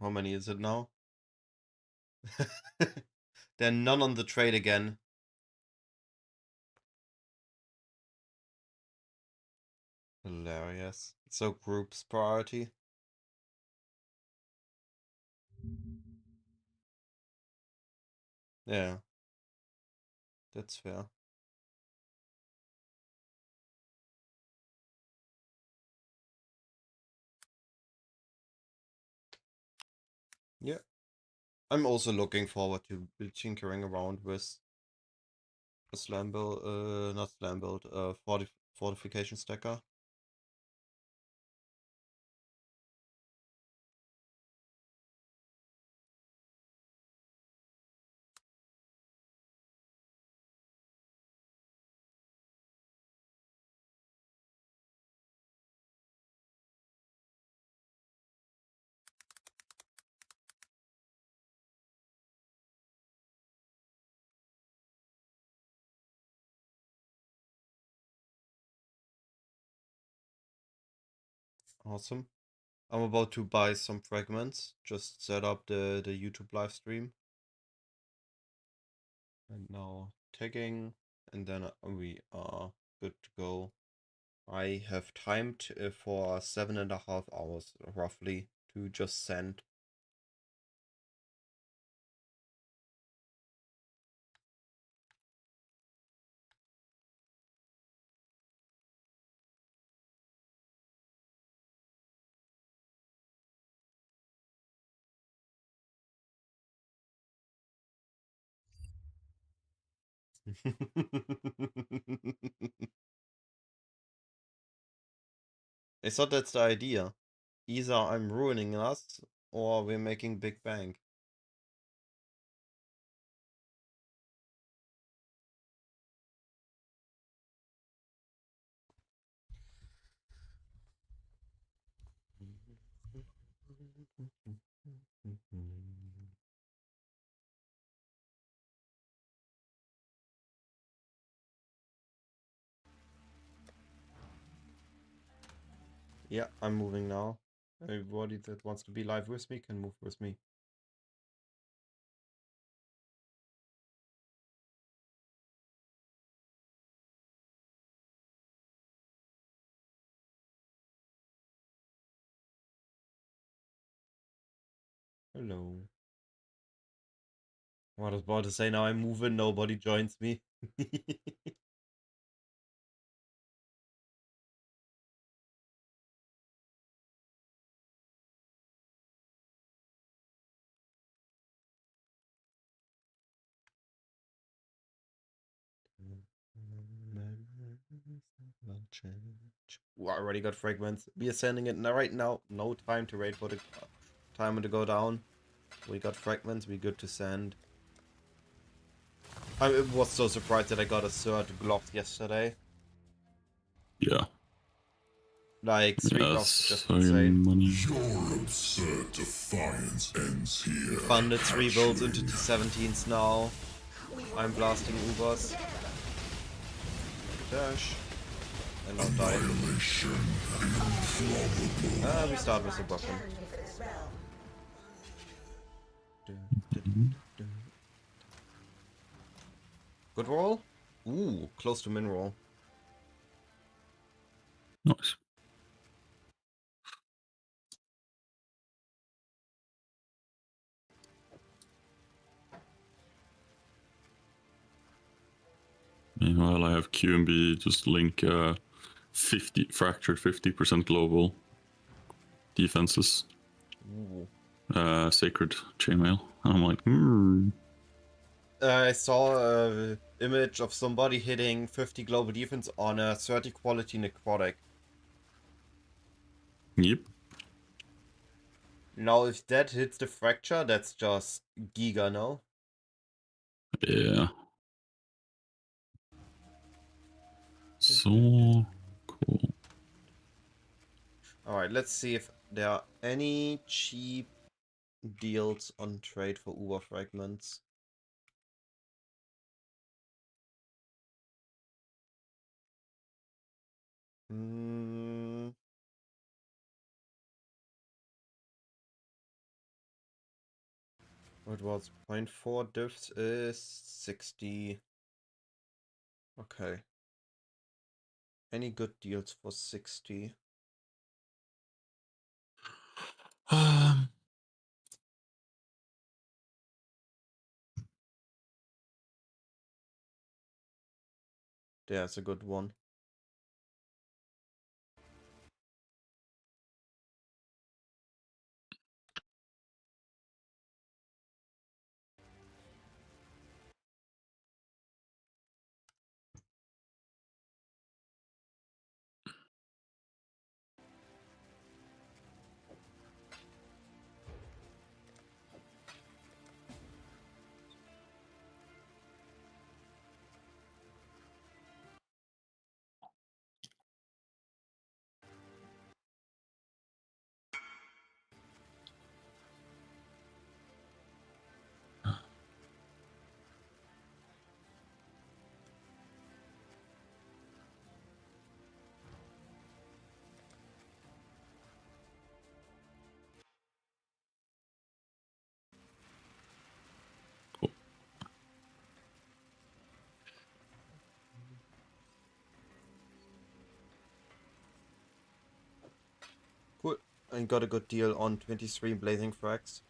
How many is it now? Then none on the trade again. Hilarious. So group's priority. Yeah. That's fair. Yeah. I'm also looking forward to tinkering around with a slam build, not slam build, fortification stacker. Awesome. I'm about to buy some fragments. Just set up the YouTube live stream. And now tagging, and then we are good to go. I have timed for 7.5 hours roughly to just send. I thought that's the idea. Either I'm ruining us or we're making big bank. Yeah, I'm moving now. Everybody that wants to be live with me can move with me. Hello. What I was about to say, now I'm moving, nobody joins me. Ooh, I already got fragments. We are sending it right now. No time to wait for the timer to go down. We got fragments. We good to send. I was so surprised that I got a third Glock yesterday. Yeah. Like 3 Glocks, Yes, just insane. money. Your absurd defiance ends here. We funded 3 builds into T17s now. I'm blasting Ubers. Dash. And now die. We start with a weapon. Good roll? Ooh, close to min roll. Nice. Meanwhile, I have QMB just link 50 fractured 50% global defenses. Ooh. Sacred chainmail. I'm like, I saw an image of somebody hitting 50 global defense on a 30 quality necrotic. Yep. Now, if that hits the fracture, that's just giga, no? Yeah. So cool. Alright, let's see if there are any cheap deals on trade for Uber fragments. What was 0.4 diffs is 60. Okay. Any good deals for 60? There's a good one. Cool. I got a good deal on 23 blazing frags.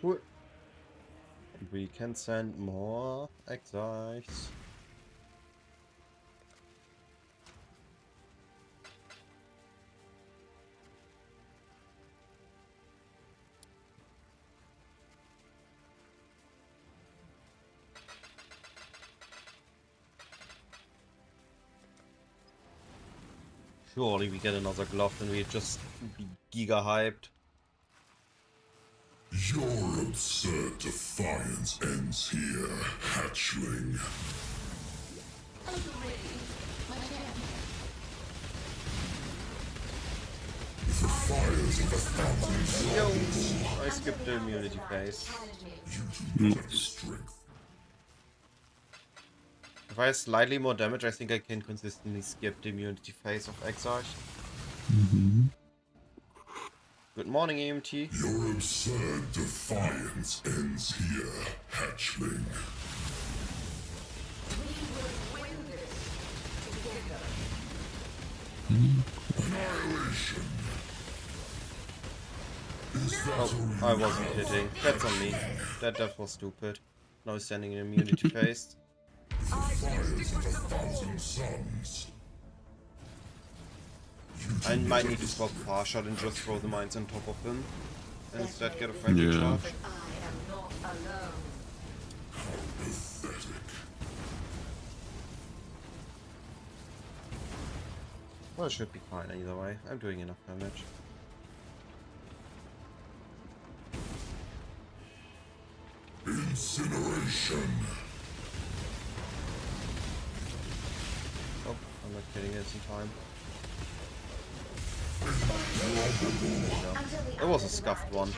Cool. We can send more exiles. Surely we get another glove and we just be giga hyped. Your absurd defiance ends here, hatchling. The fires of 1,000 suns. Yo, I skipped the immunity phase. You do not have the strength. If I have slightly more damage, I think I can consistently skip the immunity phase of Exarch. Good morning, AMT. Your absurd defiance ends here, hatchling. Annihilation. Is that Oh, I wasn't hitting. That's on me. That death was stupid. Now he's standing in immunity phase. the fires of 1,000 suns? I might need to swap far shot and just throw the mines on top of him. And instead get a friendly Yeah. charge. Pathetic. Well, it should be fine either way. I'm doing enough damage. Incineration. Oh, I'm not getting it in time. It was a scuffed one.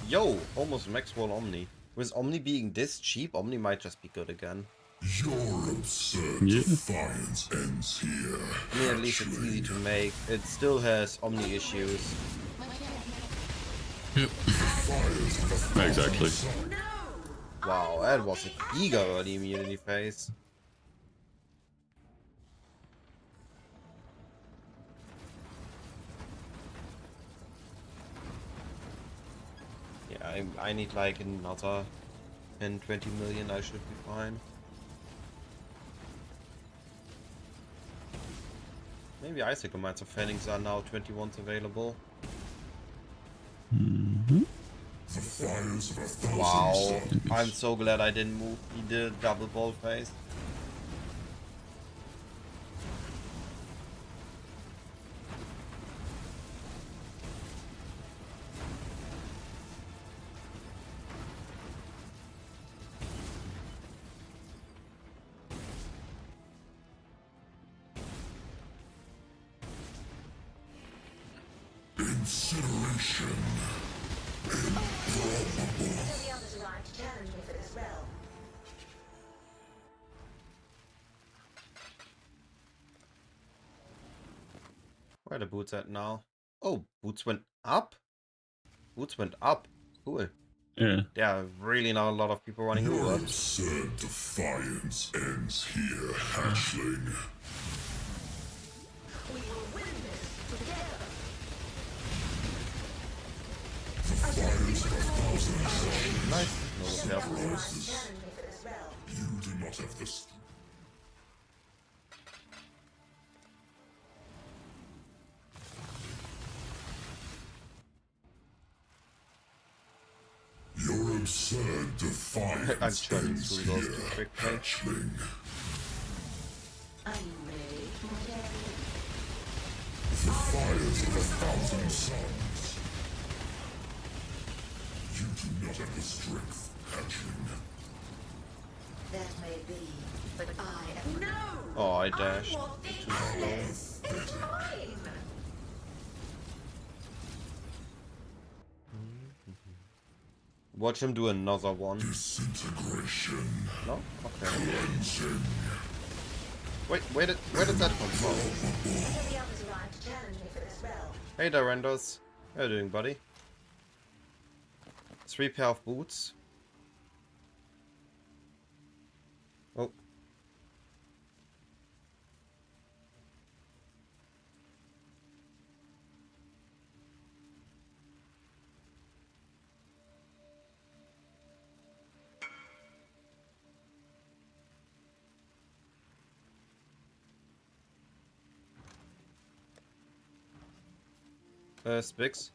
Yo, almost max wall Omni. With Omni being this cheap, Omni might just be good again. Your absurd Yeah. defiance ends here. I mean, at least it's easy to make. It still has Omni issues. Yep. Exactly. Wow, that was a giga early immunity phase. Yeah, I need like another 10-20 million, I should be fine. Maybe Icicle Mines of Fennings are now 21s available. The fires of a thousand Wow. suns. I'm so glad I didn't move. He did a double ball face. Incineration. Improbable. The others arrived to challenge me for this realm. Where are the boots at now? Oh, boots went up? Boots went up. Cool. Yeah. There are really not a lot of people running Your Ubers. absurd defiance ends here, hatchling. We will win this together. The fires of a thousand suns. Nice. No, careful. Rises. Challenge me for this realm. You do not have the strength. Your absurd defiance I'm churning ends through those here, too quickly. hatchling. Are you ready, Mortarian? The fires of a thousand suns. You do not have the strength, hatchling. That may be, but I am... No! Oh, I dashed. want the Too slow. It's mine! Watch him do another one. Disintegration. No? Okay. Cleansing. Wait, where did that come from? The others arrived to challenge me for this realm. Hey there, Renders. How you doing, buddy? 3 pair of boots. Oh. Spix,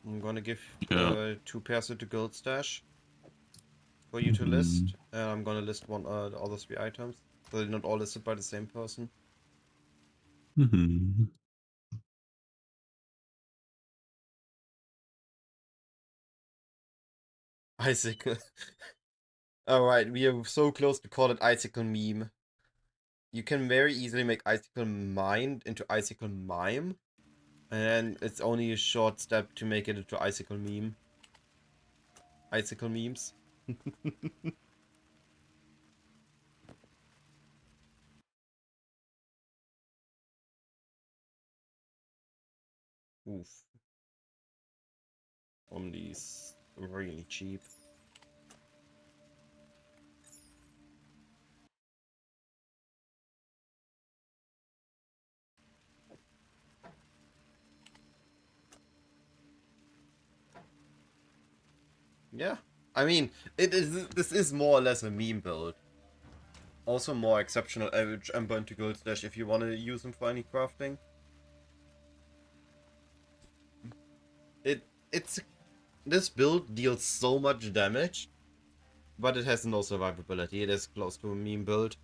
I'm gonna give 2 pairs at the gold stash for you to list, and I'm gonna list the other 3 items, so they're not all listed by the same person. Mm-hmm. Icicle. Alright, we are so close to call it Icicle meme. You can very easily make Icicle Mind into Icicle Mime, and then it's only a short step to make it into Icicle Meme. Icicle memes. Oof. Only's really cheap. Yeah, I mean, this is more or less a meme build. Also more exceptional average Ember into Gold Slash if you want to use them for any crafting. This build deals so much damage, but it has no survivability. It is close to a meme build.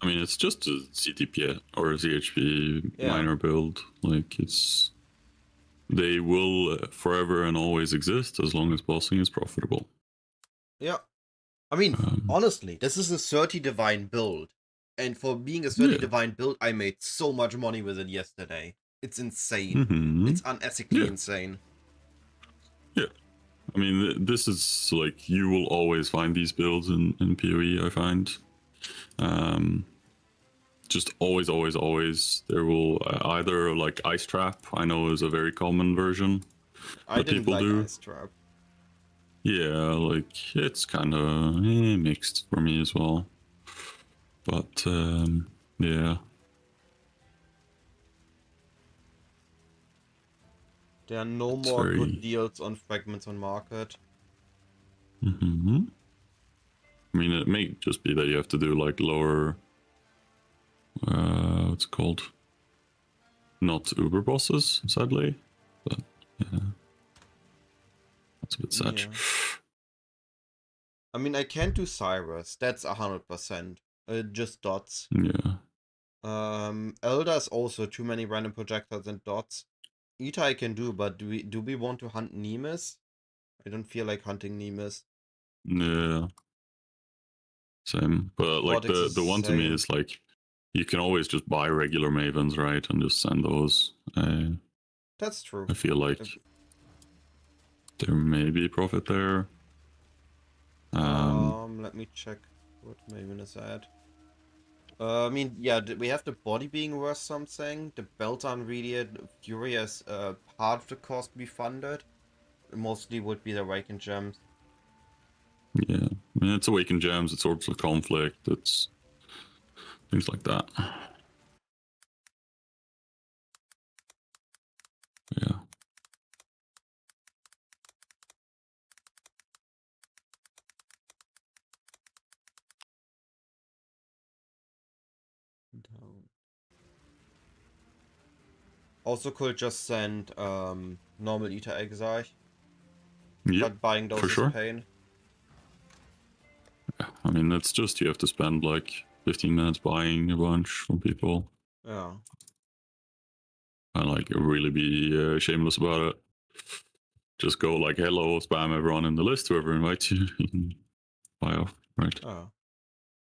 I mean, it's just a CTP or a CHP minor build. Like, it's... They will forever and always exist as long as bossing is profitable. Yeah. I mean, honestly, this is a 30 Divine build. And for being a 30 Divine build, I made so much money with it yesterday. It's insane. Mm-hmm. It's unethically insane. Yeah. I mean, this is like, you will always find these builds in PoE, I find. Just always, always, always. There will either, like, Ice Trap, I know is a very common version. I didn't people like do. Ice Trap. Yeah, like, it's kind of mixed for me as well. But, yeah. There are no more good deals on fragments on market. Mm-hmm. I mean, it may just be that you have to do, like, lower... what's it called? Not Uber bosses, sadly. But, yeah. It's a bit sad. Yeah. I mean, I can't do Cyrus. That's 100%. Just dots. Yeah. Elder's also too many random projectiles and dots. Ita I can do, but do we want to hunt Nemes? I don't feel like hunting Nemes. Yeah. Same. But like Cortex is the one to me same. is like you can always just buy regular Mavens, right? And just send those. That's true. I feel like there may be profit there. Let me check what Maven is at. I mean, yeah, we have the body being worth something. The belt unreaded. Fury has part of the cost be funded. Mostly would be the Awakened Gems. Yeah. I mean, it's Awakened Gems, it's Swords of Conflict, it's things like that. Yeah. Down. Also could just send normal Ether Exile. Yep, But buying those for is sure. pain. Yeah. I mean, it's just you have to spend like 15 minutes buying a bunch from people. Yeah. And like really be shameless about it. Just go like hello, spam everyone in the list, whoever invites you, you can buy off, right? Oh.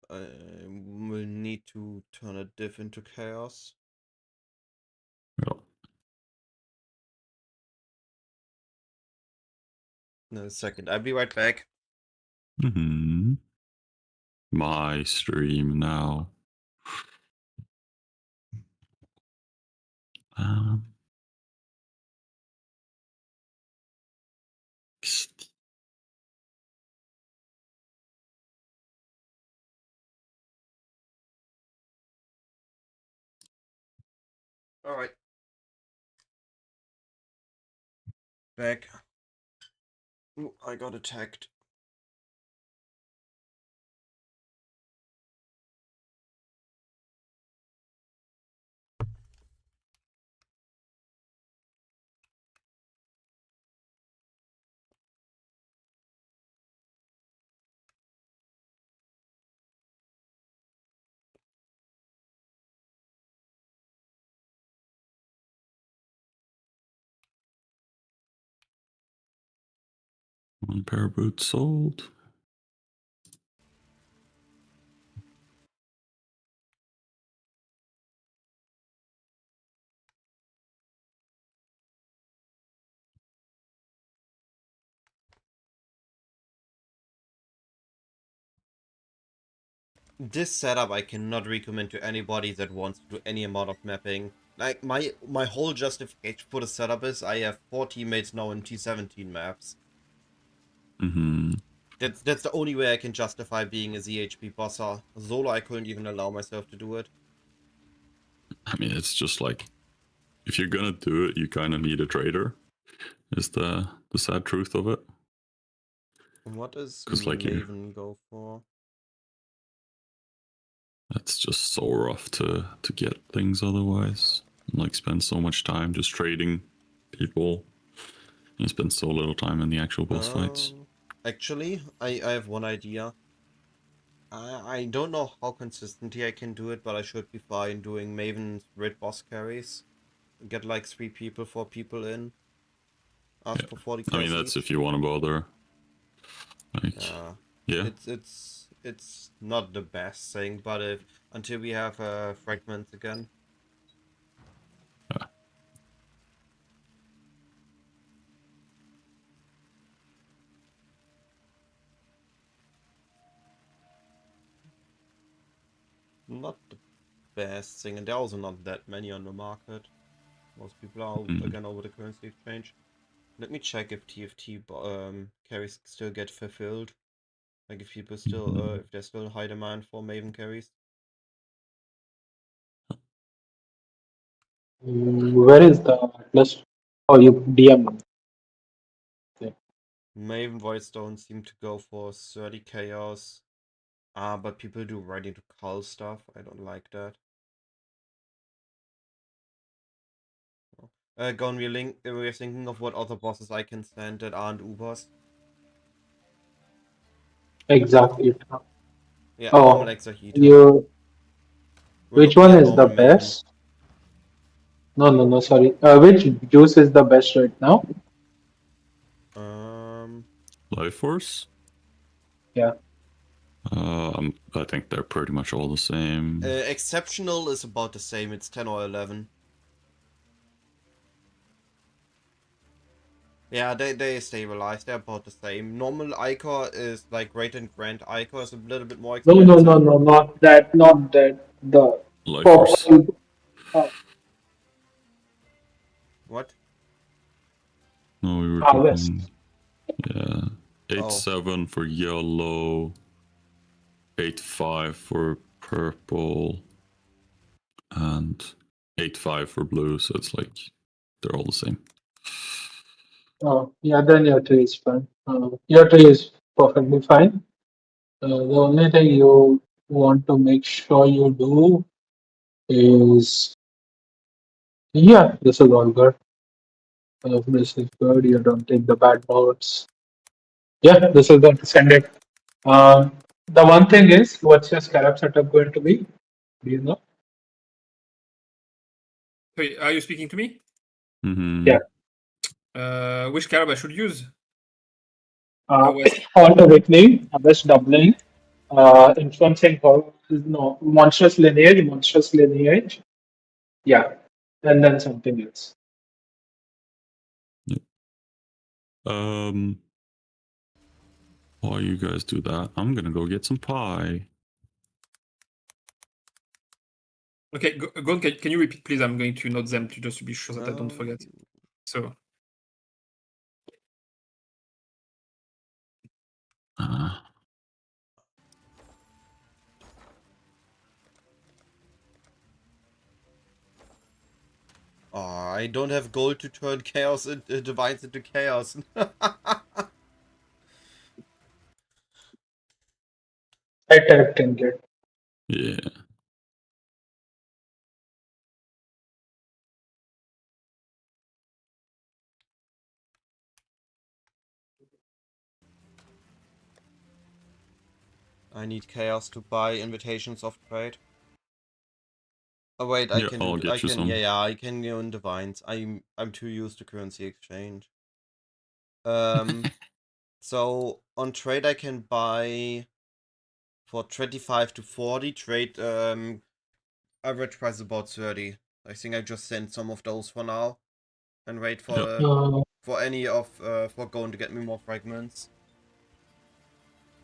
I will need to turn a diff into chaos. Yeah. No, second. I'll be right back. Mm-hmm. My stream now. Um, Alright. Back. Ooh, I got attacked. One pair of boots sold. This setup I cannot recommend to anybody that wants to do any amount of mapping. Like, my whole justification for the setup is I have 4 teammates now in T17 maps. Mm-hmm. That's the only way I can justify being a ZHP bosser. Solo I couldn't even allow myself to do it. I mean, it's just like if you're gonna do it, you kind of need a trader. Is the sad truth of it? What does Because like Maven go for? that's just so rough to get things otherwise. And, like spend so much time just trading people. You spend so little time in the actual boss fights. Actually, I have one idea. I don't know how consistently I can do it, but I should be fine doing Maven's red boss carries. Get like 3 people, 4 people in. Ask for 40 I mean, kills that's each. if you want to bother. Like, yeah. It's not the best thing, but if until we have fragments again. Yeah. Not the best thing, and there are also not that many on the market. Most people are again over the currency exchange. Let me check if TFT carries still get fulfilled. Like if people still, if there's still high demand for Maven carries. Where is the Atlas? Oh, you DM. Okay. Maven Voidstone seem to go for 30 chaos. But people do ready to cull stuff. I don't like that. Gon, we're thinking of what other bosses I can send that aren't Ubers. Exactly. Yeah, normal Oh, Exahito. you. We're Which looking one at is the normal Maiden. best? No, sorry. Which juice is the best right now? Life Force? Yeah. I think they're pretty much all the same. Exceptional is about the same, it's 10 or 11. Yeah, they stabilize, they're about the same. Normal Ichor is like Great and Grand Ichor is a little bit more No, expensive. not that, not that. The Life Force. purple. What? No, we were Harvest. talking. Yeah. 8-7 for yellow. 8-5 for purple. And 8-5 for blue. So it's like they're all the same. Oh, yeah, then your tree is fine. Your tree is perfectly fine. The only thing you want to make sure you do is, yeah, this is all good. This is good. You don't take the bad notes. Yeah, this is good. Send it. The one thing is, what's your scarab setup going to be? Do you know? Wait, are you speaking to me? Mm-hmm. Yeah. Which scarab I should use? Uh, was- all the weakling, best doubling, influencing, no, monstrous lineage. Yeah, and then something else. While you guys do that, I'm gonna go get some pie. Okay, go can you repeat, please? I'm going to note them to just to be sure that I don't forget. So. Oh, I don't have gold to turn chaos into divines into chaos. I typed in it. Yeah. I need chaos to buy invitations of trade. Oh wait, I can I'll get you some. yeah, I can go in divines. I'm too used to currency exchange. So on trade I can buy for 25 to 40 trade. Average price is about 30. I think I just sent some of those for now, and wait for any of for going to get me more fragments.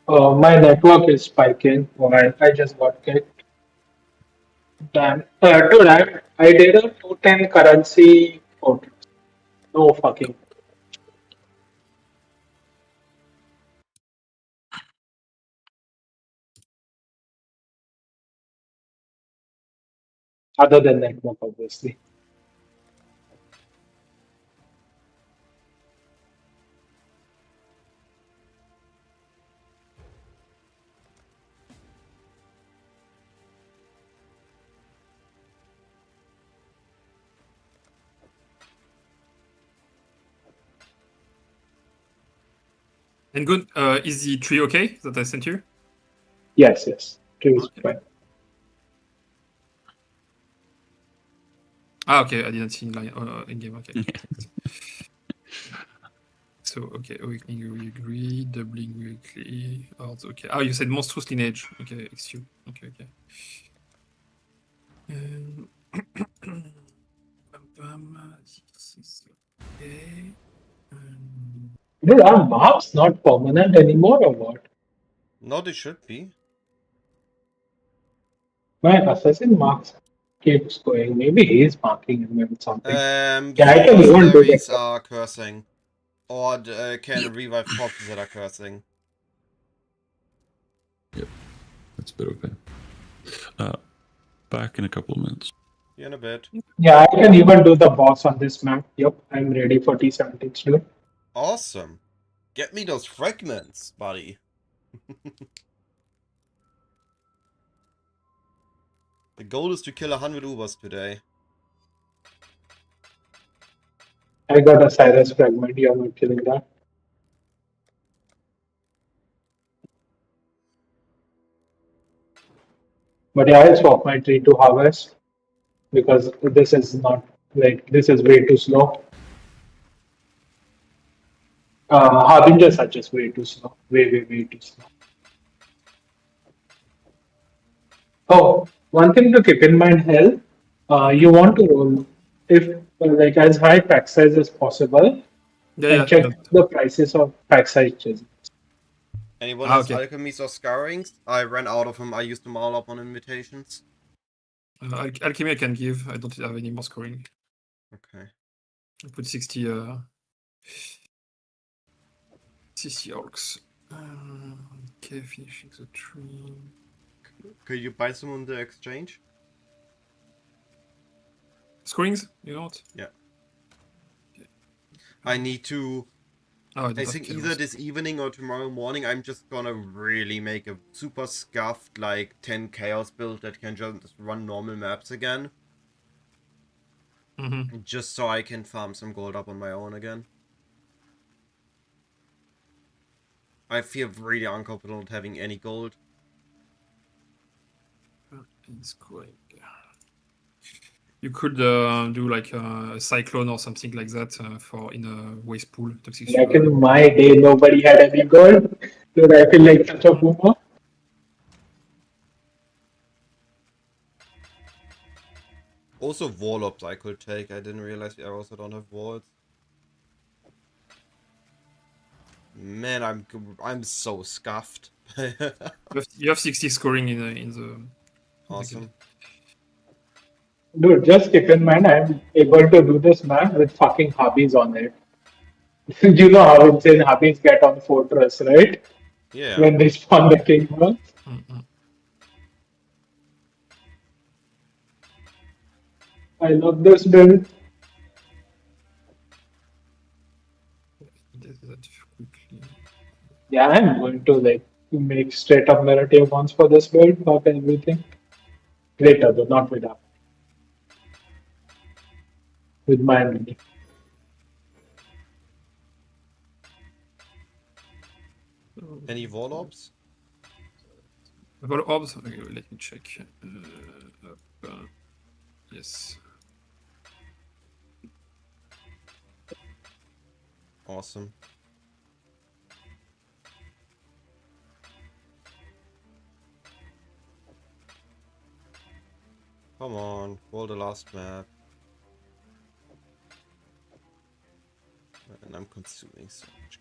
My network is spiking. Alright, I just got kicked. Damn. Dude, I did a 210 currency quote. No fucking. Other than network, obviously. And good. Is the tree okay that I sent you? Yes. Tree is Okay. fine. Okay. I didn't see in game. Okay. So okay, we agree. Doubling weekly. Oh, okay. Oh, you said monstrous lineage. Okay, excuse. Okay. Okay. Dude, are marks not permanent anymore or what? No, they should be. My assassin marks keeps going. Maybe he's marking him with something. Yeah, I Some can even do mercenaries that. are cursing, or can revive corpses that are cursing. Yep, that's a bit okay. Back in a couple of minutes. Yeah, in a bit. Yeah, I can even do the boss on this map. Yep, I'm ready for T17 dude. Awesome. Get me those fragments, buddy. The goal is to kill 100 Ubers today. I got a Cyrus fragment. You're not killing that. But yeah, I'll swap my tree to harvest because this is not like this is way too slow. Harbingers are just way too slow. Way too slow. Oh, one thing to keep in mind, Hell, you want to roll if like as high pack size as possible and check the prices of pack sizes. Anyone has okay. alchemies or scourings? I ran out of them. I used them all up on invitations. Alchemy I can give. I don't have any more scoring. Okay. I put 60 CC orcs. Okay, finishing the tree. Could you buy some on the exchange? Scorings? You don't? Yeah. I need to. Oh, I think either this evening or tomorrow morning, I'm just gonna really make a super scuffed, like 10 chaos build that can just run normal maps again. Just so I can farm some gold up on my own again. I feel really unconfident having any gold. You could do like a cyclone or something like that for in a waste pool. Toxic Like in my day, nobody had any gold. Dude, I feel like such a boomer. Also Warlocks I could take. I didn't realize I also don't have walls. Man, I'm so scuffed. You have 60 scoring in the. Awesome. Dude, just keep in mind I'm able to do this map with fucking hobbies on it. You know how insane hobbies get on Fortress, right? Yeah. When they spawn the kingdom. I love this build. Yeah, I'm going to like make straight up narrative ones for this build, fuck everything. Later though, not with that. With my money. Any Warlocks? Orbs? Okay, let me check. Yes. Awesome. Come on, roll the last map. And I'm consuming so much.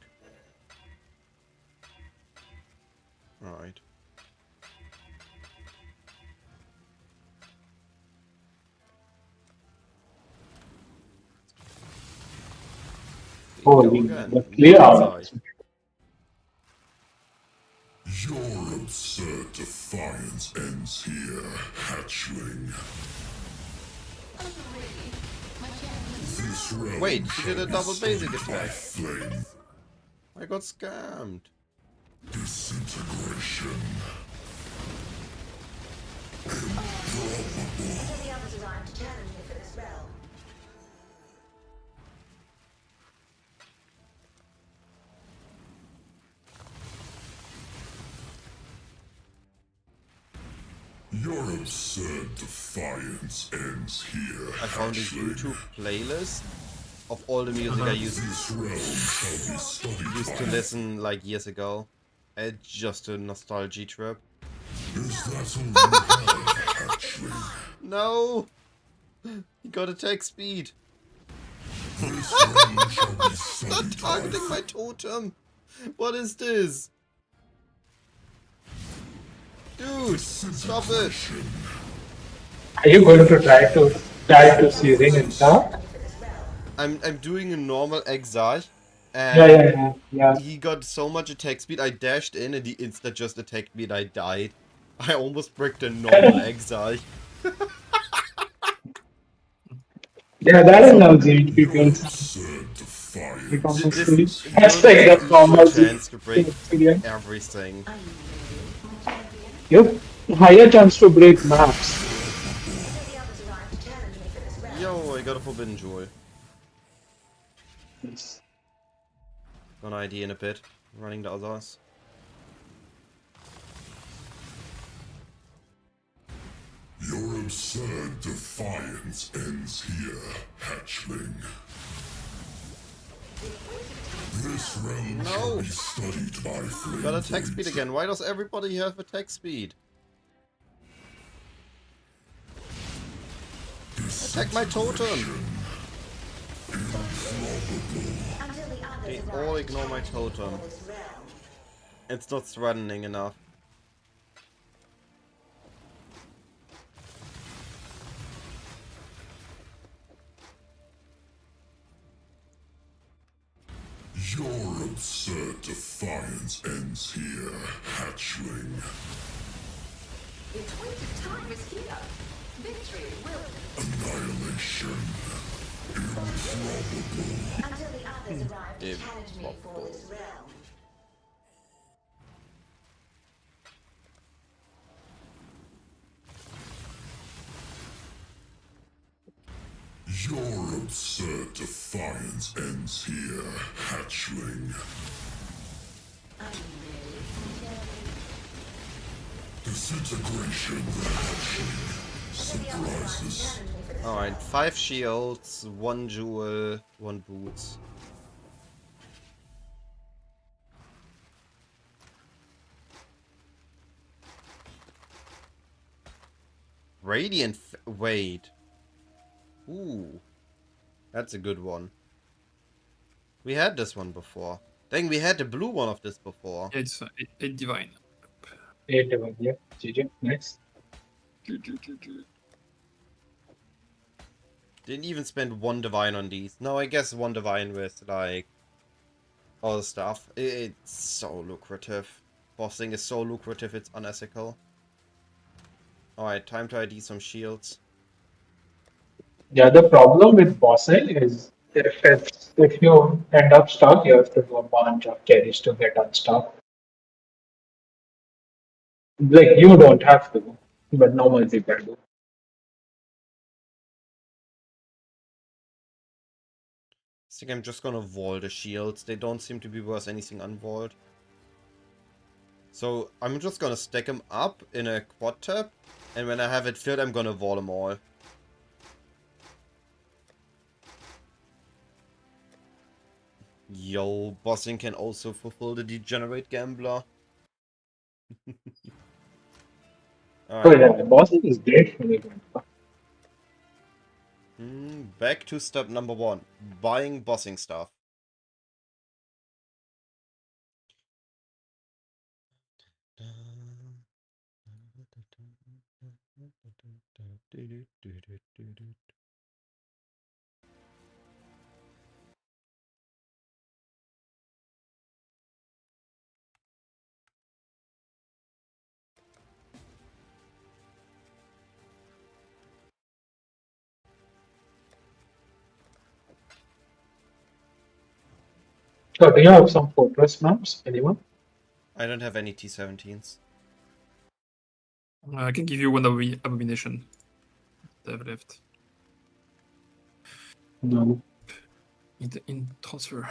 Alright. Holy, the clear out. Your absurd defiance ends here, hatchling. Wait, he did a double basic attack. Flame. I got scammed. Disintegration. The others arrived to challenge me for this realm. Your absurd defiance ends here. I found a YouTube playlist of all the music I used to listen like years ago. It's just a nostalgia trip. Is that all you have, hatchling? No! He got attack speed. This realm shall be Not targeting my totem. What is this? Dude, stop it. Are you going to try to die to searing and stuff? I'm doing a normal exile. And Yeah. he got so much attack speed, I dashed in and he insta just attacked me and I died. I almost bricked a normal exile. Yeah, that is how GHP feels. That's like the normal chance to break experience. everything. You have higher chance to break maps. Yo, I got a forbidden jewel. Yes. Gonna ID in a bit. Running the others. Your absurd defiance ends here, hatchling. This realm shall be studied by flame. Got attack speed again. Why does everybody have attack speed? Attack my totem! They all ignore my totem. It's not threatening enough. Your absurd defiance ends here, hatchling. The appointed time is here. Victory will Annihilation. Improbable. until the others arrive to challenge me for this realm. Your absurd defiance ends here, hatchling. I'm ready. Disintegration, hatchling. Surprises. Alright, 5 shields, 1 jewel, 1 boots. Radiant wait. Ooh. That's a good one. We had this one before. Dang, we had the blue one of this before. Yeah, it's 8 divine. 8 divine, yeah. GG, nice. Didn't even spend 1 divine on these. No, I guess 1 divine with, like, all the stuff. It's so lucrative. Bossing is so lucrative, it's unethical. Alright, time to ID some shields. Yeah, the problem with bossing is if you end up stuck, you have to do a bunch of carries to get unstuck. Like, you don't have to, but normal people do. I think I'm just gonna wall the shields. They don't seem to be worth anything unwalled. So I'm just gonna stack them up in a quad tab, and when I have it filled, I'm gonna wall them all. Yo, bossing can also fulfill the degenerate gambler. So Alright. yeah, bossing is great when you do. Back to step number 1. Buying bossing stuff. So do you have some fortress maps, anyone? I don't have any T17s. I can give you one abomination that I've left No. in transfer.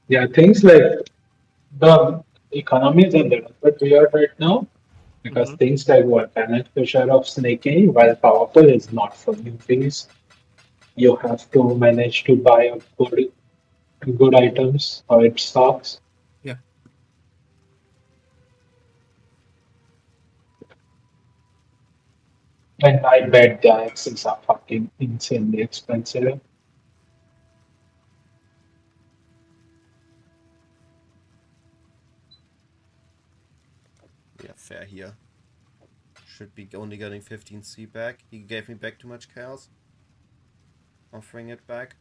Yeah, things like the economy is a little bit weird right now because things like volcanic fissure of Snake, while powerful, is not for newbies. You have to manage to buy a good items or it stocks. Yeah. And I bet the axes are fucking insanely expensive. Yeah, fair here. Should be only getting 15C back. He gave me back too much chaos. Offering it back.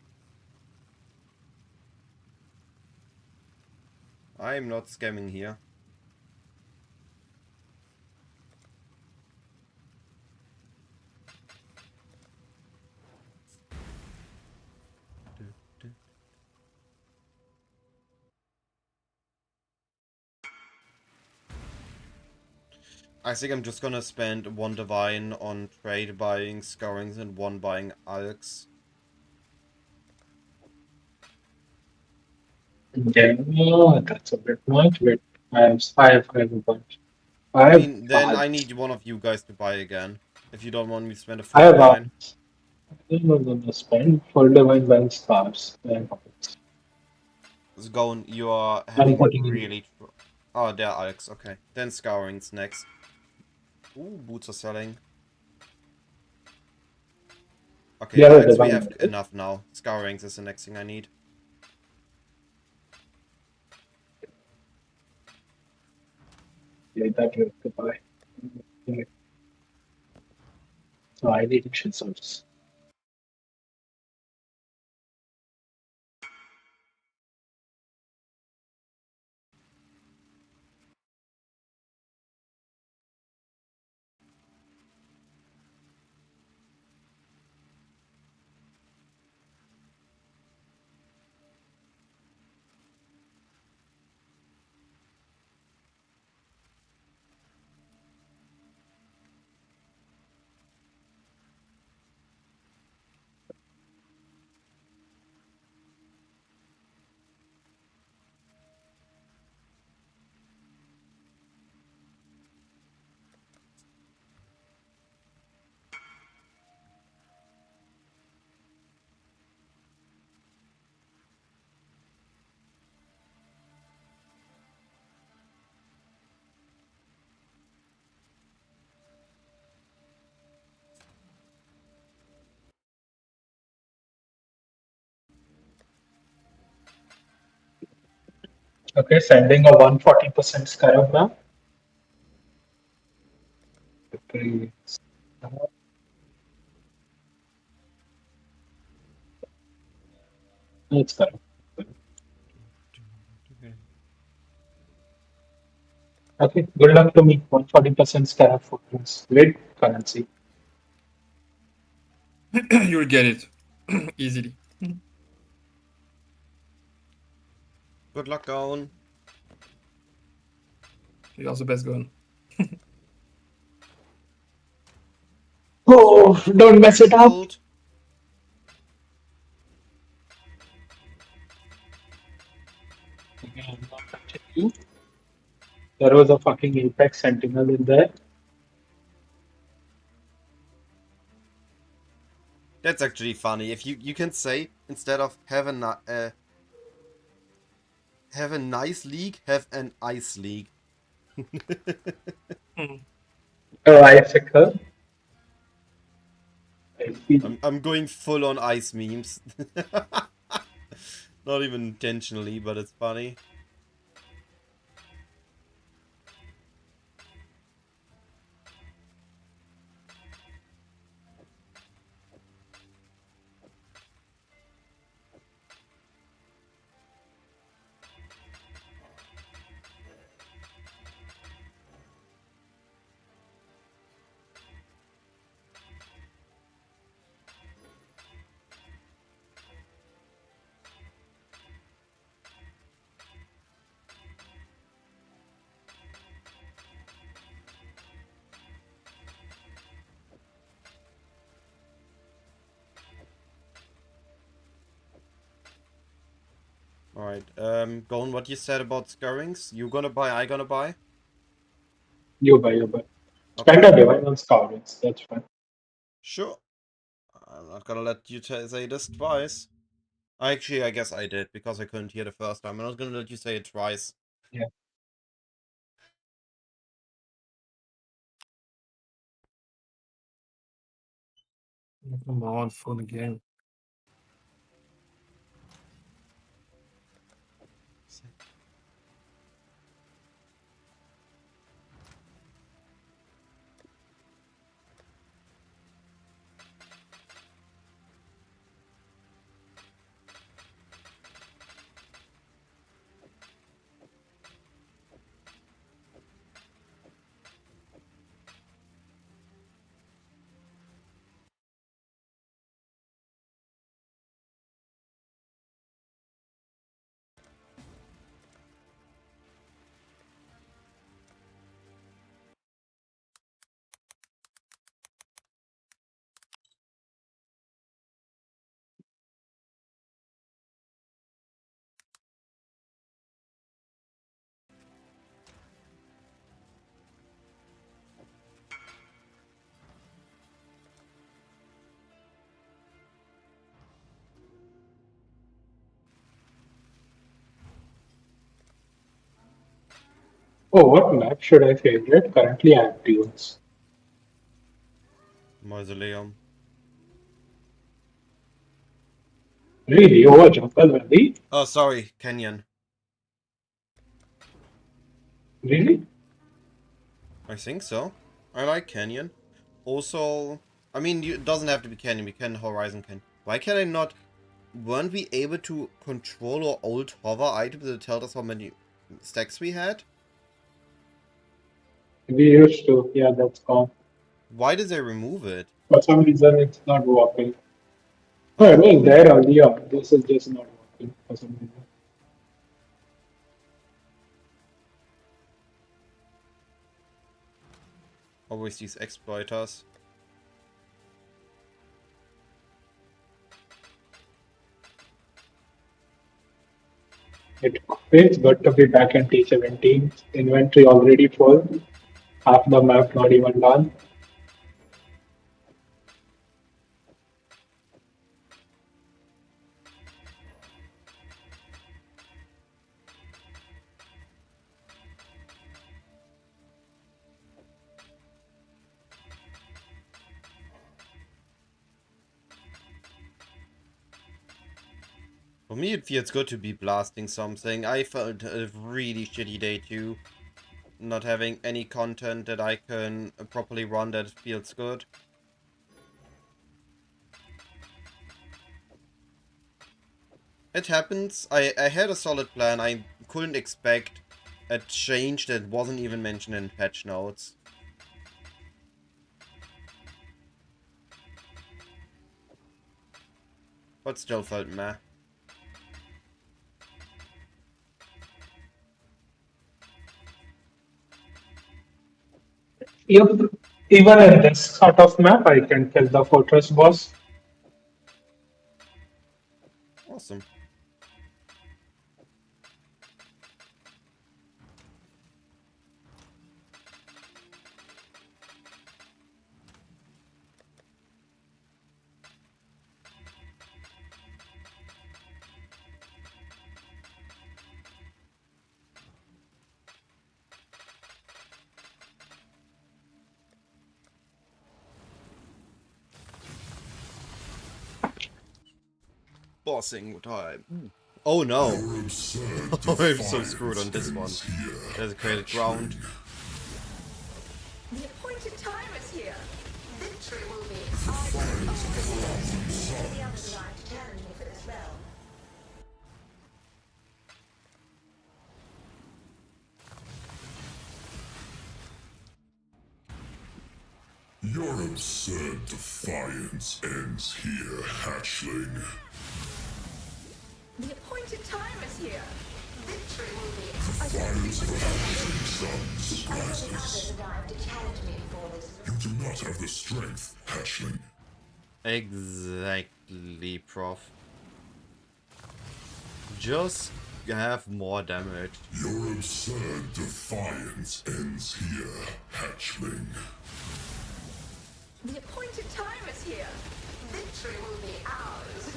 I'm not scamming here. I think I'm just gonna spend 1 divine on trade buying scourings and 1 buying alks. Yeah, that's a bit much, but I have a bunch. I I have mean, then five. I need one of you guys to buy again. If you don't want me to spend a I full have divine. no spend full divine buying stars. So Gone, you are I'm having putting in. really... Oh, they're alks, okay. Then scourings next. Ooh, boots are selling. Okay, The other alks we divine, have right? enough now. Scourings is the next thing I need. Yeah, that you have to buy. Yeah. So I need ancient souls. Okay, sending a 140% scarab now. Okay. It's correct. Okay, good luck to me. 140% scarab for this great currency. You'll get it easily. Good luck, Gone. You are the best gun. Oh, don't mess it up. Gold. Okay, I'm not touching you. There was a fucking Apex Sentinel in there. That's actually funny. If you can say, instead of have a nice league, have an ice league. Hmm. Oh, icicle. I feel. I'm going full on ice memes. Not even intentionally, but it's funny. Alright, Gon, what you said about scourings? You gonna buy, I gonna buy? You buy, you buy. Okay. Spend a divine on scourings. That's fine. Sure. I'm not gonna let you say this twice. Actually, I guess I did, because I couldn't hear the first time. I'm not gonna let you say it twice. Yeah. Come on, fun again. Oh, what map should I favorite? Currently, I have duels. Mausoleum. Really? Over jungle ready? Oh, sorry, Canyon. Really? I think so. I like Canyon. Also, I mean, it doesn't have to be Canyon. We can Horizon Canyon. Why can I not? Weren't we able to control our old hover items that tell us how many stacks we had? We used to. Yeah, that's gone. Why did they remove it? For some reason, it's not working. No, it Oh, was there earlier. This is just not working for some reason. always these exploiters. It's good to be back in T17. Inventory already full. Half the map not even done. For me, it feels good to be blasting something. I felt a really shitty day too. Not having any content that I can properly run that feels good. It happens. I had a solid plan. I couldn't expect a change that wasn't even mentioned in patch notes. But still felt meh. Yep. Even in this sort of map, I can kill the fortress boss. Awesome. Bossing time. Oh no. I'm so screwed on this one. Desecrated ground. The appointed time is here. Victory will be ours. The others arrived to challenge me for this realm. Your absurd defiance ends here, hatchling. The appointed time is here. Victory will be Fires of the hatchling sun others surprises. arrived to challenge me for this. You do not have the strength, hatchling. Exactly, prof. Just have more damage. Your absurd defiance ends here, hatchling. The appointed time is here. Victory will be ours.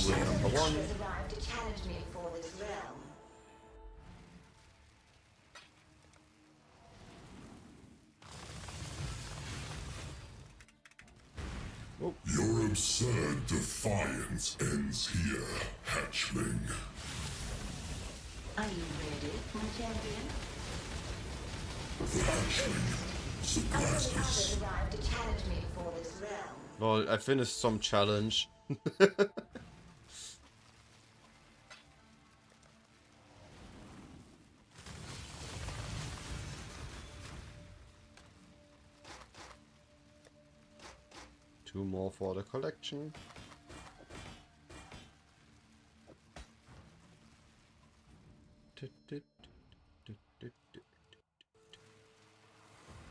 Duel number 1. Others arrived to challenge me for this realm. Your absurd defiance ends here, hatchling. Are you ready, my champion? The hatchling surprises. Others arrived to challenge me for this realm. Well, I finished some challenge. Two more for the collection.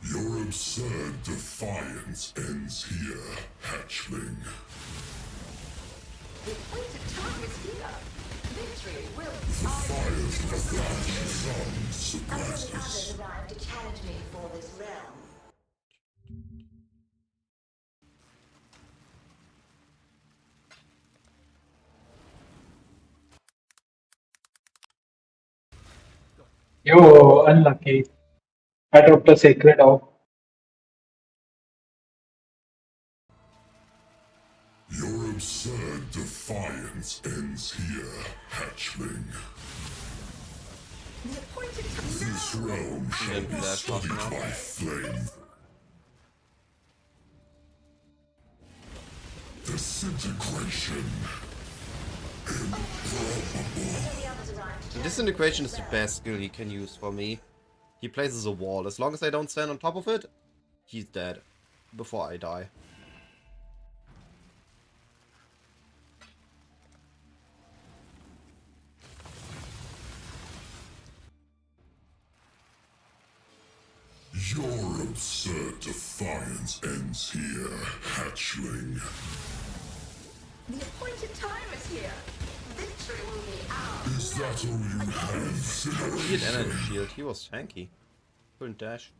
Your absurd defiance ends here, hatchling. The appointed time is here. Victory will be The ours. fires of the hatchling sun Others surprises. arrived to challenge me for this realm. You unlucky. I dropped a sacred off. Your absurd defiance ends here, hatchling. The appointed time. This realm shall be Flash fast studied enough. by flame. Disintegration. Disintegration is the best skill he can use for me. He places a wall. As long as I don't stand on top of it, he's dead before I die. Your absurd defiance ends here, hatchling. The appointed time is here. Victory will be ours. Is that all you have, He had energy shield. He was tanky. Couldn't dash.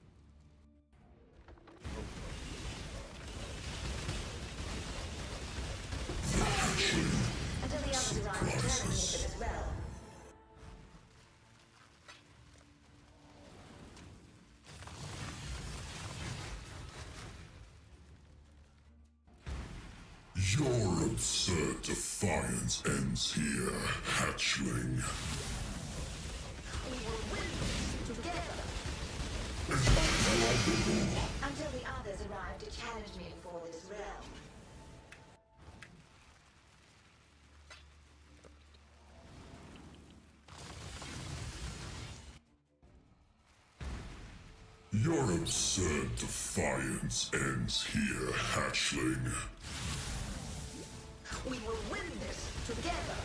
Until the others arrive to terminate it as well. Your absurd defiance ends here, hatchling. We will win this together. Until the others arrive to challenge me for this realm. Your absurd defiance ends here, hatchling. We will win this together.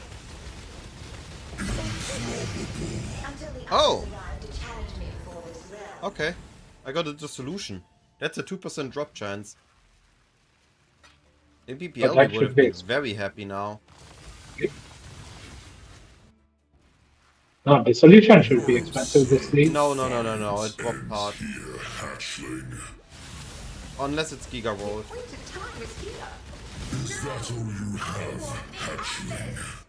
Until the Oh! others arrive to challenge me for this realm. Okay. I got a dissolution. That's a 2% drop chance. In But PPL that we would should have be been very happy now. No, dissolution should be expensive this league. No, it dropped hard. Here, hatchling. Unless it's Giga Roll. Appointed time is here. Is that all you have, hatchling?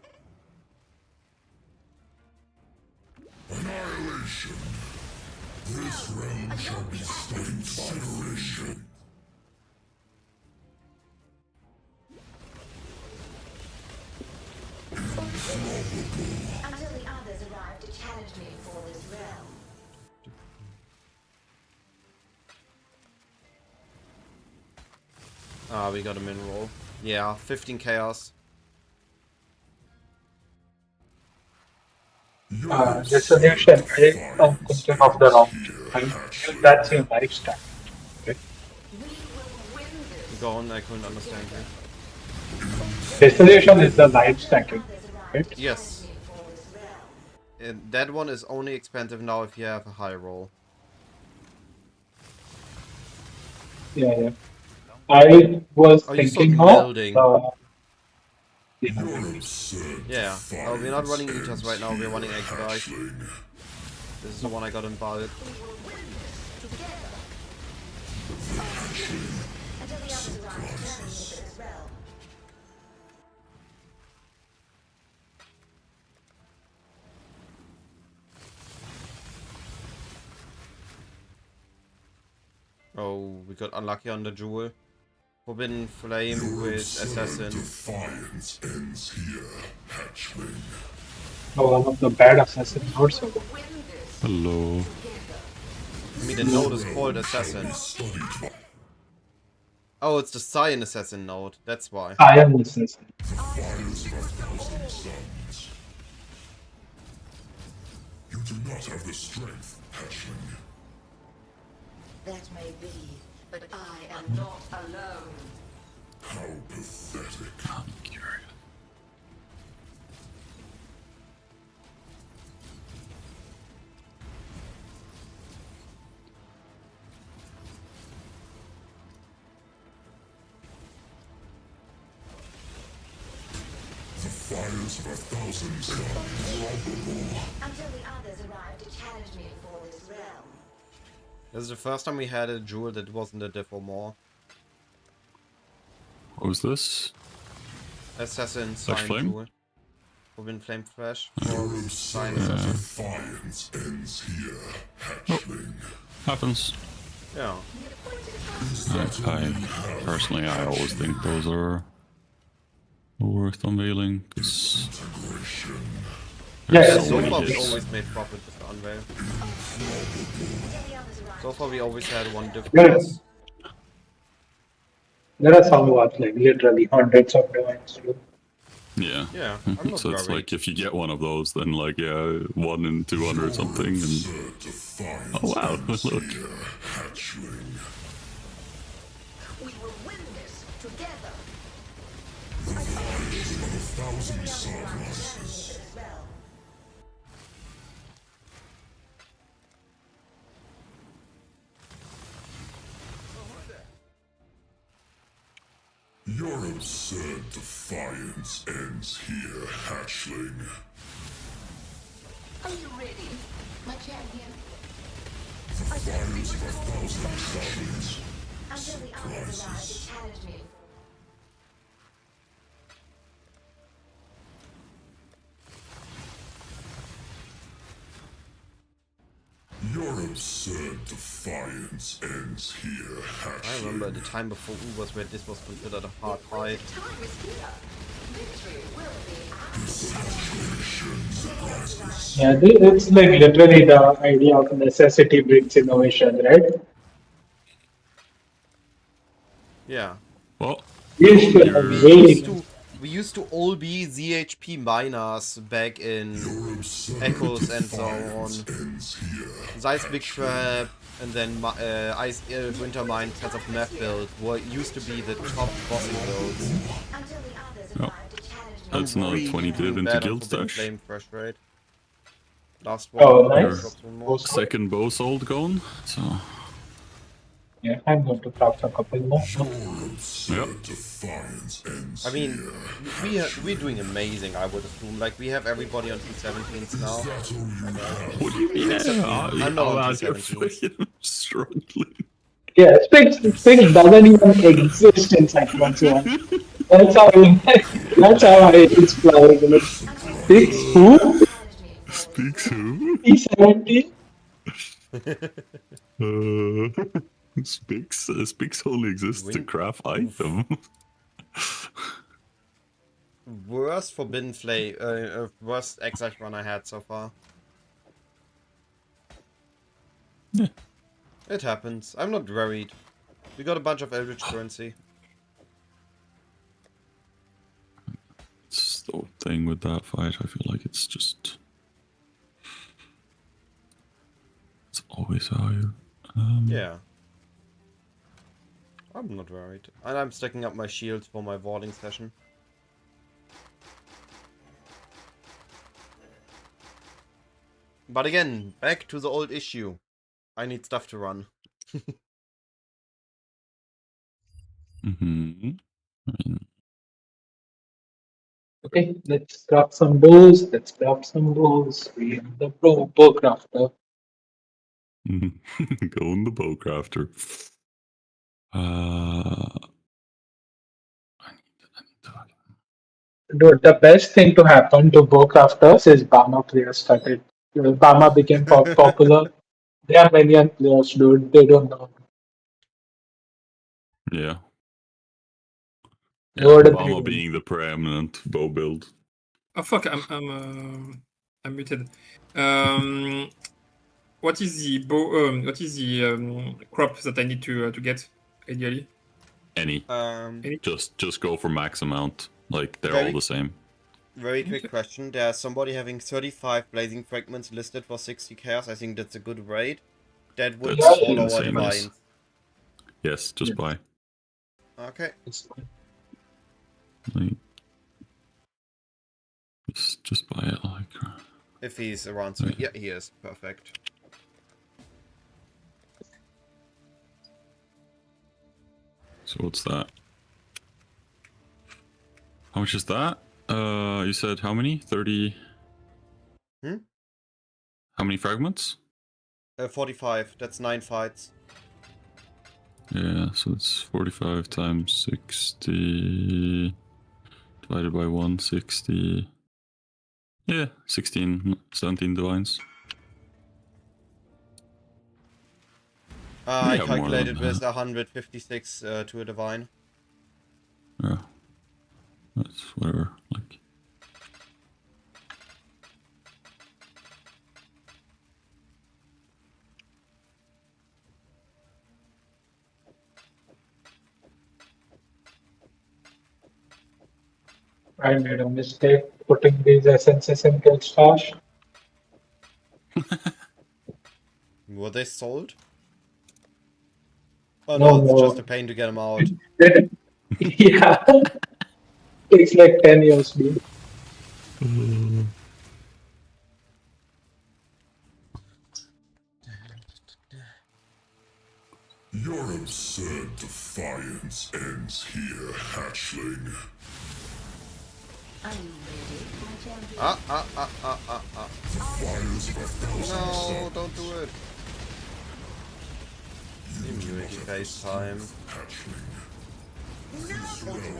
Annihilation. This realm shall be studied by flame. Until the others arrive to challenge me for this realm. Ah, we got a min roll. Yeah, 15 chaos. Dissolution is a function of the round. And that's your lifestyle. Okay? We will win this. Go on, I couldn't understand you. Dissolution is the life stacking. Right? Yes. Me for this realm. And that one is only expensive now if you have a high roll. Yeah. I was Oh, you saw thinking building. of. Your absurd Yeah. Oh, we're not running defiance Eaters right now, we're ends running here, Egg Guys. hatchling. This is the one I got in bulk. We will win this together. Until the others arrive to challenge me for this realm. Oh, we got unlucky on the jewel. Forbidden Flame Your with absurd Assassin. defiance ends here, hatchling. One of the bad assassin nodes. Win this Hello. I mean, the node is called Assassin. Studied by Oh, it's the Cyan Assassin node. That's why. I am assassin. fires of a thousand suns. You do not have the strength, hatchling. That may be, but I am not alone. How pathetic. I'm curious. The fires of a thousand suns. Until the others arrive to challenge me for this realm. This is the first time we had a jewel that wasn't a diff or more. What was this? Assassin Flash Cyan Flame? jewel. Forbidden Flame Thresh for Your Sign absurd Assassin. defiance ends here, hatchling. Happens. Yeah. I personally, I always think those are worth unveiling because Integration. there's Yeah, so So many far we hits. always made profit with the Unveil. Until the others arrive. So far we always had one diff Yeah. plus. there are some what like literally hundreds of divines. Yeah. Yeah, I'm not So it's worried. like if you get one of those, then like 1 in 200 something, and Absurd defiance oh wow, ends look. here, hatchling. We will win this together. A thousand The sun others arrive rises. eternally for this realm. Your absurd defiance ends here, hatchling. Are you ready, my champion? Fires of a thousand suns. Until the others arrive to challenge me. Your absurd defiance ends here, hatchling. I remember the time before Ubers where this was considered a hard fight. Time is here. Victory will be ours. Yeah, it's like literally the idea of necessity brings innovation, right? Yeah. Well, We used to have you're- We used to all be ZHP miners back in Your absurd Echoes and so on. defiance ends here. Zeiss Big Trap and then Ice Winter Mine Cats of Map build were used to be the top bossing builds. Until the others No. arrive to challenge me. That's another 20 div doing into bad on guild Forbidden stash. Flame fresh rate. Last one. Oh, nice. drops one more. Second bow sold going, so Yeah, I'm going to craft a couple more. Your absurd Yep. defiance ends I mean, here. we're doing amazing, I would assume. Like, we have everybody on T17s now. That's all you have. what do you mean? I'm not on I'm T17s. struggling. Yeah, Spix doesn't even exist in Cyclones 1. That's how it's flying. Spix who? Challenge me. Speaks who? T70? Speaks only exists to Win- craft item. Worst Forbidden Flame, worst Exarch run I had so far. Yeah. It happens. I'm not worried. We got a bunch of Eldritch currency. It's the thing with that fight. I feel like it's just. It's always how you. Yeah. I'm not worried. And I'm stacking up my shields for my warding session. But again, back to the old issue. I need stuff to run. Mm-hmm. Okay, let's craft some bows. Let's craft some bows. We have the bow crafter. Go in the bowcrafter. I need to. Dude, the best thing to happen to bow crafters is Bama players started. Bama became popular. They are many players, dude. They don't know. Yeah. What a Obama thing. being the preeminent bow build. Oh fuck! I'm muted. What is the bow? What is the crop that I need to get ideally? Any. Just go for max amount. Like they're Very- all the same. Very quick question. There's somebody having 35 blazing fragments listed for 60 chaos. I think that's a good rate. That would That's all our insane. divines. Yes, just Yeah. buy. Okay. Like, just buy it. Like. If he's around, so yeah, he is. Perfect. So what's that? How much is that? You said how many? 30. Hmm? How many fragments? 45. That's 9 fights. Yeah, so it's 45 times 60 divided by 160. Yeah, 16, 17 divines. I have more calculated than with 156 to a divine. Yeah, that's whatever. Like, I made a mistake putting these essences in Killstash. Were they sold? Oh No no, it's just more. a pain to get them out. Yeah. Takes like 10 years, dude. Your absurd defiance ends here, hatchling. Are you ready, my champion? Fires of a thousand No, suns. don't do it. Immunity phase time. Hatchling. No!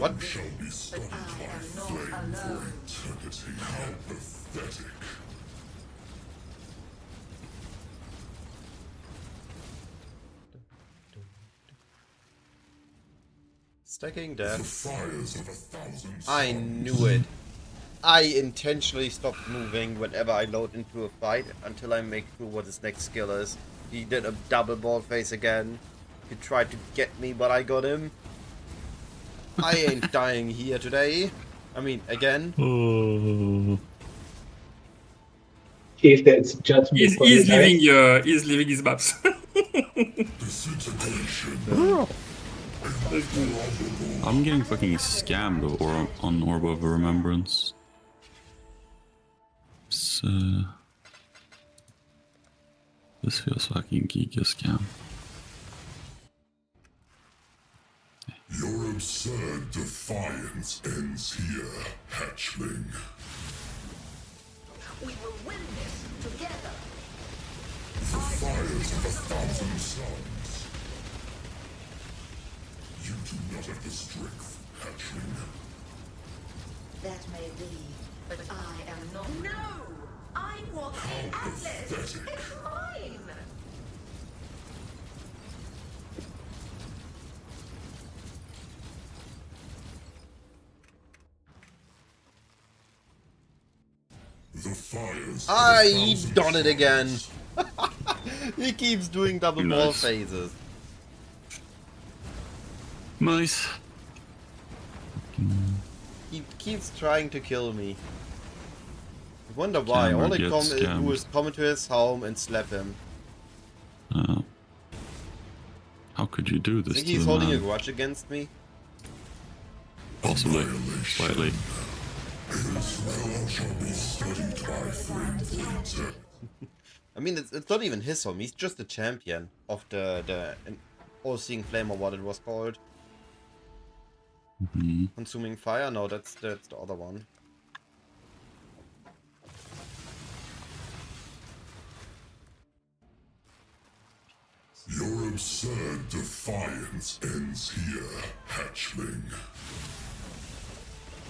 What? Shall be stunned by flame for eternity. How pathetic. Stacking The death. fires of a thousand I suns. knew it. I intentionally stopped moving whenever I load into a fight until I make sure what his next skill is. He did a double ball face again. He tried to get me, but I got him. I ain't dying here today. I mean, again. That's just before He's you die. leaving his maps. Disintegration. That's good. I'm getting fucking scammed on Orb of Remembrance. So, this feels fucking giga scam. Your absurd defiance ends here, hatchling. We will win this together. The fires of a thousand suns. You do not have the strength, hatchling. That may be, but I am not. No! I want the atlas! It's mine! The fires. He done it again. He keeps doing double ball Nice. phases. Nice. He keeps trying to kill me. I wonder why. Camera All I gets do scammed. is come into his home and slap him. How could you do this Think to he's the holding a man? grudge against me? Possibly. Slightly. His realm shall be studied by flame for I mean, it's not even his home. He's just the champion of the all-seeing flame or what it was called. Mhm. Consuming fire? No, that's the other one. Your absurd defiance ends here, hatchling.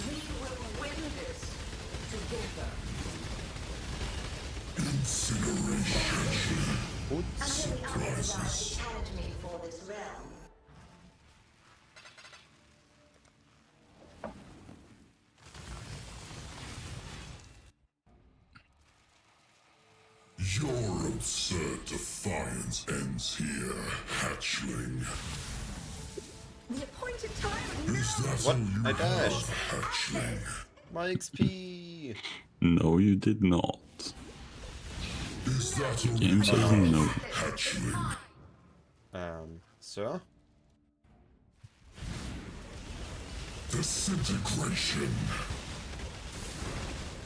We will win this together. Incineration. Oops. Under the other design challenge me for this realm. Your absurd defiance ends here, hatchling. The appointed time Is that What? all you I dashed. have, hatchling? My XP. No, you did not. Is that all Game you says have, no. hatchling? Sir? Disintegration.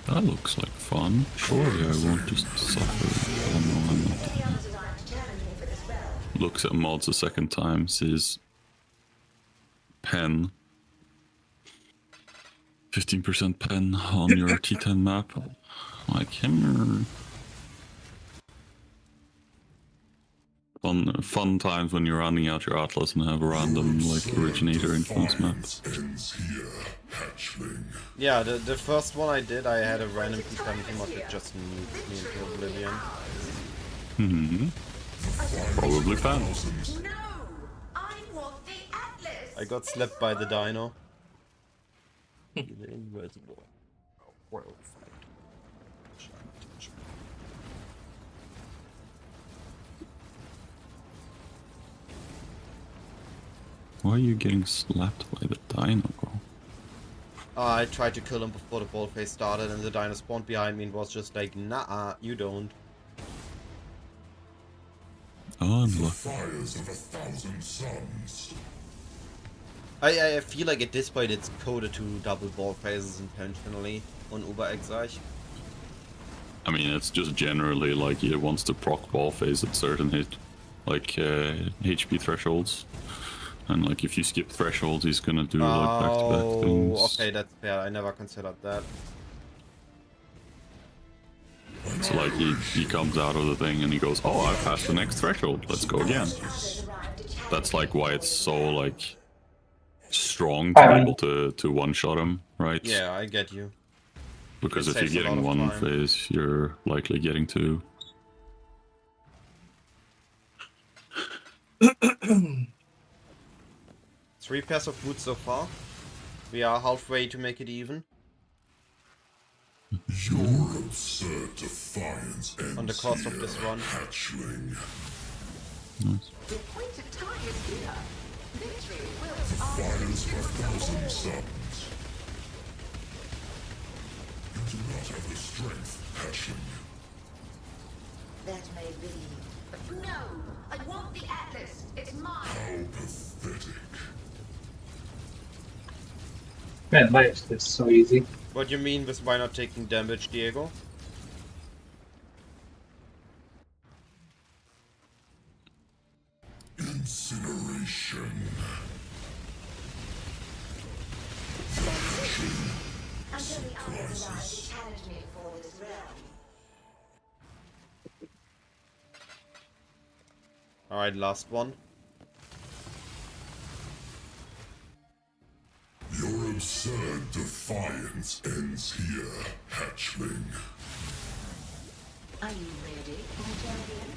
That looks like fun. Surely I won't just suffer. Oh no, I'm not. any other design to challenge me for this realm. Looks at mods a second time, sees pen. 15% pen on your T10 map. Like him or... Fun times when you're rounding out your Atlas and have a random like originator influence map. Ends here, hatchling. Yeah, the first one I did, I had a random P17 mod that just nuked me into oblivion. Probably fan. No! I want the Atlas! I got slapped by the dino. The invincible. World fight. Why are you getting slapped by the dino, bro? I tried to kill him before the ball phase started, and the dino spawned behind me and was just like, nah, you don't. Unlucky. Fires of 1,000 suns. I feel like at this point it's coded to double ball phases intentionally on Uber Exarch. I mean, it's just generally like it wants to proc ball phase at certain HP thresholds. And like if you skip thresholds, he's gonna do like back-to-back things. Okay, that's fair. I never considered that. So like he comes out of the thing and he goes, oh, I passed the next threshold. Let's go again. That's like why it's so like strong to be able to one-shot him, right? Yeah, I get you. Because It if you're saves a lot getting of one time. phase, you're likely getting two. 3 pairs of boots so far. We are halfway to make it even. Your absurd defiance ends On the cost of here, this run. hatchling. Nice. The point of time is here. Victory will Fires of 1,000 suns. You do not have the strength, hatchling. That may be. No! I want the Atlas! It's mine! How pathetic. Man, why is this so easy? What do you mean with why not taking damage, Diego? Incineration. Until the others arrive to challenge me for this realm. Alright, last one. Your absurd defiance ends here, hatchling. Are you ready, my champion?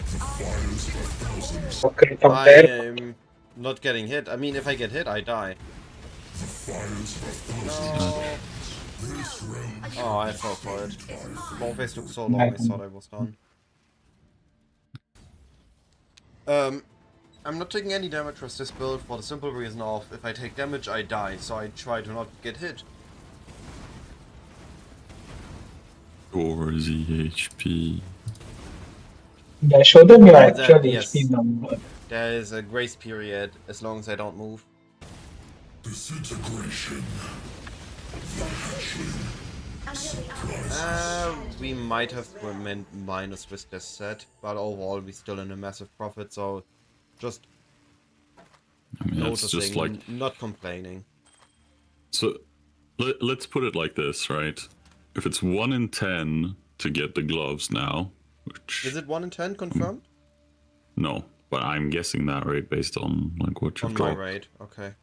Fires of 1,000 suns. Okay, from I there. am not getting hit. I mean, if I get hit, I die. Fires of 1,000 No. This realm Oh, I fell for it. Ball phase took so long, I thought I was done. I'm not taking any damage with this build for the simple reason of if I take damage, I die, so I try to not get hit. Or ZHP. Yeah, show them your Oh, that- actual yes. HP number. There is a grace period as long as I don't move. disintegration. We might have remained minus with this set, but overall we're still in a massive profit, so just I mean, it's noticing, just like not complaining. so. Let's put it like this, right? If it's 1 in 10 to get the gloves now, which Is it 1 in 10 confirmed? no, but I'm guessing that rate based on like what you've On my dropped. rate, okay.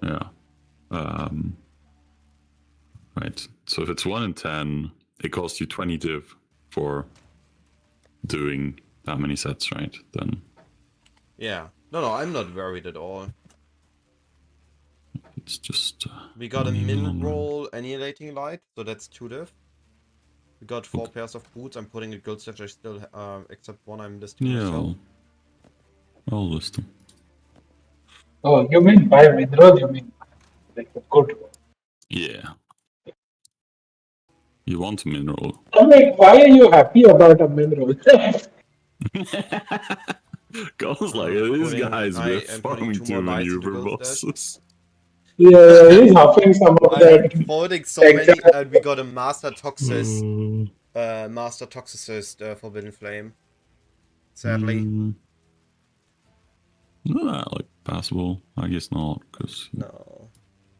Yeah. Right. So if it's 1 in 10, it costs you 20 div for doing that many sets, right? Then Yeah. No, I'm not worried at all. it's just. We got a money min on- roll annihilating light, so that's 2 div. We got 4 pairs of boots. I'm putting a gold stash. I still, except one I'm listing Yeah, myself. I'll list them. Oh, you mean by mineral? You mean like a good one? Yeah. You want mineral. I'm like, why are you happy about a mineral? Goes like these Putting- guys I were am putting farming 2 too more many lights into Uber gold stash. bosses. Yeah, he's huffing some of I'm that. folding so many, Exactly. and we got a Master Toxicist, Master Toxicist Forbidden Flame. Sadly. Not like passable. I guess not, because No.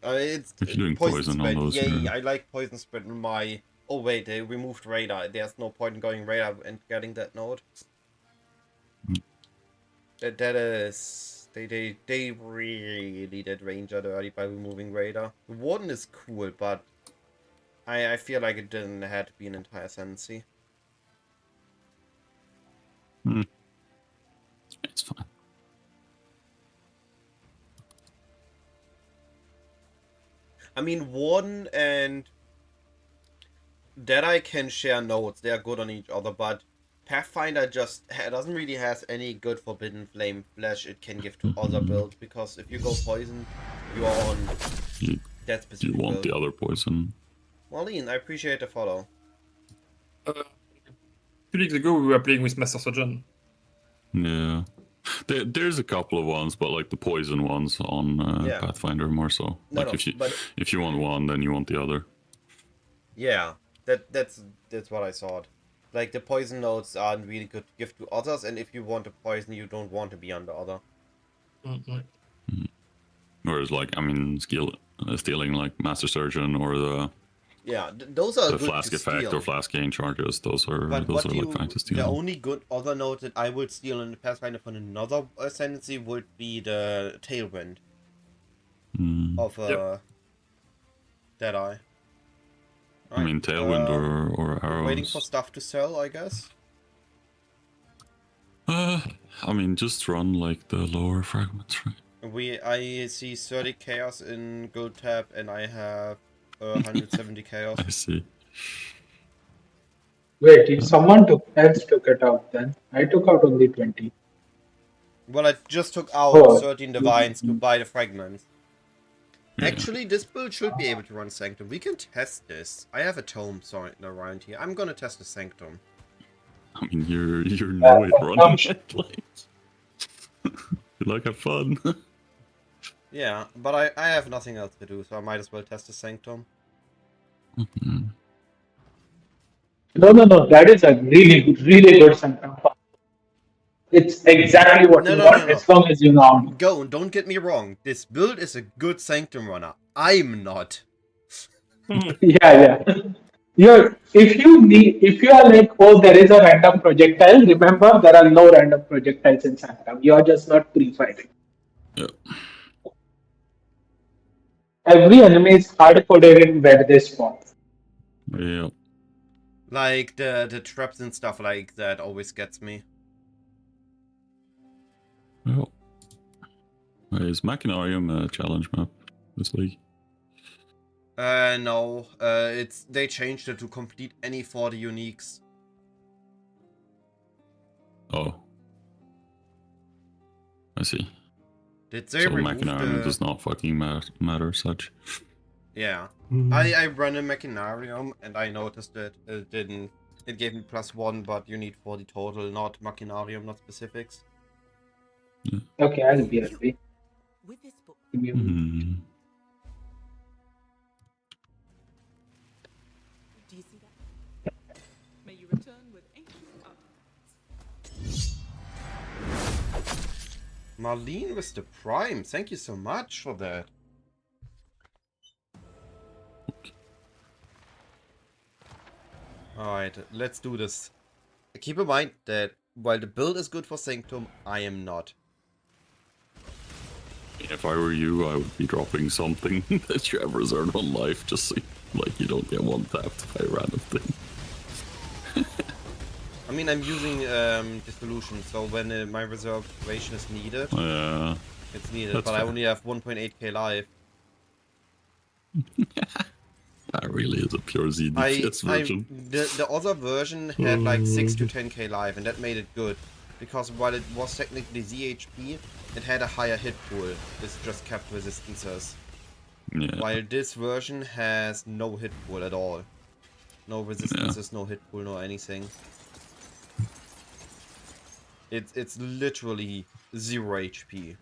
It's If you're doing poison on spread. those, Yay, yeah. I like poison spread in my... Oh wait, they removed radar. There's no point in going radar and getting that node. That is they really did Ranger dirty by removing Raider. Warden is cool, but I feel like it didn't have to be an entire Ascendancy. It's fine. I mean, Warden and Deadeye can share nodes. They are good on each other, but Pathfinder just doesn't really has any good Forbidden Flame flash it can give to other builds, because if you go Poison, you are on that You specific want build. the other poison. Marlene, I appreciate the follow. 2 weeks ago, we were playing with Master Surgeon. Yeah. There's a couple of ones, but like the poison ones on Yeah. Pathfinder more so. No, Like no, if you want one, then you want the other. Yeah, that's what I thought. Like, the poison nodes aren't really good to give to others, and if you want to poison, you don't want to be on the other. Whereas, like, I mean, stealing like Master Surgeon or the Yeah, those are good flask to effect steal. or flask gain charges, those are But like what fine to steal. the only good other node that I would steal in the Pathfinder from another Ascendancy would be the Tailwind of Deadeye. I mean, Tailwind or Arrows. Waiting for stuff to sell, I guess. I mean, just run like the lower fragments, right? I see 30 chaos in gold tab, and I have 170 chaos. I see. Wait, if someone else took it out, then I took out only 20. Well, I just took out Oh. 13 divines to buy the fragments. Yeah. Actually, this build should be able to run Sanctum. We can test this. I have a tome around here. I'm gonna test the Sanctum. I mean, you're no way running it. Like, you like have fun. Yeah, but I have nothing else to do, so I might as well test the Sanctum. No. That is a really good symptom. It's exactly what you want, as long as you know. Don't get me wrong. This build is a good Sanctum runner. I'm not. Yeah. If you are like, oh, there is a random projectile, remember there are no random projectiles in Sanctum. You are just not pre-fighting. Yeah. Every enemy is hard coded in where they spawn. Yeah. Like the traps and stuff like that always gets me. Well, is Machinarium a challenge map this league? No. They changed it to complete any 40 uniques. Oh. I see. Did they So remove Machinarium does not fucking matter as such. Yeah. I ran a Machinarium and I noticed that it didn't. It gave me +1, but you need 40 total, not Machinarium, not specifics. Yeah. Okay, I'll be happy. With this book, Give me a minute. do you see that? May you return with ancient artifacts. Marlene with the Prime, thank you so much for that. Alright, let's do this. Keep in mind that while the build is good for Sanctum, I am not. If I were you, I would be dropping something that you have reserved on life, just so like you don't get one tapped by a random thing. I mean, I'm using Dissolution, so when my reservation is needed, it's needed, That's but I fair. only have 1.8k life. That really is a pure ZDPS version. The other version had like 6 to 10k life, and that made it good. Because while it was technically ZHP, it had a higher hit pool. This just kept resistances. Yeah. While this version has no hit pool at all. No resistances, no hit pool, no anything. It's literally 0 HP.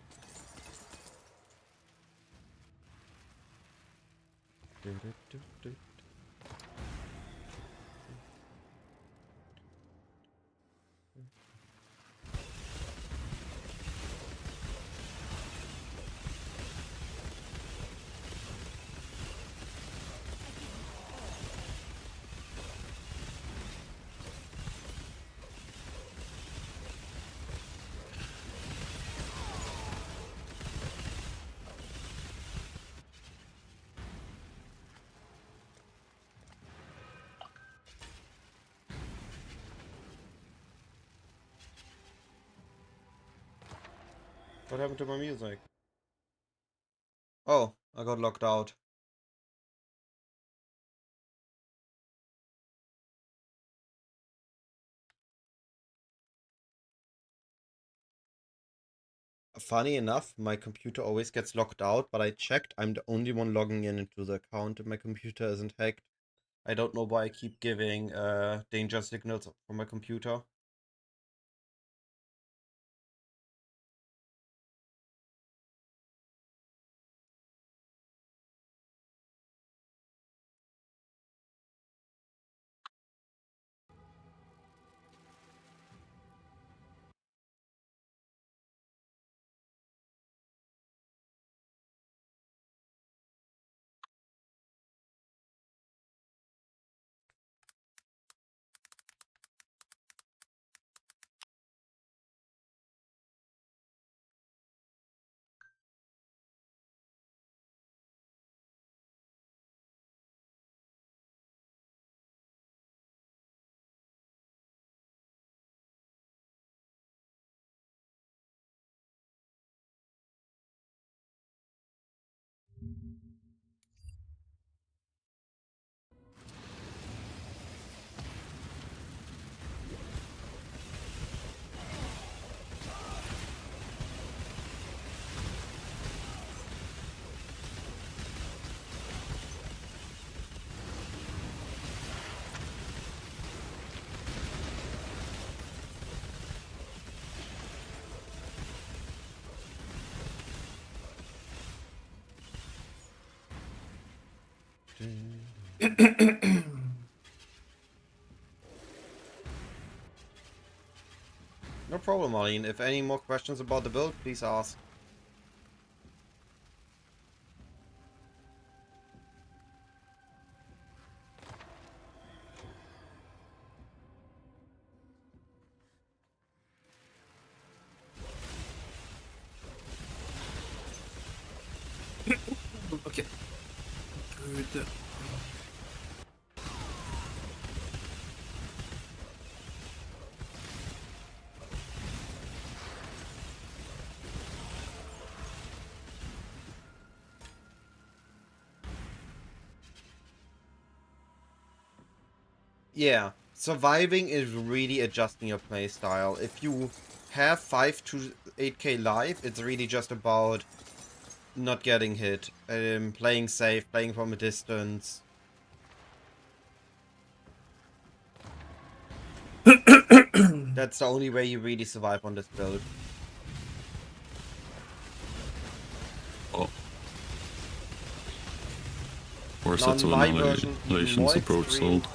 What happened to my music? Oh, I got locked out. Funny enough, my computer always gets locked out, but I checked. I'm the only one logging in into the account and my computer isn't hacked. I don't know why I keep giving danger signals from my computer. No problem, Arlene. If any more questions about the build, please ask. Okay. Good. Yeah, surviving is really adjusting your playstyle. If you have 5 to 8k life, it's really just about not getting hit, playing safe, playing from a distance. That's the only way you really survive on this build. Oh. 4 Now sets in of my version, even annihilations more approach extreme. sold.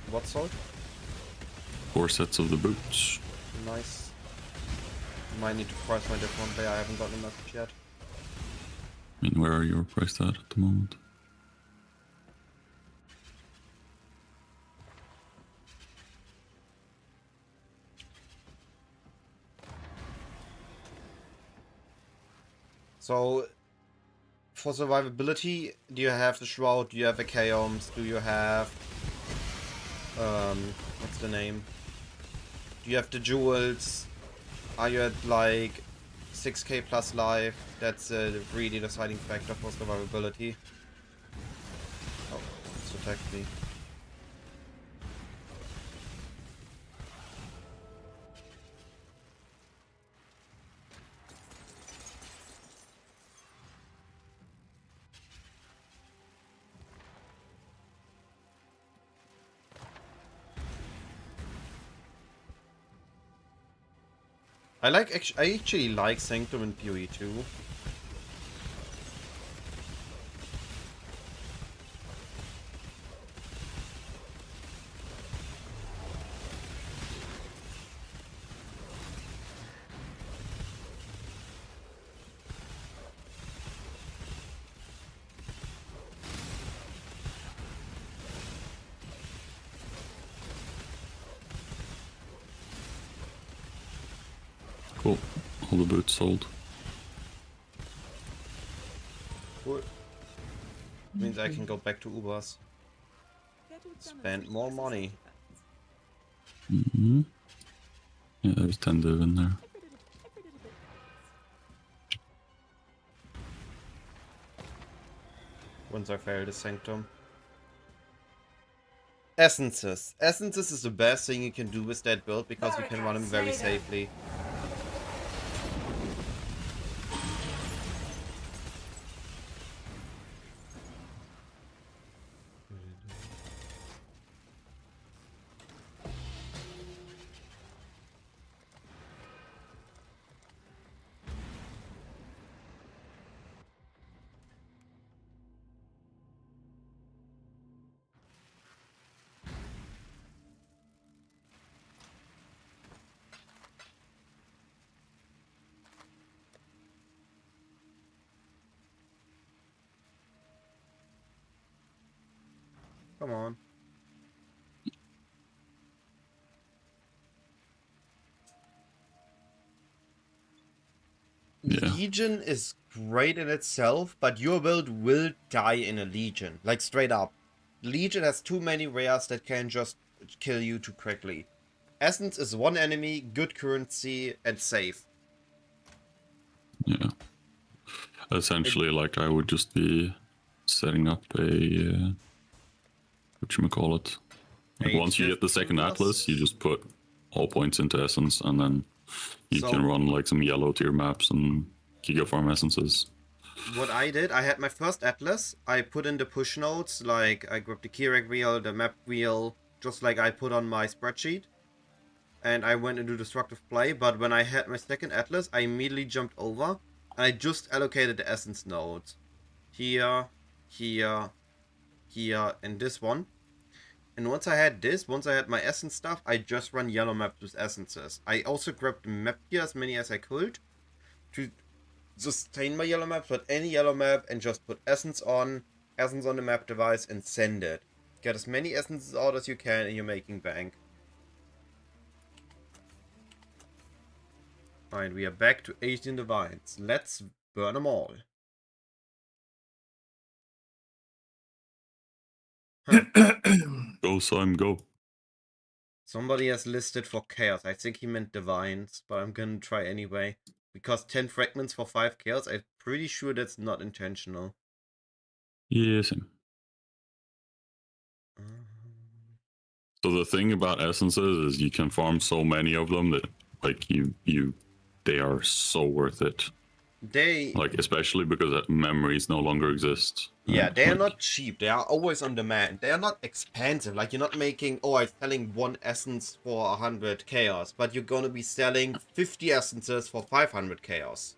What sold? 4 sets of the boots. Nice. Might need to price my different player. I haven't gotten a message yet. I mean, where are you priced at the moment? So, for survivability, do you have the Shroud? Do you have a Chaos? Do you have... what's the name? Do you have the Jewels? Are you at, like, 6k plus life? That's a really deciding factor for survivability. Oh, it's attacked me. I actually like Sanctum in PoE too. Cool. All the boots sold. Cool. Means I can go back to Ubers. Spend more money. Mm-hmm. Yeah, there's 10 div in there. Once I fail the Sanctum. Essences. Essences is the best thing you can do with that build because you can run them very safely. Come on. Yeah. Legion is great in itself, but your build will die in a Legion. Like, straight up. Legion has too many rares that can just kill you too quickly. Essence is one enemy, good currency, and safe. Yeah. Essentially, like, I would just be setting up a... whatchamacallit. Like, once you get the second Atlas, you just put all points into Essence, and then you can run, like, some yellow tier maps and Giga Farm Essences. What I did, I had my first Atlas, I put in the push nodes, like, I grabbed the Kirac wheel, the map wheel, just like I put on my spreadsheet. And I went into destructive play, but when I had my second Atlas, I immediately jumped over, and I just allocated the Essence nodes. Here, here, here, and this one. And once I had this, once I had my Essence stuff, I just run yellow maps with Essences. I also grabbed the map here, as many as I could, to sustain my yellow maps, but any yellow map, and just put Essence on the map device, and send it. Get as many Essences out as you can, and you're making bank. Alright, we are back to 18 Divines. Let's burn them all. Huh. Go, Sim, go. Somebody has listed for Chaos. I think he meant Divines, but I'm gonna try anyway. Because 10 fragments for 5 Chaos, I'm pretty sure that's not intentional. Yeah, same. So the thing about Essences is you can farm so many of them that, like, they are so worth it. Like, especially because memories no longer exist. Yeah, they are not cheap. They are always on demand. They are not expensive. Like, you're not making, oh, I'm selling 1 essence for 100 chaos, but you're gonna be selling 50 essences for 500 chaos.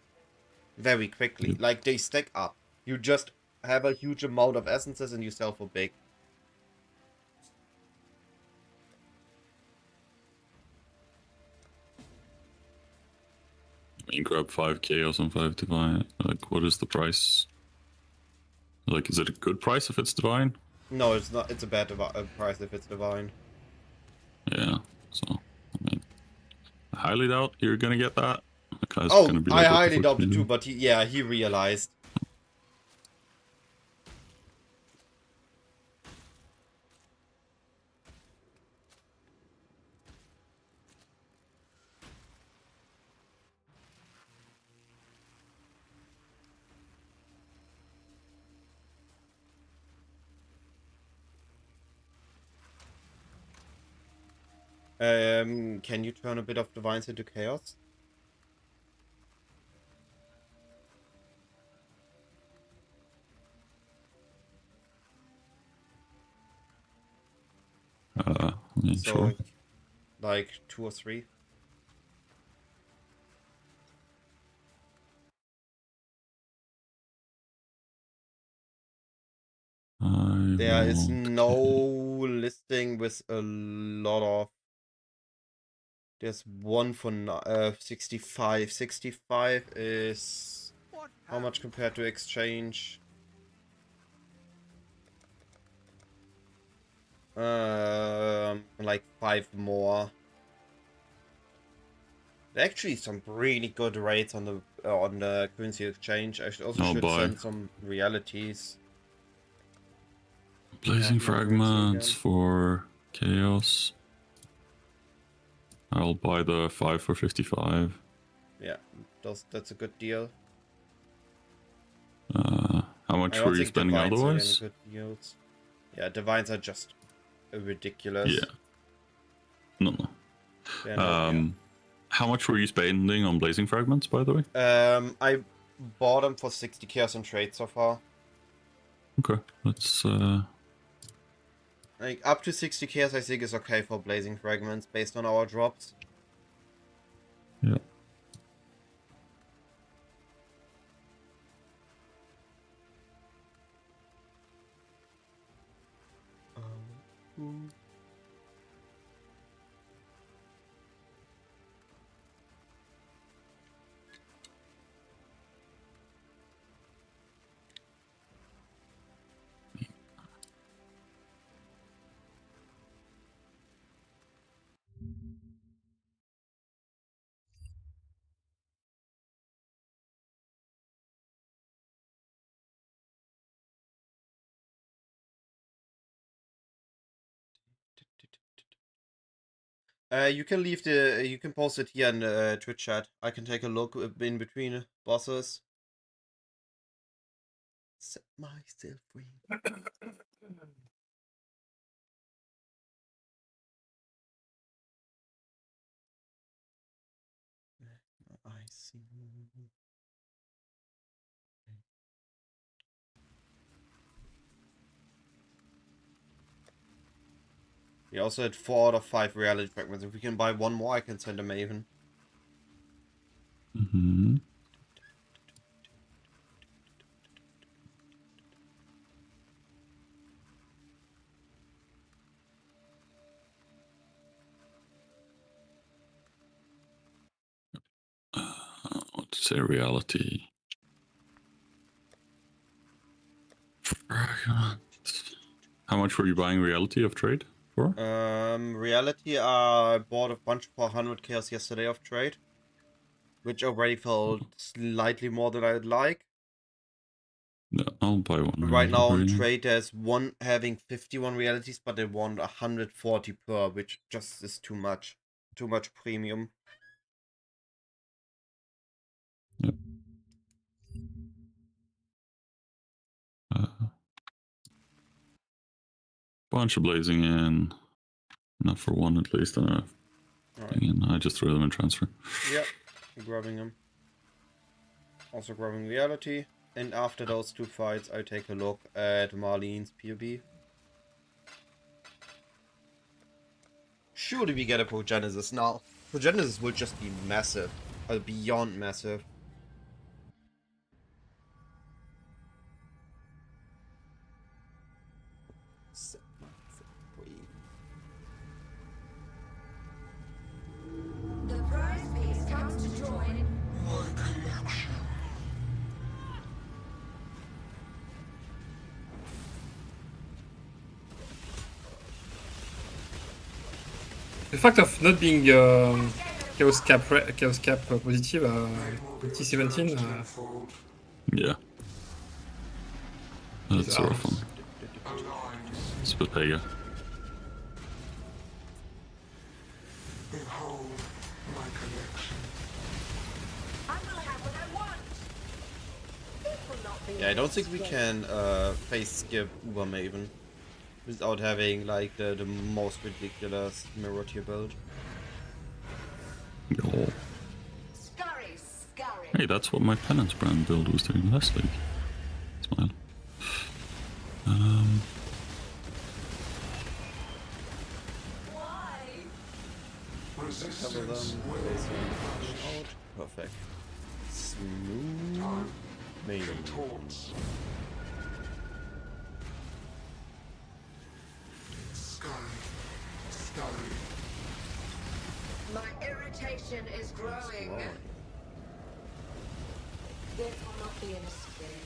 Very quickly. Like, they stack up. You just have a huge amount of essences and you sell for big. I mean, grab 5 chaos and 5 divine. Like, what is the price? Like, is it a good price if it's divine? No, it's not. It's a bad price if it's divine. Yeah, so, I mean, I highly doubt you're gonna get that. Oh, gonna be I like, highly doubt it too, but he realized. Can you turn a bit of divines into chaos? I mean, So, sure. like 2 or 3. There is no listing with a lot of. There's one for 65. 65 is how much compared to exchange? Like 5 more. Actually, some really good rates on the currency exchange. I should send some realities. Blazing fragments for chaos. I'll buy the 5 for 55. Yeah, that's a good deal. How I much don't were you think spending divines are any otherwise? good deals. Yeah, divines are just ridiculous. Yeah. No. They're not, How much were you spending on blazing fragments, by the way? I bought them for 60 chaos on trade so far. Okay, let's. Like up to 60 chaos, I think is okay for blazing fragments based on our drops. Yeah. You can leave the. You can post it here in the Twitch chat. I can take a look in between bosses. Set myself free. I see. We also had 4 out of 5 reality fragments. If we can buy one more, I can send a Maven. Mm-hmm. What to say? Reality. How much were you buying reality of trade for? Reality, I bought a bunch for 100 chaos yesterday off trade, which already felt slightly more than I'd like. Yeah, I'll buy one. Right now on reality. trade, there's one having 51 realities, but they want 140 per, which just is too much. Too much premium. Yep. Bunch of blazing in. Enough for one at least. Right. And I just threw them in transfer. Yep, grabbing them. Also grabbing reality. And after those 2 fights, I take a look at Marlene's PoB. Surely we get a Progenesis now. Progenesis will just be massive. Beyond massive. The prize piece comes to join. My collection. The fact of not being chaos cap positive T17. Yeah. That's a rough one. It's Pega. Behold my collection. I will have what I want. It will not be. Yeah, I don't think we can face skip Uber Maven without having like the most ridiculous mirror tier build. Oh. Scurry, scurry. Hey, that's what my penance brand build was doing last week. Smile. Why? Cover them, Resistance will place them out. Perfect. Smooth. Maven. contorts. Scurry. Scurry. My irritation is growing. Wow. This will not be an escape.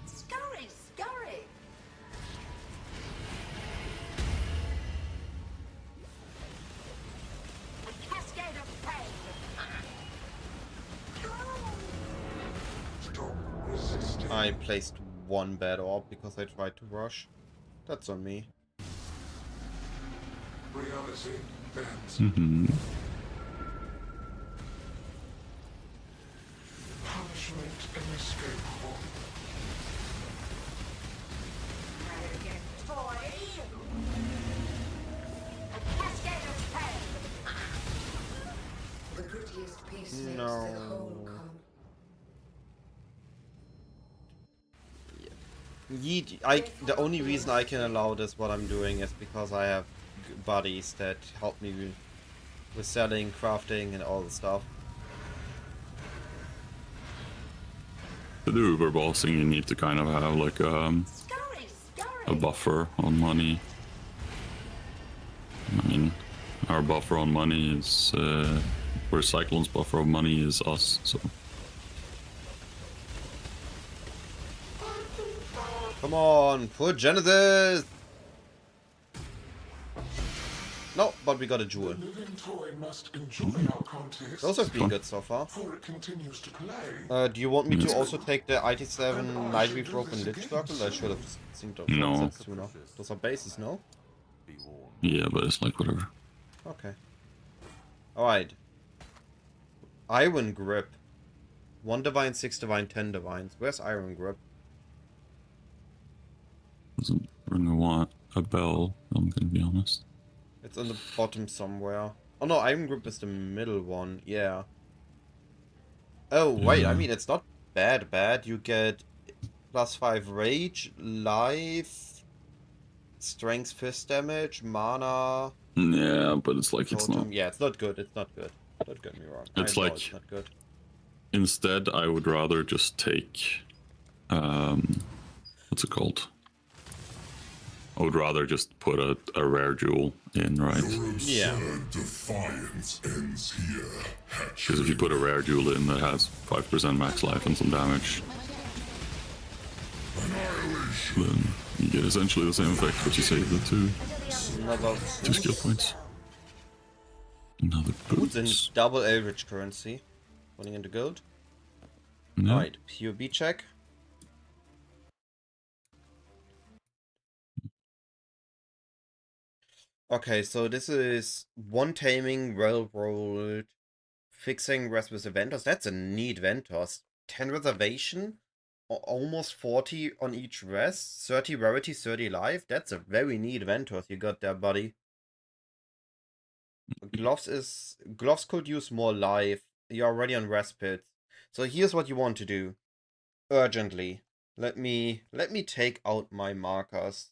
Scurry, scurry. A cascade of pain. Stop resisting. I placed one bad orb because I tried to rush. That's on me. Reality bends. Mm-hmm. Punishment inescapable. Arrogant toy! A cascade of pain! The grittiest piece makes the whole No. come. The only reason I can allow this what I'm doing is because I have buddies that help me with selling, crafting, and all the stuff. To do Uber bossing, you need to kind of have like Scurry, a scurry! buffer on money. I mean, our buffer on money is where Cyclone's buffer of money is us. So Come on, put Genesis! No, but we got a jewel. The living toy must enjoy our contest. Those have been good so far. For it continues to play. Do you want me to Yes. also take the IT7 Night We've Broken Lich Circle? I should have seen those No. that sooner. Those are bases, no? yeah, but it's like whatever. Okay. Alright. Iron Grip. 1 Divine, 6 Divine, 10 Divines. Where's Iron Grip? Doesn't ring a bell. I'm gonna be honest. It's on the bottom somewhere. Oh no, Iron Grip is the middle one. Yeah. Oh, wait. I mean, it's not bad. You get +5 rage, life, strength, fist damage, mana. Yeah, but it's like it's totem. not. Yeah, it's not good. It's not good. Don't get me wrong. It's I know like- it's not good. Instead, I would rather just take what's it called? I would rather just put a rare jewel in, right? Your absurd Yeah. defiance ends here, Because if you put a rare jewel in that has 5% max life and some damage, then you get essentially the same effect, but you save the Another two skill boost. points. Another Boots in boots. double Eldritch currency. Running into gold. No. Alright, POB check. Okay, so this is 1 taming, well rolled, fixing rest with the Ventos. That's a neat Ventos. 10 reservation, almost 40 on each rest, 30 rarity, 30 life. That's a very neat Ventos you got there, buddy. Gloves could use more life. You're already on rest pits. So here's what you want to do. Urgently. Let me take out my markers.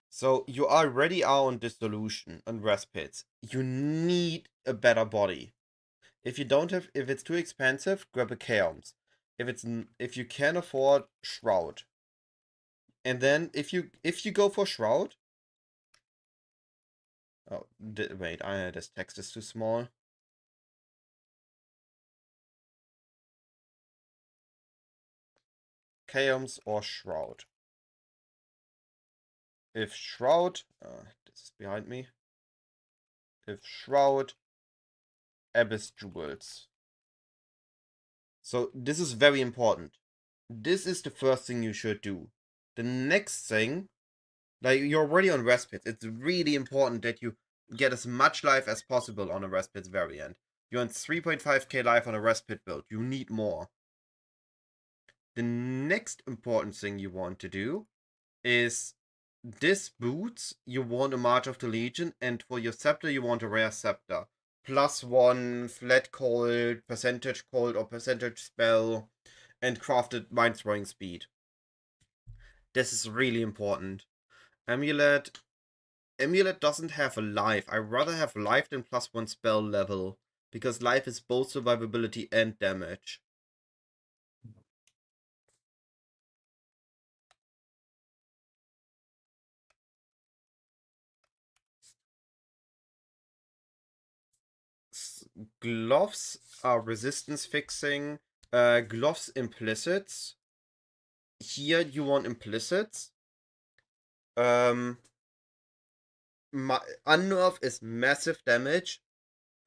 So you already are on dissolution and rest pits. You need a better body. If it's too expensive, grab a chaos. If you can afford shroud. And then if you go for shroud. Oh, wait, this text is too small. Chaos or shroud. If shroud, this is behind me. If shroud, abyss jewels. So this is very important. This is the first thing you should do. The next thing, like you're already on rest pits. It's really important that you get as much life as possible on a rest pits variant. You're on 3.5k life on a rest pit build. You need more. The next important thing you want to do is this boots, you want a March of the Legion, and for your scepter, you want a rare scepter. +1 flat cold, percentage cold, or percentage spell, and crafted mind throwing speed. This is really important. Amulet doesn't have a life. I'd rather have life than +1 spell level, because life is both survivability and damage. Gloves are resistance fixing. Gloves implicits. Here you want implicits. Unnerve is massive damage.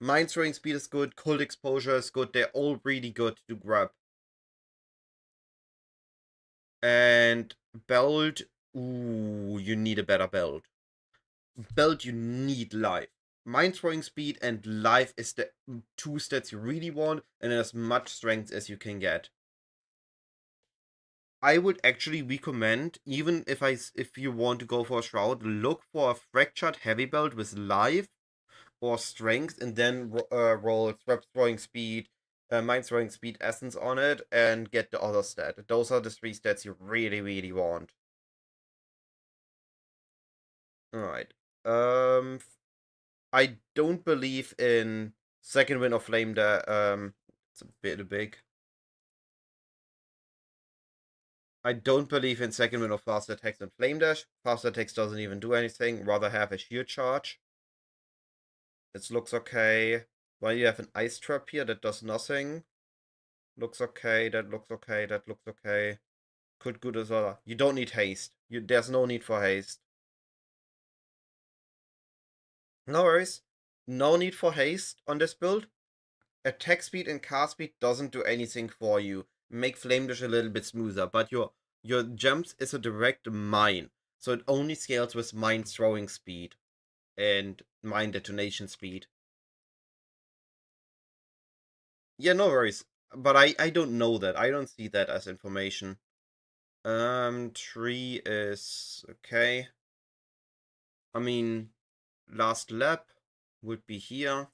Mind throwing speed is good, cold exposure is good, they're all really good to grab. And belt, ooh, you need a better belt. Belt, you need life. Mind throwing speed and life is the 2 stats you really want, and as much strength as you can get. I would actually recommend, even if you want to go for a shroud, look for a fractured heavy belt with life or strength, and then roll threat throwing speed, mind throwing speed essence on it, and get the other stat. Those are the 3 stats you really, really want. Alright. I don't believe in second wind of flame there. It's a bit big. I don't believe in second wind of fast attacks and flame dash. Fast attacks doesn't even do anything. Rather have a shield charge. It looks okay. While you have an ice trap here that does nothing. Looks okay. That looks okay. That looks okay. Could good as well. You don't need haste. There's no need for haste. No worries. No need for haste on this build. Attack speed and cast speed doesn't do anything for you. Make flame dash a little bit smoother, but your jumps is a direct mine, so it only scales with mine throwing speed and mine detonation speed. Yeah, no worries. But I don't know that. I don't see that as information. Tree is okay. I mean, last lap would be here.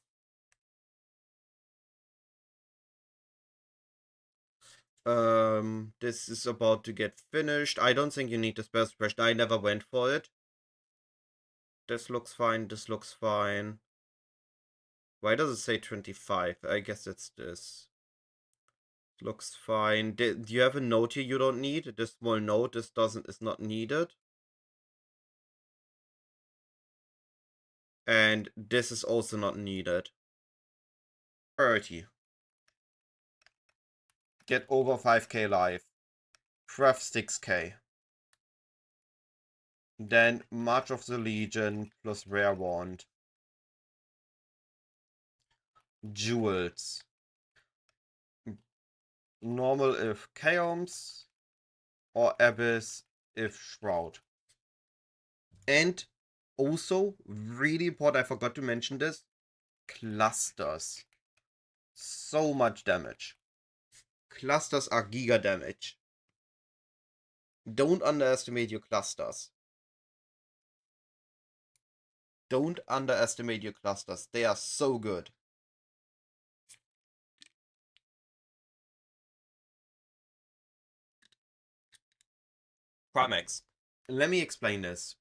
This is about to get finished. I don't think you need the spell suppression. I never went for it. This looks fine. This looks fine. Why does it say 25? I guess it's this. Looks fine. Do you have a note here you don't need? This small note, this is not needed. And this is also not needed. Priority. Get over 5k life. Craft 6k. Then March of the Legion plus Rare Wand. Jewels. Normal if Chaos. Or Abyss if Shroud. And also, really important, I forgot to mention this, clusters. So much damage. Clusters are giga damage. Don't underestimate your clusters. Don't underestimate your clusters. They are so good. Primex. Let me explain this.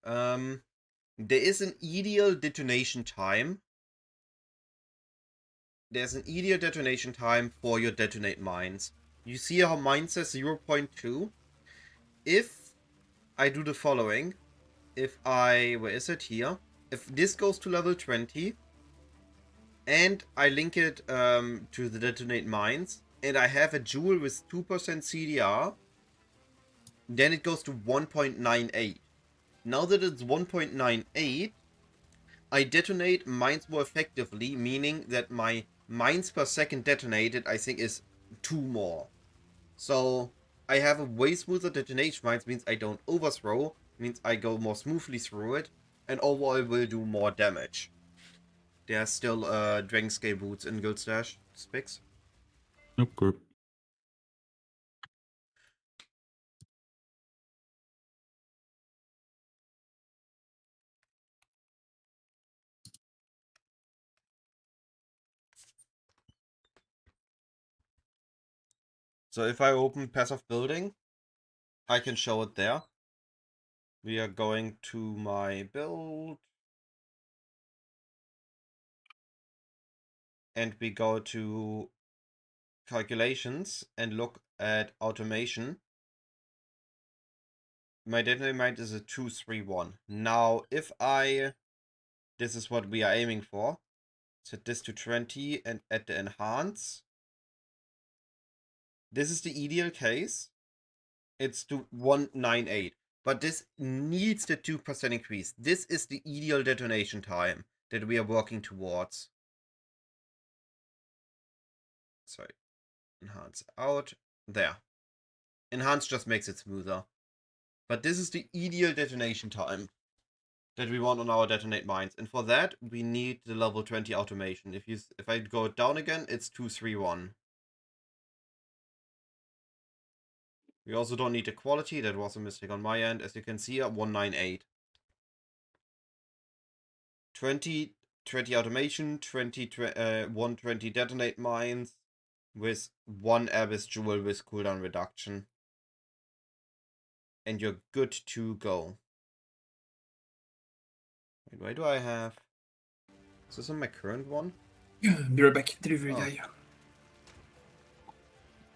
There is an ideal detonation time. There's an ideal detonation time for your detonate mines. You see how mine says 0.2? If I do the following, where is it here? If this goes to level 20, and I link it to the detonate mines, and I have a jewel with 2% CDR, then it goes to 1.98. Now that it's 1.98, I detonate mines more effectively, meaning that my mines per second detonated, I think, is 2 more. So I have a way smoother detonation mines, means I don't overthrow, means I go more smoothly through it, and overall will do more damage. There's still Dragon Scale boots in Guild Stash specs. Okay. So if I open passive building, I can show it there. We are going to my build. And we go to calculations and look at automation. My detonate mine is a 231. Now, if this is what we are aiming for. Set this to 20 and add the enhance. This is the ideal case. It's to 198. But this needs the 2% increase. This is the ideal detonation time that we are working towards. Sorry. Enhance out. There. Enhance just makes it smoother. But this is the ideal detonation time that we want on our detonate mines. And for that, we need the level 20 automation. If I go down again, it's 231. We also don't need the quality. That was a mistake on my end. As you can see, 198. 20 automation, 120 detonate mines with 1 Abyss Jewel with cooldown reduction. And you're good to go. Wait, why do I have... Is this on my current one? Yeah, be right back. Delivery guy.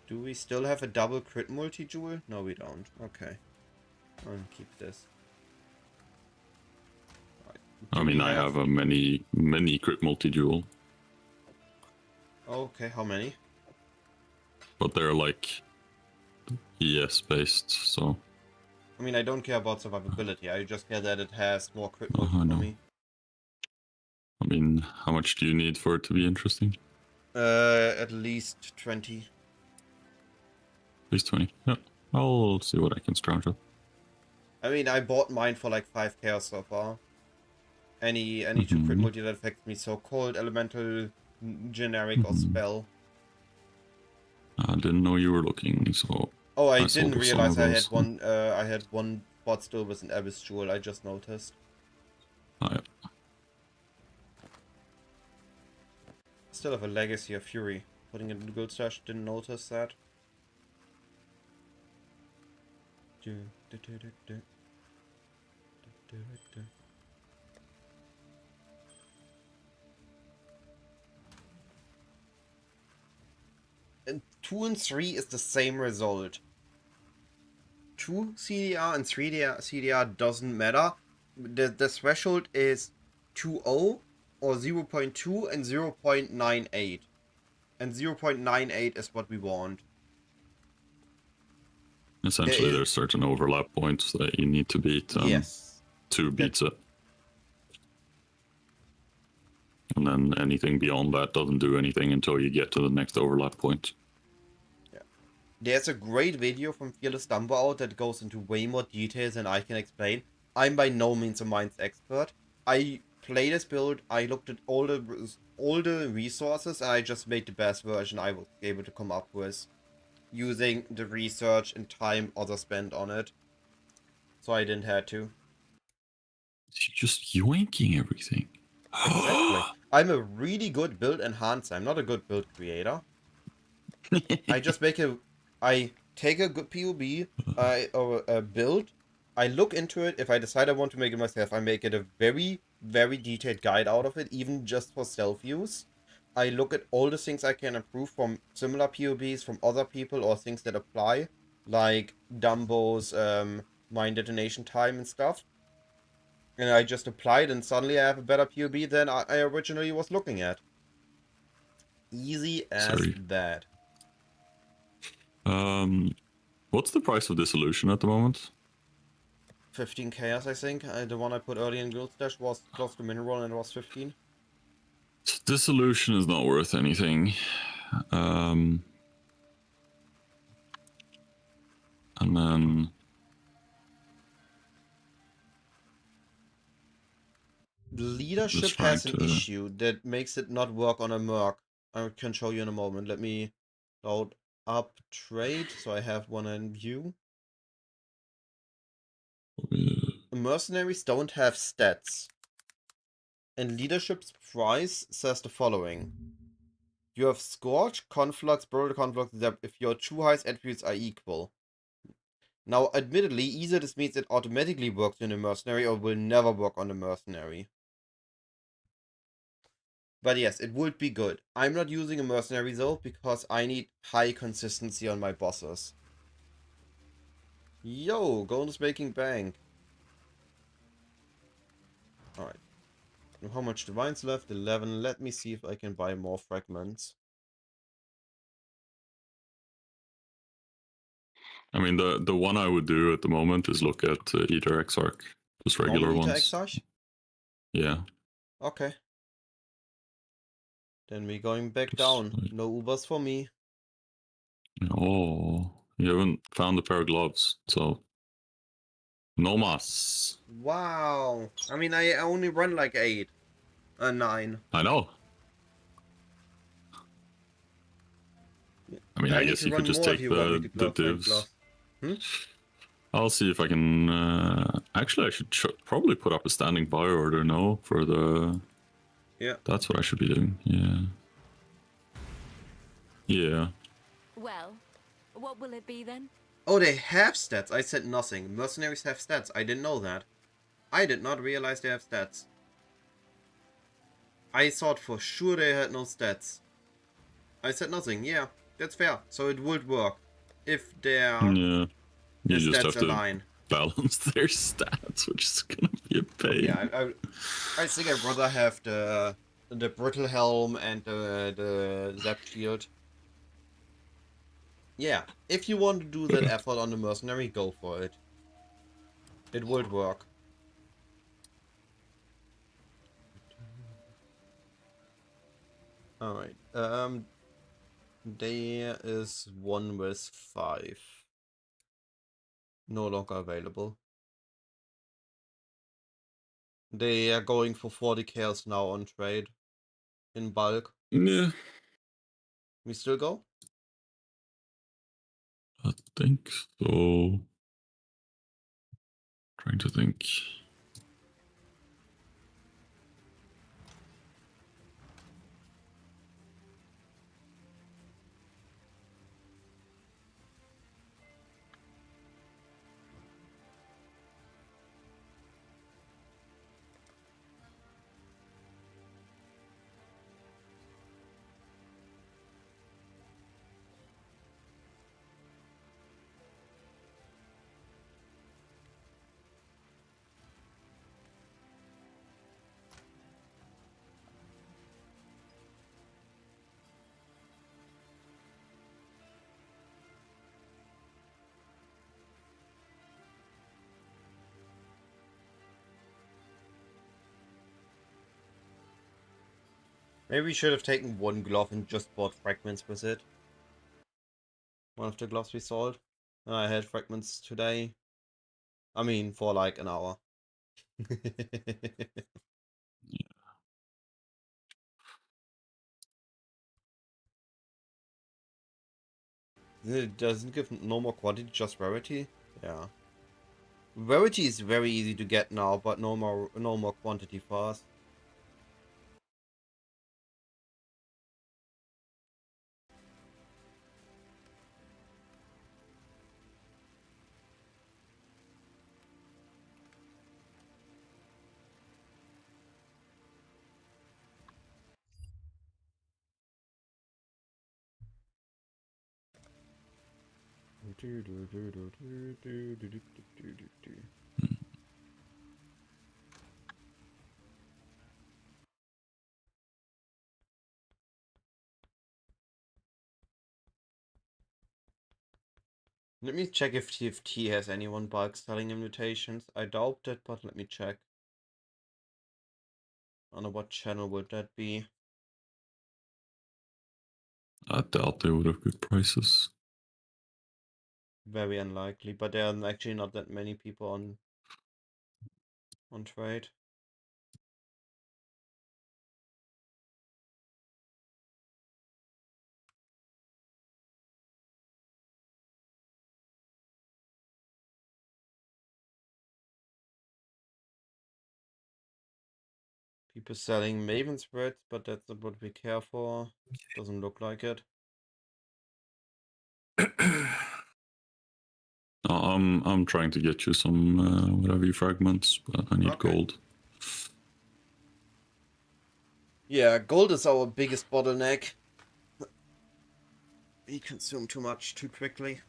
Do we still have a double crit multi-jewel? No, we don't. Okay. I'll keep this. Right. I mean, I have a many crit multi-duel, Okay, how many? but they're like ES based, so I mean, I don't care about survivability. I just care that it has more crit multi for no. me. I mean, how much do you need for it to be interesting? At least 20. At least 20. Yeah, I'll see what I can scrounge up. I mean, I bought mine for like 5k so far. Any 2 crit multi that affects me, so cold, elemental, generic, or spell. I didn't know you were looking, so... Oh, I sold didn't some realize of I those. had one spot still with an Abyss Jewel, I just noticed. Oh, yeah. Still have a Legacy of Fury. Putting it in the gold stash, didn't notice that. And 2 and 3 is the same result. 2 CDR and 3 CDR doesn't matter. The threshold is 2.0 or 0.2 and 0.98. And 0.98 is what we want. Essentially, there's certain overlap points that you need to beat. Yes. 2 beats it. And then anything beyond that doesn't do anything until you get to the next overlap point. Yeah. There's a great video from Fearless Dumbo out that goes into way more details than I can explain. I'm by no means a mines expert. I played this build, I looked at all the resources, and I just made the best version I was able to come up with, using the research and time others spent on it. So I didn't have to. You're just yoinking everything. Exactly. I'm a really good build enhancer. I'm not a good build creator. I just I take a good POB, or a build, I look into it. If I decide I want to make it myself, I make it a very, very detailed guide out of it, even just for self-use. I look at all the things I can improve from similar POBs from other people or things that apply, like Dumbo's mine detonation time and stuff. And I just apply it, and suddenly I have a better POB than I originally was looking at. Easy as that. What's the price of Dissolution at the moment? 15 chaos, I think. The one I put early in Guild Stash was close to mineral, and it was 15. Dissolution is not worth anything. And then... Leadership has an issue that makes it not work on a Merc. I can show you in a moment. Let me load up trade so I have one in view. Mercenaries don't have stats. And leadership's price says the following. You have Scorch, Conflux, Brutal Conflux, if your two highest attributes are equal. Now, admittedly, either this means it automatically works in a mercenary or will never work on a mercenary. But yes, it would be good. I'm not using a mercenary though, because I need high consistency on my bosses. Yo, gold is making bank. Alright. How much divines left? 11. Let me see if I can buy more fragments. I mean, the one I would do at the moment is look at Eater Exarch. Just regular Normal ones. Exarch? Yeah. Okay. Then we're going back Just down. like- No Ubers for me. Oh, you haven't found a pair of gloves, so no mas. Wow. I mean, I only run like 8. 9. I know. I mean, I need guess to you could run just more if take you want me to the find divs. gloves. I'll see if I can. Actually, I should probably put up a standing buy order. No, for the. Yeah. That's what I should be doing. Yeah. Yeah. Well, what will it be then? Oh, they have stats. I said nothing. Mercenaries have stats. I didn't know that. I did not realize they have stats. I thought for sure they had no stats. I said nothing. Yeah, that's fair. So it would work if their Yeah. You just have stats to align. balance their stats, which is gonna be a pain. Yeah, I think I'd rather have the brittle helm and the zap shield. Yeah, if you want to do that effort on the mercenary, go for it. It would work. Alright, there is one with 5. No longer available. They are going for 40 chaos now on trade. In bulk. Yeah, We still go? I think so. Trying to think. Maybe we should have taken one glove and just bought fragments with it. One of the gloves we sold. I had fragments today. I mean, for like an hour. It doesn't give no more quantity, just rarity. Yeah. Rarity is very easy to get now, but no more quantity for us. Let me check if TFT has anyone bulk selling invitations. I doubt it, but let me check. On what channel would that be? I doubt they would have good prices. Very unlikely, but there are actually not that many people on trade. People selling Maven spreads, but that's not what we care for. Doesn't look like it. I'm trying to get you some whatever fragments, but I need Okay. gold. Yeah, gold is our biggest bottleneck. We consume too much too quickly.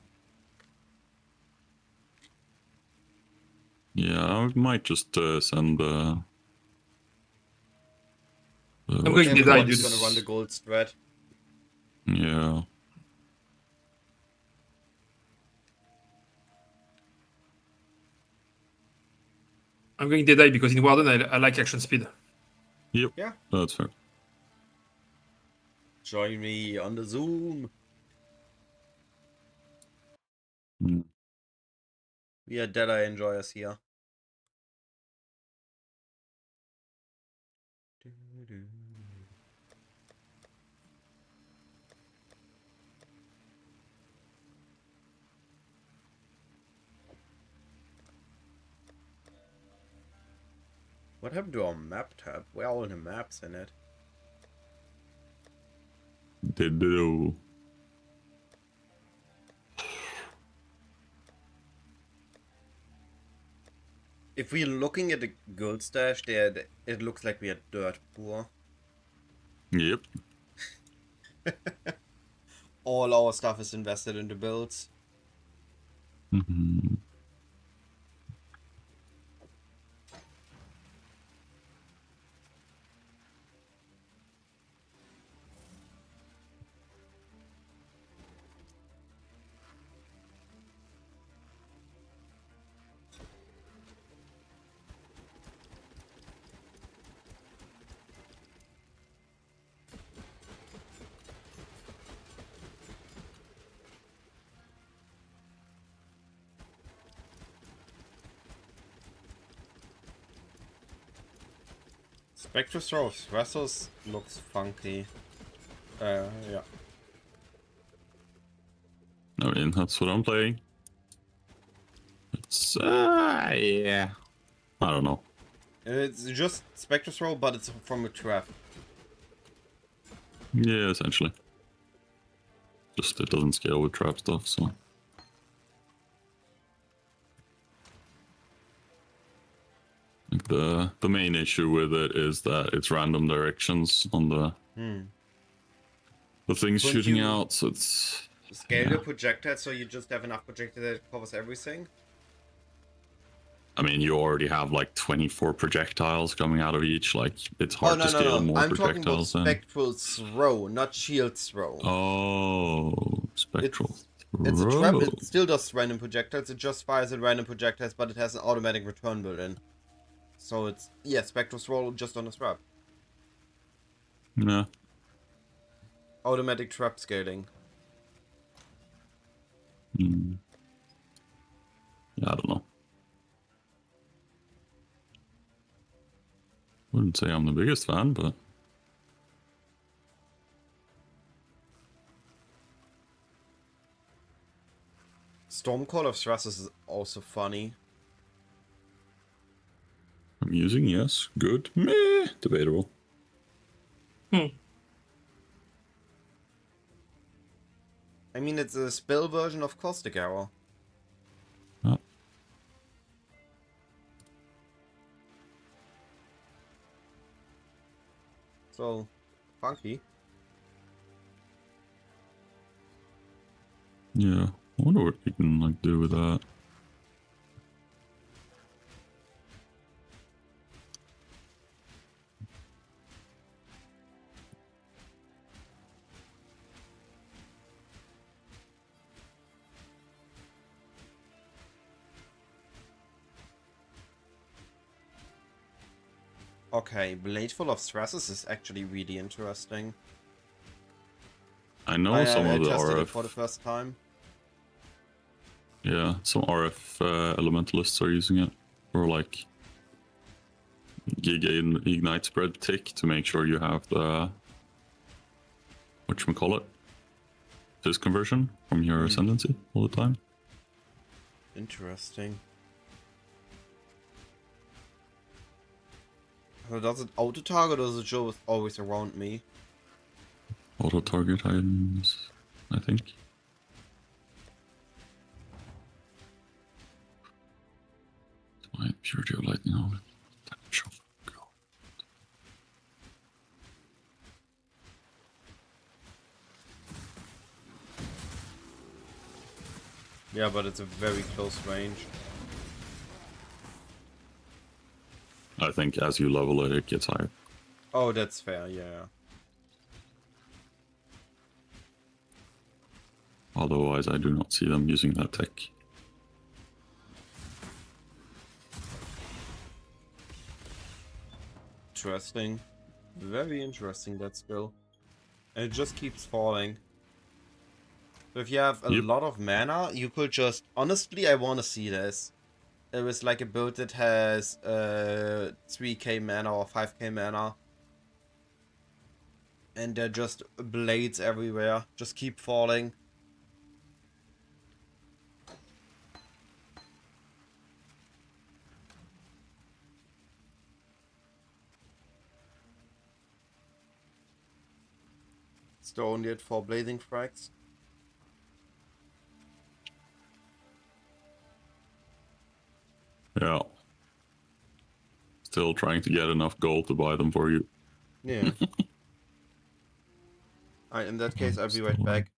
Yeah, I might just send I'm going to die, dude. Gonna run the gold strat. Yeah. I'm going to die because in Warden I like action speed. Yep. Yeah. That's fair. Join me on the Zoom. Hmm. We are Deadeye enjoyers here. What happened to our map tab? Where are all the maps in it? Ditto. If we're looking at the gold stash there, it looks like we are dirt poor. Yep. All our stuff is invested into builds. Mm-hmm. Spectrus Row of Thressos looks funky. Yeah. I mean, that's what I'm playing. It's, yeah. I don't know. It's just Spectrus Row, but it's from a trap. Yeah, essentially. Just it doesn't scale with trap stuff, so. Like the main issue with it is that it's random directions on the things Couldn't shooting you out, so it's scale your projectile so you just have enough projectile that covers everything? I mean, you already have like 24 projectiles coming out of each. Like, it's hard to scale more I'm talking about projectiles. Spectral Throw, not Shield Throw. Oh, spectral. It's a trap. It still does random projectiles. It just fires at random projectiles, but it has an automatic return built in. So it's, yeah, Spectral Throw just on a trap. Yeah. Automatic trap scaling. Yeah, I don't know. Wouldn't say I'm the biggest fan, but Stormcall of Thressos is also funny. amusing, yes. Good. Meh. Debatable. I mean, it's a spell version of Caustic Arrow. Oh. So, funky. Yeah. I wonder what you can like do with that. Okay, Bladeful of Thressos is actually really interesting. I know some of the tested RF. it for the first time. Yeah, some RF elementalists are using it for like ignite spread tick to make sure you have the whatchamacallit fizz conversion from your ascendancy all the time. Interesting. So does it auto target or does it show always around me? Auto target items, I think. My purity of lightning helmet. Yeah, but it's a very close range. I think as you level it, it gets higher. Oh, that's fair, yeah. Otherwise, I do not see them using that tech. Interesting. Very interesting, that skill. And it just keeps falling. So if you have a Yep. lot of mana, you could just... Honestly, I want to see this. It was like a build that has 3k mana or 5k mana. And they're just blades everywhere. Just keep falling. Still only at 4 blazing frags. Yeah. Still trying to get enough gold to buy them for you. Yeah. Alright, in that case, I'll be right back.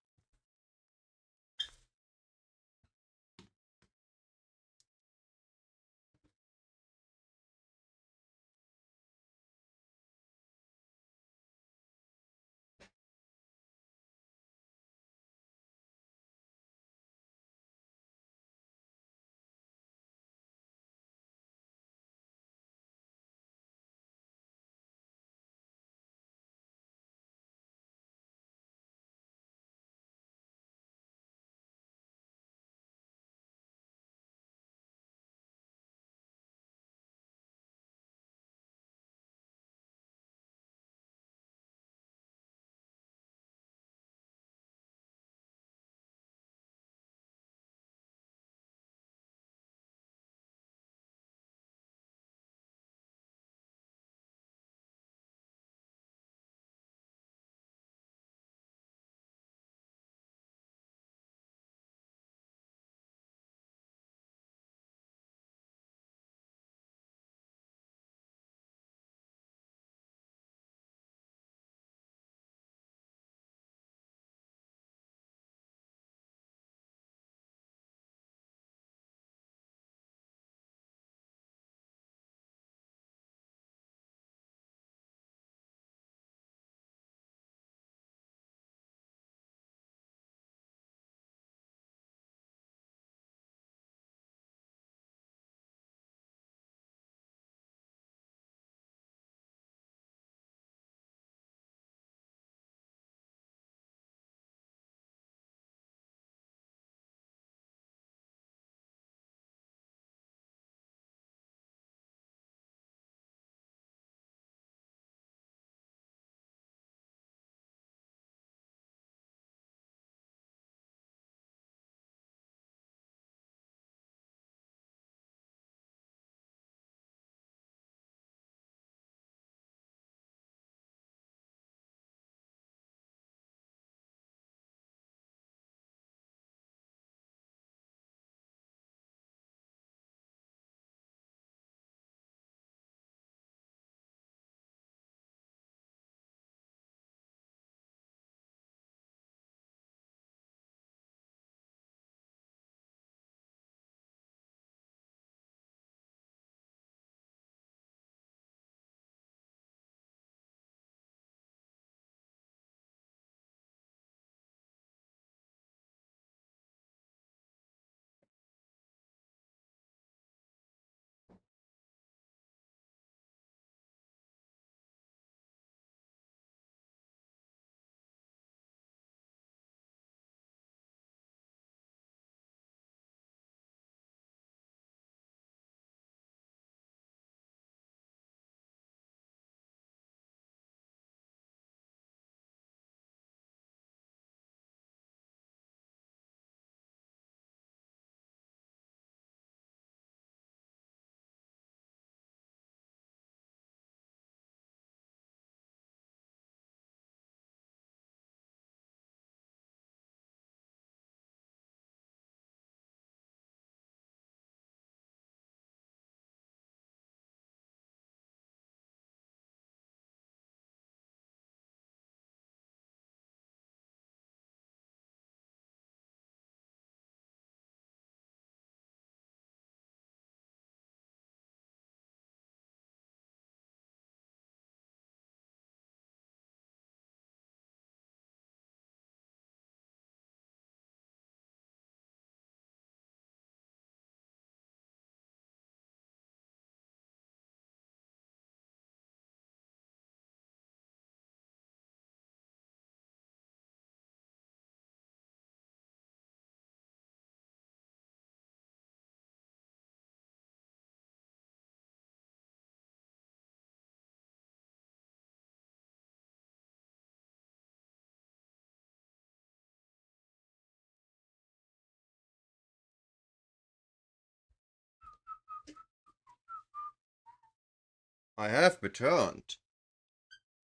I have returned.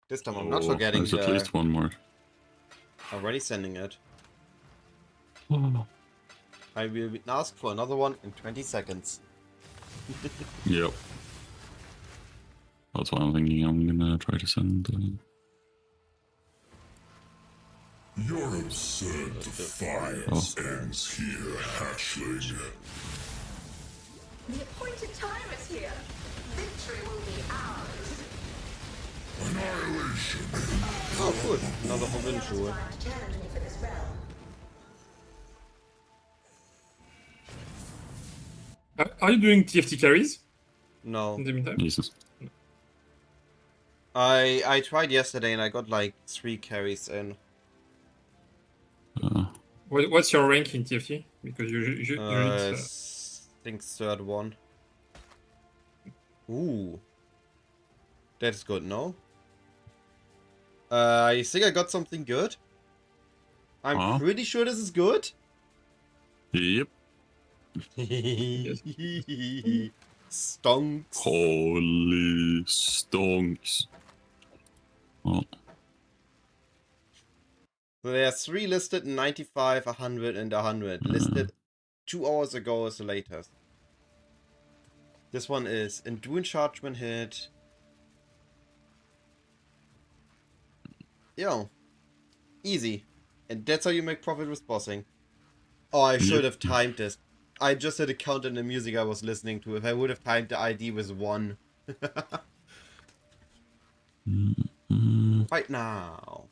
This time I'm not forgetting There's at least one more. Already sending it. Oh. I will ask for another one in 20 seconds. Yep. That's why I'm thinking I'm gonna try to send. Your absurd defiance ends here, hatchling. The appointed time is here. Victory will be ours. Annihilation. Oh, cool. Another provincial. Eternally for this realm. Are you doing TFT carries No. in the meantime? Jesus. I tried yesterday and I got like 3 carries in. What's your rank in TFT? Because usually I it's, think third one. Ooh. That's good, no? I think I got something good. I'm Huh? pretty sure this is good. Yep. Stonks. Holy stonks. Well, So there's 3 listed, 95, 100, and 100. Listed 2 hours ago is the latest. This one is endurance charge when hit. Yo. Easy. And that's how you make profit with bossing. Oh, I should have timed this. I just had a count on the music I was listening to. If I would have timed the ID with 1. Right now.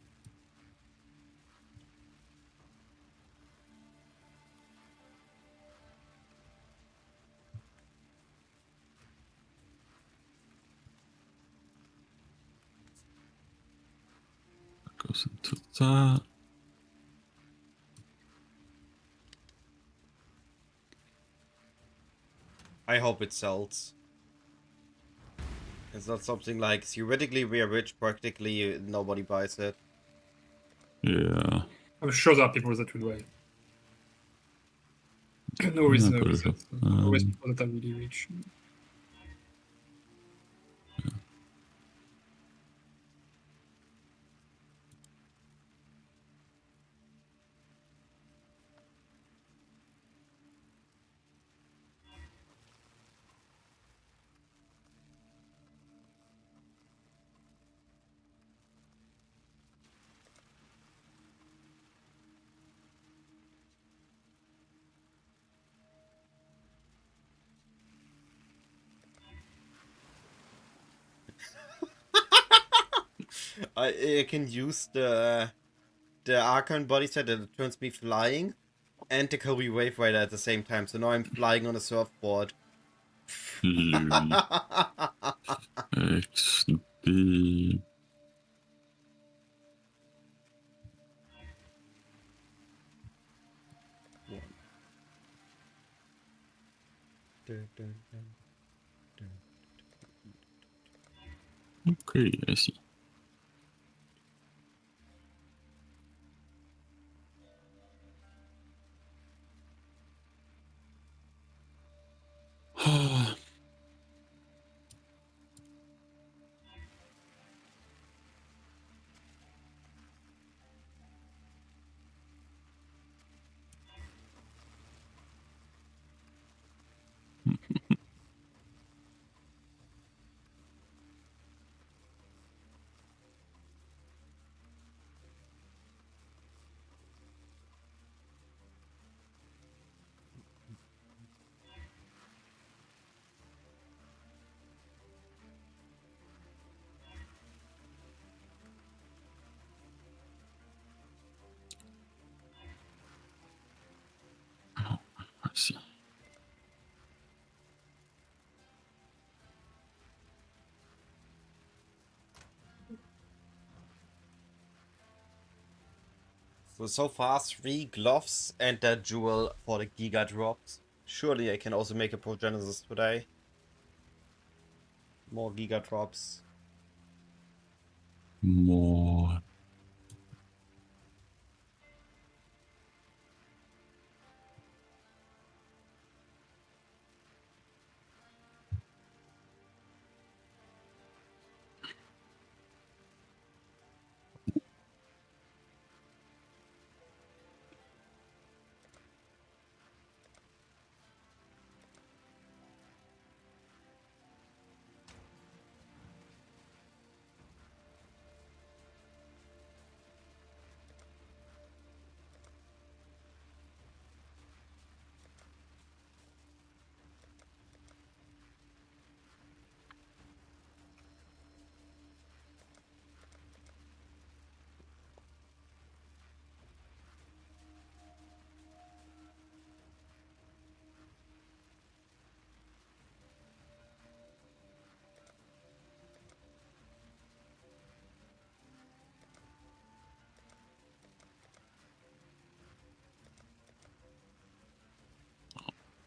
that goes into that. I hope it sells. It's not something like, theoretically we are rich, practically nobody buys it. Yeah. I'm sure there are people that would buy. No Yeah, reason better with have, that. Always people that are really rich. I can use the Archon body set that turns me flying and the Kobe Wave Rider at the same time. So now I'm flying on a surfboard. Lul. XD. Okay, I see. I see. So far 3 gloves and that jewel for the Giga drops. Surely I can also make a Progenesis today. More Giga drops. More.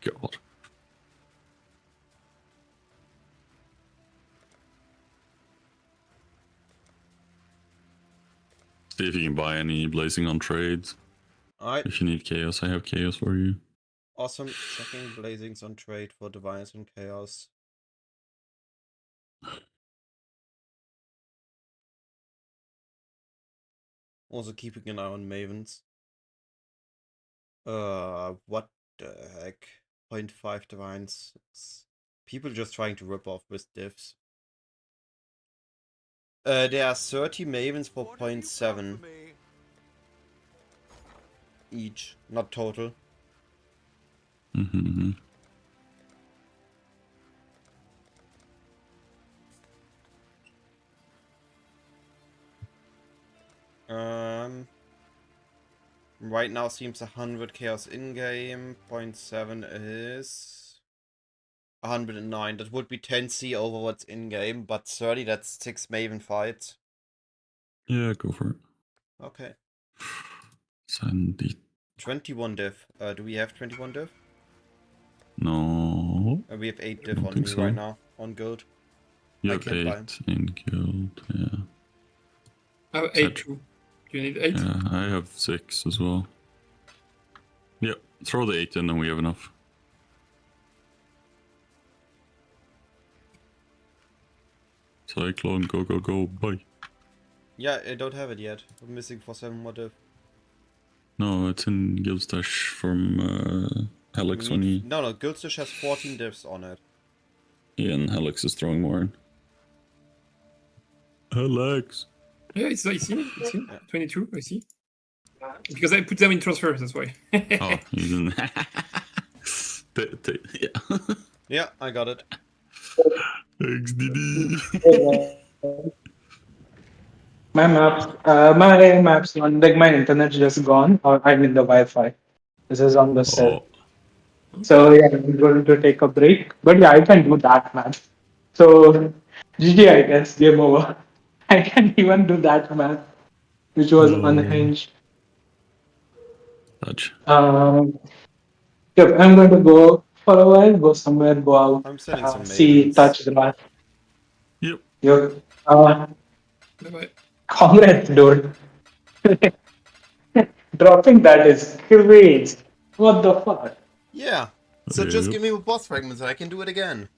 God. See if you can buy any blazing on trades. Alright, If you need chaos, I have chaos for you. awesome. Checking blazings on trade for divines and chaos. Also keeping an eye on mavens. What the heck? 0.5 divines. People just trying to rip off with diffs. There are 30 mavens for 0.7 each, not total. Mm-hmm. Right now seems 100 chaos in-game. 0.7 is 109. That would be 10C over what's in-game, but 30, that's 6 maven fights. Yeah, go for it. Okay. Send it. 21 diff. Do we have 21 diff? No. We have 8 I diff don't on think me so. right now, on guild. You I have can't buy 8 in guild, yeah. I have 8 too. Do you need 8? Yeah, I have 6 as well. Yep, throw the 8 in and we have enough. Cyclone, go, go, go, bye. Yeah, I don't have it yet. I'm missing for 7 more diff. No, it's in guild stash from Helix when he... No, guild stash has 14 diffs on it. Yeah, and Helix is throwing more in. Helix! Yeah, I see. Yeah. 22, I see. Because I put them in transfer, that's why. Oh, you didn't... yeah. Yeah, I got it. Thanks, Didi. My maps, like my internet's just gone, or I'm in the Wi-Fi. This is on the cell. So yeah, I'm going to take a break. But yeah, I can do that, man. So GG, I guess, game over. I can even do that, man, which was unhinged. Touch. Yep, I'm going to go for a while, go somewhere, go out, I'm sending some see, mavens. touch the grass. Yep. Yep. Bye-bye. Congrats, dude. Dropping that is crazy. What the fuck? Yeah. So just give me boss fragments and I can do it again.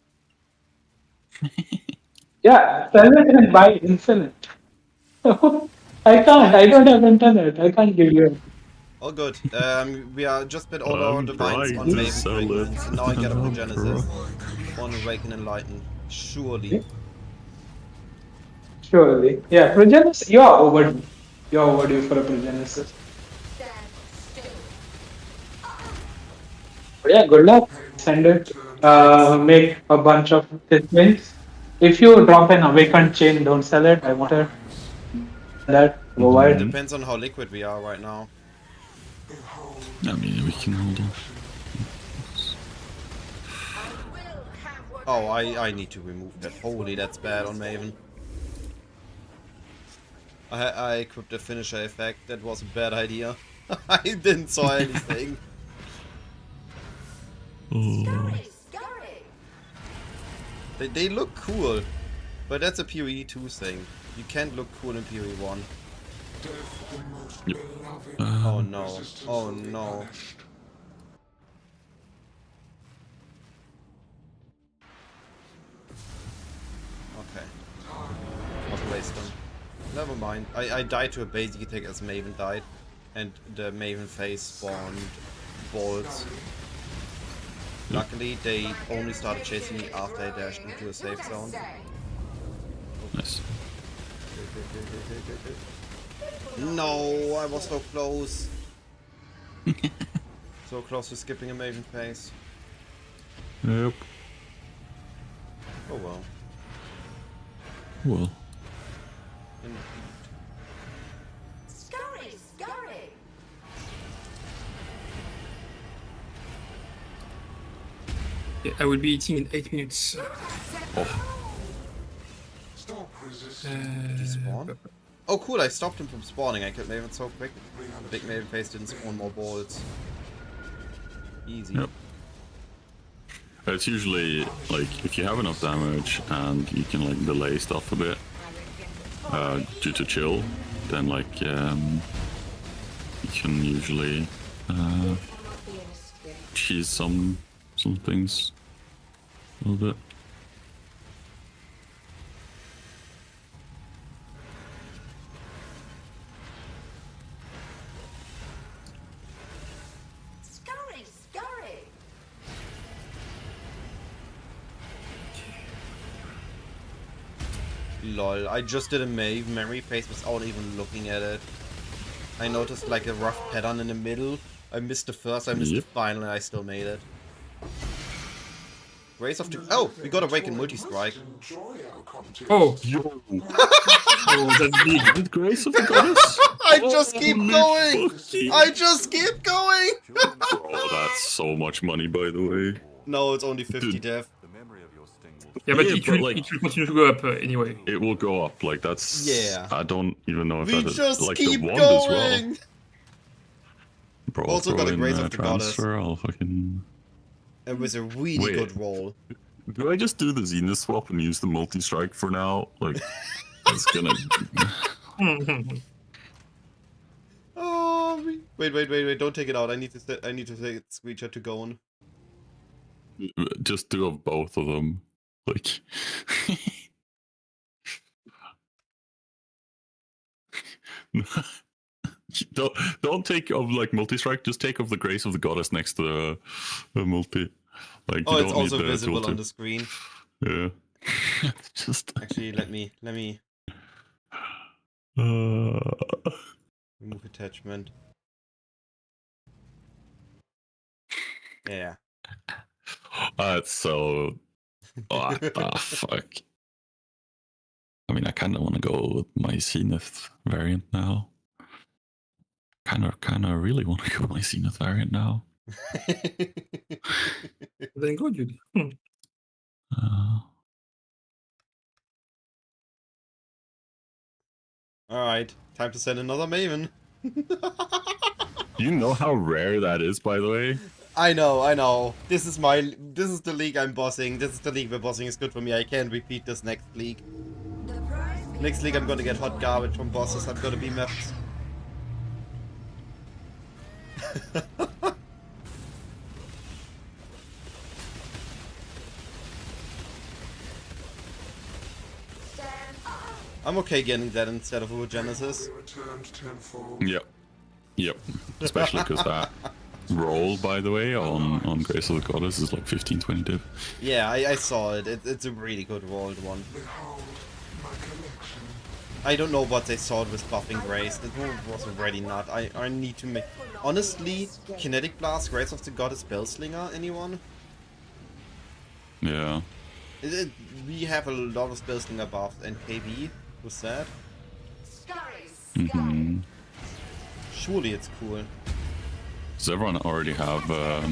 Yeah, sell it and buy infinite. I can't. I don't have internet. I can't give you. All good. We are just been all our divines on to maven sell fragments, it. and now I get a I'm progenesis on Awaken Enlighten. Surely. Surely. Yeah, Progenesis. You are overdue. You are overdue for a Progenesis. Stand still. But yeah, good luck. Send it. Make a bunch of things. If you drop an awakened chain, don't sell it. I want it. That go wide. Depends on how liquid we are right now. I mean, we can hold on. Oh, I need to remove that. Holy, that's bad on Maven. I equipped a finisher effect. That was a bad idea. I didn't saw anything. Scurry, scurry. They look cool, but that's a PoE 2 thing. You can't look cool in PoE 1. Yep. Oh no. Oh no. Okay. I'll place them. Never mind. I died to a basic attack as Maven died. And the Maven face spawned bolts. Luckily, they only started chasing me after I dashed into a safe zone. Nice. No, I was so close. So close to skipping a Maven face. Yep. Oh well. Well. Scurry, scurry. Yeah, I will be eating in 8 minutes. Did he spawn? Oh cool, I stopped him from spawning. I killed Maven so quick. The big Maven face didn't spawn more balls. Easy. Yep. It's usually like if you have enough damage and you can like delay stuff a bit due to chill, then like you can usually cheese some things a little bit. Scurry, scurry. Lol, I just did a memory phase without even looking at it. I noticed like a rough pattern in the middle. I missed the first, I missed the final, and I still made it. Grace of the... Oh! We got a Wake and Multi-Strike. Oh, Yo, oh, that's big. with Grace of the Goddess. I just keep Holy going! fucking- I just keep going! Bro, that's so much money, by the way. No, it's only 50 Dude. dev. Yeah, but Yeah, it but, will, like- it will continue to go up anyway. It will go up. Like that's. Yeah. I don't even know if We that is just like keep the wand as well. going! Bro, Also throw got a in, Grace of the Goddess. transfer. I'll fucking. It was a really Wait. good roll. Do I just do the Zenith swap and use the multi-strike for now? Like, it's gonna. Oh, wait, don't take it out. I need to take a screenshot to go on. Just do of both of them. Like. Don't take of like multi-strike. Just take of the Grace of the Goddess next to the multi. Like, Oh, you it's don't also need the visible tooltip. on the screen. Yeah. Just. Actually, let me remove attachment. Yeah. It's so. What the fuck? I mean, I kind of want to go with my Zenith variant now. Kind of really want to go with my Zenith variant now. Then go, dude. Alright, time to send another Maven. You know how rare that is, by the way? I know. This is the league I'm bossing. This is the league where bossing is good for me. I can't repeat this next league. The prize Next league I'm gonna get hot garbage from bosses. I'm gonna be mapped. stand up. I'm okay getting that instead of Genesis. Returned tenfold. Yep. Especially because that roll, by the way, on Grace of the Goddess is like 15-20 div. Yeah, I saw it. It's a really good rolled one. Behold my collection. I don't know what they saw with buffing Grace. It was already not. I need to make... Honestly, Kinetic Blast, Grace of the Goddess, Spellslinger, anyone? Yeah. We have a lot of Spellslinger buffs and KB with that. Scurry, Mm-hmm. Surely it's cool. Does everyone already have Oh,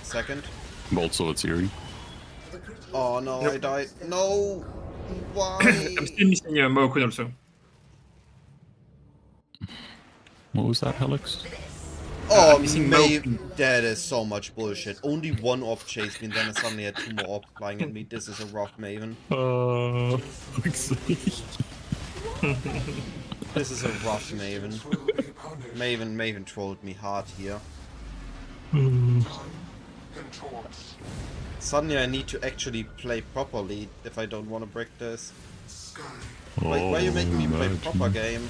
second. Bolt Sword Siri? Oh no, I died. No! Why? I'm still missing Mookun also. What was that, Helix? Oh, missing that is so much bullshit. Only one orb chased me and then I suddenly had 2 more orbs flying at me. This is a rough Maven. This is a rough Maven. Maven trolled me hard here. Suddenly I need to actually play properly if I don't want to break this. Why are you making me play proper game?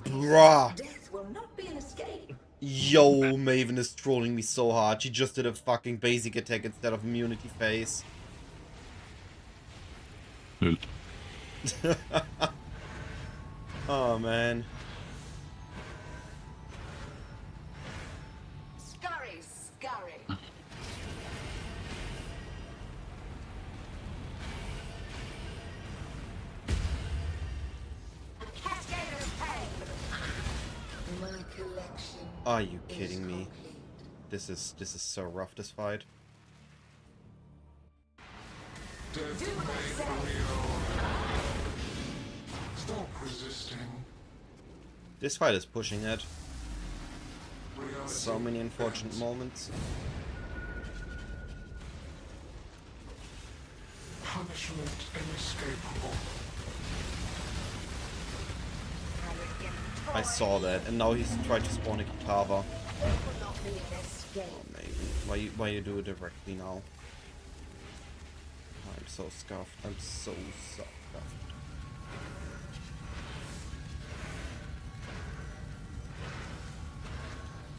Bruh! Death will not be an escape. Yo, Maven is trolling me so hard. She just did a fucking basic attack instead of immunity phase. Lol. Oh man. Scurry, scurry. A cascade of pain. My collection. Are you kidding me? This is so rough, this fight. Do what I say. Stop resisting. This fight is pushing it. So many unfortunate moments. Punishment inescapable. I saw that, and now he's trying to spawn a Kitava. It will not be an escape. Oh, maybe. Why you do it directly now? I'm so scuffed. I'm so scuffed.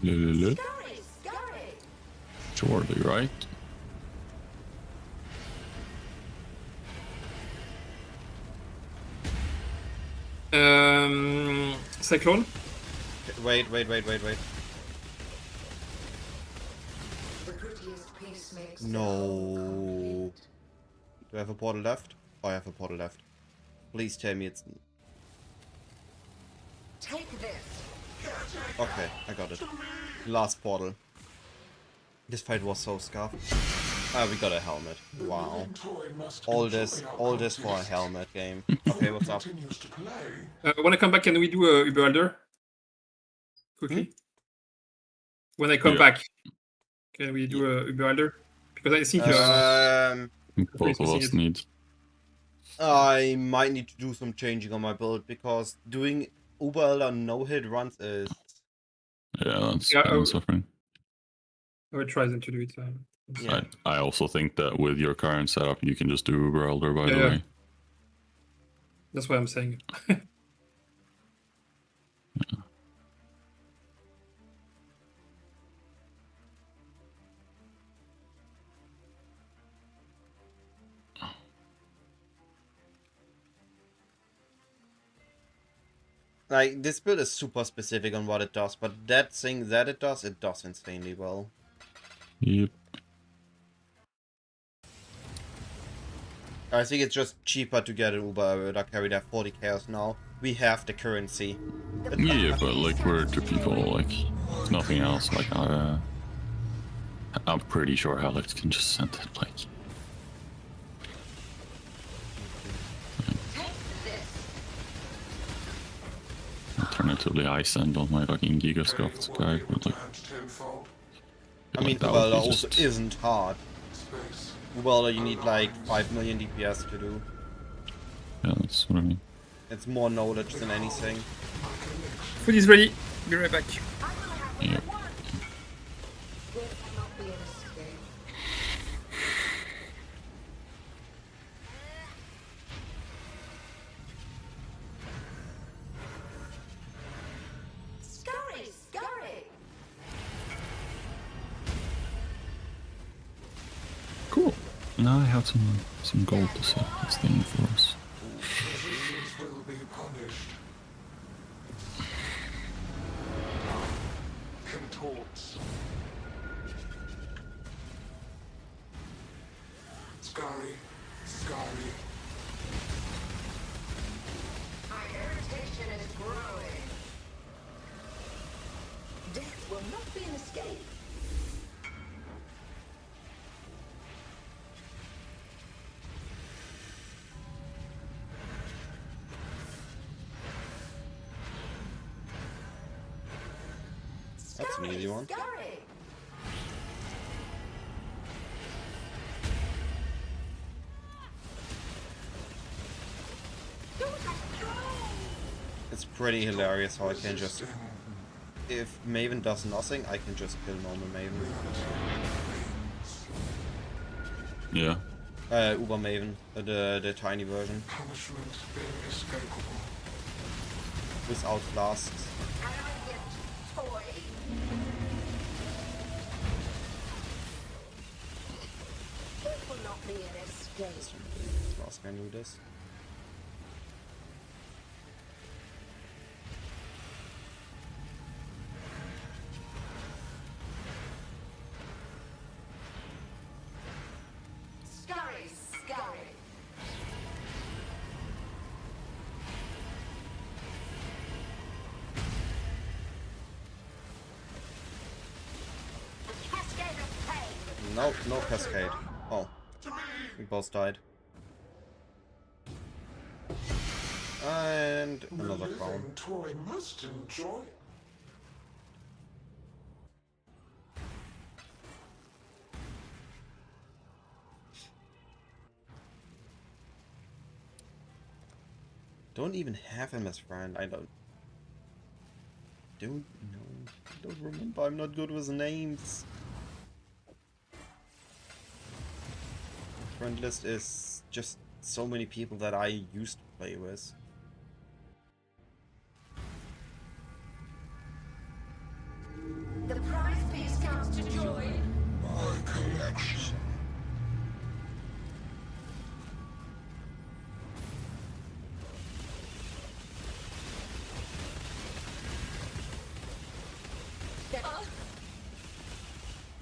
Lululu. Scurry, scurry. Surely, right? Cyclone. Wait. The prettiest piece makes the whole No. complete. Do I have a portal left? Oh, I have a portal left. Please tell me it's... Take this. Okay, I got it. Last portal. This fight was so scuffed. Ah, we got a helmet. Wow. Toy must All enjoy this our for a confidence. helmet game. Okay, what's up? Continues to play. When I come back, can we do a Uber Elder? Quickly. When I come Yeah. back, can we do a Uber Elder? Because I think Both of us need. I might need to do some changing on my build because doing Uber Elder no-hit runs is... Yeah, that's Yeah, kind of suffering. I will try them to do it. Yeah. I also think that with your current setup, you can just do Uber Elder, by the Yeah. way. That's what I'm saying. Like, this build is super specific on what it does, but that thing that it does insanely well. Yep. I think it's just cheaper to get an Uber Elder carry that 40 chaos now. We have the currency. Yeah, but like we're two people, like nothing else. Like I'm pretty sure Alex can just send it. Like Take this. alternatively, I send on my fucking Giga Scuffed guy. But like, And tenfold I mean, that Uber would Elder be also just- isn't hard. space. Uber Elder you need like 5 million DPS to do. Yeah, that's what I mean. It's more knowledge than anything. Food is ready. Be right back. I will have what Yeah. I want. It will not be an escape. Scurry, scurry. Cool. Now I have some gold to set this thing for us. Disease will be punished. Contorts. Scurry, scurry. My irritation is growing. Death will not be an escape. That's an easy one. Scurry. It's pretty hilarious how I can just... If Maven does nothing, I can just kill normal Maven. Yeah. Uber Maven, the tiny version, Punishment inescapable. without flasks. Arrogant toy. It will not be an escape. Flask can do this. Scurry, scurry. A cascade of pain. No cascade. Oh, we both died. And another crown. Living toy must enjoy. Don't even have him as friend. I don't know. I don't remember. I'm not good with names. Friend list is just so many people that I used to play with. The prize piece comes to join. My collection.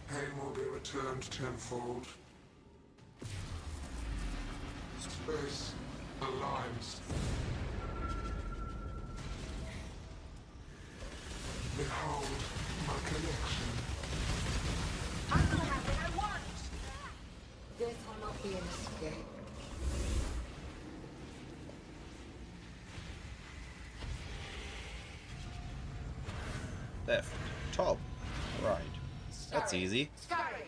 Pain will be returned tenfold. Space aligns. Behold my collection. I will have what I want. This will not be an escape. Left. Top. Right. That's easy. Scurry.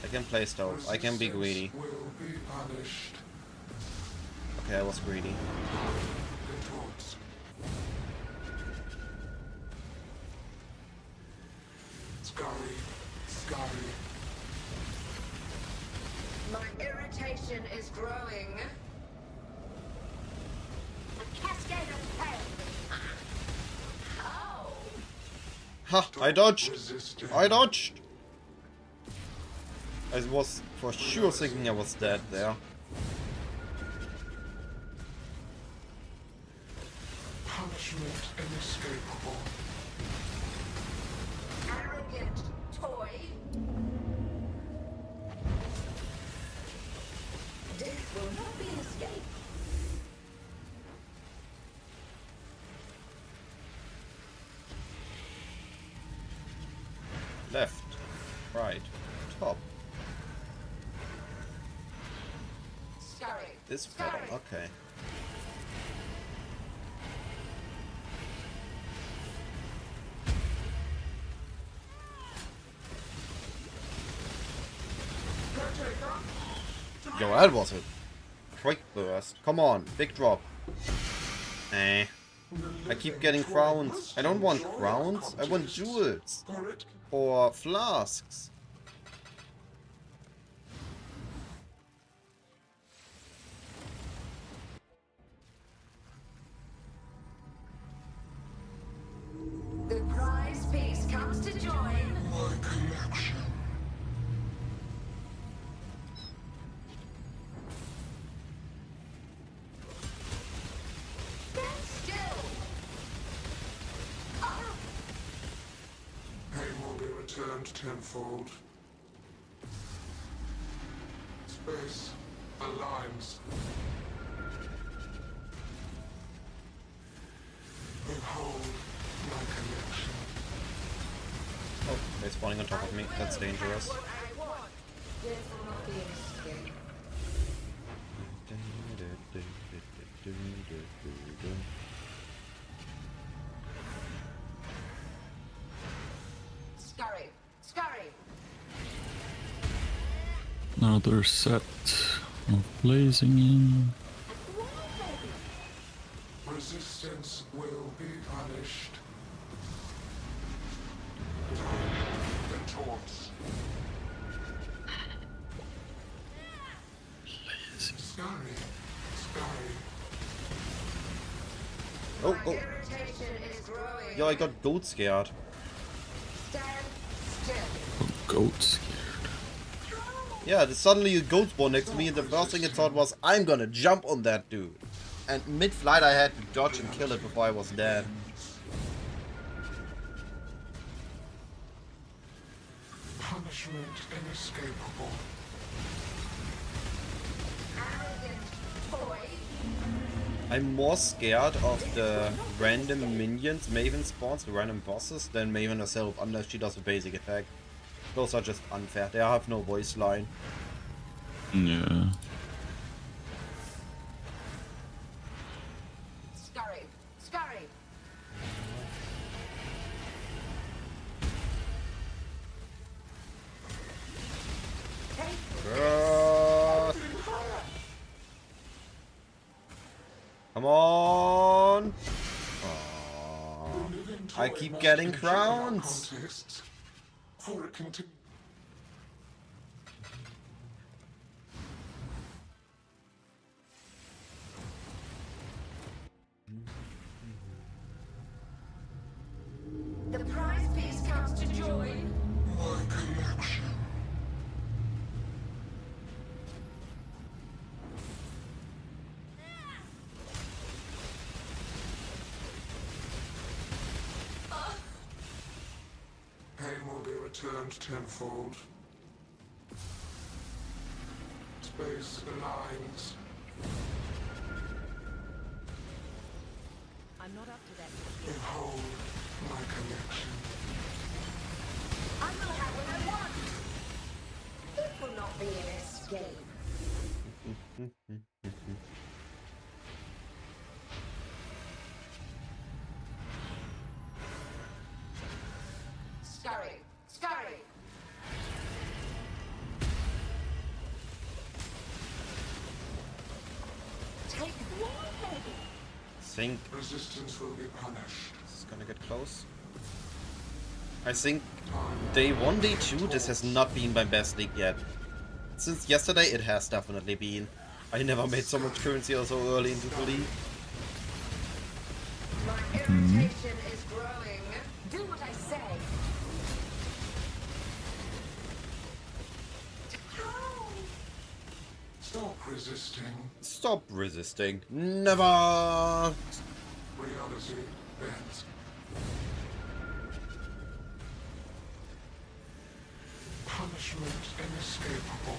I can play stove. I can be greedy. Will be punished. Okay, I was greedy. Retorts. Scurry. Scurry. My irritation is growing. A cascade of pain. Oh. Ha! I dodged! Resisting. I dodged! I was for sure thinking I was dead there. Punishment inescapable. Arrogant toy. Death will not be an escape. Left. Right. Top. Scurry. This pedal. Okay. Yo, that was a quick burst. Come on, big drop. Eh. I keep getting crowns. I don't want crowns. I want jewels. Or flasks. The prize piece comes to join. My collection. Stand still. Ah. Pain will be returned tenfold. Space aligns. Behold my collection. Oh, they're spawning on top of me. That's dangerous. What I want. Death will not be an escape. Scurry. Scurry. Another set of blazing in. Resistance will be punished. The taunts. Scurry. Scurry. Oh, My oh. irritation is growing. Yo, I got goat scared. Stand still. Goat scared. Yeah, suddenly a goat spawned next to me, and the first thing I thought was, I'm gonna jump on that dude. And mid-flight I had to dodge and kill it before I was dead. Punishment inescapable. Arrogant toy. I'm more scared of the random minions Maven spawns, the random bosses, than Maven herself, unless she does a basic attack. Those are just unfair. They have no voice line. Yeah. Scurry, scurry. Come on! Aww. I keep getting crowns! For it continue. The prize piece comes to join. My collection. Pain will be returned tenfold. Space aligns. I'm not up to that. Behold my connection. I will have what I want. It will not be an escape. Scurry, scurry. Take one. Think Resistance will be punished. this is gonna get close. I think day 1, day 2, this has not been my best league yet. Since yesterday, it has definitely been. I never made so much currency or so early into the league. My irritation is growing. Do what I say. Stop resisting. Stop resisting. Never! Reality bends. Punishment inescapable.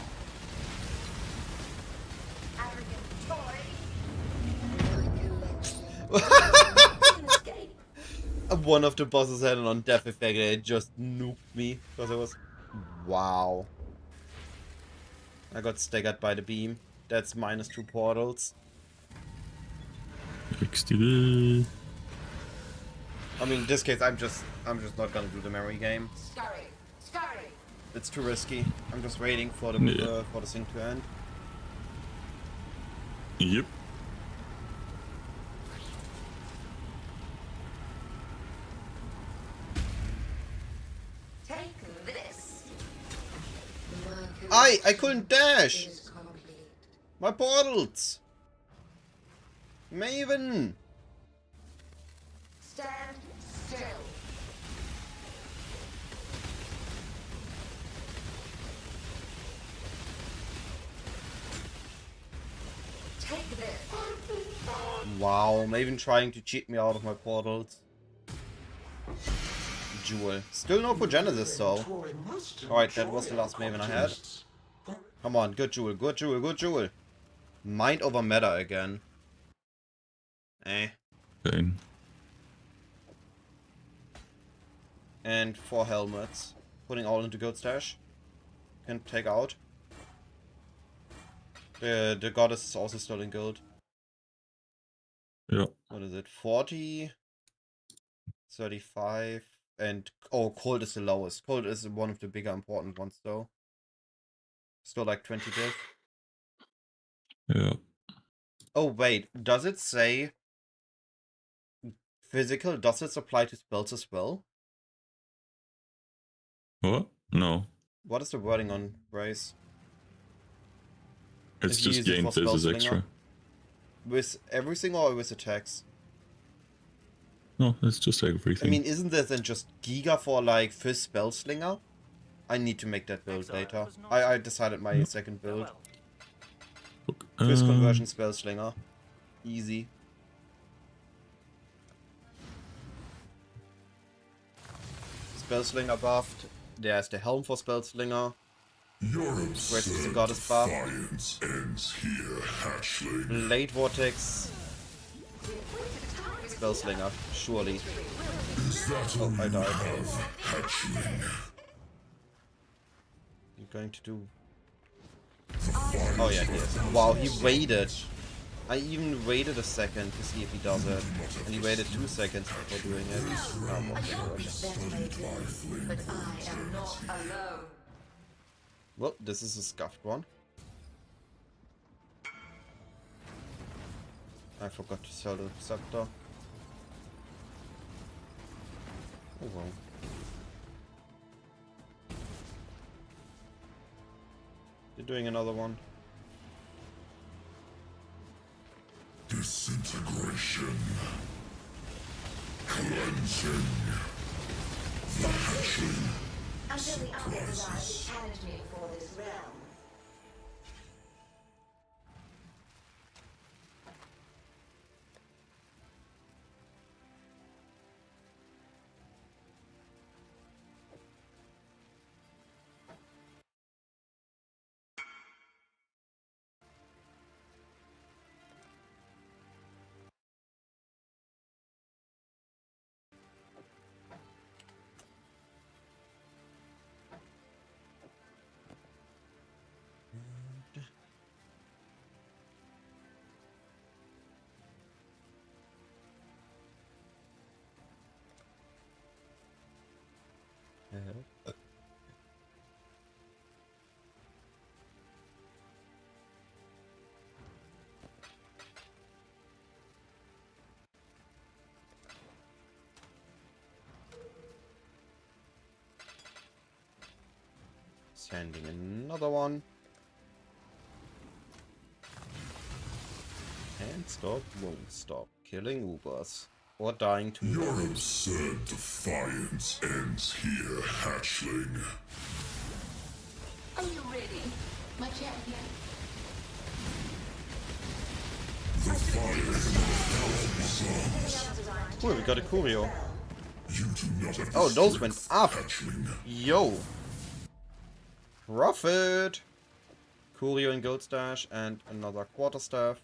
Arrogant toy. Escape. One of the bosses had an on-death effect and it just nuked me. Because it was... Wow. I got staggered by the beam. That's -2 portals. XTD. I mean, in this case, I'm just not gonna do the memory game. Scurry, scurry. It's too risky. I'm just waiting for the Yeah. thing to end. Yep. Take this. I couldn't dash! Is complete. My portals! Maven! Stand still. Take this. Wow, Maven trying to cheat me out of my portals. Jewel. Still no Progenesis though. Alright, that was the last Maven I had. Come on, good Jewel, good Jewel, good Jewel. Mind over matter again. Eh. Pain. And 4 helmets. Putting all into gold stash. Can take out. The goddess is also still in gold. Yeah. What is it? 40, 35, and oh, cold is the lowest. Cold is one of the bigger important ones though. Still like 20 diff. Yeah. Oh wait, does it say physical? Does it apply to spells as well? What? No. What is the wording on Brace? It's If you just use it gain for phys is spell extra. slinger? With everything or with attacks? No, it's just everything. I mean, isn't that then just Giga for like Fizz Spell Slinger? I need to make that build later. I decided my second build. Look, Fizz Conversion Spell Slinger. Easy. Spell Slinger buffed. There's the Helm for Spell Slinger. Your Where's the absurd goddess buff? defiance ends here, hatchling. Blade Vortex. Spell Slinger. Surely. Is that all I you died. have, hatchling? going to do? Oh yeah, he is. Wow, he waited. I even waited a second to see if he does it. And he waited 2 seconds before doing it. Oh, well, But I am not alone. well, this is a scuffed one. I forgot to sell the SotA. Oh well. You're doing another one. Disintegration. Cleansing. The hatchling. Until the other desire to challenge me for this realm. Sending another one. And stop, won't stop. Killing Ubers. Or dying to Your Ubers. absurd defiance ends here, hatchling. Are you ready, my champion? The fire Cool, we got a Curio. you do not have the Oh, those strength, went up. hatchling. Yo. Profit. Curio and Gold Stash and another Quarterstaff.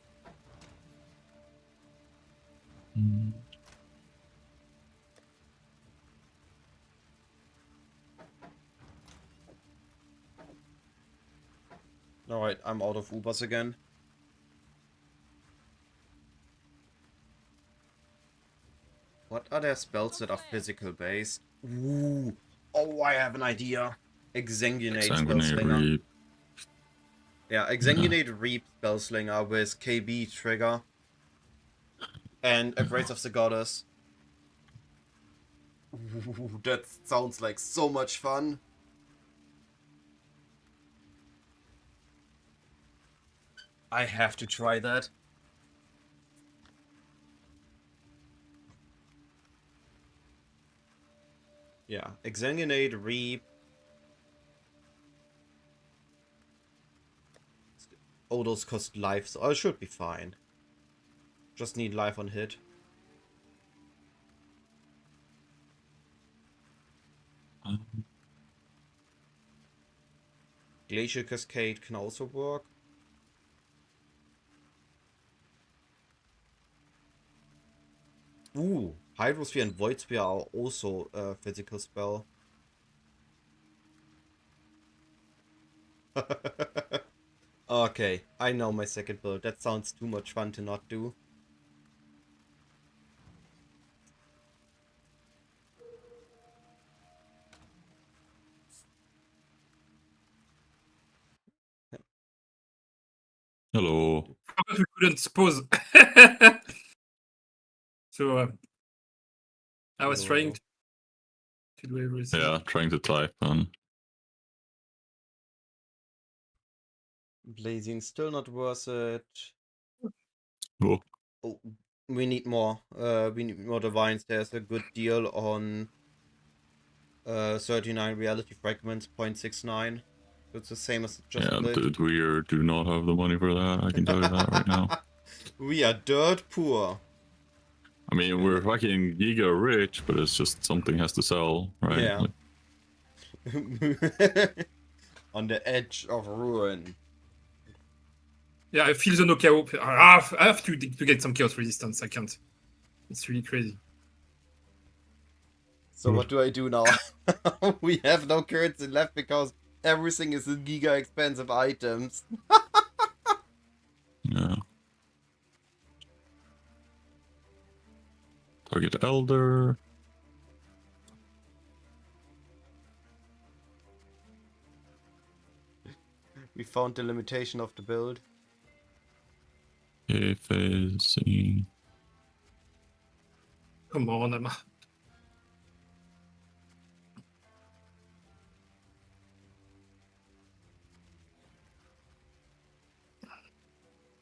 Alright, I'm out of Ubers again. What are there spells that are physical based? Ooh. Oh, I have an idea. Exsanguinate Exsanguinate Spellslinger. Reap. Yeah, Exsanguinate Reap Spellslinger with KB trigger. And Embrace of the Goddess. Ooh, that sounds like so much fun. I have to try that. Yeah, Exsanguinate Reap. Oh, those cost life, so I should be fine. Just need life on hit. Glacial Cascade can also work. Ooh, Hydrosphere and Void Sphere are also a physical spell. Okay, I know my second build. That sounds too much fun to not do. Hello. But we couldn't pause. So I was trying to do everything. Yeah, trying to type on. Blazing still not worth it. Oh, Oh, we need more. We need more divines. There's a good deal on 39 reality fragments, 0.69. It's the same as just yeah, lit. dude, we do not have the money for that. I can tell you that right now. We are dirt poor. I mean, we're fucking giga rich, but it's just something has to sell, right? Yeah. Like, On the edge of ruin. Yeah, I feel the no chaos. I have to get some chaos resistance. I can't. It's really crazy. So what do I do now? We have no currency left because Everything is in giga expensive items. Yeah. Target Elder. We found the limitation of the build. Okay, phasing. Come on, Emma.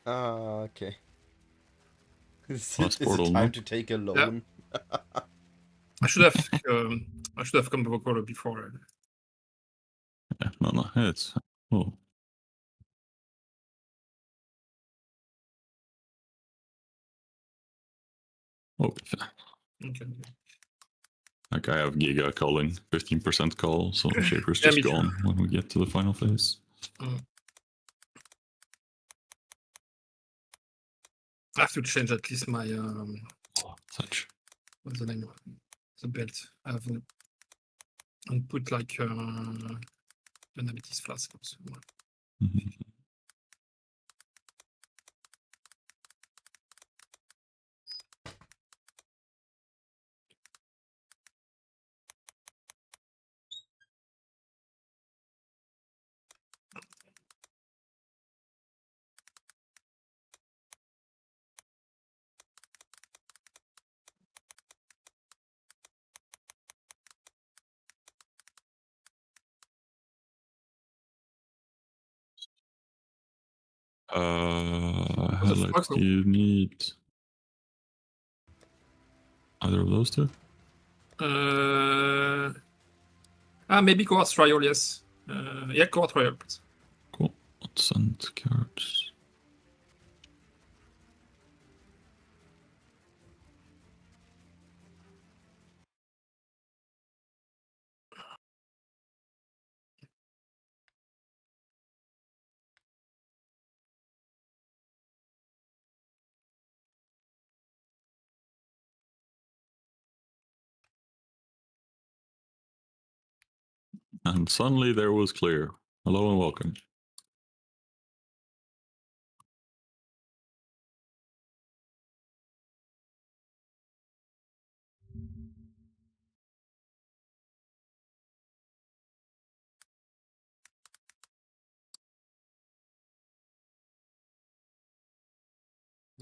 Okay. Is Last it portal, time no? to take a loan? I should have come to Evocator before. Yeah, no, it's... Oh. Oh, Okay. like I have Giga calling, 15% call, so Shaper's Yeah, just me too. gone when we get to the final phase. I have to change at least my Such. what's the name? The belt. I have and put like an amethyst flask also. Like, fuck, do you need either of those two? Maybe Cohort Trial, yes. Yeah, Cohort Trial, please. Cool. Let's send cards. And suddenly there was clear. Hello and welcome.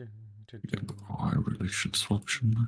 Oh, I really should swap, shouldn't I?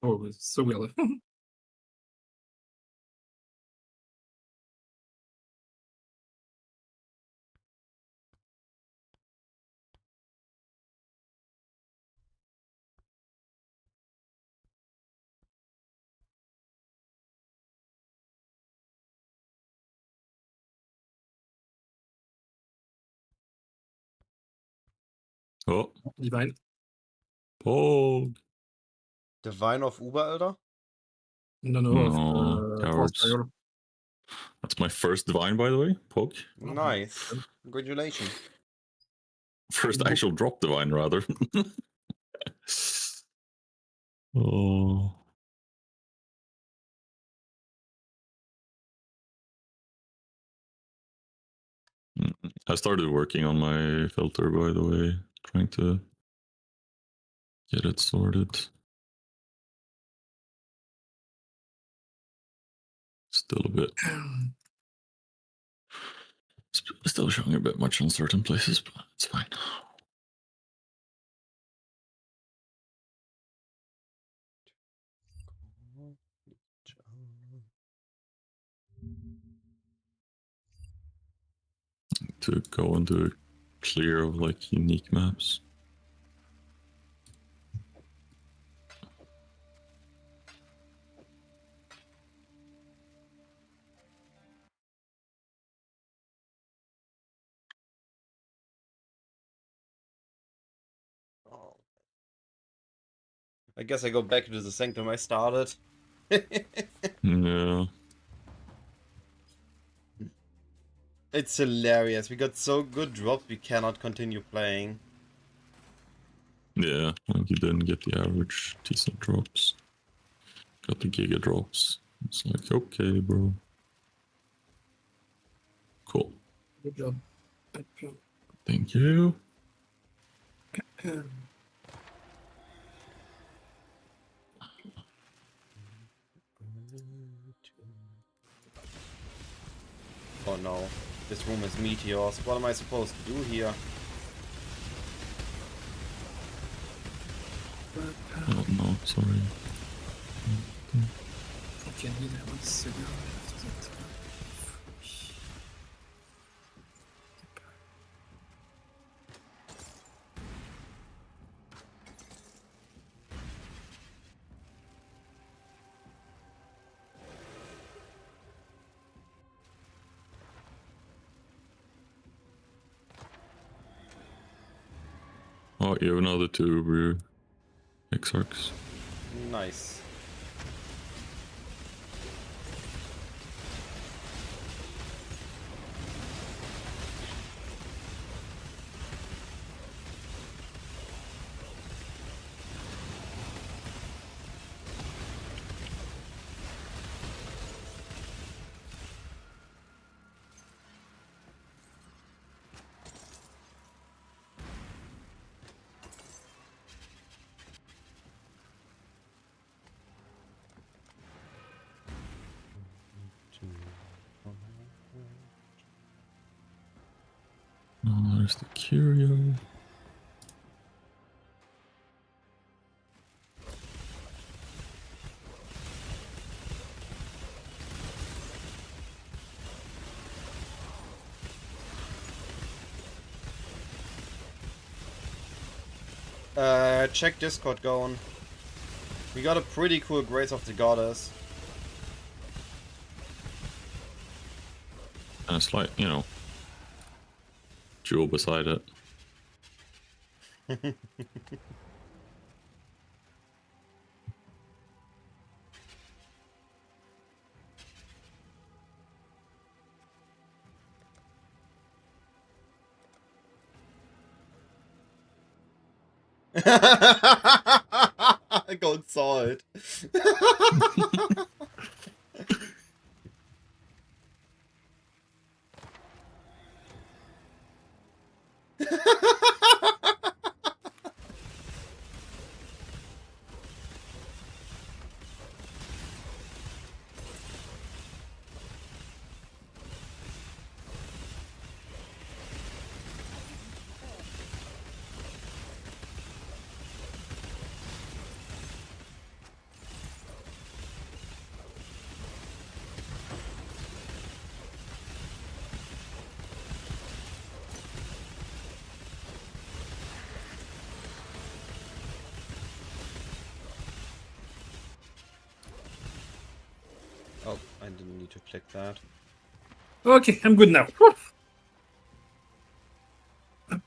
Oh, it's so weird. Oh, Divine. oh, Divine of Uber Elder? No, no, of Cohort cowards. Trial. That's my first divine, by the way. Poke. Nice. Congratulations. First actual drop divine, rather. Oh. I started working on my filter, by the way, trying to get it sorted. Still a bit. Still showing a bit much on certain places, but it's fine. To go into a clear of like unique maps. Oh. I guess I go back to the sanctum I started. Yeah. It's hilarious. We got so good drops we cannot continue playing. Yeah, like you didn't get the average decent drops. Got the giga drops. It's like, okay, bro. Cool. Good job. Good job. Thank you. Oh no. This room is meteors. What am I supposed to do here? Oh no, sorry. Okay, need that one second after that. Oh, you have another 2 Uber Exarchs. Nice. Oh, there's the Curio. Check Discord going. We got a pretty cool Grace of the Goddess. And it's like, you know, jewel beside it. I got saw it. Oh, I didn't need to click that. Okay, I'm good now. Whew. Up,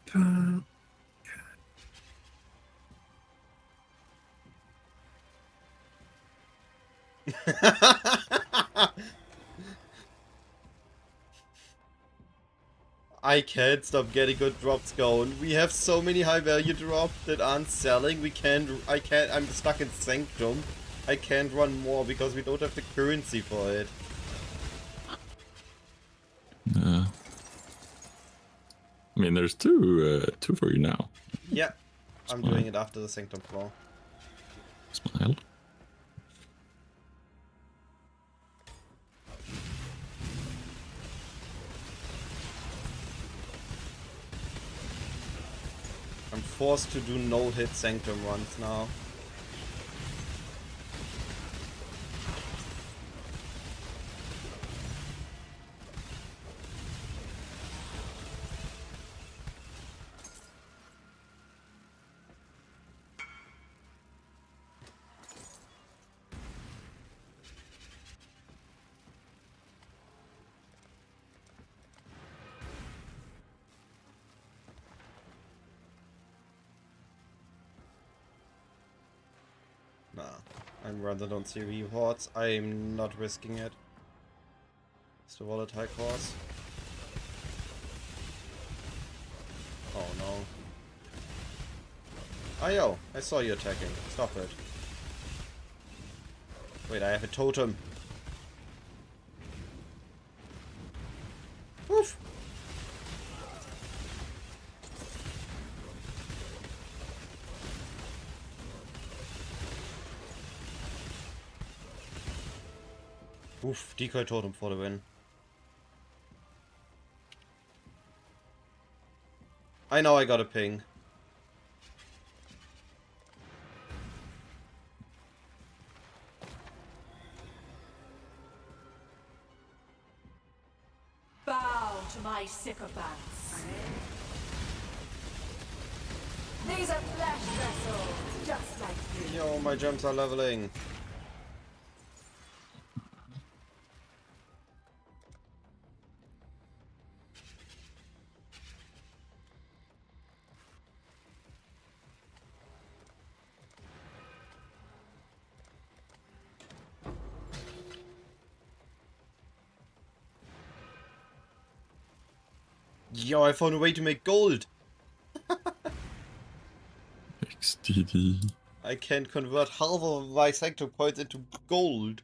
I can't stop getting good drops going. We have so many high value drops that aren't selling. I'm stuck in Sanctum. I can't run more because we don't have the currency for it. I mean, there's two for you now. Yeah, I'm doing it after the Sanctum floor. Smile. I'm forced to do no-hit Sanctum runs now. Nah, I'm rather don't see rewards. I'm not risking it. It's the volatile course. Oh no. Yo, I saw you attacking. Stop it. Wait, I have a totem. Woof! Oof, decoy totem for the win. I know I got a ping. Bow to my sycophants. These are flesh vessels, just like you. Yo, my gems are leveling. Yo, I found a way to make gold. XDD. I can convert half of my Sanctum points into gold.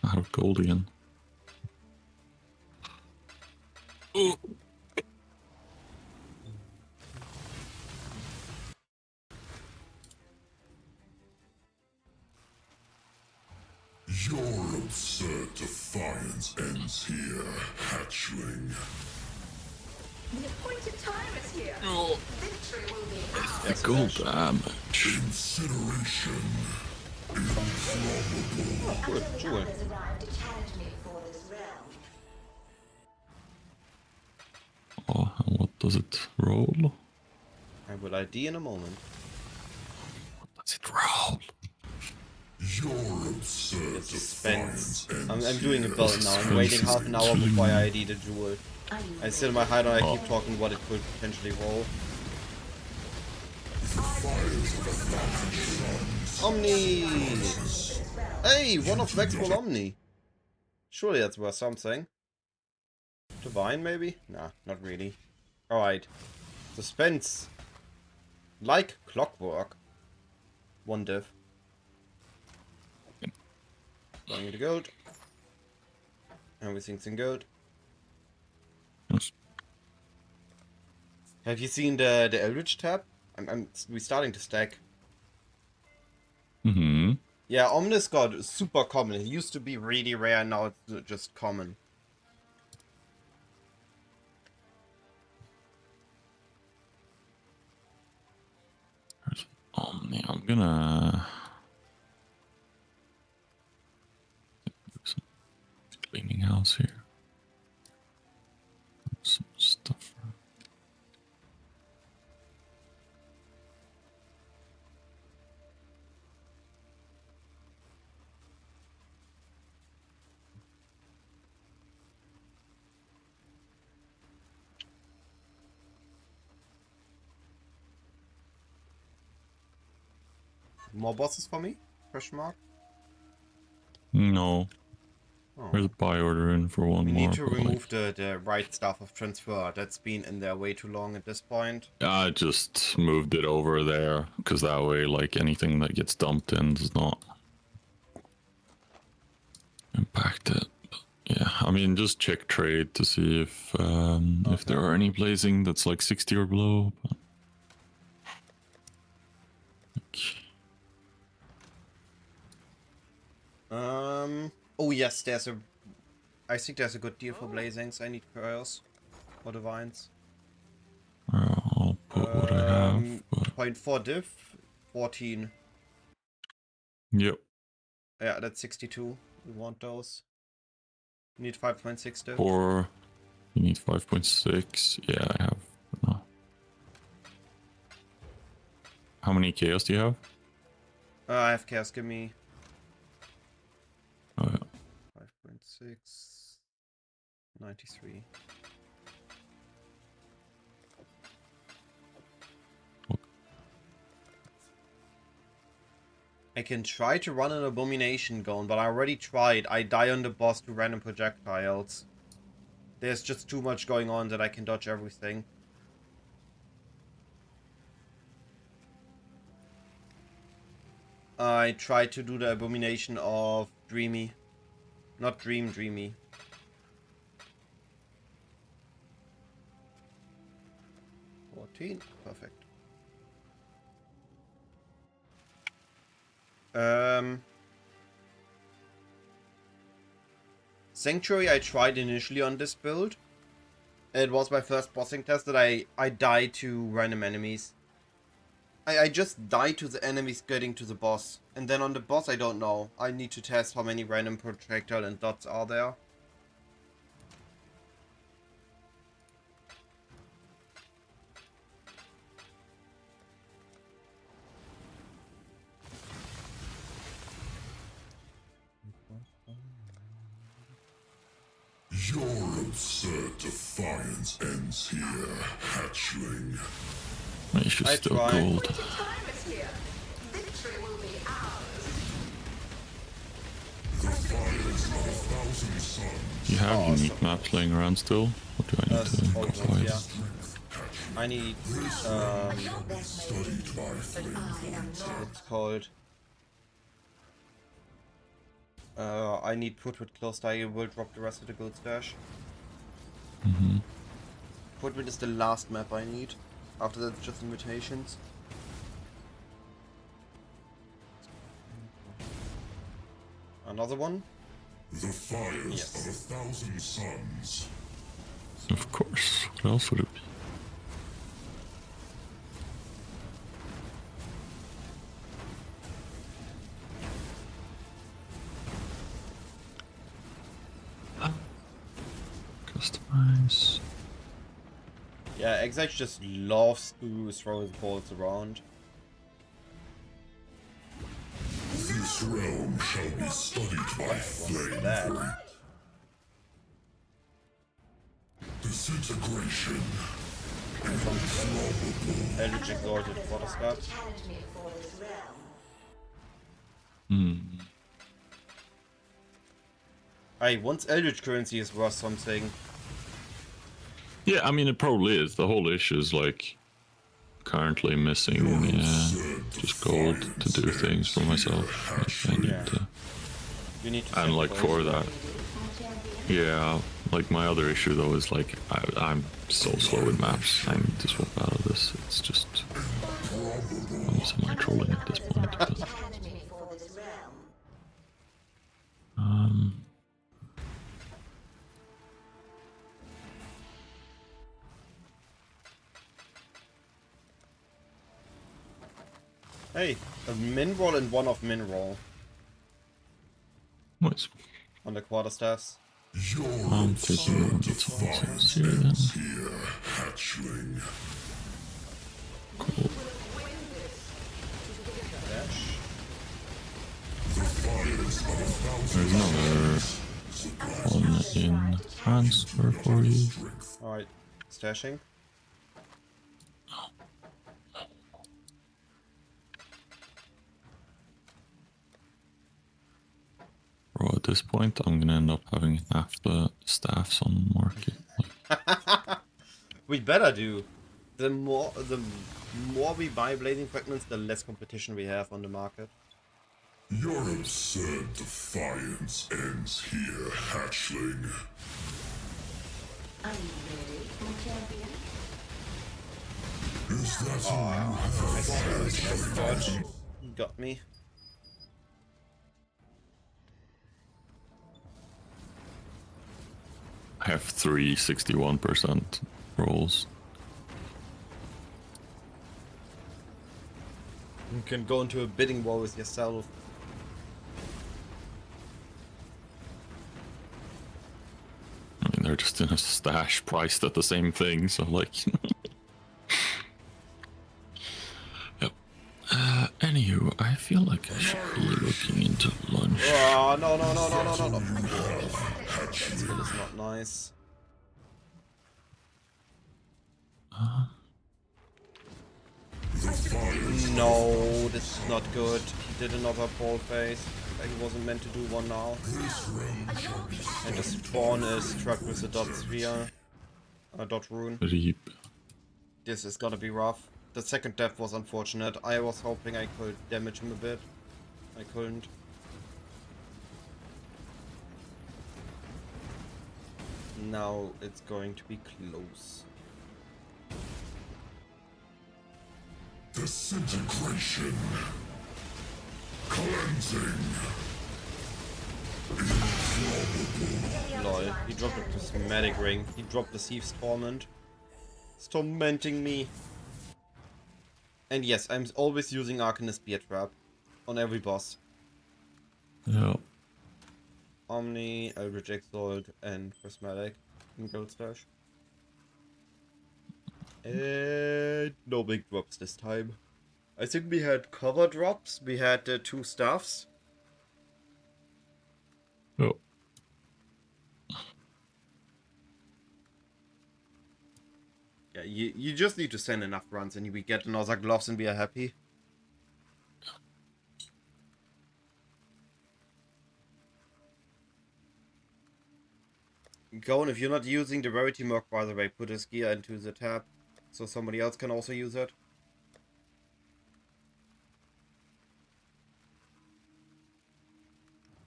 Out of gold again. Oh. Your absurd defiance ends here, hatchling. The appointed time is here. Oh. Victory will be ours. Yes, Gold Flash. damage. Incineration. Cool, Until the Jewel. others arrive to challenge me for this realm. Oh, and what does it roll? I will ID in a moment. What does it roll? Your absurd It's suspense. defiance I'm ends doing a here. build now. I'm waiting half an hour before I ID the jewel. Are you I sit in my hide and I keep talking what it could potentially roll. Omni! Hey, one of Vexpol Omni. Surely that's worth something. Divine, maybe? Nah, not really. Alright. Suspense. Like clockwork. One div. Going into gold. Everything's in gold. Yes. Have you seen the Eldritch tab? We're starting to stack. Mm-hmm. Yeah, Omnis got super common. It used to be really rare, now it's just common. There's Omni. I'm gonna do some cleaning house here. Some stuff. More bosses for me? Question mark. No. Oh. There's a buy order in for one We more. need to but, remove the right stuff of transfer. That's been in there way too long at this point. I just moved it over there because that way, like anything that gets dumped in does not impact it. But, yeah, I mean, just check trade to see if there are any blazing that's like 60 or below. But... Oh yes, there's a. I think there's a good deal for blazings. I need curls or divines. I'll put what I have. But... 0.4 diff, 14. Yep. Yeah, that's 62. We want those. We need 5.6 diff. Or you need 5.6. Yeah, I have. No. How many chaos do you have? I have chaos. Give me. Oh yeah. 5.6. 93. I can try to run an abomination gun, but I already tried. I die on the boss to random projectiles. There's just too much going on that I can dodge everything. I tried to do the abomination of Dreamy. Not Dreamy. Perfect. Sanctuary I tried initially on this build. It was my first bossing test that I died to random enemies. I just died to the enemies getting to the boss. And then on the boss I don't know. I need to test how many random projectile and dots are there. Your absurd defiance ends here, hatchling. You should I still tried. gold. Time is here. Victory will be ours. The fires of 1,000 suns. You have unique maps laying around still? What do I need to Old go ones, buy? yeah. I need Studied by flame. what's it called? I need Putrid close. I will drop the rest of the gold stash. Putrid is the last map I need. After that, it's just invitations. Another one? The fires Yes. of 1,000 suns. Of course. What else would it be? Customize. Yeah, Exarch just loves to throw his balls around. This realm shall be studied by flame. That. Disintegration. Eldritch Exalted Waterstab. Challenge me for this realm. Once Eldritch currency is worth something. Yeah, I mean, it probably is. The whole issue is like currently missing just gold to do things for myself. Like, I need to, You need to and like sacrifice. for that, yeah. Like my other issue though is like I'm so slow with maps. I need to swap out of this. It's just I'm semi-trolling at this point. But, Challenge me for this realm. Hey, a min roll and one of min roll nice. on the quarterstaffs. Your I'm taking absurd one defiance here then. ends here, hatchling. Cool. Dash. The fires of 1,000 There's another one in transfer for you. Alright, stashing. bro. At this point, I'm gonna end up having half the staffs on market. We better do. The more we buy blazing fragments, the less competition we have on the market. Your absurd defiance ends here, hatchling. Are you ready, my champion? Is that all you have? Got me. I have 3 61% rolls. You can go into a bidding war with yourself. I mean, they're just in a stash priced at the same thing, so like. Yep. Anywho, I feel like I should be looking into lunch. Oh, no. That skill is not nice. No, this is not good. He did another ball phase. He wasn't meant to do one now. And the spawn is struck with a dot sphere. Dot rune. Reap. This is gonna be rough. The second death was unfortunate. I was hoping I could damage him a bit. I couldn't. Now it's going to be close. Disintegration. Cleansing. Lol, he dropped a prismatic ring. He dropped the Thief's Torment. It's tormenting me. And yes, I'm always using Arcanist Spear Trap on every boss. Yeah. Omni, Eldritch Exalt, and Prismatic in Gold Stash. And no big drops this time. I think we had cover drops. We had 2 staffs. Oh. Yeah, you just need to send enough runs and we get another gloves and we are happy. Gone, if you're not using the Rarity Merc, by the way, put his gear into the tab so somebody else can also use it.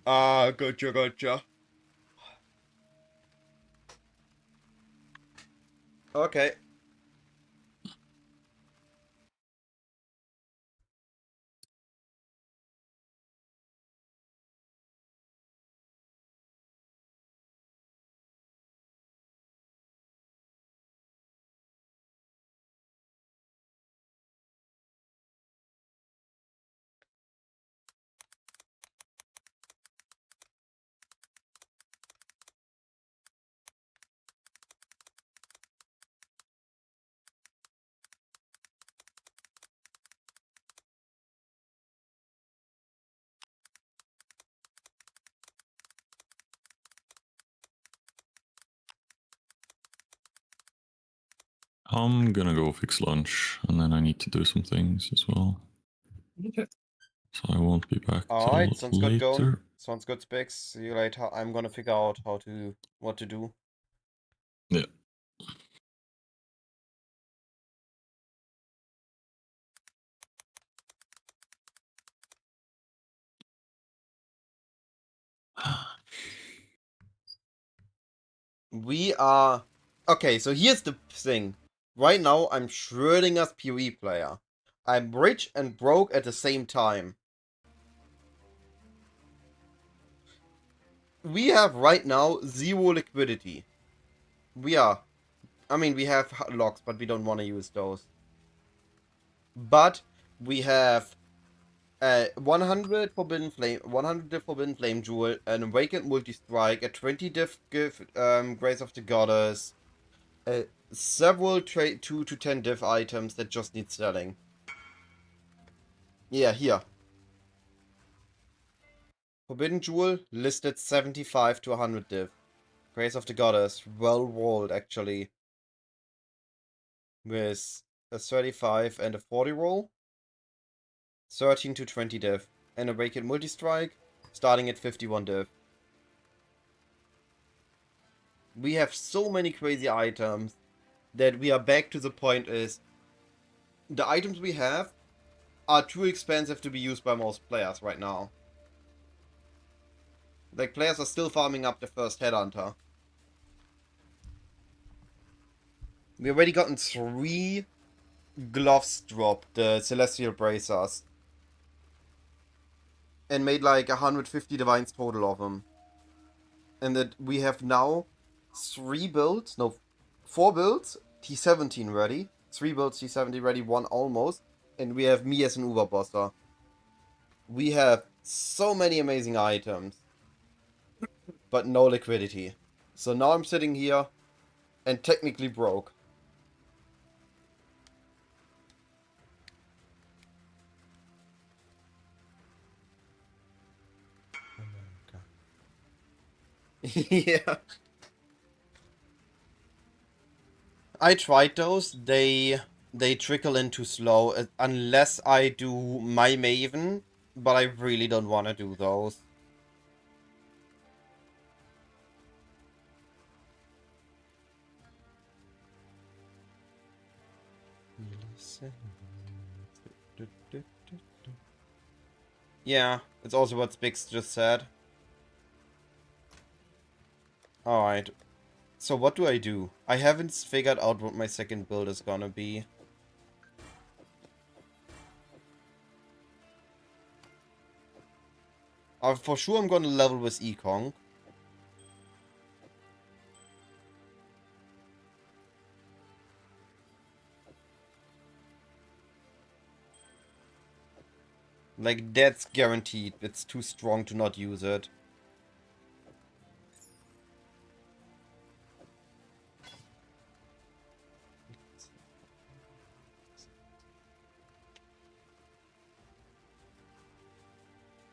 Ah, gotcha. Okay. I'm gonna go fix lunch, and then I need to do some things as well. Okay. So I won't be back Alright, till sounds good, Gone. later. Sounds good, Specs. See you later. I'm gonna figure out what to do. Yeah. We are... Okay, so here's the thing. Right now, I'm Schrödinger's PoE player. I'm rich and broke at the same time. We have right now 0 liquidity. We have locks, but we don't want to use those. But we have 100 Forbidden Flame, 100 Forbidden Flame Jewel, an Awakened Multi-Strike, a 20 diff gift, Grace of the Goddess, several 2 to 10 diff items that just need selling. Yeah, here. Forbidden Jewel listed 75 to 100 diff. Grace of the Goddess, well rolled actually. With a 35 and a 40 roll. 13 to 20 diff. And Awakened Multi-Strike, starting at 51 diff. We have so many crazy items that we are back to the point is the items we have are too expensive to be used by most players right now. Like, players are still farming up the first headhunter. We already gotten 3 gloves dropped, the celestial bracers. And made like 150 divines total of them. And that we have now 4 builds, T17 ready. 3 builds T70 ready, 1 almost. And we have me as an Uber bosser. We have so many amazing items. But no liquidity. So now I'm sitting here and technically broke. Yeah. I tried those. They trickle in too slow unless I do my Maven, but I really don't want to do those. Yeah, it's also what Spix just said. Alright. So what do I do? I haven't figured out what my second build is gonna be. For sure I'm gonna level with Ekong. Like, that's guaranteed. It's too strong to not use it.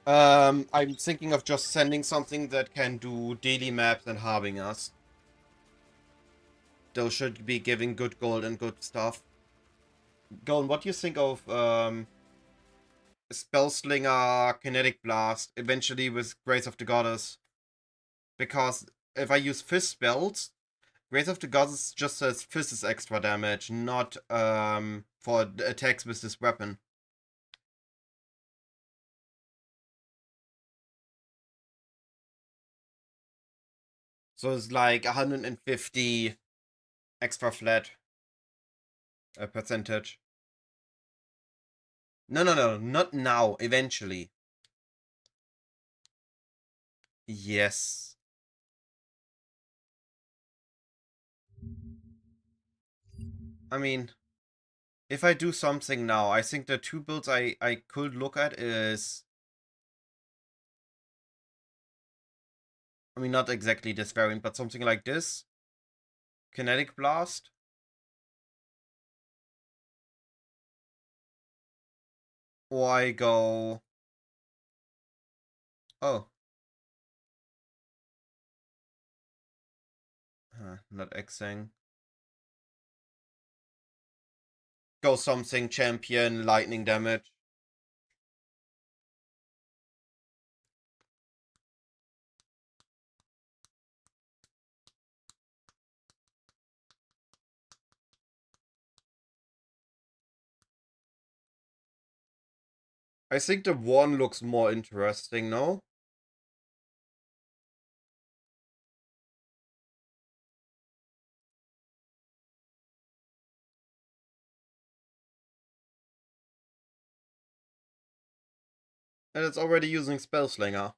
I'm thinking of just sending something that can do daily maps and harbingers. Those should be giving good gold and good stuff. Golden, what do you think of Spellslinger Kinetic Blast eventually with Grace of the Goddess? Because if I use Fist spells, Grace of the Goddess just says Fist is extra damage, not for attacks with this weapon. So it's like 150 extra flat percentage. No, not now. Eventually. Yes. I mean, if I do something now, I think the 2 builds I could look at is... I mean, not exactly this variant, but something like this. Kinetic Blast. Or I go... Oh. Not Xing. Go something champion, lightning damage. I think the 1 looks more interesting, no? And it's already using Spellslinger.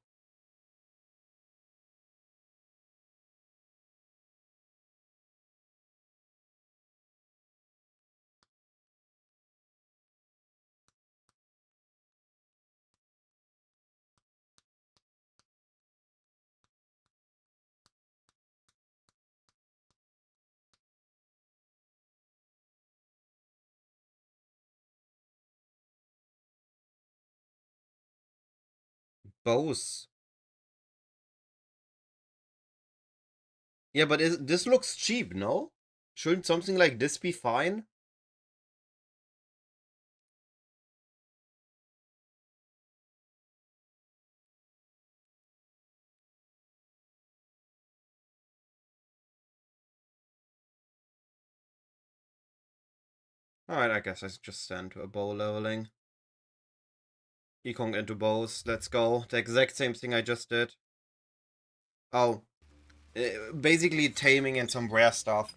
Both. Yeah, but this looks cheap, no? Shouldn't something like this be fine? Alright, I guess I just stand to a bow leveling. Ekong into bows, let's go. The exact same thing I just did. Oh. Basically taming and some rare stuff.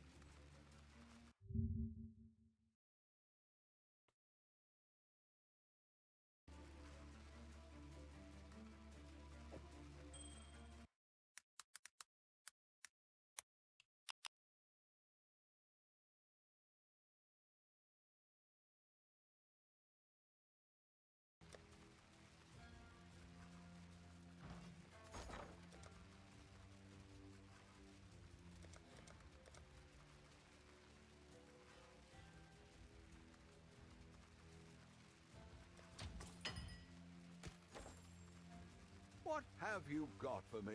What have you got for me?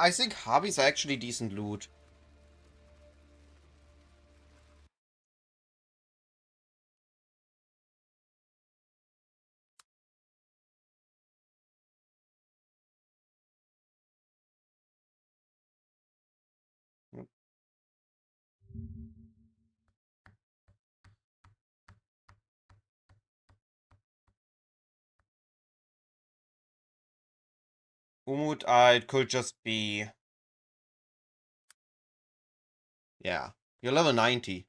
I think hobbies are actually decent loot. Umut, it could just be... Yeah. You're level 90.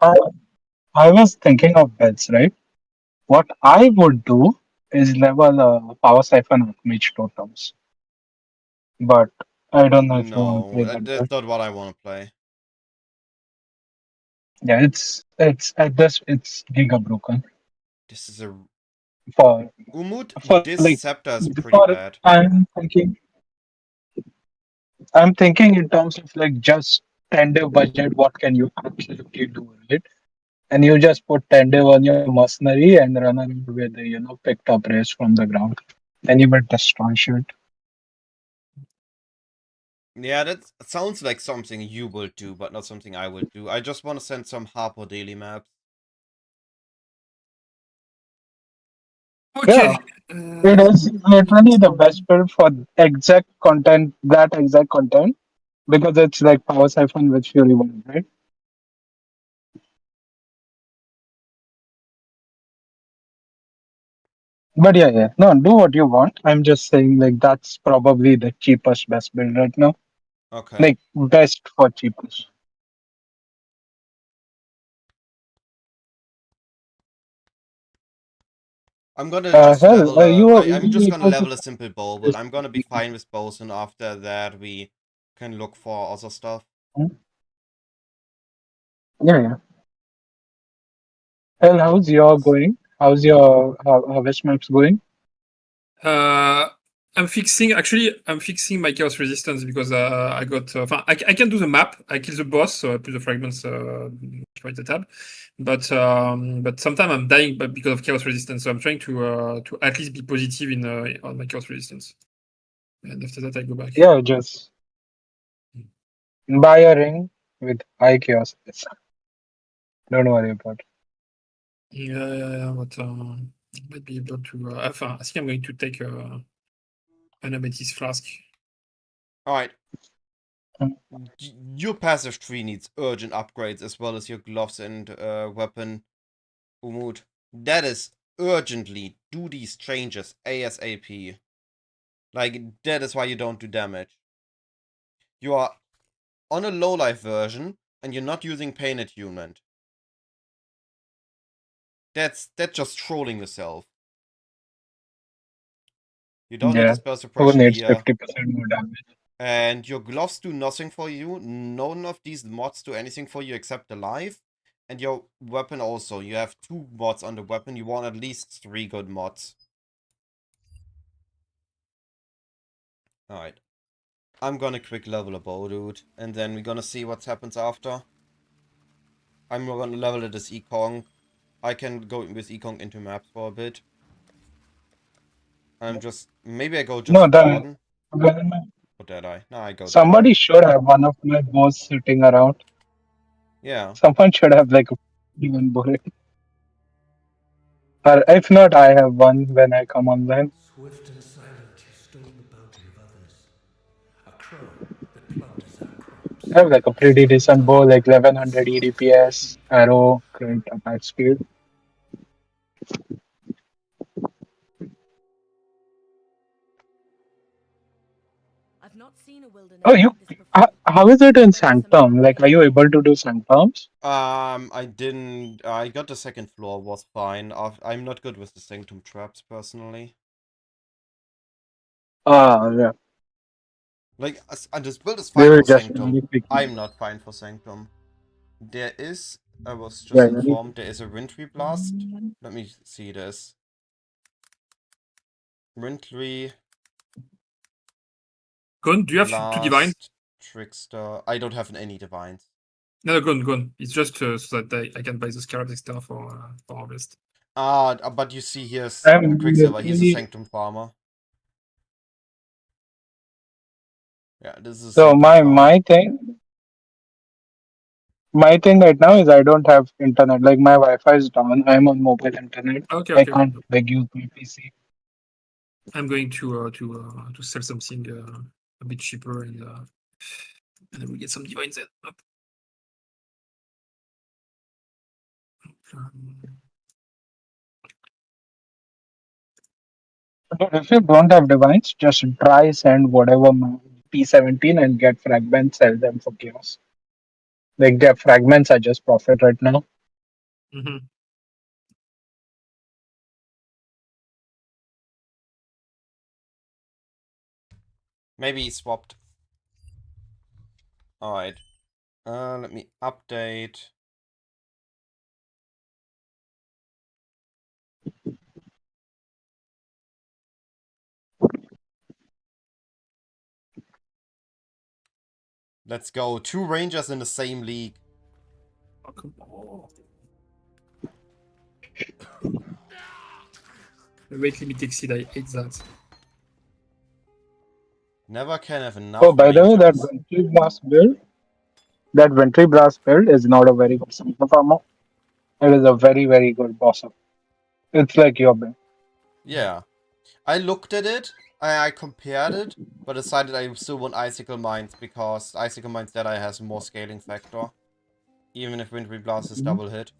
I, I was thinking of beds, right? What I would do is level Power Siphon Archmage totems. But I don't know if you want to play No, that that's build. not what I want to play. Yeah, it's at this it's giga broken This is a... for Umut, for this like scepter is pretty for bad. I'm thinking in terms of like just 10-day budget, what can you absolutely do, right? And you just put 10-day on your mercenary and run around with picked up race from the ground. And you will destroy shit. Yeah, that sounds like something you will do, but not something I will do. I just want to send some Harpo daily maps. Okay. Yeah. It is literally the best build for exact content, that exact content, because it's like Power Siphon with Fury One, right? But yeah. No, do what you want. I'm just saying like that's probably the cheapest best build right now. Okay. Like best for cheapest. I'm gonna just Hell, level I'm just you gonna level a simple bow, but I'm gonna be fine with bows, and after that we can look for other stuff. Yeah. Hell, how's your going? How's your harvest maps going? I'm fixing my chaos resistance because I got I can do the map. I kill the boss, so I put the fragments right the tab. But sometimes I'm dying because of chaos resistance. So I'm trying to at least be positive in on my chaos resistance. And after that I go back. Yeah, just buy a ring with high chaos. Don't worry about it. Yeah, but I might be able to. I think I'm going to take an amethyst flask. Alright. Mm. Your passive tree needs urgent upgrades, as well as your gloves and weapon, Umut. That is urgently do these changes ASAP. Like, that is why you don't do damage. You are on a low life version, and you're not using pain attunement. That's just trolling yourself. You don't need Yeah. dispel Who suppression needs here. 50% more damage? And your gloves do nothing for you. None of these mods do anything for you except the life. And your weapon also. You have 2 mods on the weapon. You want at least 3 good mods. Alright. I'm gonna quick level a bow, dude. And then we're gonna see what happens after. I'm gonna level it as Ekong. I can go with Ekong into maps for a bit. I'm just maybe I go just No, for the Gordon. when Or did I? No, I go somebody Deadeye. should have one of my bows sitting around. Yeah. Someone should have like even bullet. Or if not, I have one when I come online. Swift and silent, you stole the bounty of others. A crow that plunders our crops. I have like a pretty decent bow, like 1100 EDPS, arrow, current attack speed. I've not seen a wilderness Oh, you. like this before. How is it in Bet there's some Sanctum? Like, are you variety. able to do Sanctums? I didn't. I got the second floor, was fine. I'm not good with the Sanctum traps personally. Yeah. Like, this build is They fine were for just Sanctum. very picky. I'm not fine for Sanctum. There is. I was just Yeah, informed there is a Wintry Blast. Let me see this. Wintry Gun, do you have two divine? Blast Trickster. I don't have any divines. No, gun. It's just so that I can buy the scarabs extra for harvest. But you see here's I'm Quicksilver. He's a really- Sanctum farmer. Yeah, this is a So Sanctum my farmer. my thing right now is I don't have internet. Like my Wi-Fi is down. I'm on mobile internet. Okay, I okay. can't like use my PC. I'm going to sell something a bit cheaper and then we get some divines in. Up. But if you don't have divines, just try send whatever P17 and get fragments. Sell them for chaos. Like their fragments are just profit right now. Mm-hmm. Maybe he swapped. Alright. Let me update. Let's go. 2 Rangers in the same league. Oh, come on. The weight limit exceed, I hate that. Never can have enough Oh, by the way, that Rangers. Ventry Blast build is not a very good Sigma farmer. It is a very, very good boss. It's like your build. Yeah. I looked at it, I compared it, but decided I still want Icicle Mines because Icicle Mines Deadeye has more scaling factor. Even if Wintry Blast is double hit.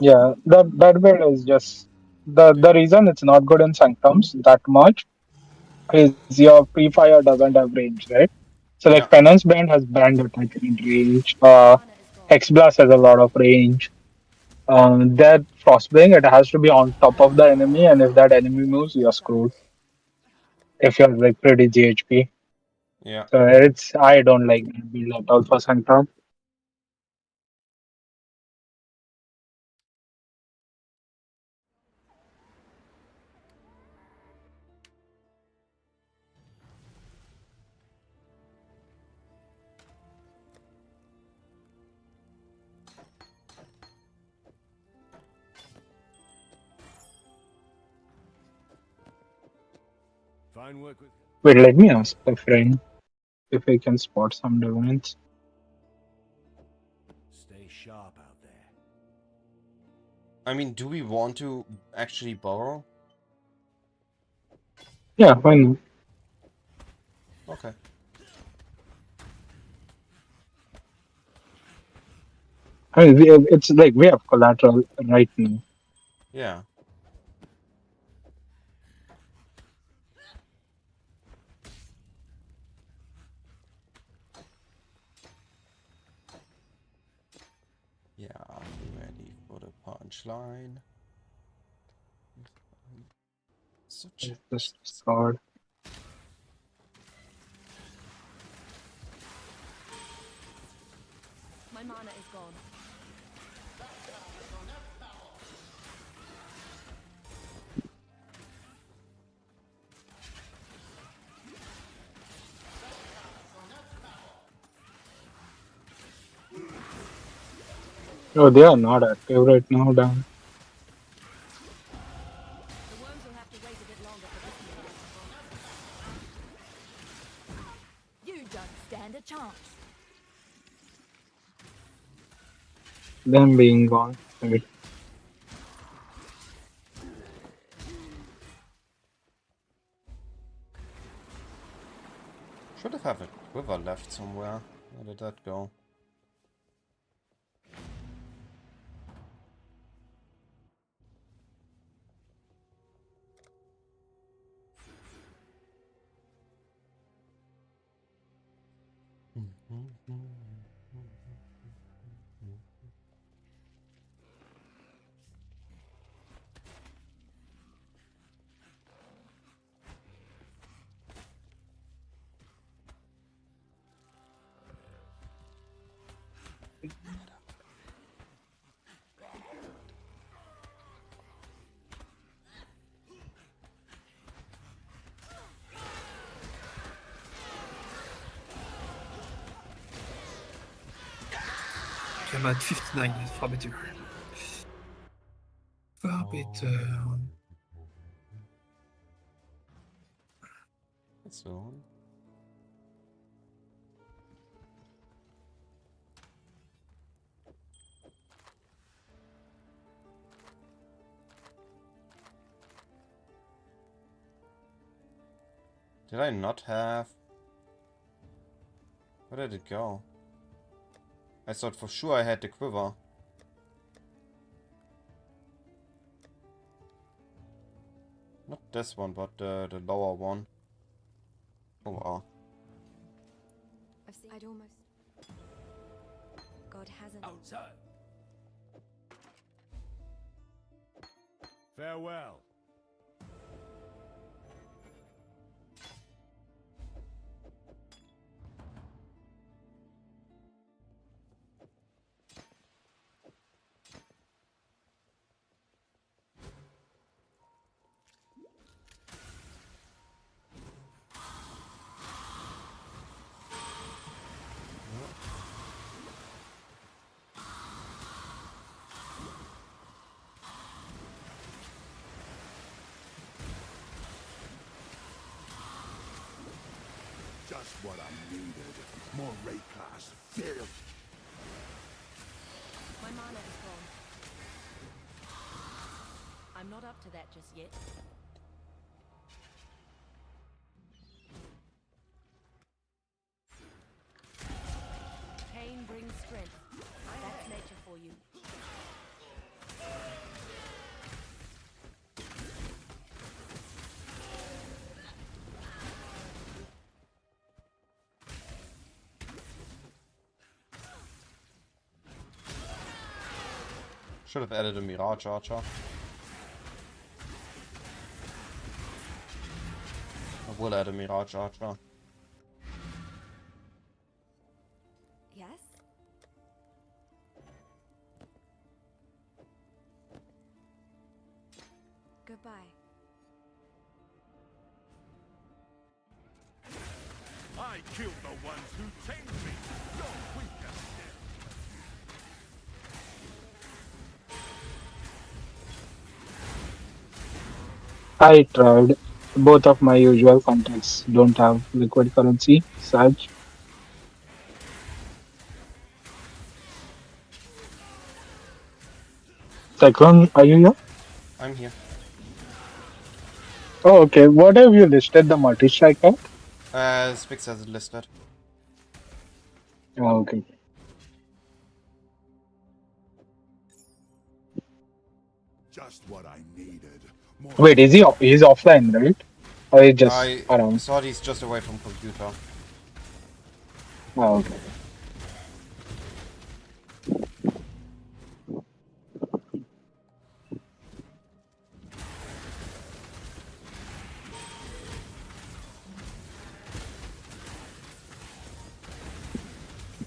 Yeah, that build is just the reason it's not good in Sanctums that much is your pre-fire doesn't have range, right? So Yeah. like Penance Band has band attack and range. Mana is gone. Hex Blast has a lot of range. That Frostbang, it has to be on top of the enemy, and if that enemy moves, you're screwed. If you're like pretty GHP. Yeah. So I don't like that build at all for Sanctum. Fine work with. Wait, let me ask a friend if we can spot some divines. Stay sharp out there. I mean, do we want to actually borrow? Yeah, why not? Okay. I mean, it's like we have collateral right now. Yeah. Yeah, I'm ready for the punchline. Such Just discard. My mana is gone. Oh, they are not active right now, damn. them being gone. Right. Should have had a quiver left somewhere. Where did that go? I'm at 59, it's far better. Far better. So. Did I not have... Where did it go? I thought for sure I had the quiver. Not this one, but the lower one. Oh wow. I'd almost. God hasn't. Outside. Farewell. Just what I needed. More raid class. Feel. My mana is gone. I'm not up to that just yet. Pain brings strength. That's nature for you. Should have added a Mirage Archer. I will add a Mirage Archer. Yes? Goodbye. I killed the ones who tamed me. You're weaker still. I tried. Both of my usual contacts don't have liquid currency. Such. Cyclone, are you here? I'm here. Oh, okay. What have you listed the multi-strike at? Spix has it listed. Oh, okay. Just what I needed. More Wait, is he's offline, right? Or he's just I around? thought he's just away from computer. Oh, okay.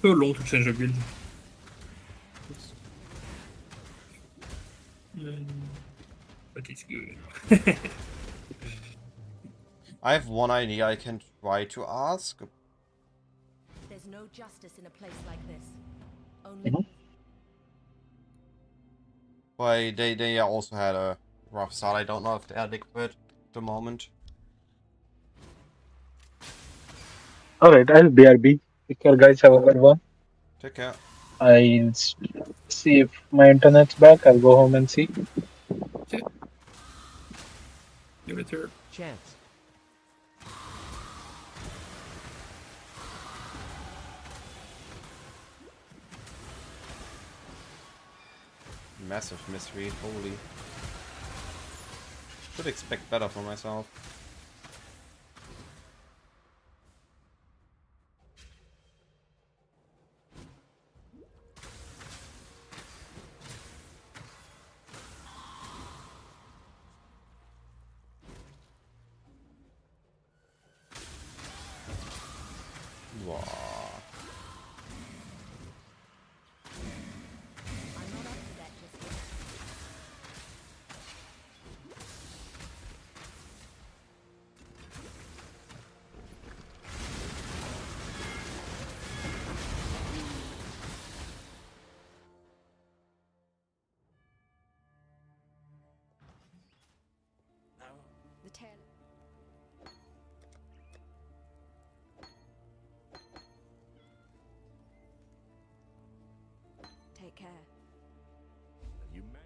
So long to change the build. But it's good. I have one idea I can try to ask. There's no justice in a place like this. Only. But they also had a rough start. I don't know if they're liquid at the moment. Alright, I'll BRB. Take care, guys. Have a good one. Take care. I'll see if my internet's back. I'll go home and see. Okay. You later. Chance. Massive misread, holy. Should expect better for myself. Wow. I'm not up to that just yet. The tail. Take care. You man.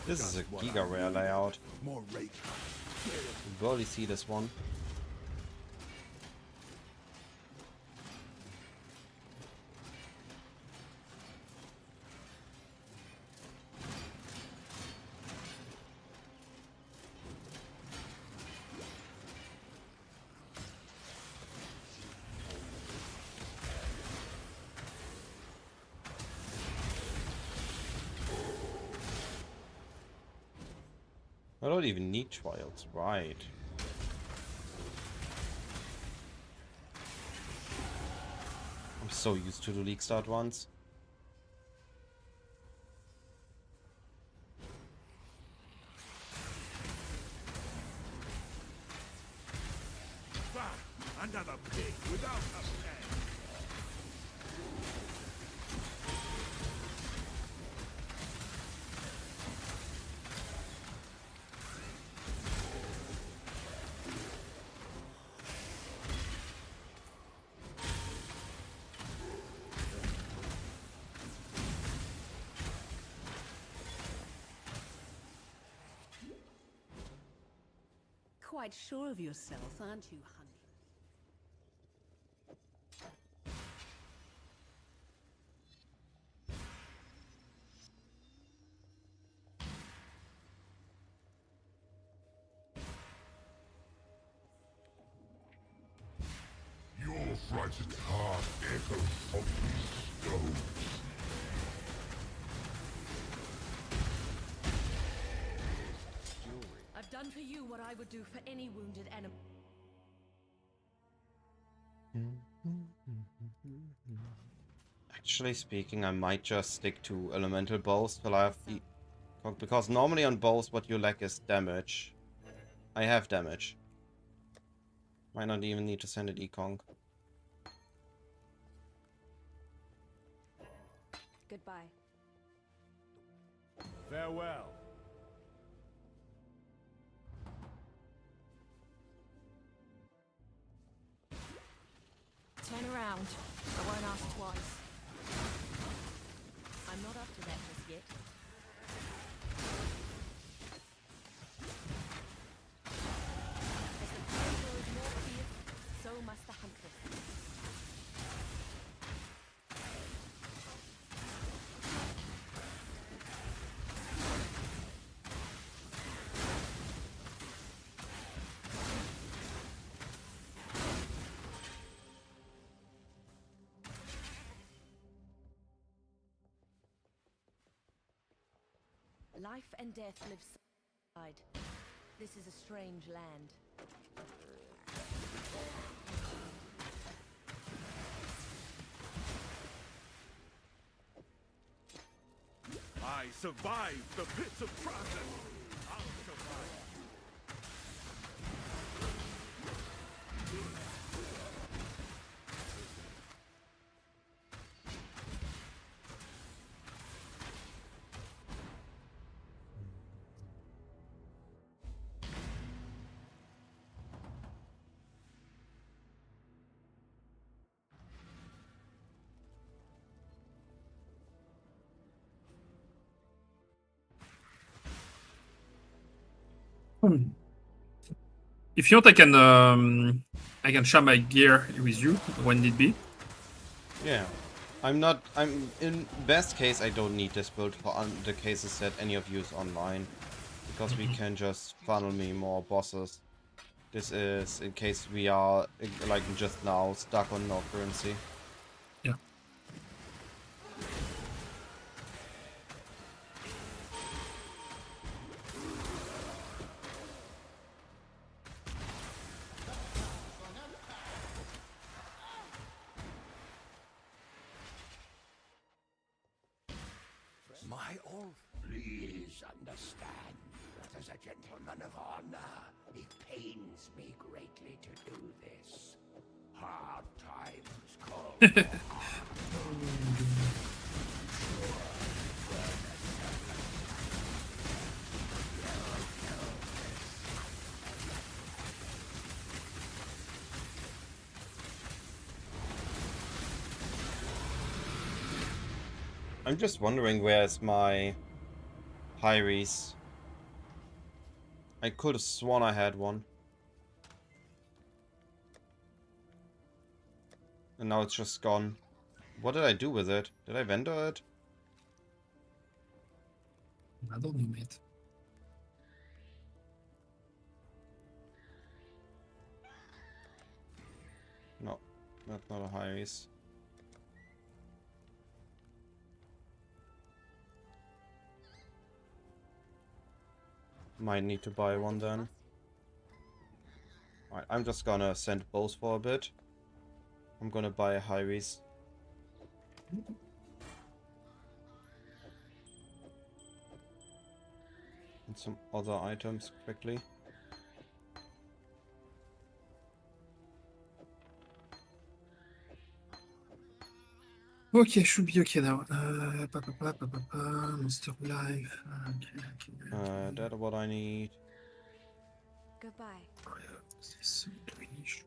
This is a giga rare layout. More rage. You barely see this one. I don't even need trials, right? I'm so used to the league start ones. Another pig without a peg. Quite sure of yourself, aren't you, honey? Your frightened heart echoes from these stones. I've done for you what I would do for any wounded enemy. Actually speaking, I might just stick to elemental bows till I have the... Because normally on bows what you lack is damage. I have damage. Might not even need to send it Ekong. Goodbye. Farewell. Turn around. I won't ask twice. I'm not up to that just yet. As the prey grows more fierce, so must the huntress. Life and death live side. This is a strange land. I survived the pits of process. I'll survive. If you want, I can share my gear with you when need be. Yeah. I'm in best case I don't need this build for the cases that any of you is online. Because we can just funnel me more bosses. This is in case we are, like just now, stuck on no currency. Yeah. My old. Please understand that as a gentleman of honor, it pains me greatly to do this. Hard times call for I'm just wondering where's my Hyries. I could have sworn I had one. And now it's just gone. What did I do with it? Did I vendor it? I don't know, mate. No, that's not a Hyries. Might need to buy one then. Alright, I'm just gonna send both for a bit. I'm gonna buy a Hyries. And some other items quickly. Okay, should be okay now. Monster life. That's what I need. Goodbye. Oh, yeah, this Twitch.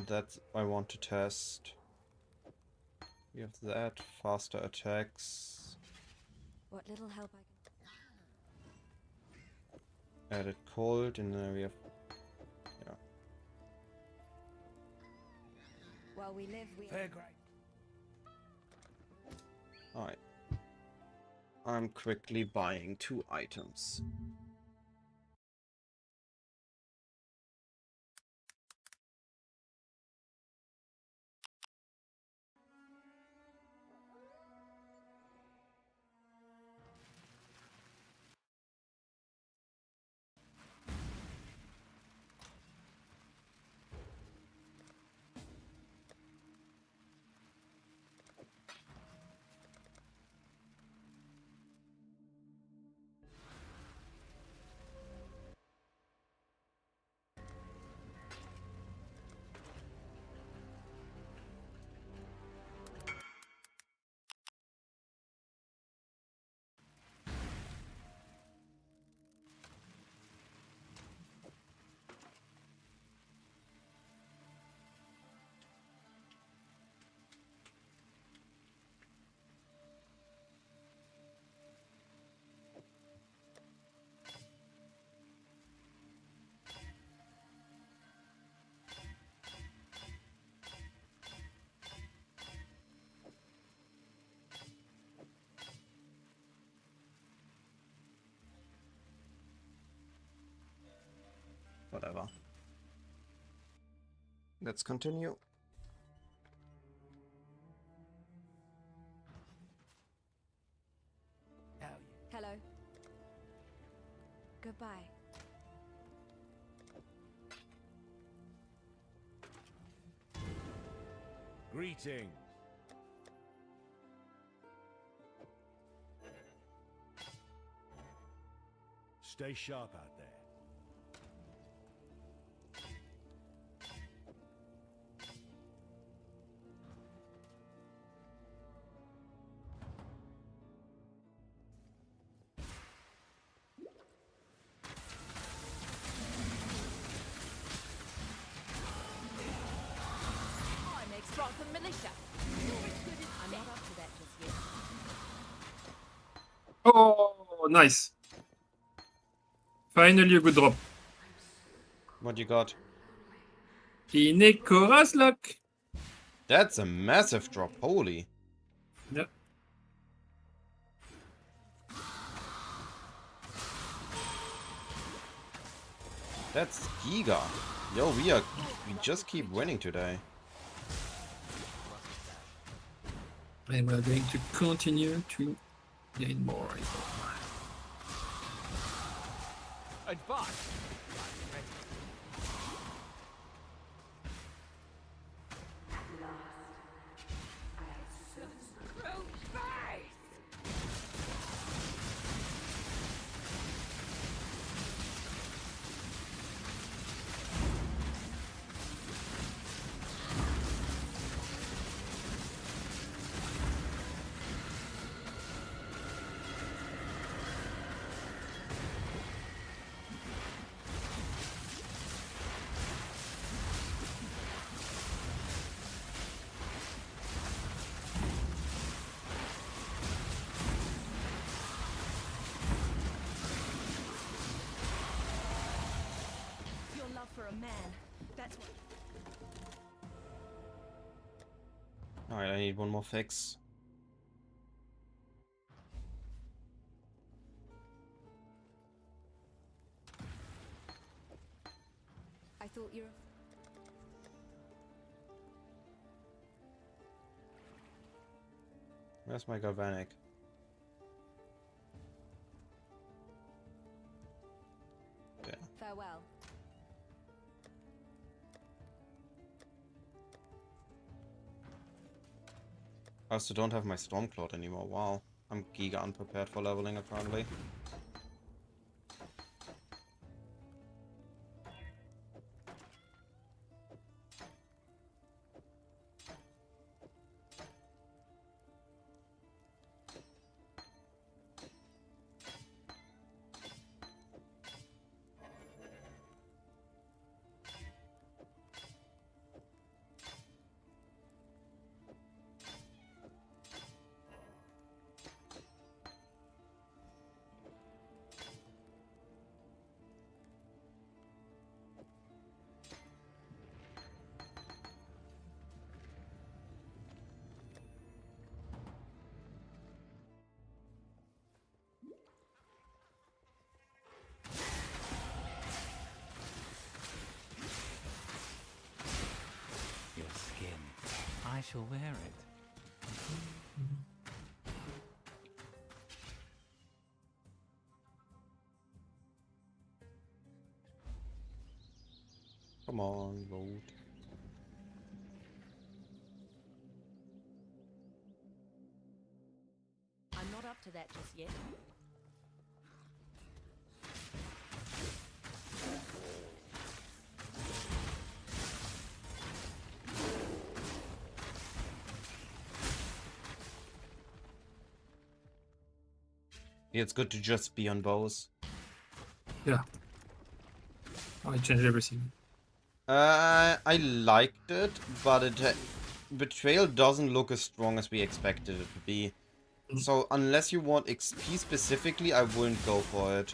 That I want to test. We have that, faster attacks, What little help I can. added cold, and then we have, yeah. While we live, we. fair great. Alright. I'm quickly buying 2 items. Whatever. Let's continue. Hello. Goodbye. Greetings. Stay sharp out there. I'm extract from militia. I'm not up to that just yet. Oh, nice. Finally a good drop. What you got? Inekora's luck. That's a massive drop. Holy. Yeah. That's Giga. Yo, we just keep winning today. And we're going to continue to gain more. Advance. Your love for a man. That's what. Alright, I need one more fix. I thought you're. Where's my Galvanic? Yeah. Farewell. I also don't have my Stormcloud anymore. Wow. I'm giga unprepared for leveling apparently. Your skin. I shall wear it. Come on, load. I'm not up to that just yet. Yeah, it's good to just be on both. Yeah. I changed everything. I liked it, but Betrayal doesn't look as strong as we expected it to be. So unless you want XP specifically, I wouldn't go for it.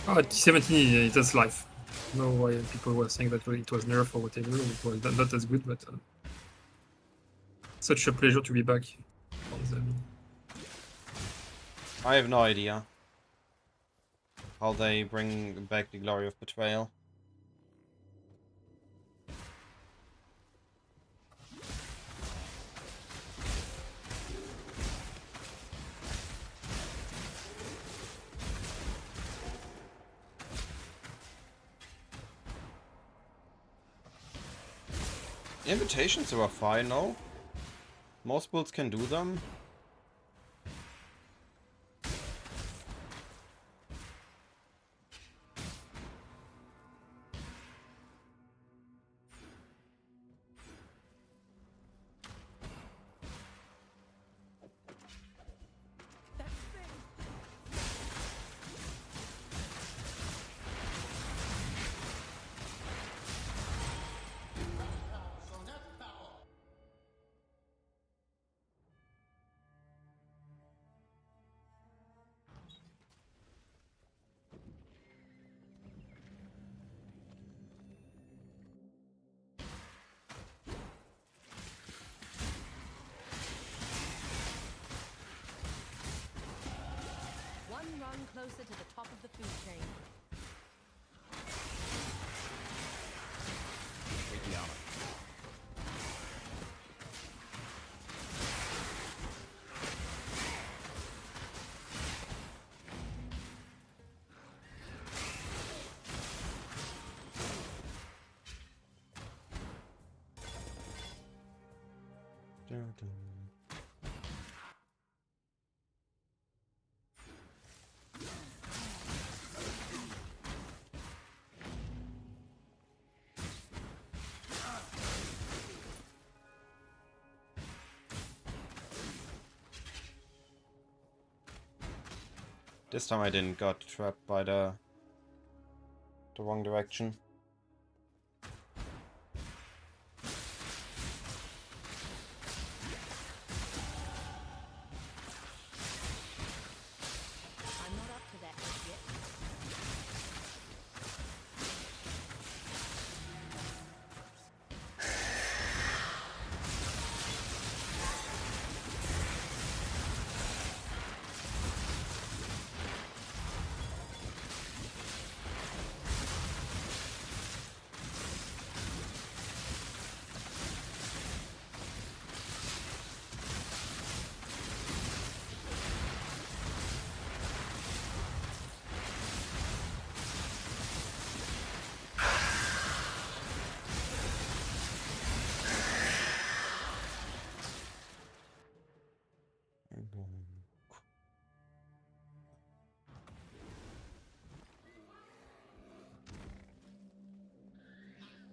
Oh, T17, that's life. No why people were saying that it was nerf or whatever. It was not as good, but such a pleasure to be back on them. I have no idea how they bring back the glory of Betrayal. Invitations are fine, no? Most builds can do them. That thing. closer to the top of the food chain. This time I didn't got trapped by the wrong direction. I'm not up to that just yet.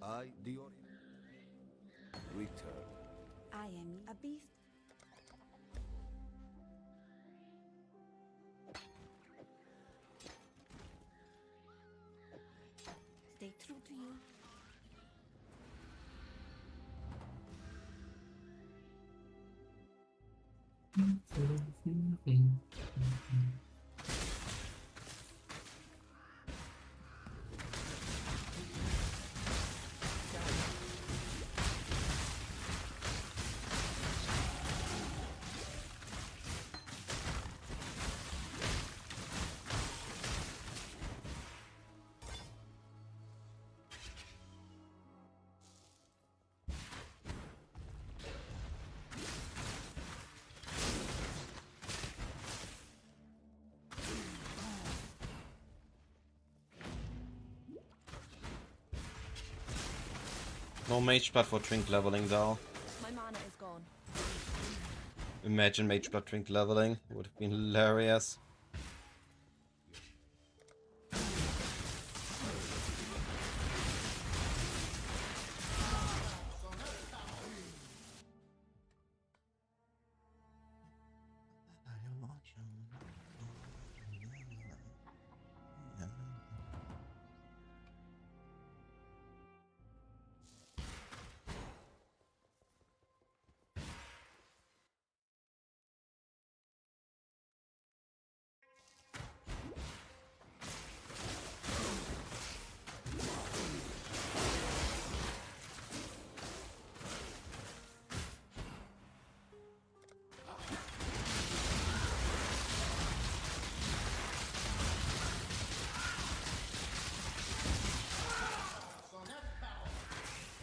I, the return. I am a beast. Stay true to you. No mage blood for drink leveling though. My mana is gone. Imagine mage blood drink leveling. Would have been hilarious.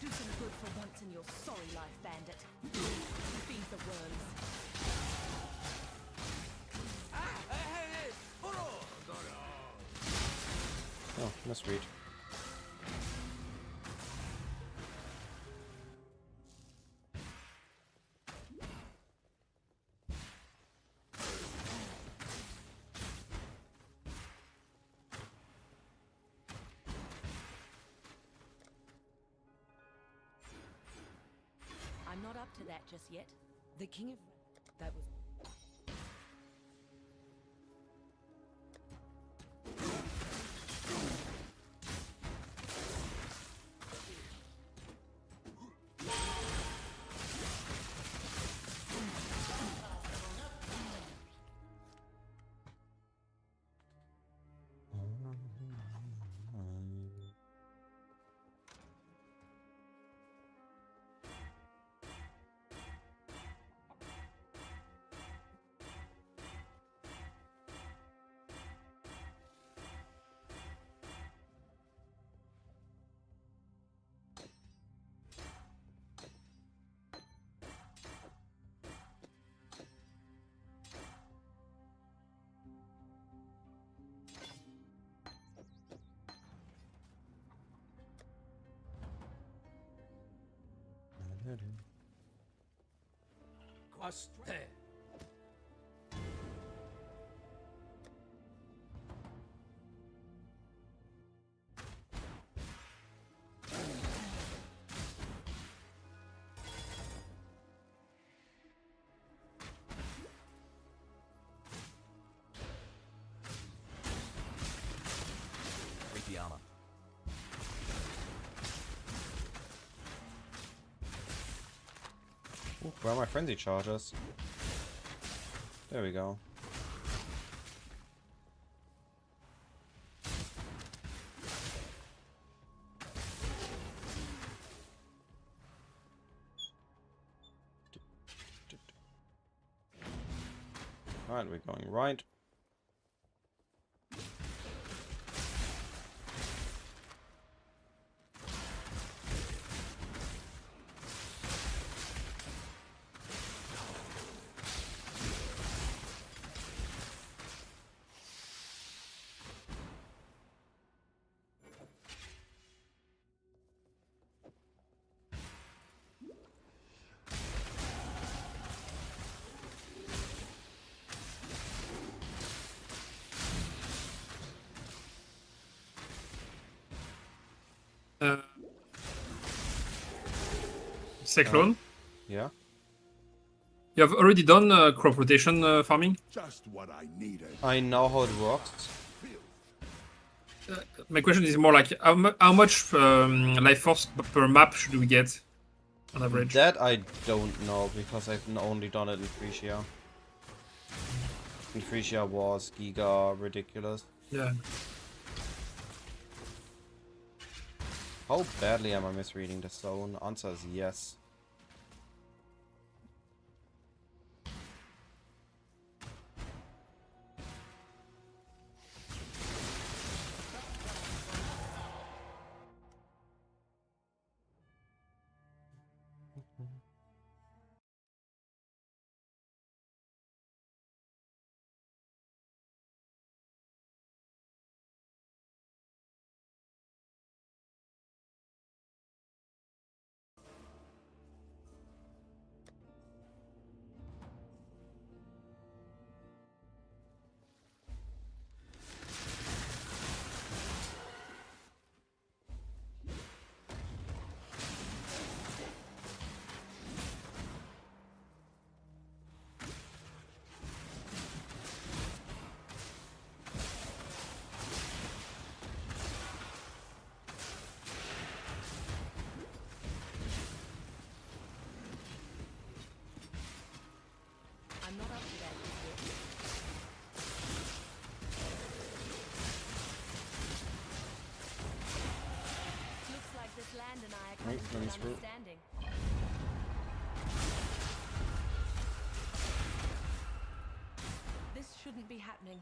Do some good for once in your sorry life, bandit. Feed the worms. Oh, misread. I'm not up to that just yet. The king of... That was... Quastre. Ripiana. Ooh, where are my frenzy charges? There we go. Alright, we're going right. Cyclone. Yeah. You have already done crop rotation farming? Just what I needed. I know how it works. My question is more like how much life force per map should we get on average? That I don't know because I've only done it in Frisia. In Frisia was giga ridiculous. Yeah. How badly am I misreading the zone? Answer is yes. I'm not up to that just yet. Looks like this land and I are coming to an understanding. This shouldn't be happening.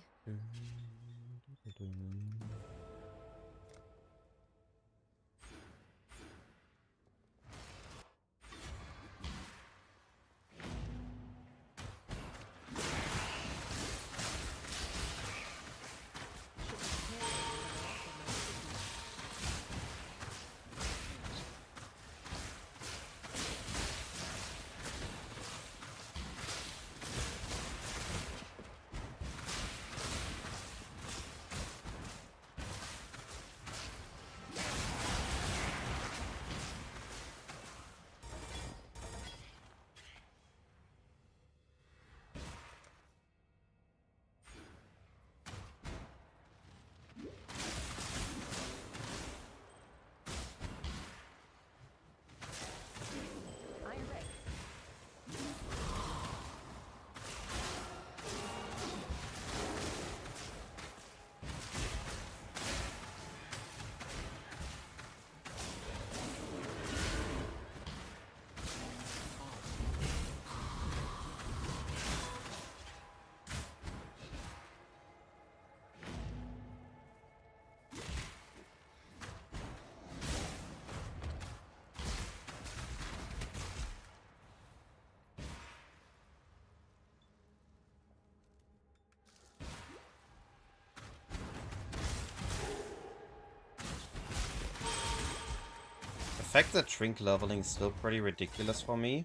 fact that shrink leveling is still pretty ridiculous for me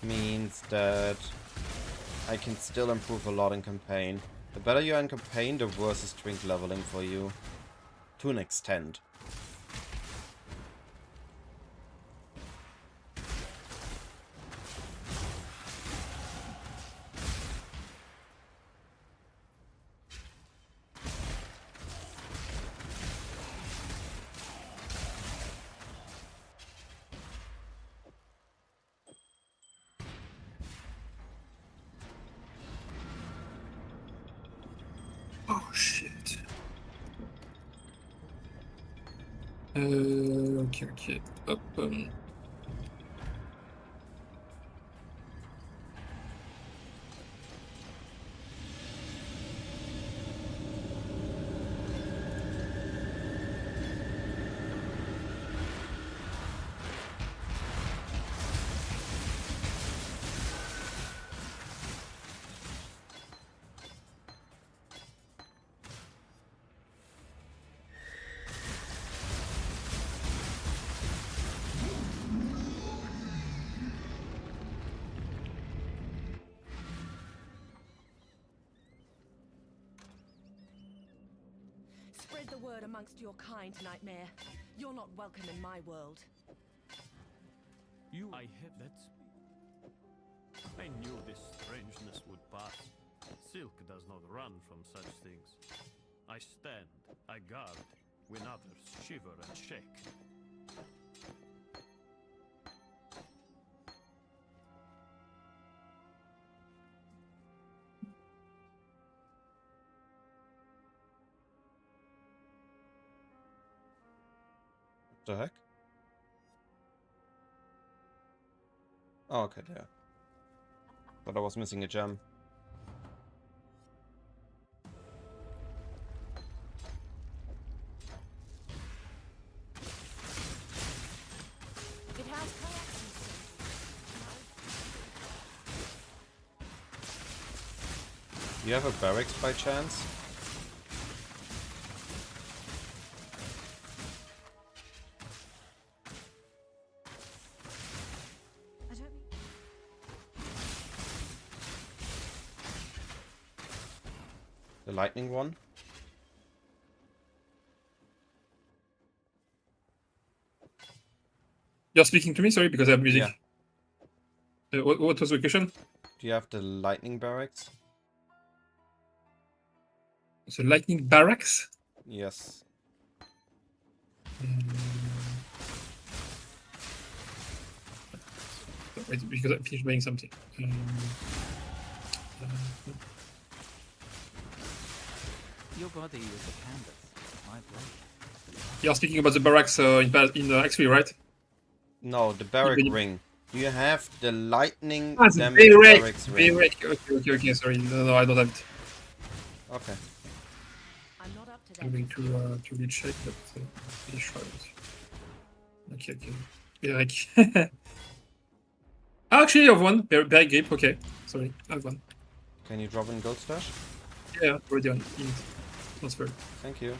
means that I can still improve a lot in campaign. The better you are in campaign, the worse is shrink leveling for you. To an extent. Oh shit. Okay. Hop. Spread the word amongst your kind, Nightmare. You're not welcome in my world. I have that. I knew this strangeness would pass. Silk does not run from such things. I stand, I guard, when others shiver and shake. What the heck? Oh, okay, there. Thought I was missing a gem. It has collapsed. Do you have a barracks by chance? I don't mean... The lightning one? You're speaking to me, sorry, because I have music. Yeah. What was the question? Do you have the lightning barracks? The lightning barracks? Yes. Wait, because I finished buying something. Your body is a canvas. My blade. You're speaking about the barracks in X3, right? No, the barrack ring. Do you have the lightning the damage barracks ring? barrack. Okay, sorry. No, I don't have it. Okay. I'm not up to that. I'm going to recheck, but finish try it. Okay. Barrack. Actually, I have one. Barrack grip, okay. Sorry, I have one. Can you drop in gold stash? Yeah, already on. Transfer. Thank you.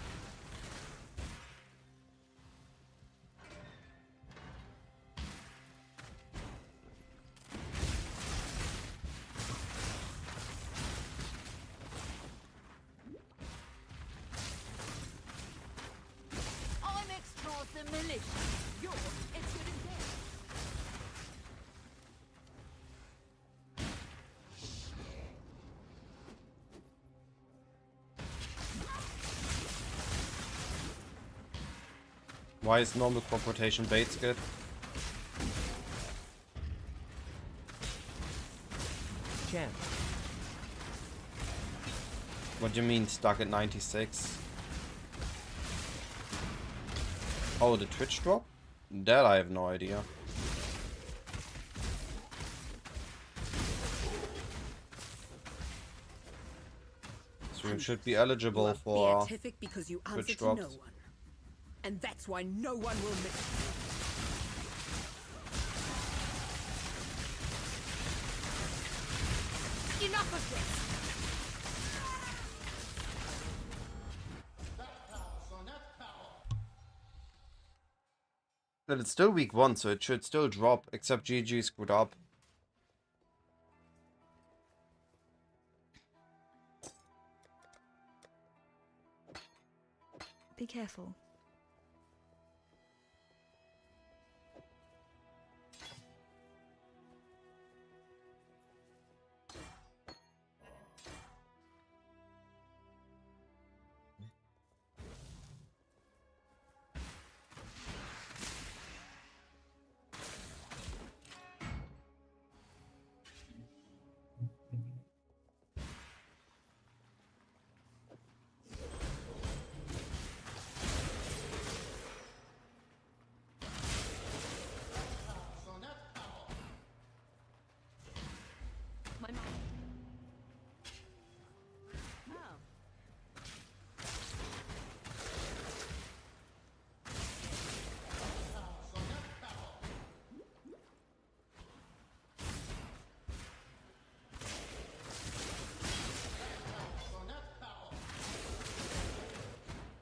I'm extra the militia. You're it's good and dead. Why is normal crop rotation baits good? Champ. What do you mean stuck at 96? Oh, the Twitch drop? That I have no idea. Stream should be eligible for beatific because you Twitch answer to drops. no one. And that's why no one will miss. Enough of this! But it's still week 1, so it should still drop, except GG screwed up. Be careful. My man. Oh.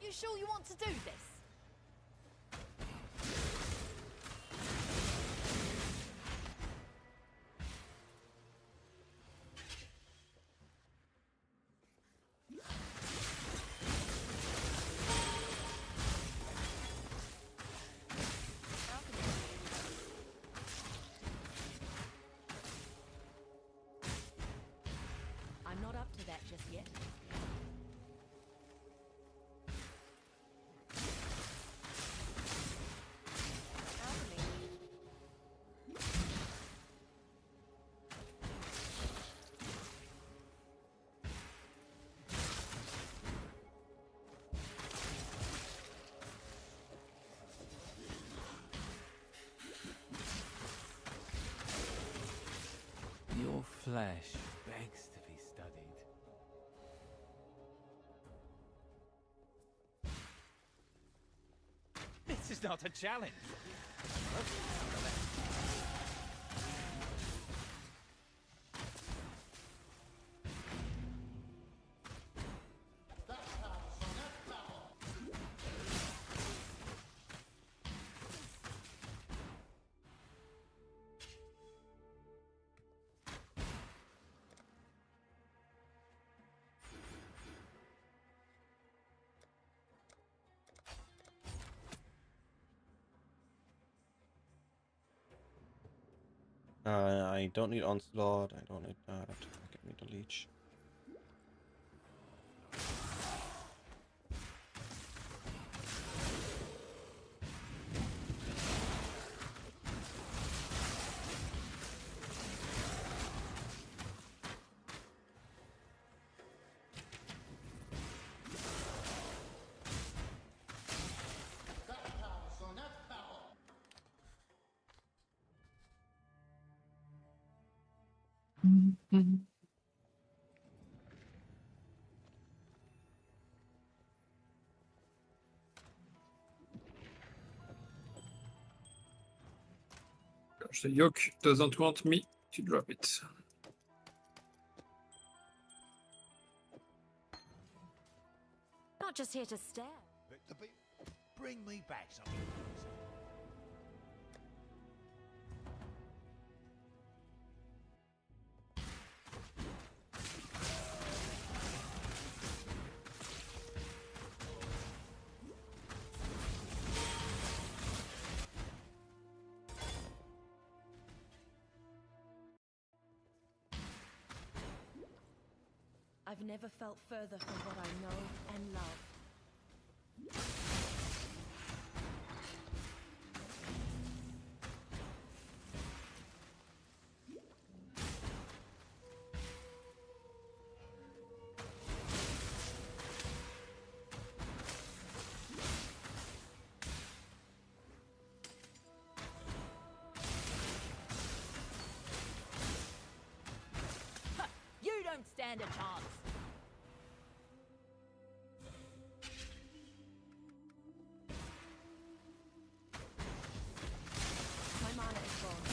You sure you want to do this? I'm not up to that just yet. Your flesh begs to be studied. This is not a challenge. I don't need Onslaught, I don't need that. I can need the Leech. Gosh, the yoke doesn't want me to drop it. Not just here to stare. Bring me back something. I've never felt further from what I know and love. You don't stand a chance. My mana is gone.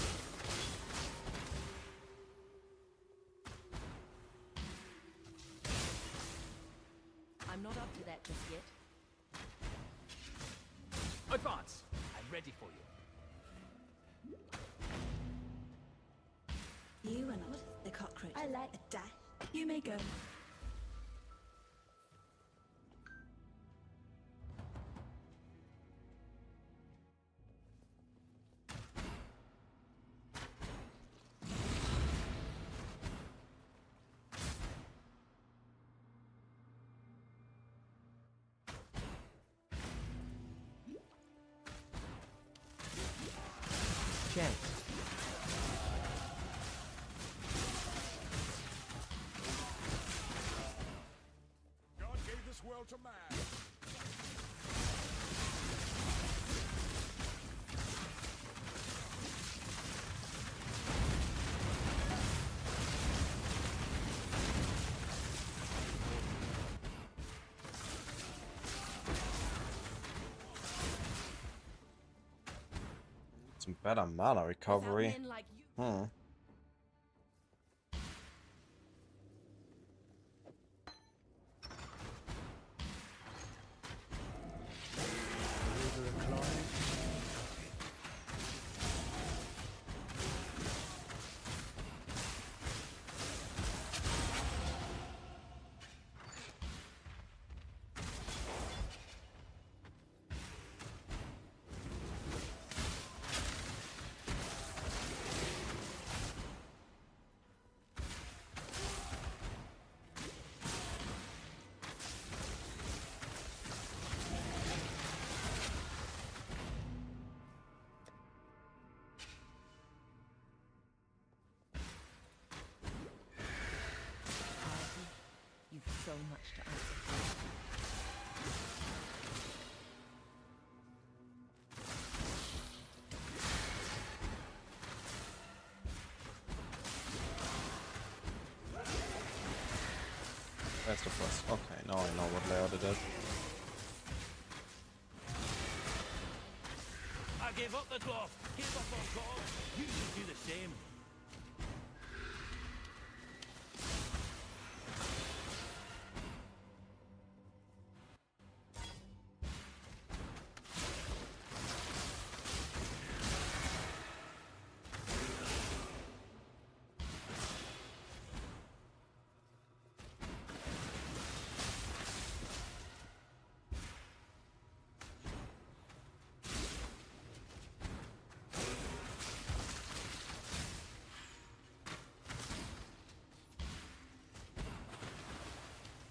I'm not up to that just yet. Advance! I'm ready for you. like a dash? You may go. Check. God gave this world to man. Some better mana recovery. Without men like you, Hmm. You've so much to answer for. That's the first. Okay, now I know what layout it is. I gave up the dwarf. Gave up on God. You should do the same.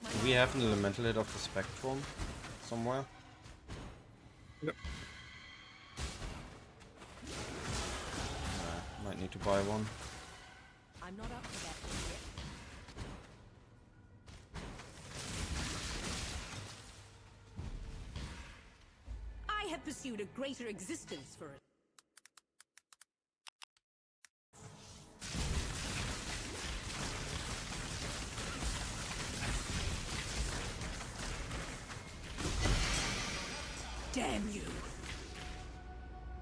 Do we have an elemental hit of the spectrum somewhere? Yep. Might need to buy one. I'm not up for that yet. I have pursued a greater existence for it. Damn you!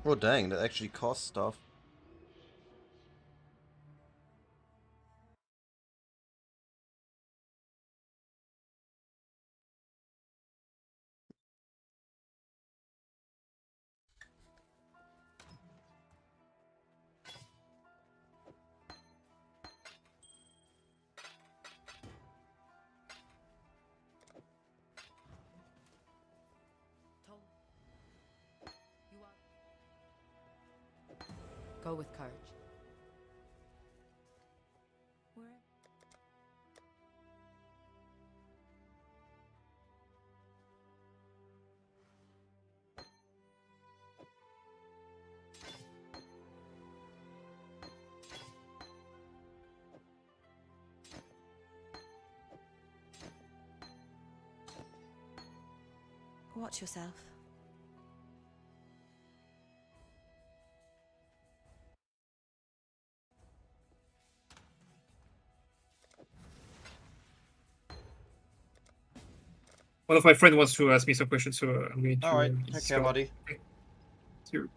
Oh dang, that actually costs stuff. You are. Go with courage. Where? Watch yourself. One of my friends wants to ask me some questions, so I'm going to. Alright, take care, buddy. Okay. See you.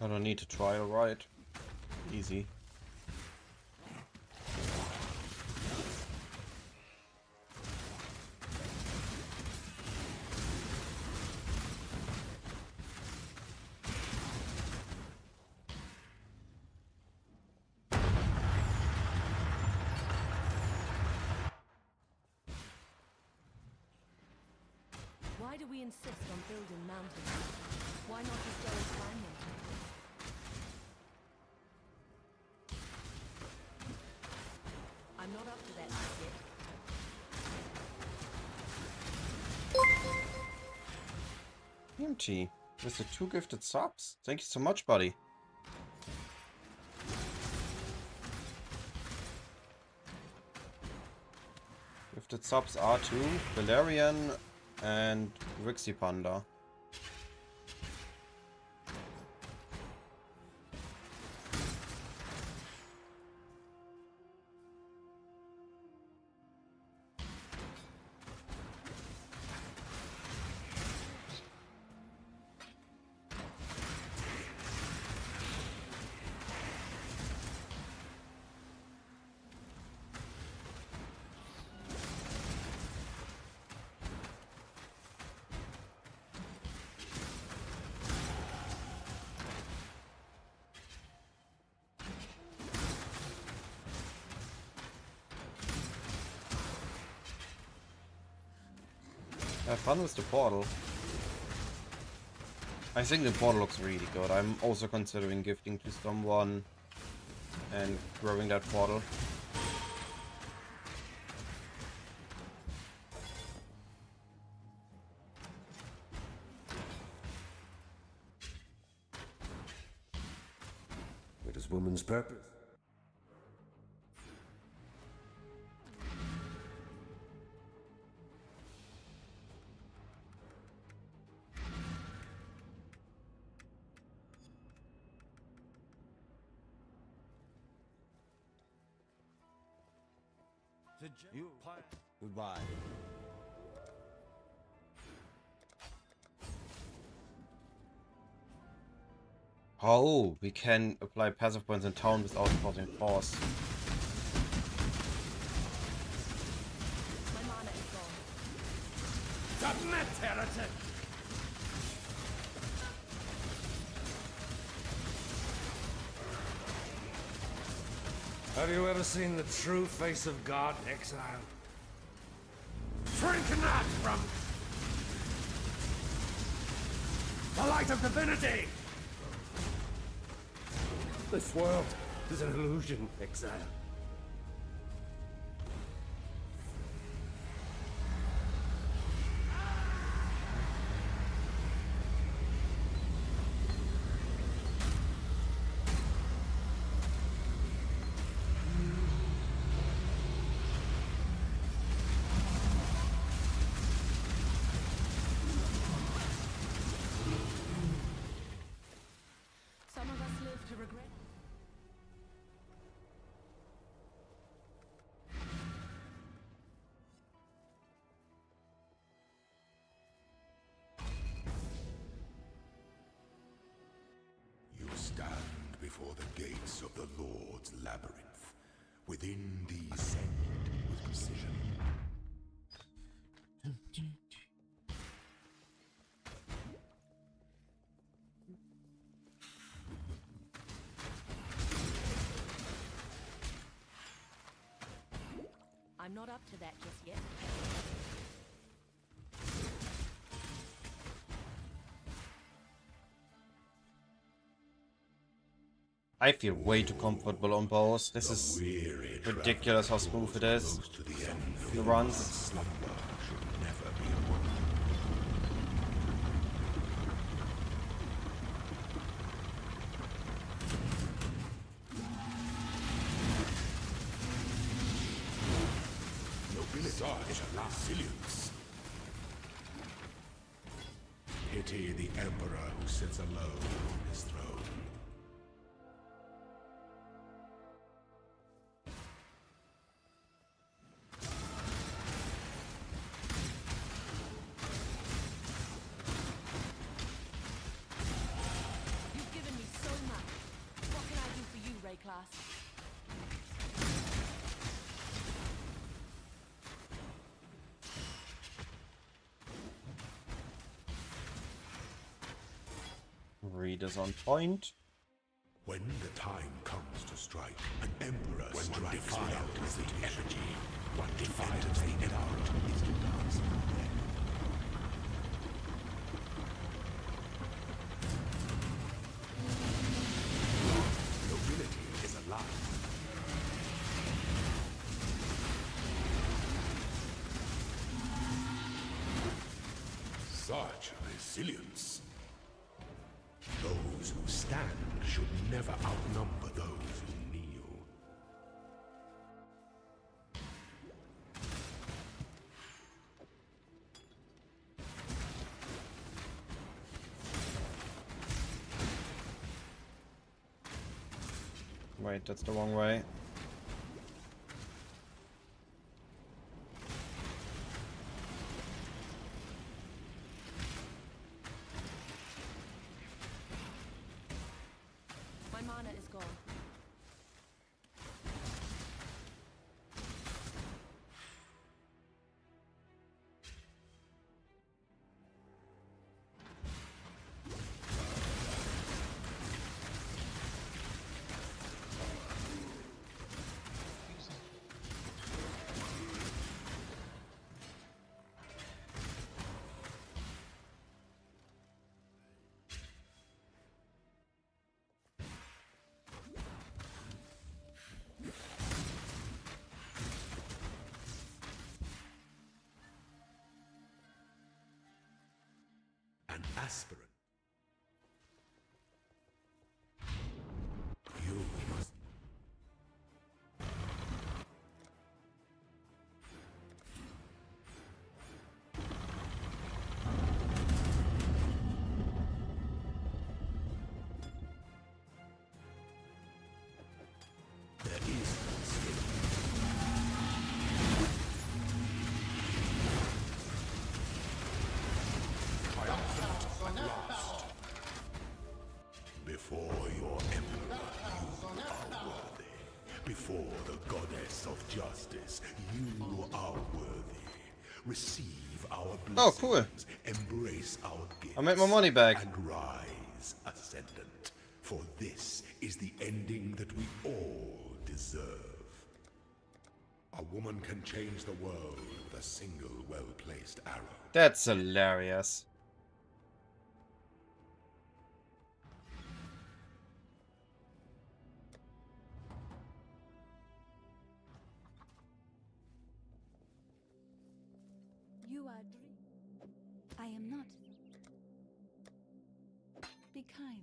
I don't need to try, alright. Easy. Why do we insist on building mountains? Why not just go and climb them? I'm not up to that yet. Empty. With the 2 gifted subs. Thank you so much, buddy. Gifted subs are to Valerian and Rixie Panda. Have fun with the portal. I think the portal looks really good. I'm also considering gifting to someone and growing that portal. What is woman's purpose? You goodbye. Oh, we can apply passive points in town without causing force. My mana is gone. Submit, heretic! Have you ever seen the true face of God, exile? Shrink not from the light of divinity! This world is an illusion, exile. Some of us live to regret. You stand before the gates of the Lord's labyrinth. Within these ascend with precision. I'm not up to that just yet. I feel way too comfortable on bows. This is ridiculous how smooth it is. The runs. Slumber should never be awoken. Nobility is resilience. Pity the emperor who sits alone on his throne. You've given me so class. Reed is on point. When the time comes to strike, an emperor strikes without hesitation. One defies the emperor is to dance in the red. Nobility is alive. Such resilience. Those who stand should never outnumber those who kneel. Wait, that's the wrong way. My mana is gone. An aspirant. You must. There is no escape. Triumphant at last. Before your emperor, you are worthy. Before the goddess of justice, you are worthy. Receive our blessings. Oh, cool. Embrace our gifts. I made my money back. And rise, ascendant. For this is the ending that we all deserve. A woman can change the world with a single well-placed arrow. That's hilarious. You are dream. I am not. Be kind.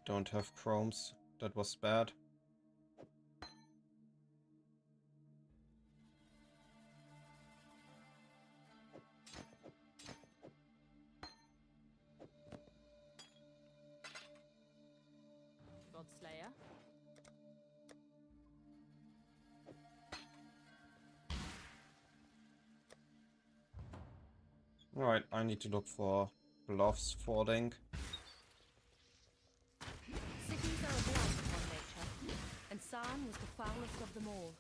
Don't have chromes. That was bad. Godslayer. Alright, I need to look for gloves fording. Cities are a blight upon nature, and San was the foulest of them all.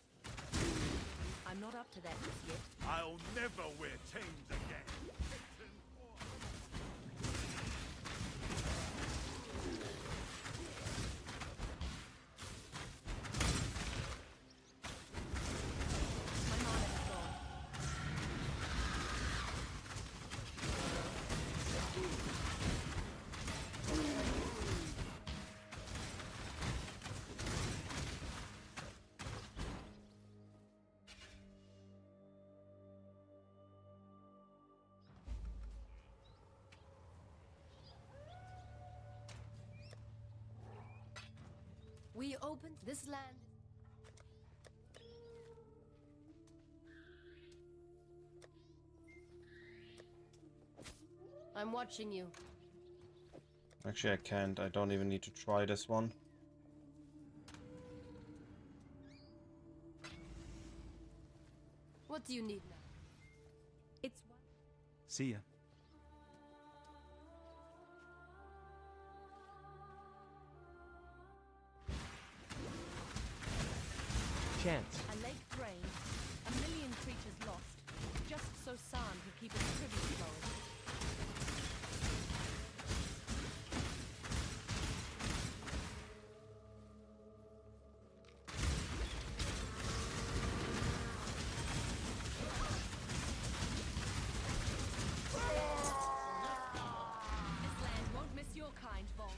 I'm not up to that just yet. I'll never wear chains again. My mana is gone. We opened this land. I'm watching you. Actually, I can't. I don't even need to try this one. What do you need now? It's one. See ya. Chance. A lake drained, a million creatures lost, just so San could keep his tribute flowing. This land won't miss your kind, Vol.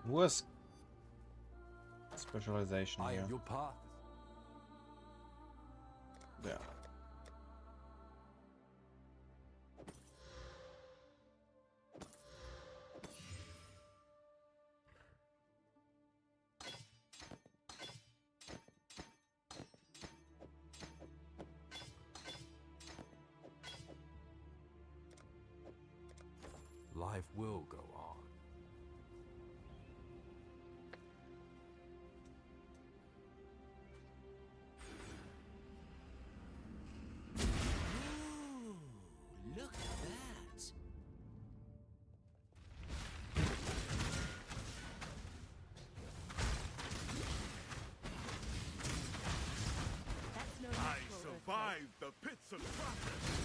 Worst specialization here. Your path. Yeah. Life will go on. Look at that. That's no I natural earthquake. survived the pits of darkness.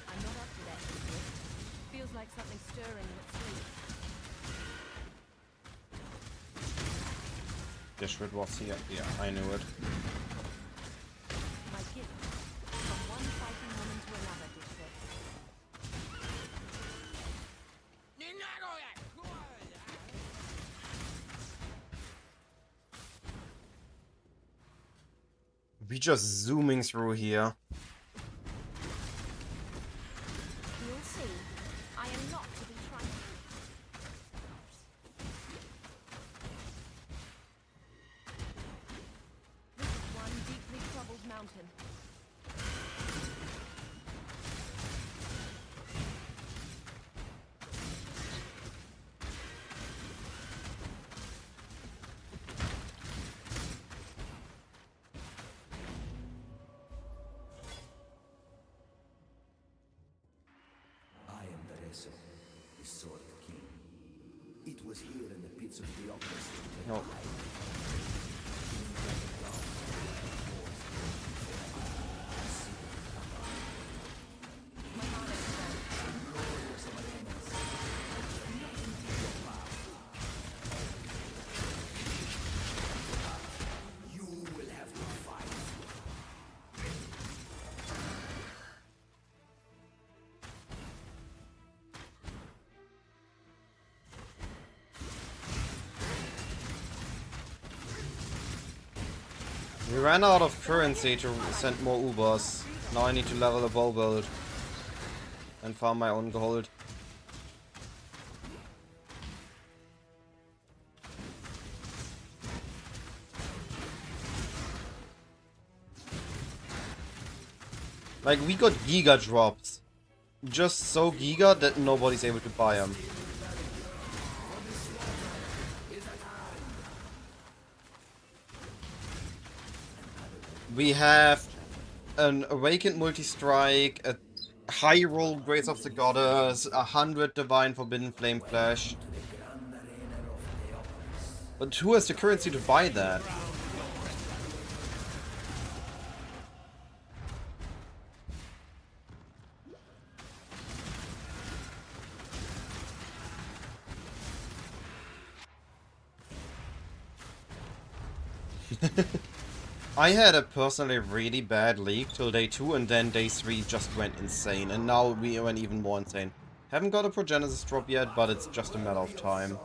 I'm not up to that yet. Feels like something stirring in its sleep. Dishwood was here. Yeah, I knew it. My gift. From one fighting woman to another, Dishwood. We just zooming through here. You'll see. I am not to be trifled. This is one deeply troubled mountain. I am the wrestle, the sword king. It was here in the pits of the Octopus that No. My heart expands. you will have to fight. We ran out of currency to send more Ubers. Now I need to level the bow build and farm my own gold. Like, we got Giga drops. Just so Giga that nobody's able to buy them. We have an Awakened Multi-Strike, a high roll Grace of the Goddess, 100 Divine Forbidden Flame Flash. But who has the currency to buy that? I had a personally really bad league till day 2, and then day 3 just went insane, and now we went even more insane. Haven't got a Progenesis drop yet, but it's just a matter of time.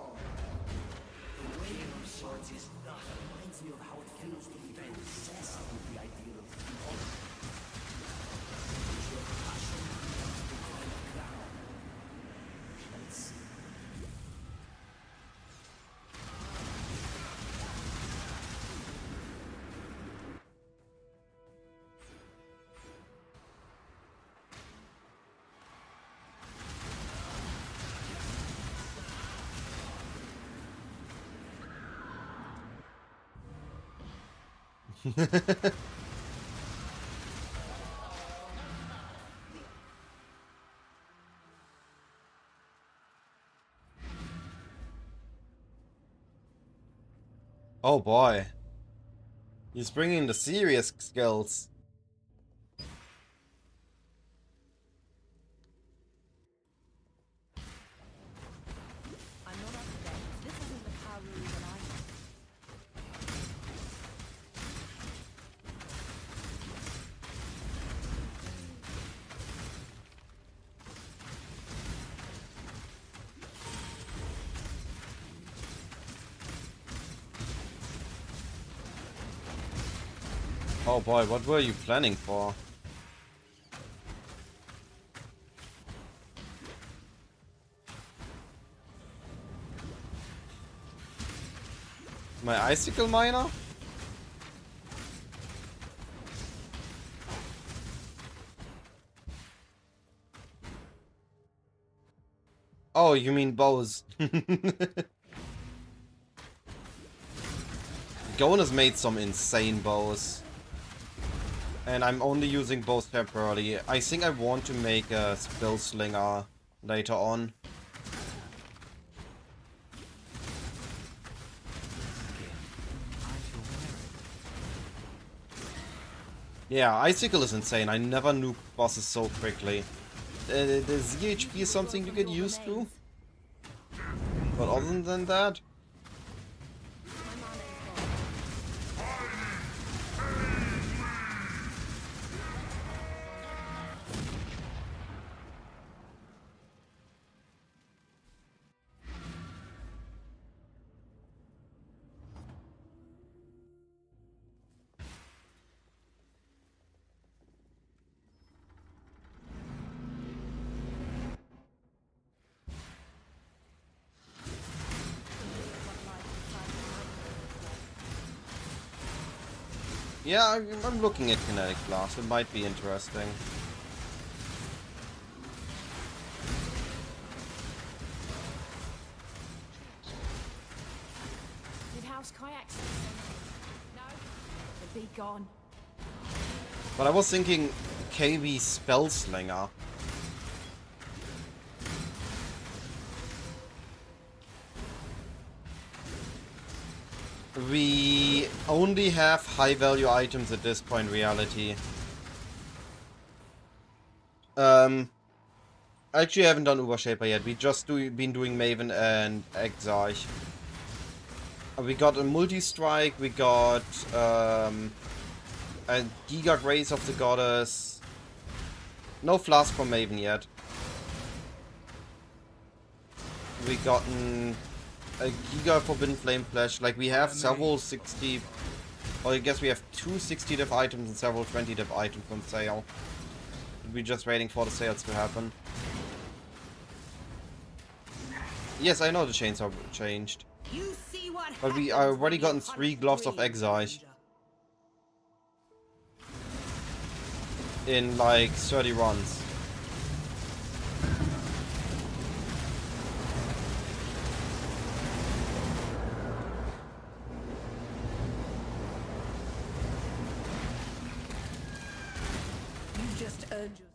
Oh boy. He's bringing the serious skills. I'm not up to date. This isn't the PoE that I know. Oh boy, what were you planning for? My icicle miner? Oh, you mean bows. Gon has made some insane bows. And I'm only using bows temporarily. I think I want to make a spell slinger later on. Yeah, icicle is insane. I never nuke bosses so quickly. The ZHP is something you get used to. But other than that... Yeah, I'm looking at Kinetic Blast. It might be interesting. Did House Kayaks? No, they'll be gone. But I was thinking KB Spell Slinger. We only have high value items at this point in reality. Actually I haven't done Uber Shaper yet. We just been doing Maven and Exarch. We got a multi-strike, we got a Giga Grace of the Goddess. No Flask from Maven yet. We gotten a Giga Forbidden Flame Flash. Like, we have several 60... Well, I guess we have two 60 div items and several 20 div items on sale. We're just waiting for the sales to happen. Yes, I know the chains are changed. You see what But we already gotten 3 Gloves of Exarch. In like 30 runs. You just earned your...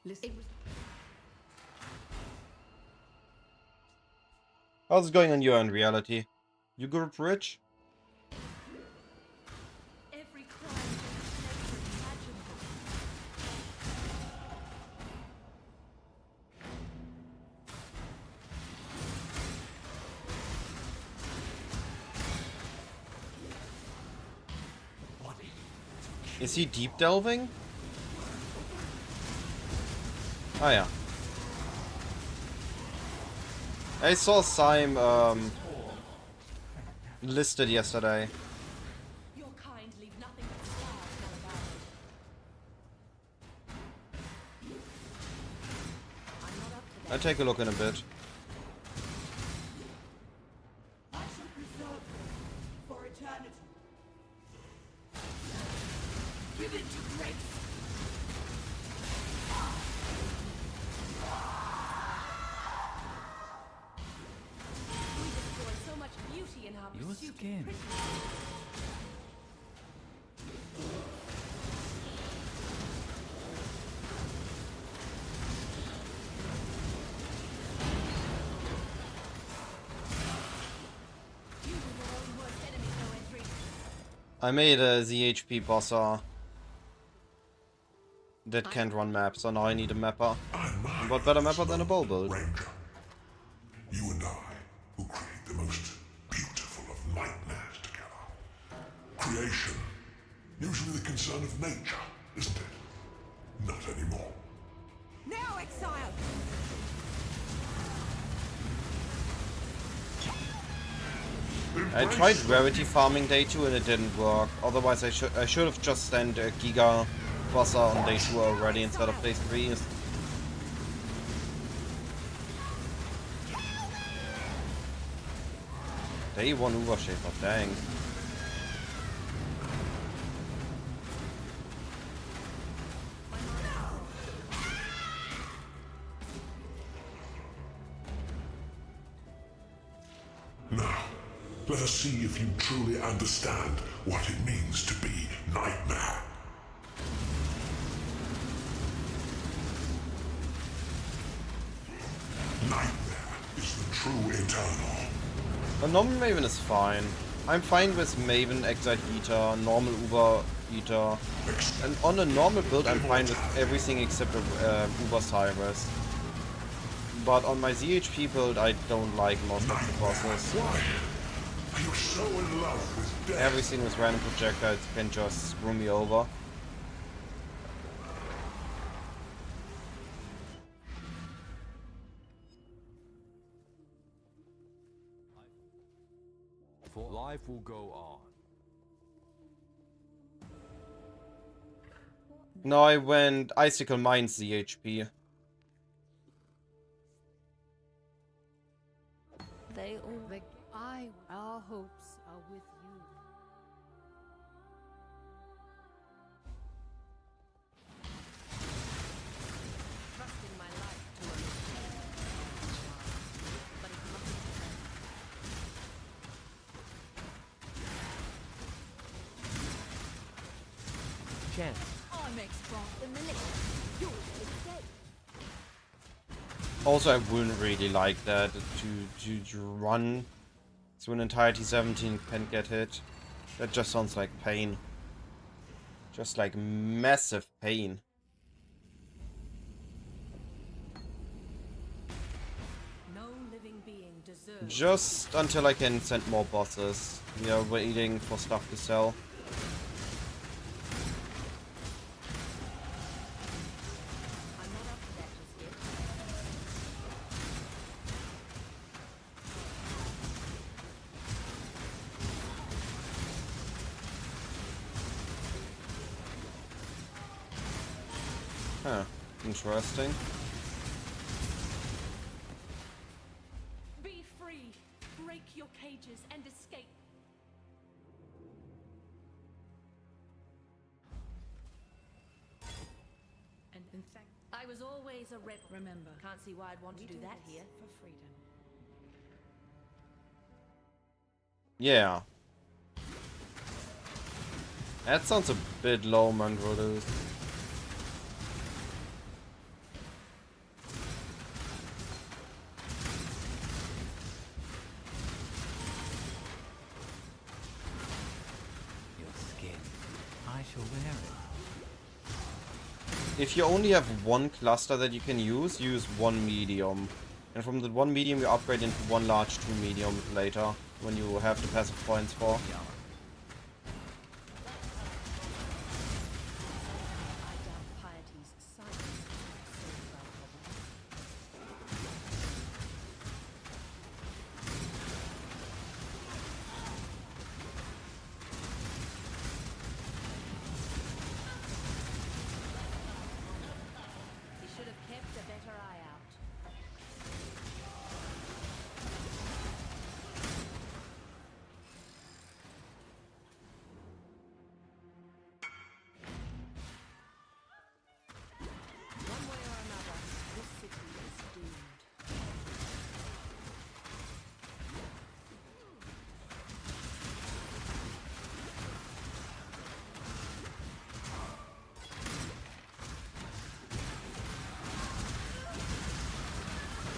Listen. How's it going on your end, reality? You group rich? Every crime against nature imaginable. Is he deep delving? Oh yeah. I saw Syme listed yesterday. Your kind leave nothing but scars, Malabar. I'm not up to that. I'll take a look in a bit. I shall preserve them for eternity. Give it to grace. We destroy so much beauty in our Your pursuit of skin. prettiness. You were your own worst enemy, no entry. I made a ZHP bosser that can't run maps, so now I need a mapper. And what better mapper than a bow build? Ranger. You and I will create the most beautiful of nightmares together. Creation. Usually the concern of nature, isn't it? Not anymore. Now, exile! I tried rarity farming day 2 and it didn't work. Otherwise I should have just sent a Giga bosser on day 2 already instead of day 3. Day 1 Uber Shaper, dang. Now, let us see if you truly understand what it means to be Nightmare. Nightmare is the true Eternal. A normal Maven is fine. I'm fine with Maven, Exile Eater, normal Uber Eater. And on a normal build I'm fine with everything except Uber Cyrus. But on my ZHP build I don't like most of the bosses. Why? You're so in love with death. Everything with random projectiles can just screw me over. For life will go on. No, I went Icicle Mines ZHP. They all... Our hopes are with you. Trusting my life to a but it must be Chance. I'm exposed the militia. Yours is dead. Also, I wouldn't really like that to run through an entire T17 can't get hit. That just sounds like pain. Just like massive pain. no living being deserves. Just until I can send more bosses. We are waiting for stuff to sell. I'm not up to that just yet. Huh. Interesting. Be free. Break your cages and escape. And in fact, I was always a rebel. remember, Can't see why I'd want to we do that this here. for freedom. Yeah. That sounds a bit low, Mandrolus. Your skin. I shall wear it. If you only have one cluster that you can use one medium. And from the one medium you upgrade into one large, two medium later, when you have the passive points for.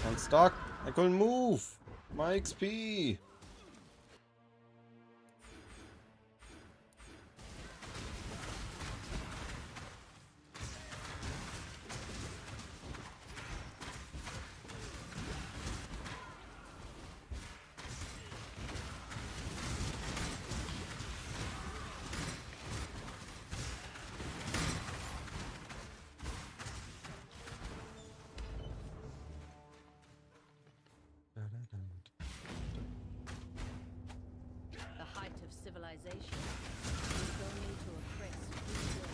I'm stuck. I couldn't move. My XP. The height of civilization is only to oppress free will.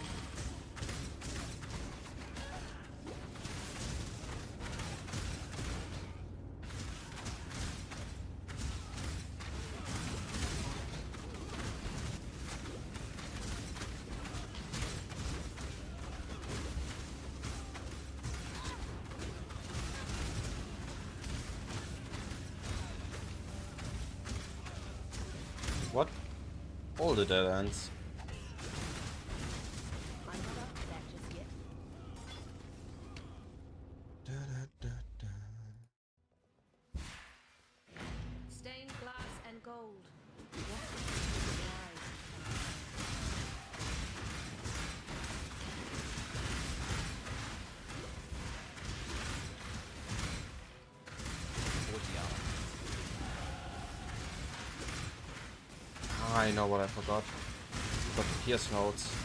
What? All the dead ends. I'm not up to that just yet. Stained glass and gold. What is the wise? I know what I forgot. Got the pierce notes.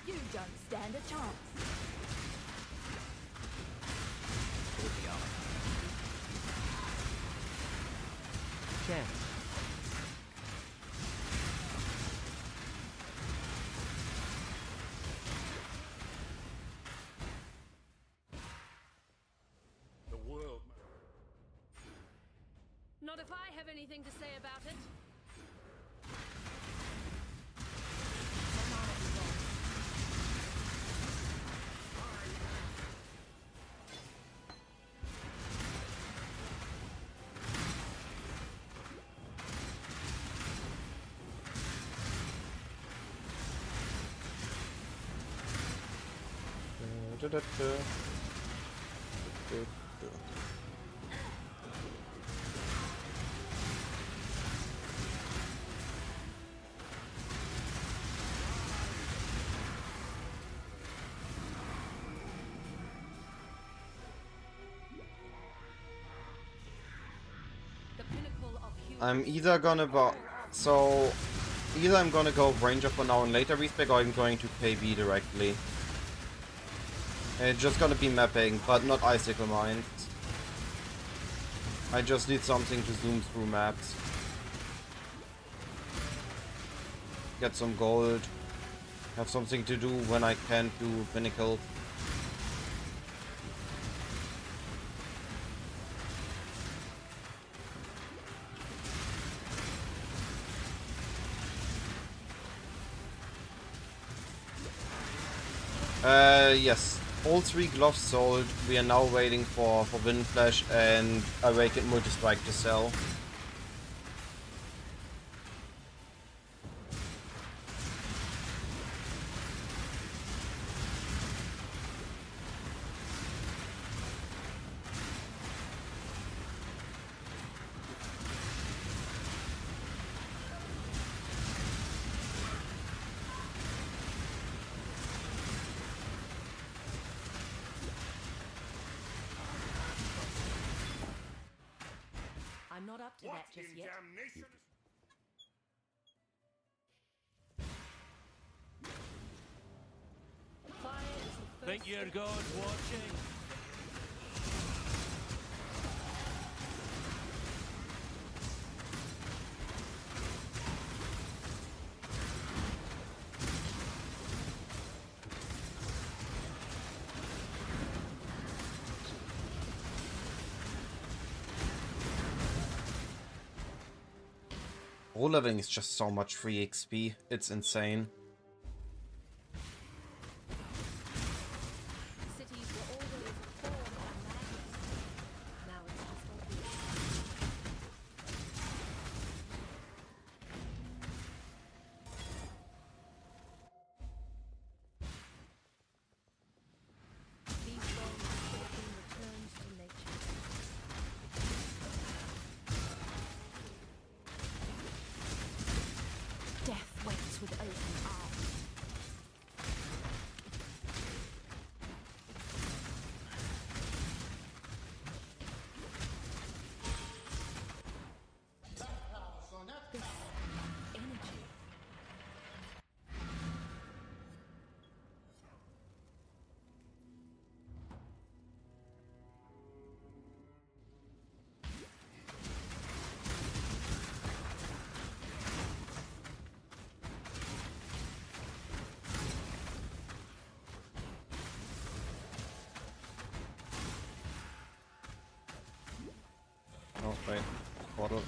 You don't stand a chance. Check. The world. Not if I have anything to say about it. The pinnacle of human. I'm either gonna either I'm gonna go Ranger for now and later respec, or I'm going to PoE directly. It's just gonna be mapping, but not Icicle Mines. I just need something to zoom through maps. Get some gold. Have something to do when I can't do Pinnacle. Yes. All 3 gloves sold. We are now waiting for Wind Flash and Awakened Multi-Strike to sell. I'm not up to that just yet. Fire is the Think first your step. God's watching? Roll leveling is just so much free XP. It's insane. Cities were always a form of madness. Now it's just obvious. These bones should have been returned to nature. Death waits with open arms. This energy. Oh, wait. Portal.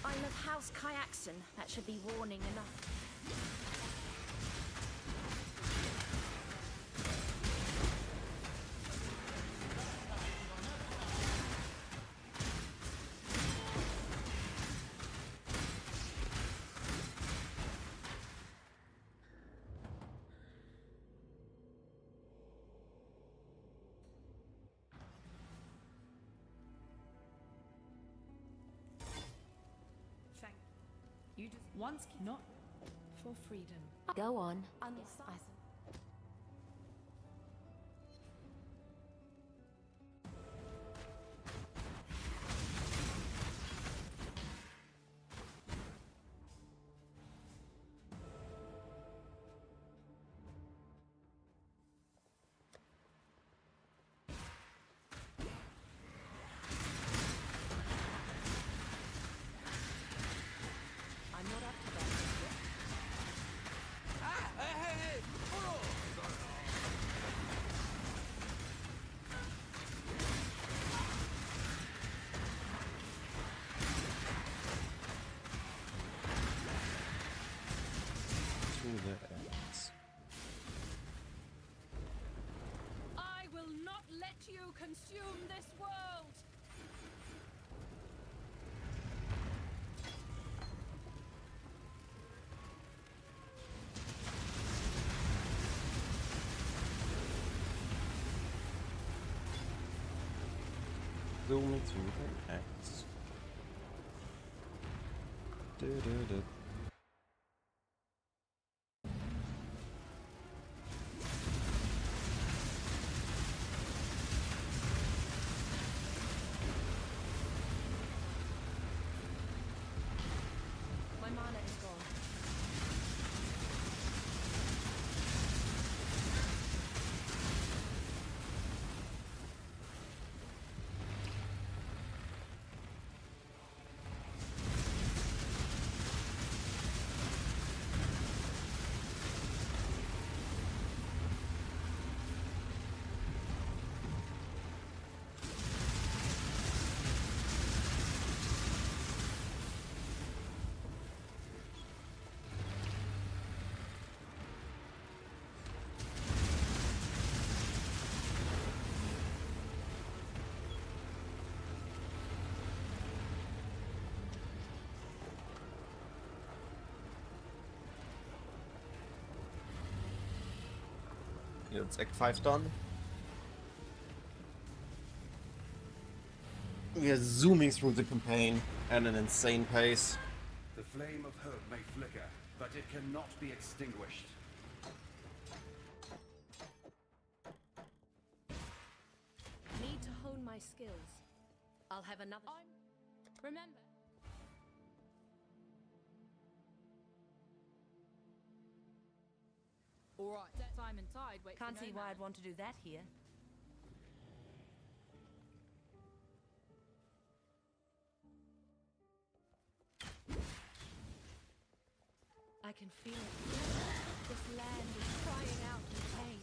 I'm of House Kyaxon. That should be warning enough. Thank you. Just once not for freedom. Go on. I'm not up to that yet. To the ends. I will not let you consume this world. Zoom to the ends. Du-du-du. My mana is gone. Yeah, it's Act 5 done. We are zooming through the campaign at an insane pace. The flame of hope may flicker, but it cannot be extinguished. my skills. I'll have another. Remember. All right. Time and tide. Wait. Can't see why I'd want to do that here. I can feel it. This land is crying out in pain.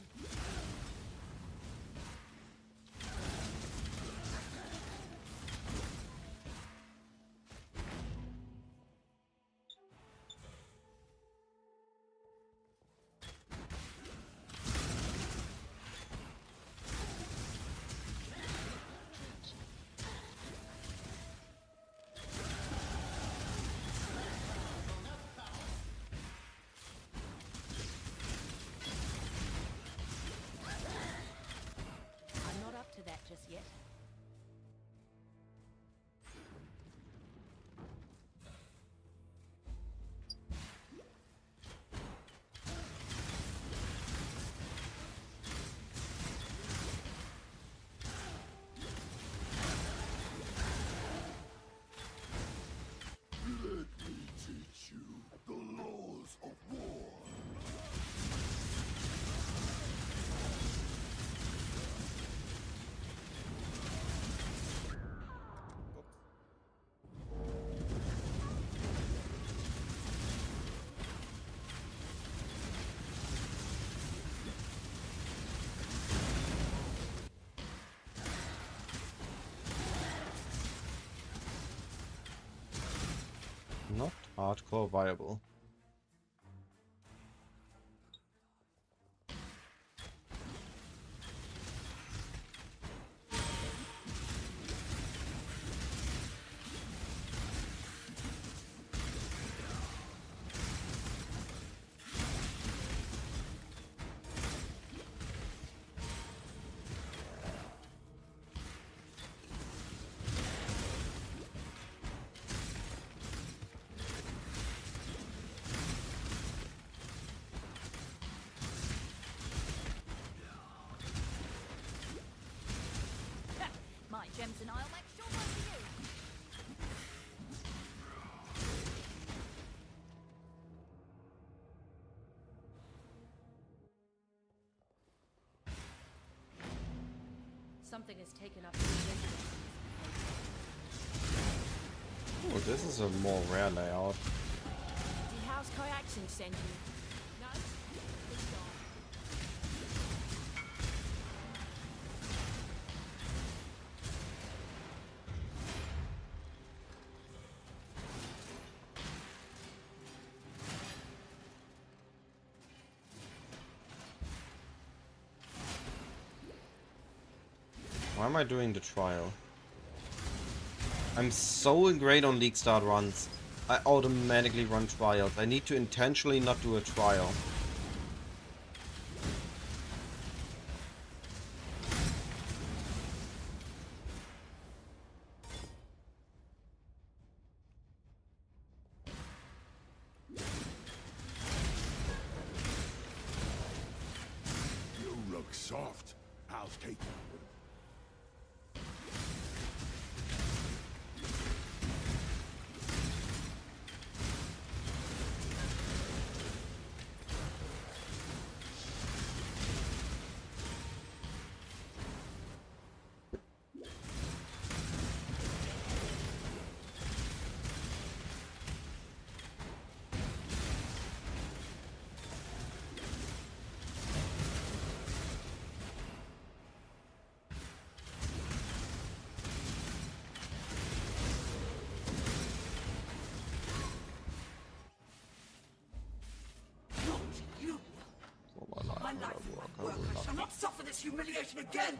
To that just yet. Let me teach you the laws of war. Not hardcore viable. My gems and I'll make sure one for you. Something has taken up the residence. Oh, this is a more rare layout. Did House Kayaxing send you? No. It's gone. Why am I doing the trial? I'm so great on League Start runs. I automatically run trials. I need to intentionally not do a trial. You look soft. I'll take you. My life and my work. I shall not suffer this humiliation again!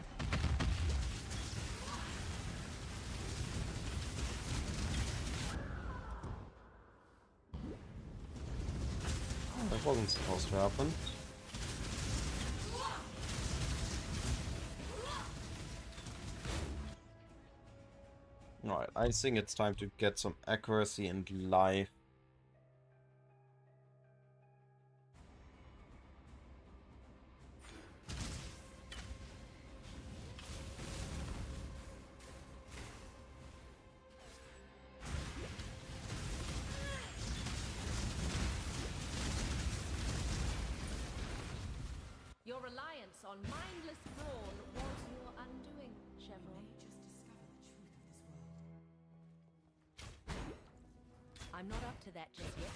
That wasn't supposed to happen. Alright, I think it's time to get some accuracy and life. Your reliance on mindless brawn was your undoing, Chevron. I'm not up to that just yet.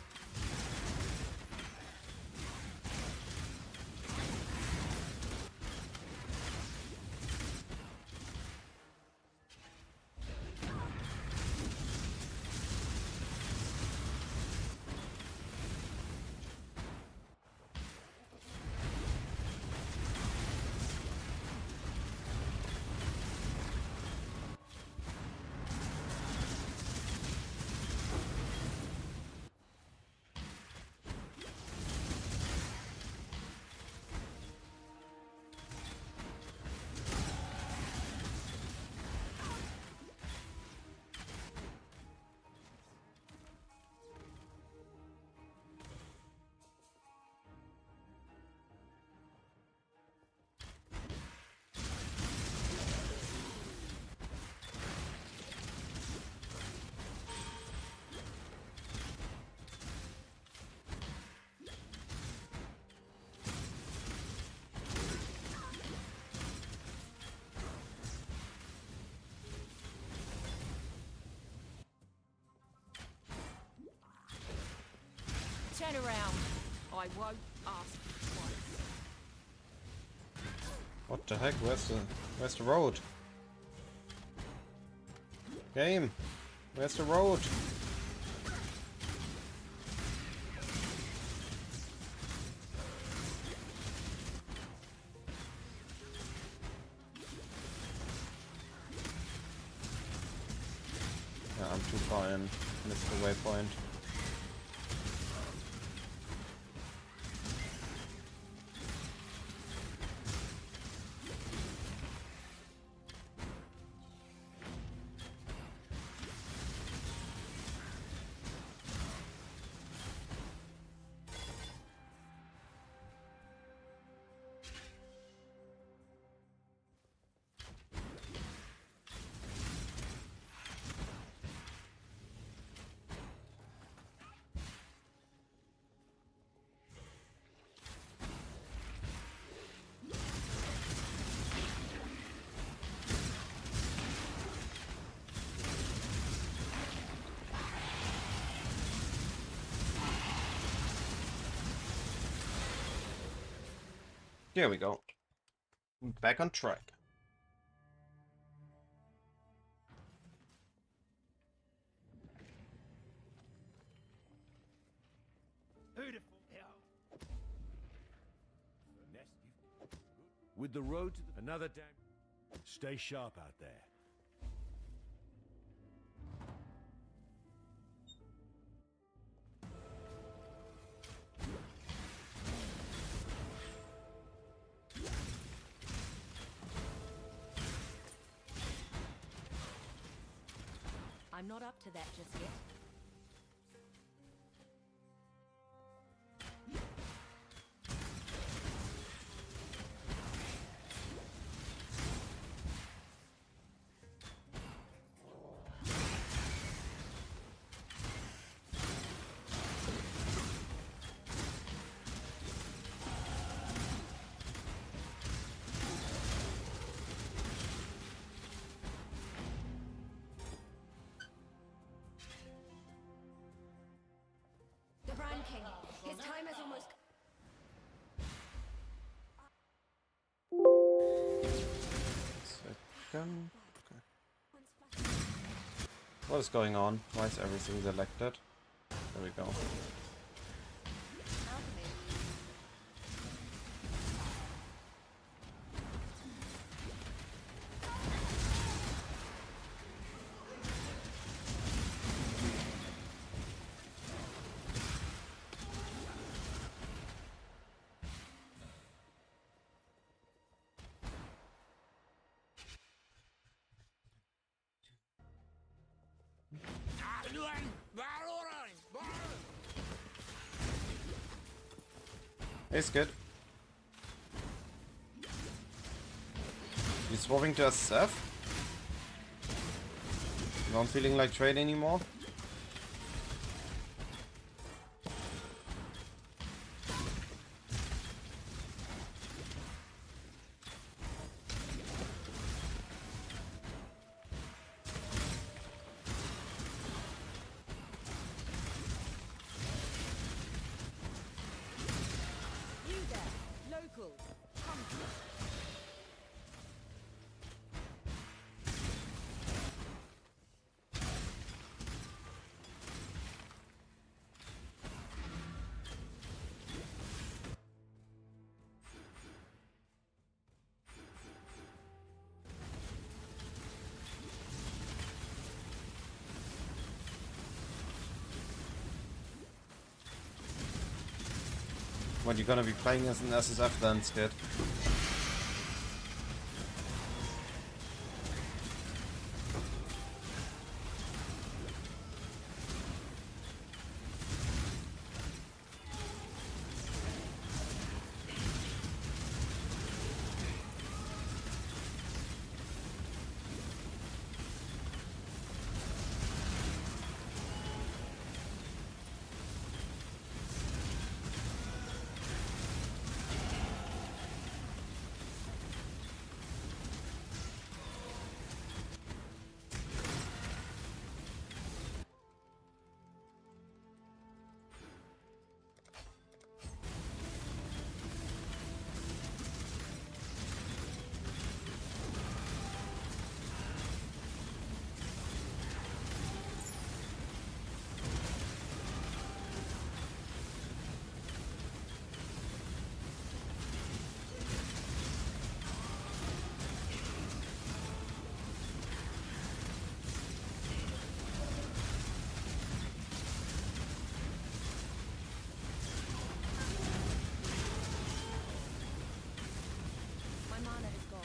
Turn around. I won't ask twice. What the heck? Where's the road? Game, where's the road? Yeah, I'm too far in. Missed the waypoint. There we go. Back on track. With the road to another damn... Stay sharp out there. I'm not up to that just yet. The Brand King. His time is almost... Second. Okay. What is going on? Why is everything selected? There we go. It's good. You swapping to a SF? Not feeling like trade anymore? What, you're gonna be playing as an SSF then, Skid? My mana is gone.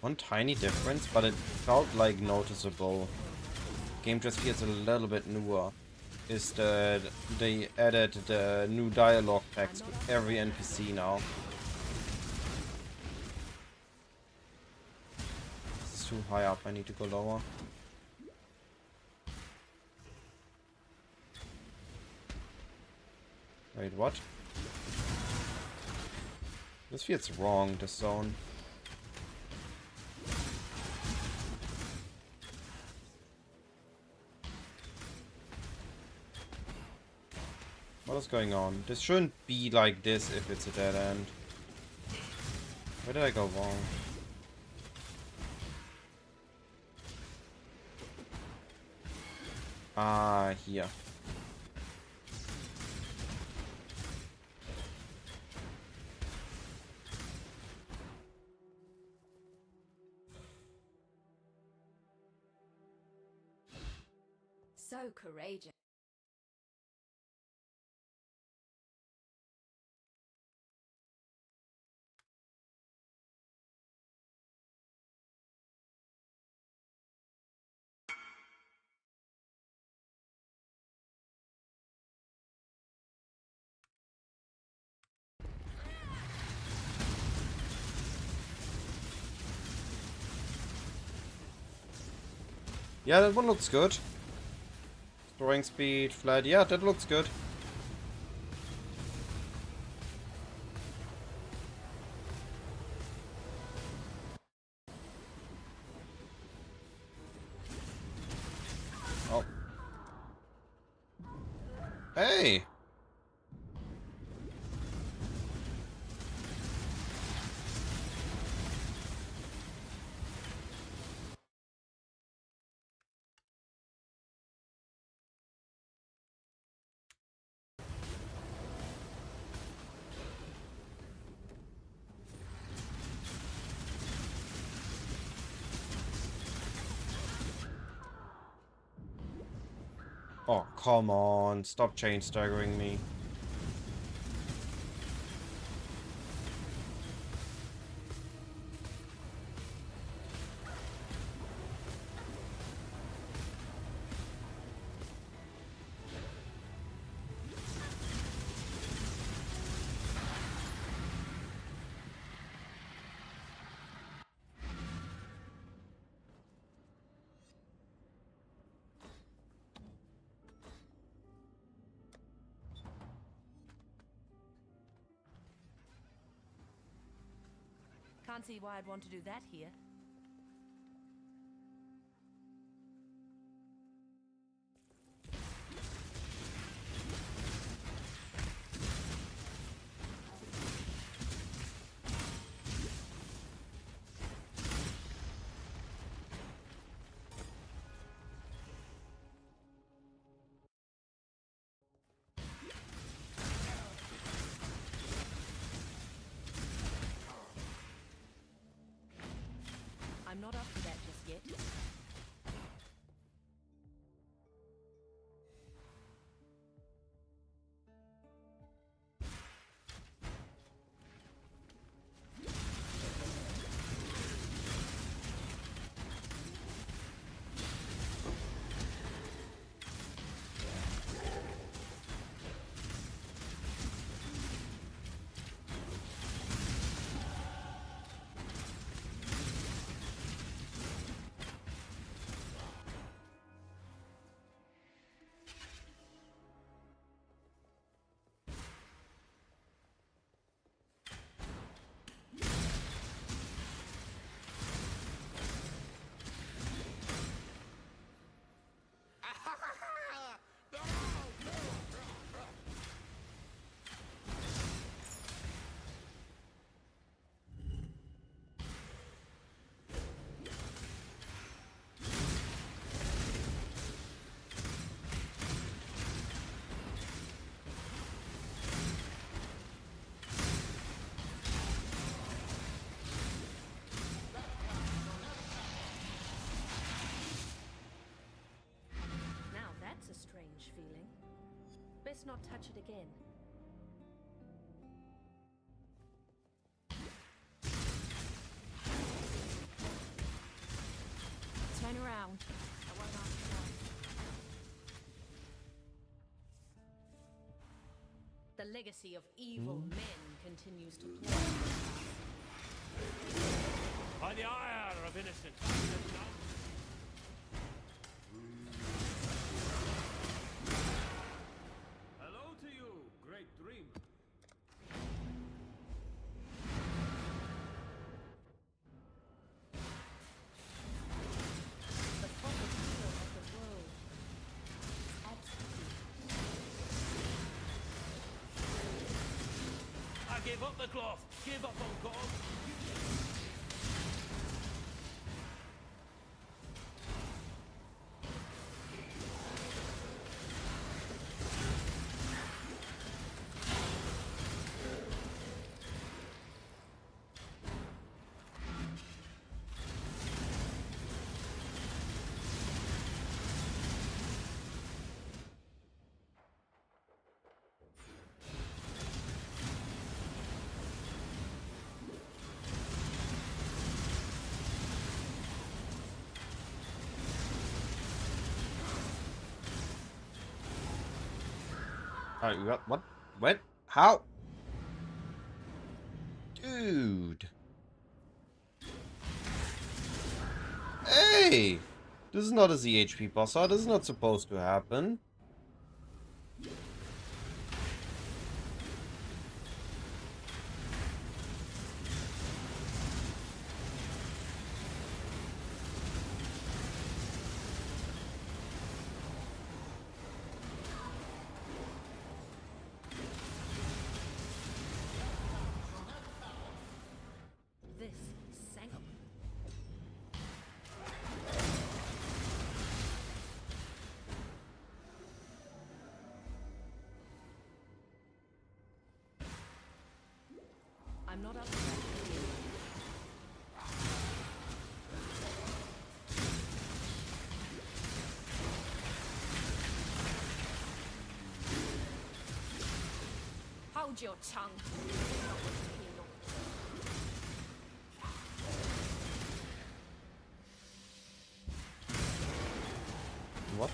One tiny difference, but it felt like noticeable. Game just feels a little bit newer. Is that they added the new dialogue text with every NPC now. It's too high up, I need to go lower. Wait, what? This feels wrong, this zone. What is going on? This shouldn't be like this if it's a dead end. Where did I go wrong? Ah, here. So courageous. Yeah, that one looks good. Throwing speed, flat. Yeah, that looks good. Oh. Hey! Oh, come on. Stop chain staggering me. Can't see why I'd want to do that here. best not touch it again. Turn around. I won't ask twice. The legacy of evil men continues to play. By the ire of innocence. Hello to you, great dreamer. The prophet of the world. Absolute. I gave up the cloth. Give up on God. Alright, we got what? When? How? Dude. Hey! This is not a ZHP boss. This is not supposed to happen. This sank. I'm not up to that. Hold your tongue. What?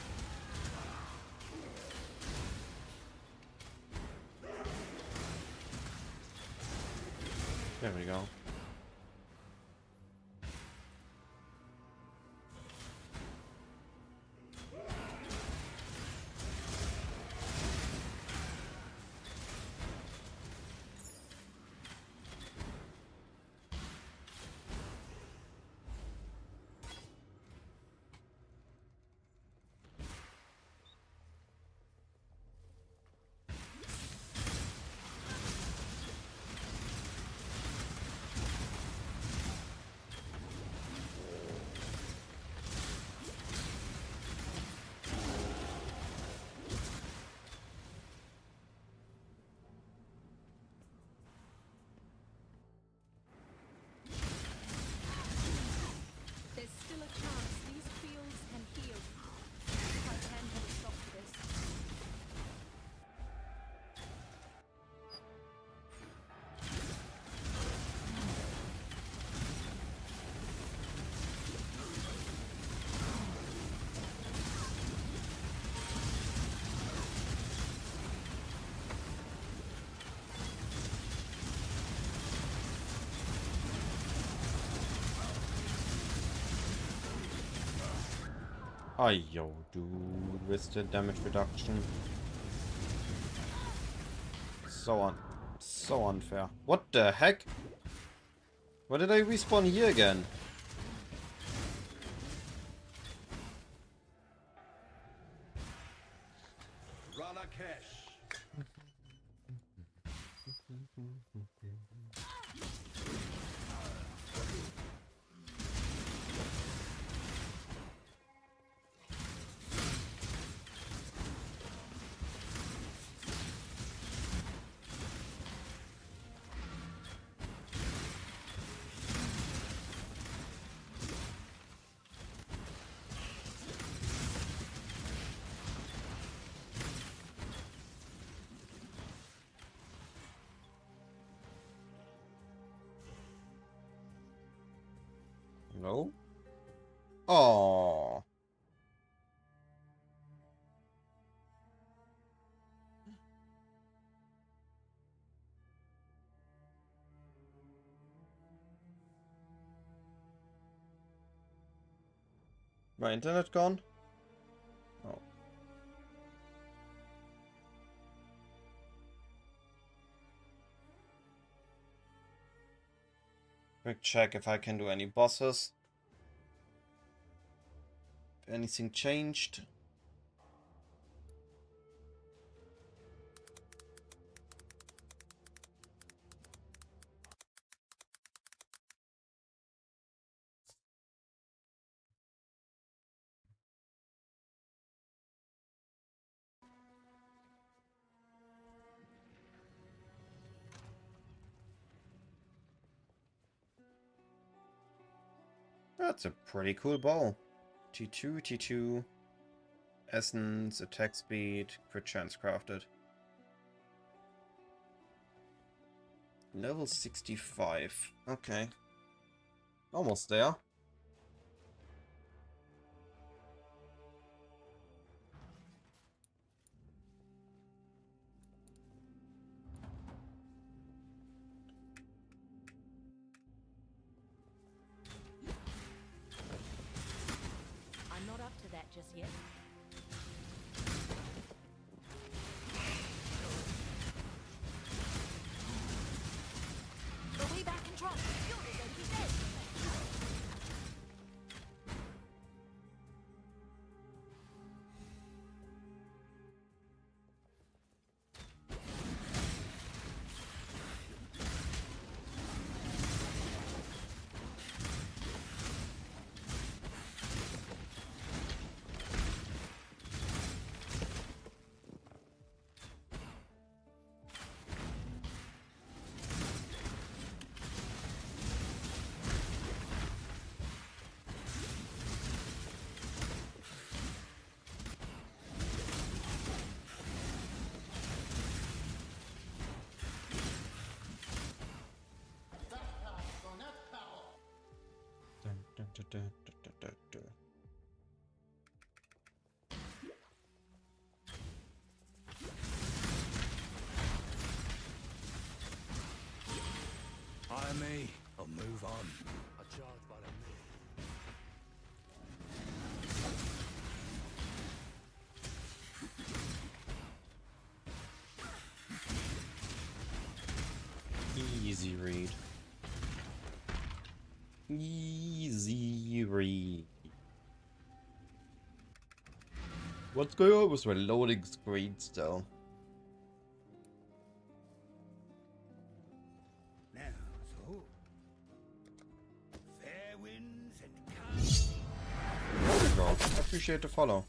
There we go. There's still a chance these fields can heal. If I can put a stop to this. Yo, dude, with the damage reduction. So unfair. What the heck? Why did I respawn here again? No? Oh. My internet gone? Oh. Quick check if I can do any bosses. If anything changed. That's a pretty cool bow. T2, T2. Essence, attack speed, crit chance crafted. Level 65. Okay. Almost there. I'm not up to that just yet. Are we back in trust? You're already dead. Dun, dun, dun, dun, dun, dun, dun. Hire me, I'll move on. I charge by the Easy read. Easy read. What's going on with my loading screen still? Now, so fair winds and calm. There we go. I appreciate the follow.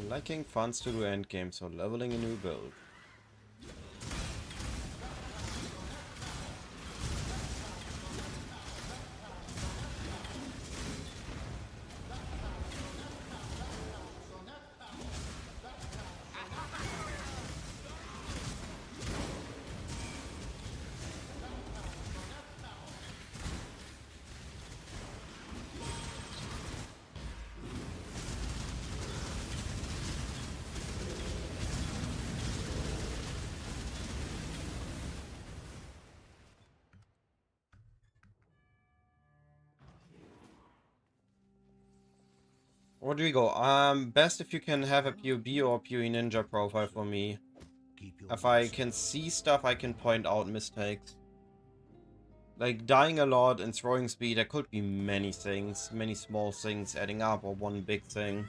Liking funds to do endgame, so leveling a new build. Where do we go? Best if you can have a PoB or PoE ninja profile for me. If I can see stuff, I can point out mistakes. Like dying a lot and throwing speed, there could be many things, many small things adding up, or one big thing.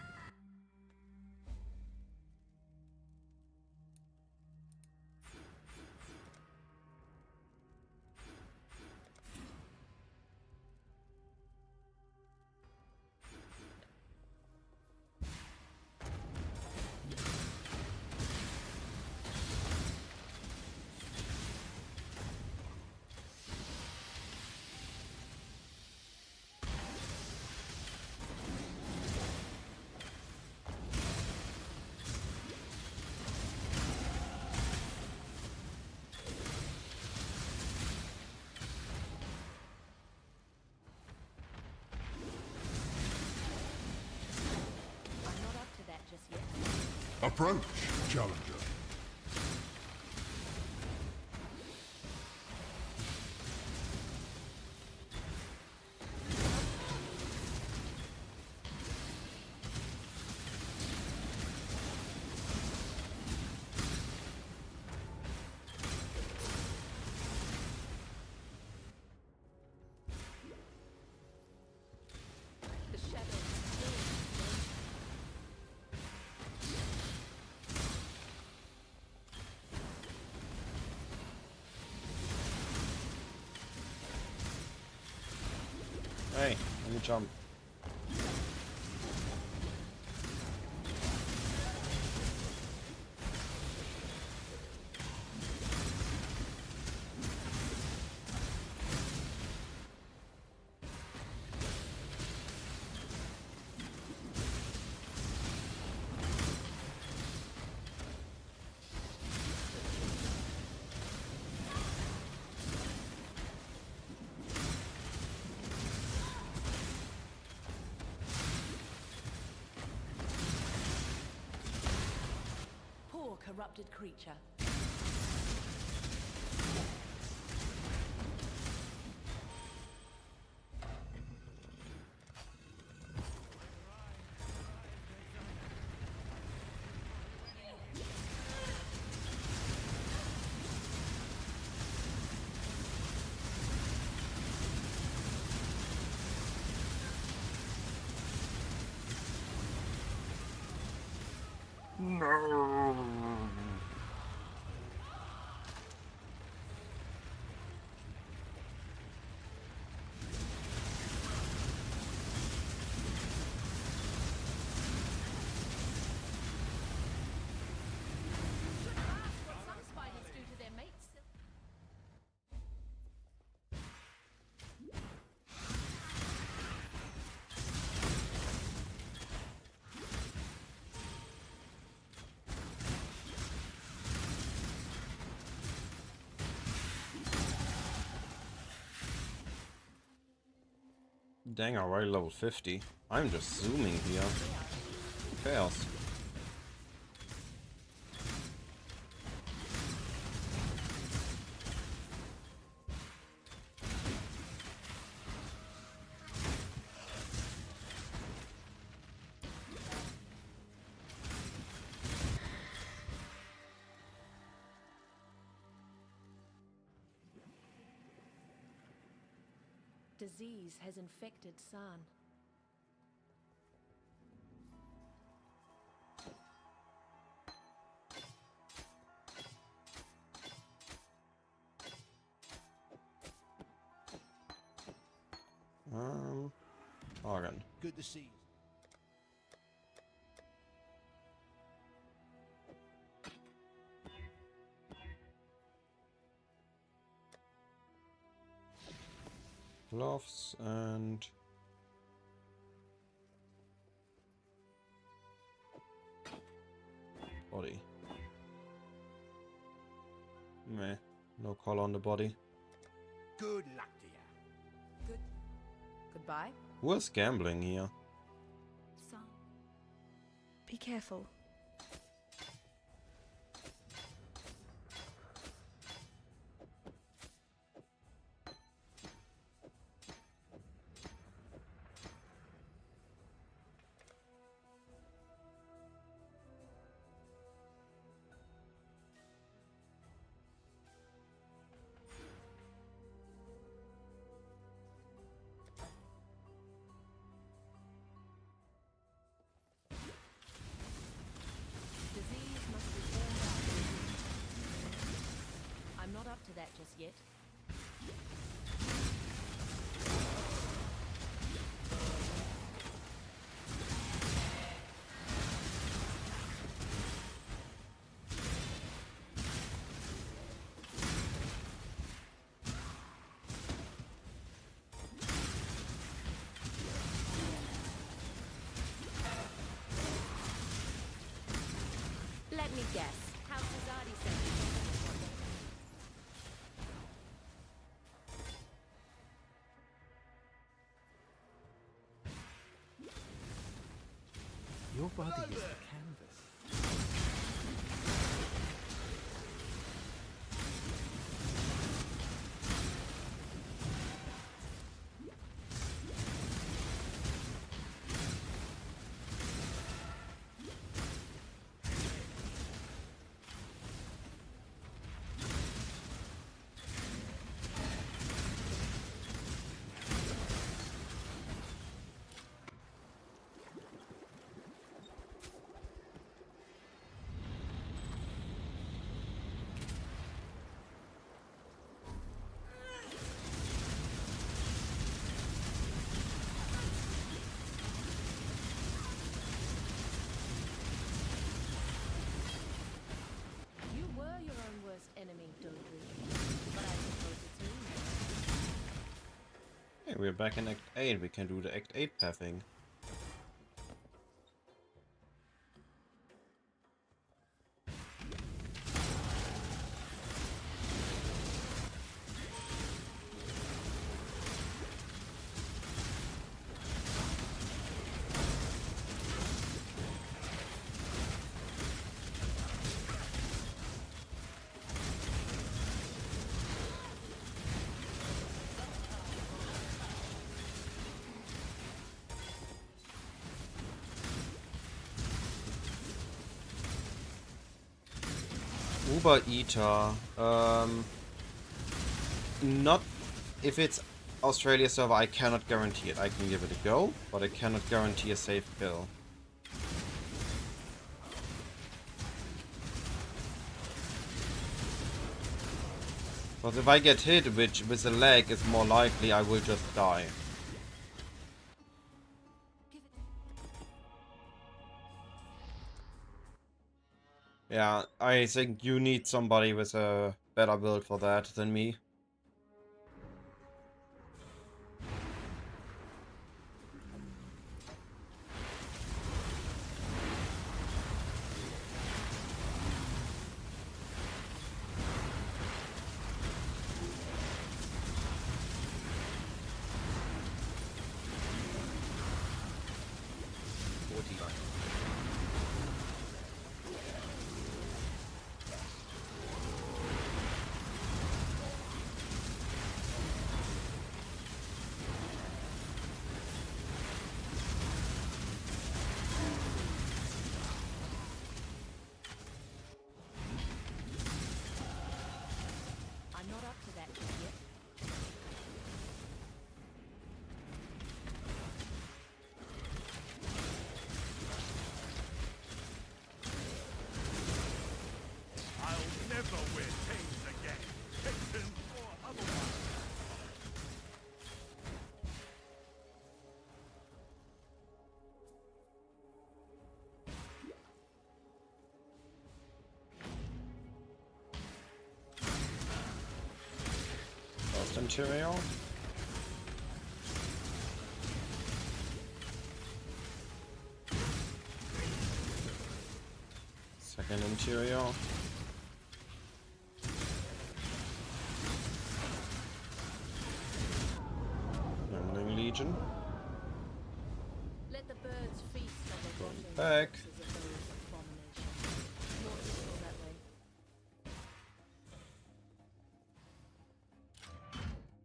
Approach, challenger. The shadows Hey, let me jump. poor corrupted creature. What some spiders do to their mates. Dang, already level 50. I'm just zooming here. Chaos. Disease has infected San. Organ. Good to see you. Gloves and body. Meh. No collar on the body. Good luck to you. Goodbye. Who is gambling here? Son, be careful. Disease must be turned out. I'm not up to that just yet. Let me guess. How Tazadi said Your body is the canvas. Okay, we're back in Act 8. We can do the Act 8 pathing. Uber Eater. Not if it's Australia server, I cannot guarantee it. I can give it a go, but I cannot guarantee a safe kill. But if I get hit, which with a leg is more likely, I will just die. Yeah, I think you need somebody with a better build for that than me. I'm not up to that just yet. I'll never wear chains again. Captain or otherwise. First interior. Second interior. Youngling Legion. Let the birds feast on the Going rotting back. corpses of those abominations. More useful that way.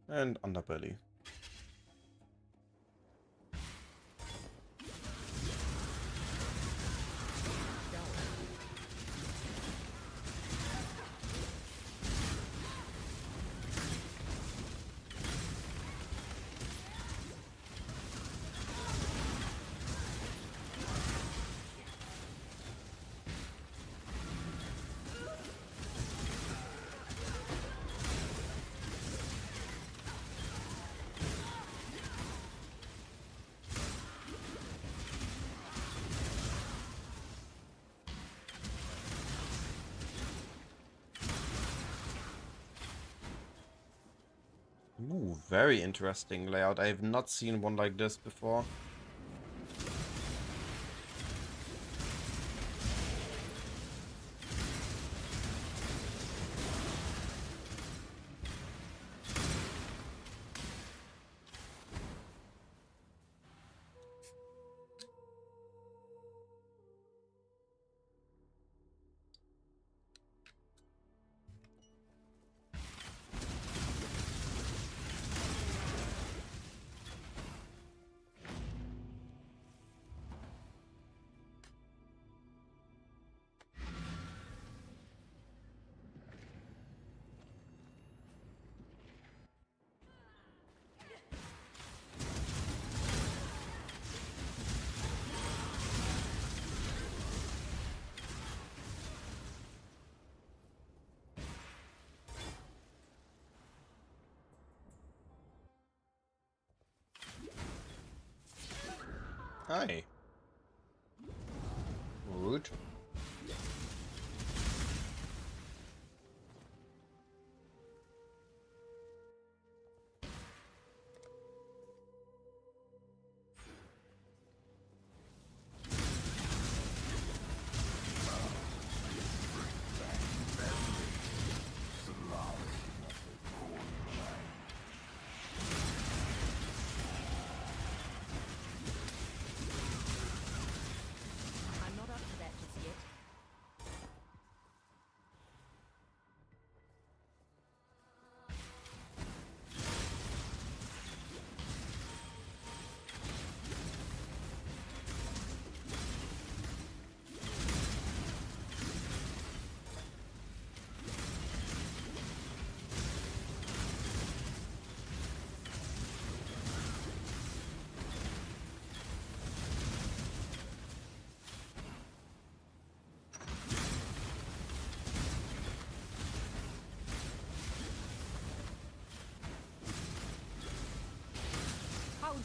And Underbelly. Ooh, very interesting layout. I have not seen one like this before. Hi. Rude.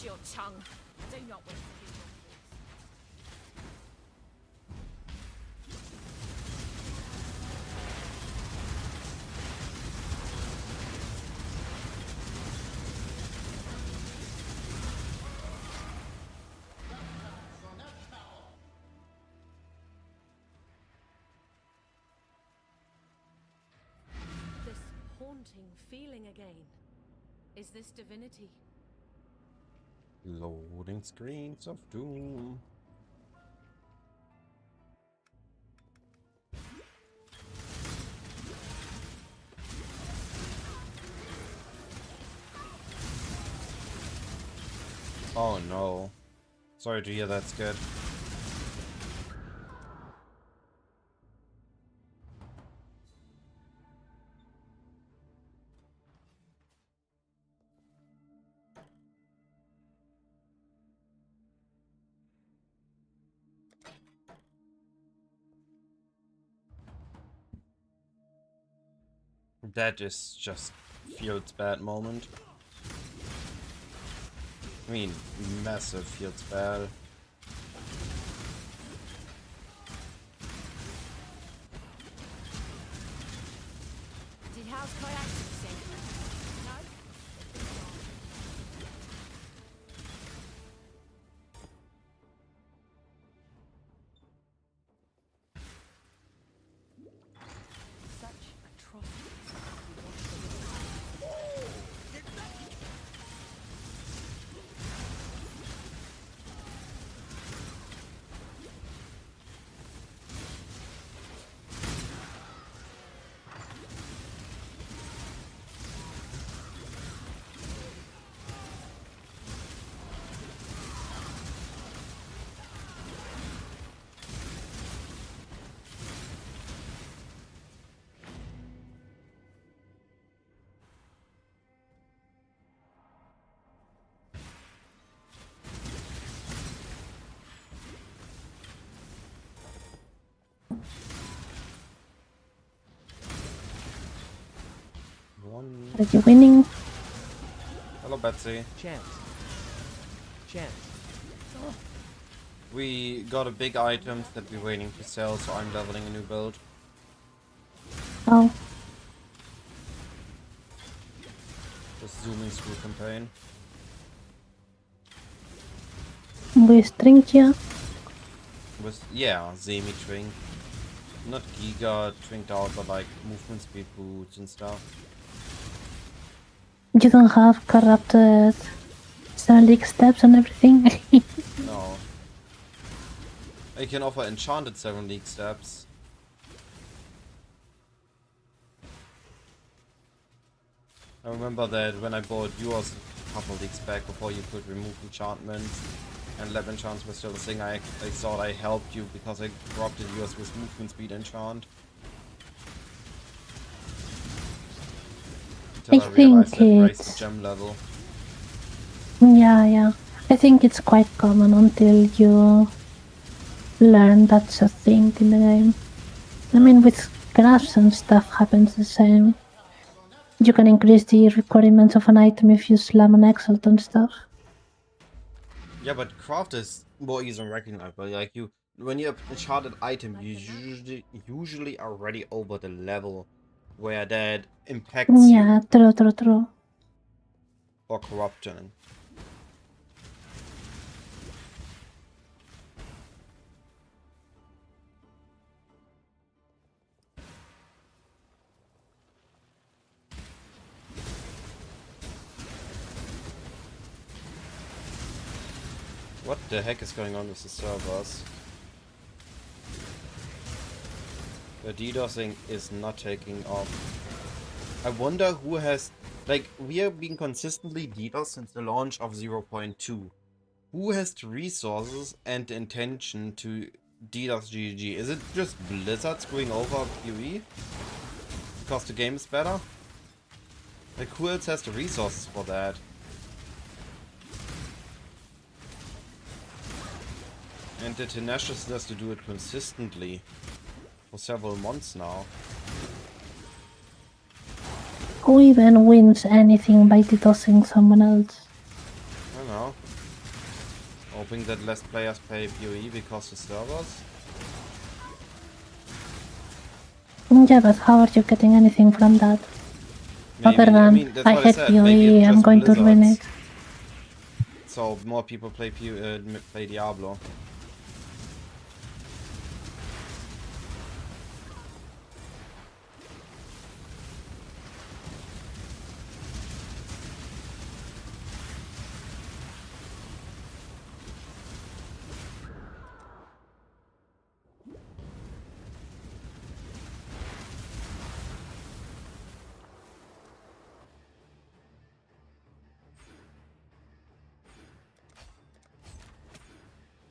your tongue. Do not wish to be wrong. This haunting feeling again. Is this divinity? Loading screens of doom. Oh no. Sorry to hear that's good. That is just Field's bad moment. I mean, massive Field's bad. Did house kayak sink? No? Such atrocities. Are you winning? Hello, Betsy. Chance. Chance. We got a big items that we're waiting to sell, so I'm leveling a new build. Oh, Just zooming through campaign. with Trinkia. With, yeah, semi-twink. Not giga twinked out, but like movement speed boots and stuff. You don't have corrupted 7 league steps and everything. No. I can offer enchanted 7 league steps. I remember that when I bought yours a couple leagues back before you could remove enchantments and lab enchants were still a thing, I thought I helped you because I corrupted yours with movement speed enchant. Until I realized that raised the gem level. Yeah. I think it's quite common until you learn that's a thing in the game. I mean, with crafts and stuff happens the same. You can increase the requirements of an item if you slam an exalt and stuff. Yeah, but craft is more easily recognizable. Like when you have a enchanted item, you usually already over the level where that impacts Yeah, you. true. Or corruption. What the heck is going on with the servers? The DDoSing is not taking off. I wonder who has... Like, we have been consistently DDoS since the launch of 0.2. Who has the resources and the intention to DDoS GG? Is it just Blizzard screwing over PoE? Because the game is better? Like, who else has the resources for that? And the tenaciousness to do it consistently for several months now. Who even wins anything by DDoSing someone else? I don't know. Hoping that less players play PoE because the servers. Yeah, but how are you getting anything from that? Maybe, Other than I mean, that's I what I hate said. Maybe PoE, it's I'm just going to ruin Blizzards. it. So more people play play Diablo.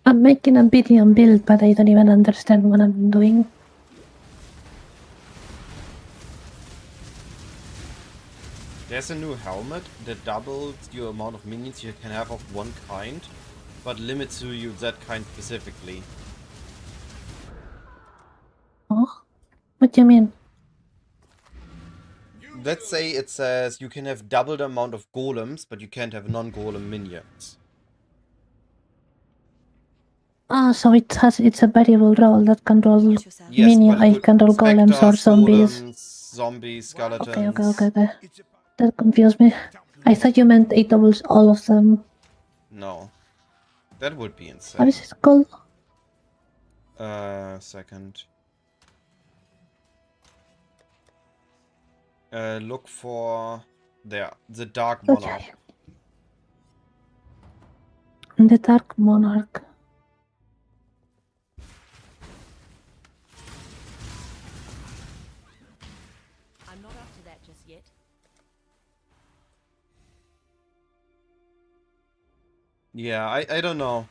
I'm making a video build, but I don't even understand what I'm doing. There's a new helmet that doubles your amount of minions you can have of one kind, but limits you that kind specifically. Oh? What do you mean? Let's say it says you can have double the amount of golems, but you can't have non-golem minions. Ah, so it's a variable role that can roll Yes, but I can roll golems or specters, zombies. golems, zombies, skeletons. Okay. That confused me. I thought you meant it doubles all of them. No. That would be insane. What is it called? Second. Look for there, the Dark Monarch. Okay. The Dark Monarch. I'm not up to that just yet. Yeah, I don't know.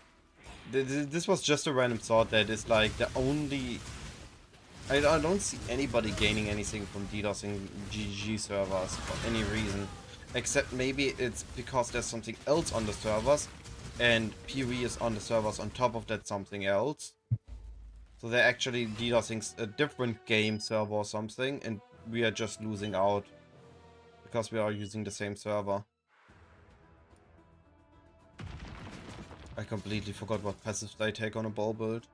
This was just a random thought that is like the only... I don't see anybody gaining anything from DDoSing GG servers for any reason. Except maybe it's because there's something else on the servers and PoE is on the servers on top of that something else. So they're actually DDoSing a different game server or something, and we are just losing out because we are using the same server. I completely forgot what passives they take on a ball build.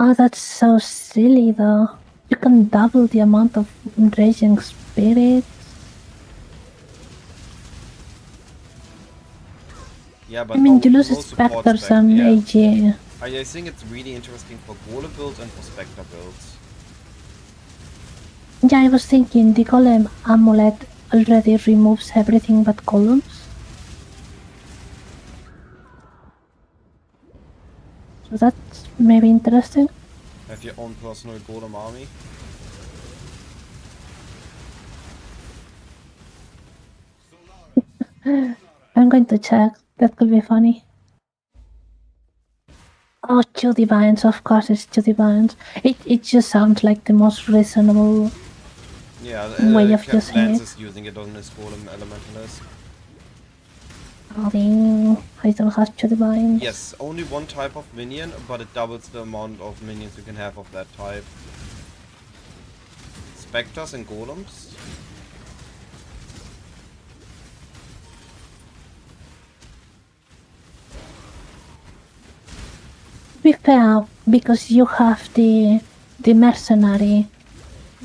Oh, that's so silly though. You can double the amount of Raging Spirits. Yeah, but I mean, you lose no support Spectres spec, and yeah. AG. I think it's really interesting for Golem builds and for Spectre builds. Yeah, I was thinking the Golem Amulet already removes everything but columns. So that's maybe interesting. Have your own personal Golem army. I'm going to check. That could be funny. Oh, two divines, of course it's two divines. It just sounds like the most reasonable way of using Lance it. is using it on his Golem Elementalist. Oh, dang. I don't have two divines. Yes, only one type of minion, but it doubles the amount of minions you can have of that type. Spectres and Golems. To be fair, because you have the mercenary,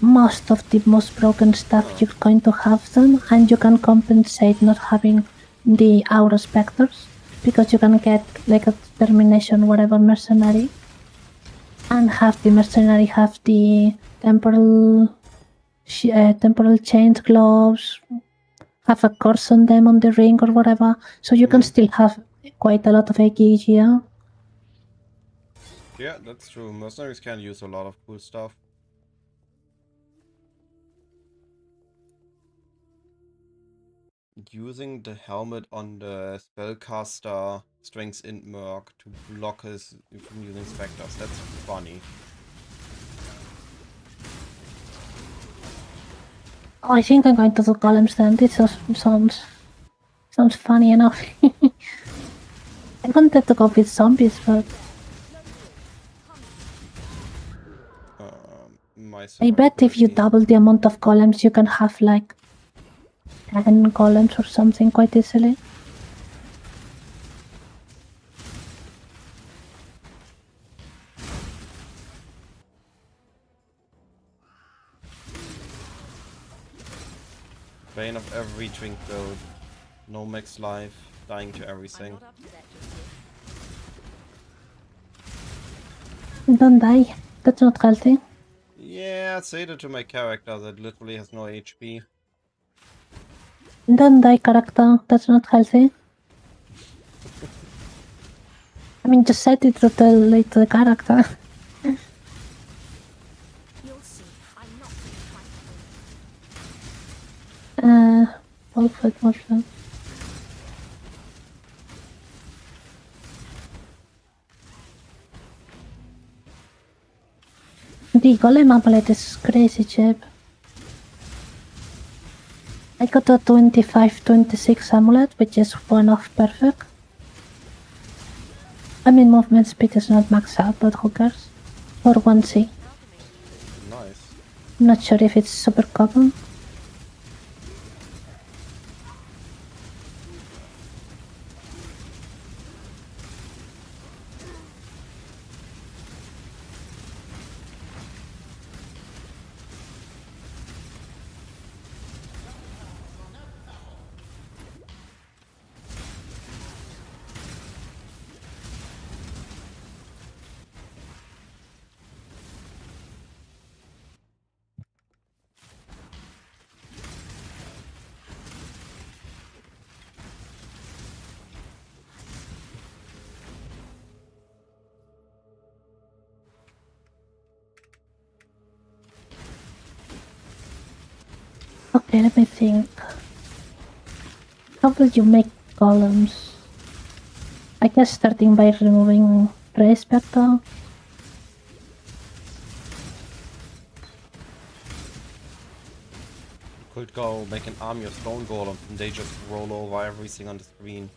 most of the most broken stuff you're going to have them, and you can compensate not having the Aura Spectres, because you can get like a Termination whatever mercenary, and have the mercenary have the temporal chains gloves, have a course on them on the ring or whatever, so you can still have quite a lot of AG here. Yeah, that's true. Mercenaries can use a lot of cool stuff. Using the helmet on the spellcaster strengths int merc to block his from using specters. That's funny. Oh, I think I'm going to do golems then. This sounds funny enough. I wanted to go with zombies, but I bet if you double the amount of golems, you can have like 10 golems or something quite easily. Bane of every drink build. No max life, dying to everything. Don't die. That's not healthy. Yeah, say that to my character that literally has no HP. Don't die, character. That's not healthy. I mean, just set it to the character. You'll see. I'm not Wolfed. The golem amulet is crazy cheap. I got a 25-26 amulet, which is 1 off perfect. I mean, movement speed is not maxed out, but who cares? For 1C. Nice. I'm not sure if it's super common. Okay, let me think. How will you make golems? I guess starting by removing Ray Spectre. Could go make an army of stone golems and they just roll over everything on the screen.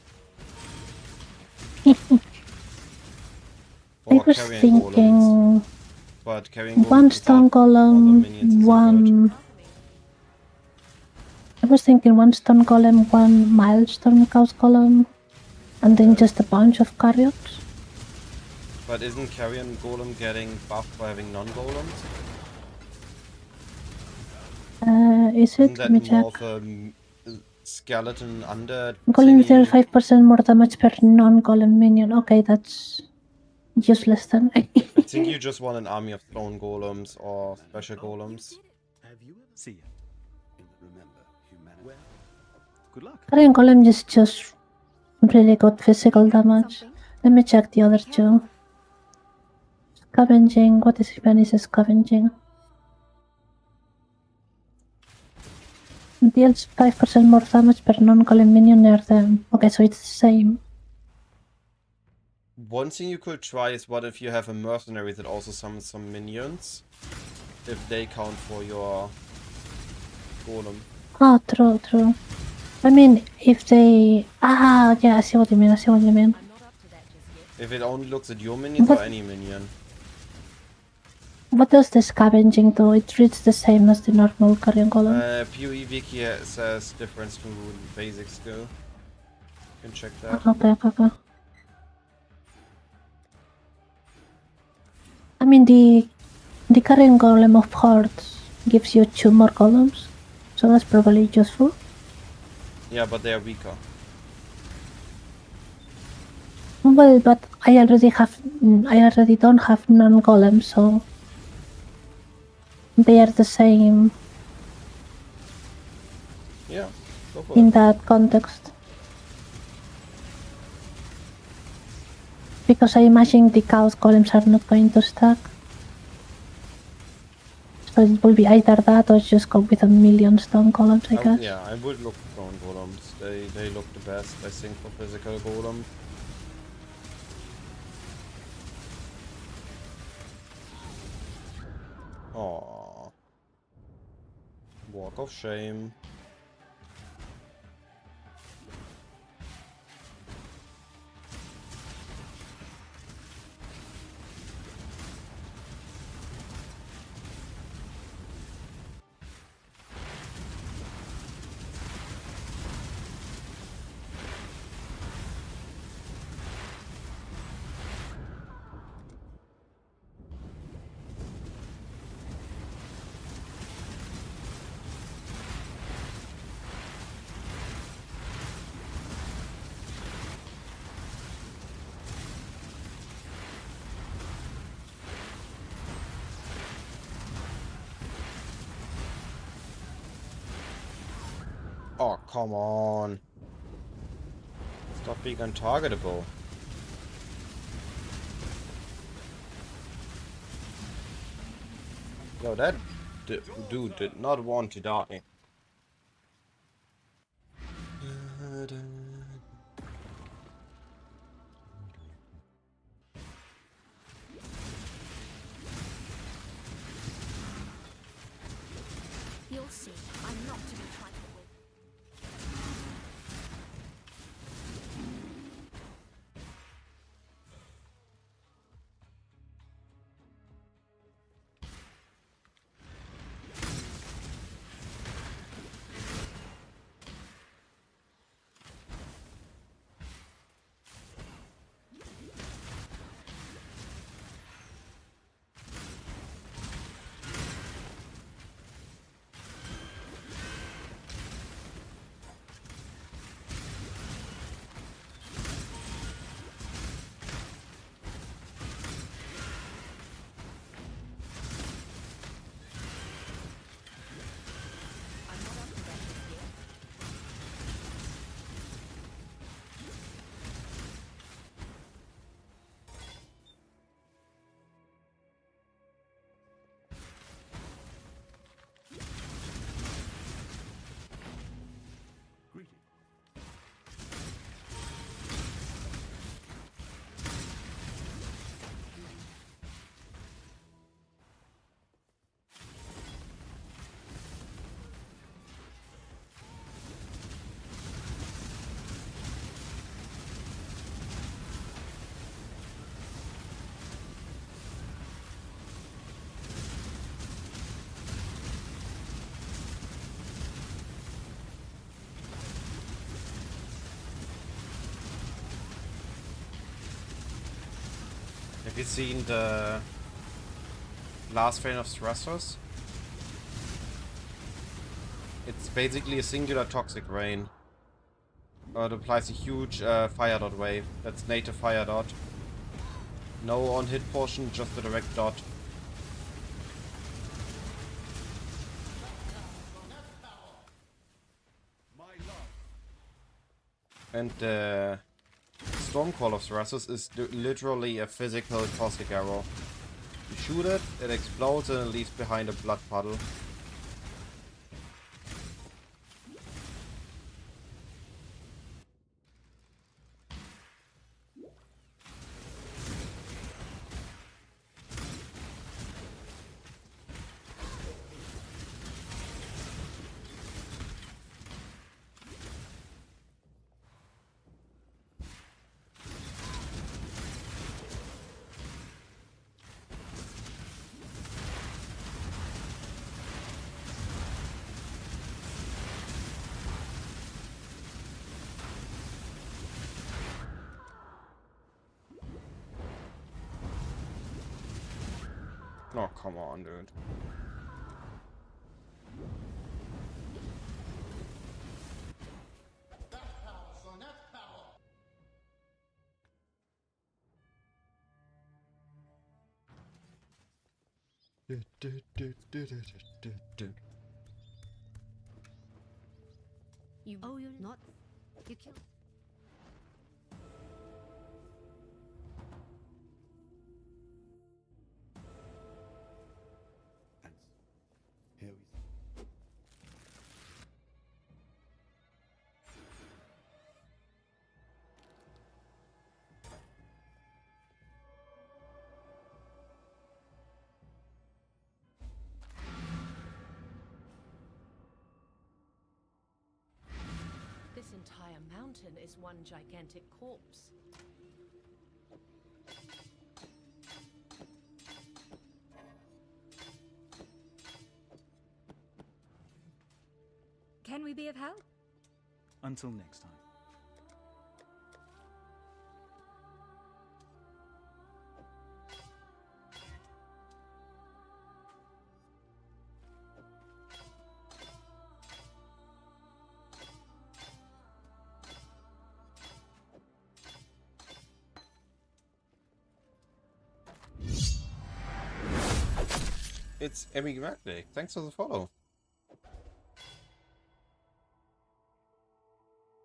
I was thinking golems. But carrying one stone golem, one. I was thinking one stone golem, one milestone chaos golem, and then just a bunch of carriots. But isn't carrion golem getting buffed by having non-golems? Is it? Isn't Let me that more check. of a skeleton under Golem deals 5% more damage per non-golem minion. Okay, that's useless then. I think you just want an army of stone golems or special golems. Have you ever seen it? Remember humanity. Well, good luck. Carrion golem is just really good physical damage. Let me check the other two. Scavenging. What is even is scavenging? Deals 5% more damage per non-golem minion near them. Okay, so it's the same. One thing you could try is what if you have a mercenary that also summons some minions? If they count for your golem. Oh, true. I mean, if they... Ah, yeah, I see what you mean. If it only looks at your minions or any minion. What does the scavenging do? It reads the same as the normal carrion golem. PoE Wiki says difference to basic skill. You can check that. Okay. I mean, the carrion golem of hearts gives you 2 more golems, so that's probably useful. Yeah, but they are weaker. Well, but I already don't have non-golems, so they are the same. Yeah, go for in it. that context. Because I imagine the chaos golems are not going to stack. So it will be either that or just go with a million stone golems, I guess. Yeah, I would look for stone golems. They look the best, I think, for physical golem. Aww. Walk of shame. Oh, come on. Stop being untargetable. Yo, that dude did not want to die. You'll see. I'm not to be trifled with. Have you seen the last vein of thrusters? It's basically a singular toxic rain. It applies a huge fire dot wave. That's native fire dot. No on hit portion, just a direct dot. And the Stormcall of Thrusters is literally a physical caustic arrow. You shoot it, it explodes and it leaves behind a blood puddle. Oh, come on, dude. You're not. You killed. Here we This entire mountain is one gigantic corpse. Can we be of help? Until next time. It's enigmatic. Thanks for the follow.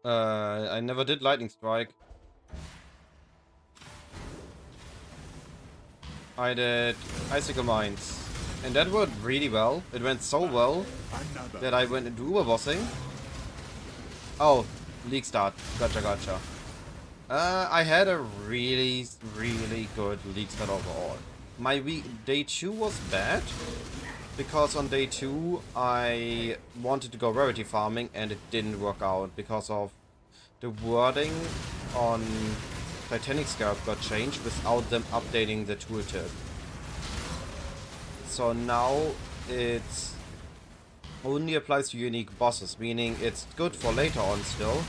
I never did Lightning Strike. I did Icicle Mines. And that worked really well. It went so well that I went into Uber bossing. Oh, League Start. Gotcha. I had a really good League Start overall. My day 2 was bad. Because on day 2 I wanted to go rarity farming and it didn't work out because of the wording on Titanic Scarab got changed without them updating the tooltip. So now it only applies to unique bosses, meaning it's good for later on still,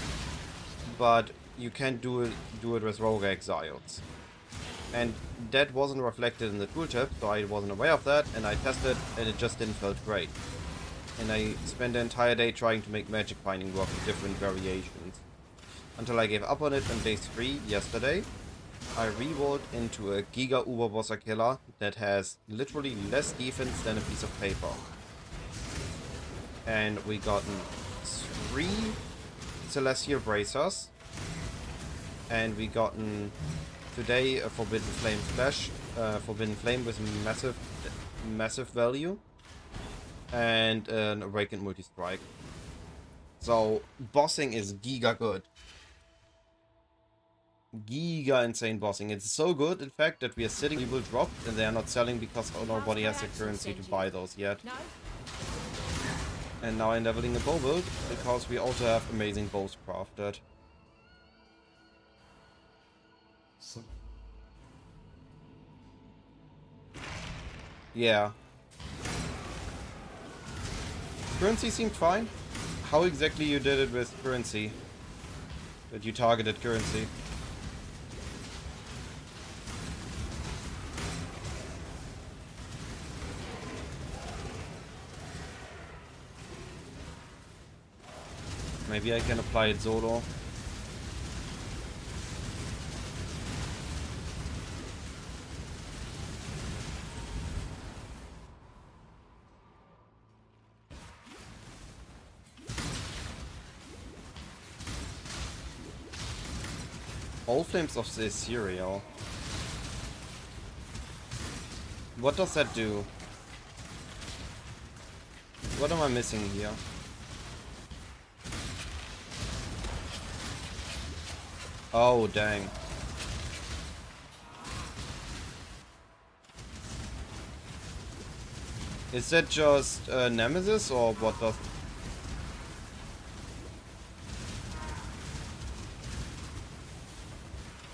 but you can't do it with rogue exiles. And that wasn't reflected in the tooltip, so I wasn't aware of that, and I tested and it just didn't feel great. And I spent the entire day trying to make magic finding work in different variations. Until I gave up on it on day 3 yesterday. I re-rolled into a Giga Uber Bosser killer that has literally less defense than a piece of paper. And we gotten 3 Celestial Bracers. And we gotten today a Forbidden Flame Splash, Forbidden Flame with massive value. And an Awakened Multi-Strike. So, bossing is giga good. Giga insane bossing. It's so good, in fact, that we are sitting people dropped and they are not selling because nobody has the currency to buy those yet. And now I'm leveling a bow build because we also have amazing bows crafted. Yeah. Currency seemed fine. How exactly you did it with currency? That you targeted currency? Maybe I can apply it solo. All Flames of the Cereal. What does that do? What am I missing here? Oh, dang. Is that just Nemesis or what does...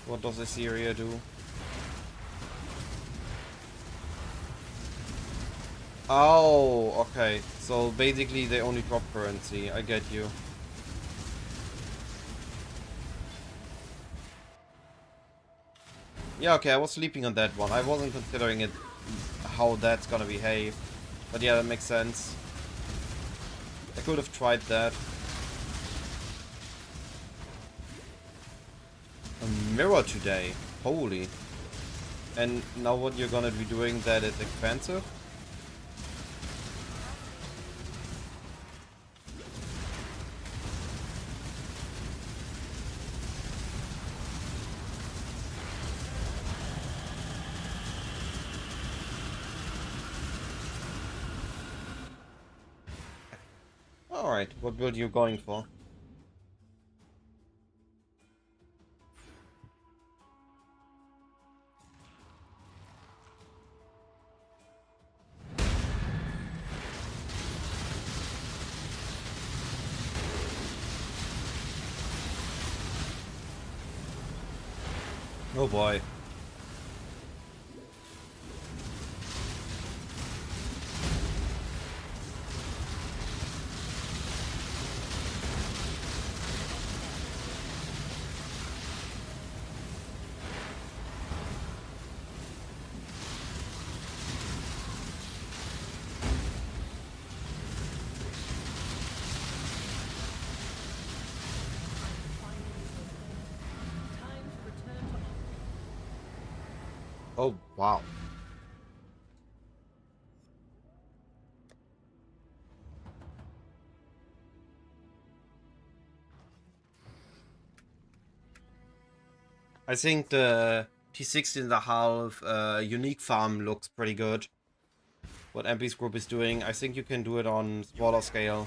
What does Assyria do? Oh, okay. So basically they only drop currency. I get you. Yeah, okay, I was sleeping on that one. I wasn't considering it, how that's gonna behave. But yeah, that makes sense. I could have tried that. A mirror today. Holy. And now what you're gonna be doing that is expensive? Alright, what build are you going for? Oh boy. Oh, wow. I think the T16.5 unique farm looks pretty good. What MP's group is doing, I think you can do it on smaller scale.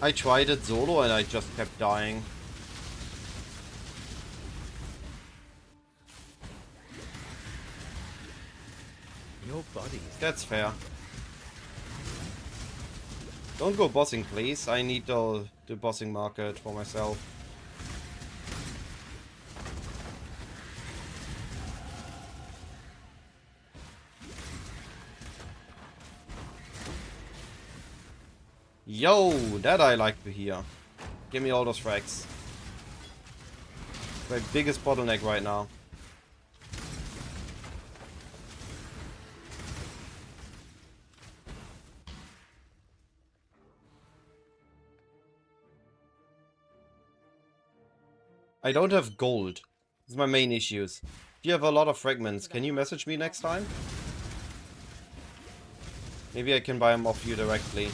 I tried it solo and I just kept dying. Your body. That's fair. Don't go bossing, please. I need the bossing market for myself. Yo, that I like to hear. Give me all those frags. My biggest bottleneck right now. I don't have gold. This is my main issues. If you have a lot of fragments, can you message me next time? Maybe I can buy them off you directly.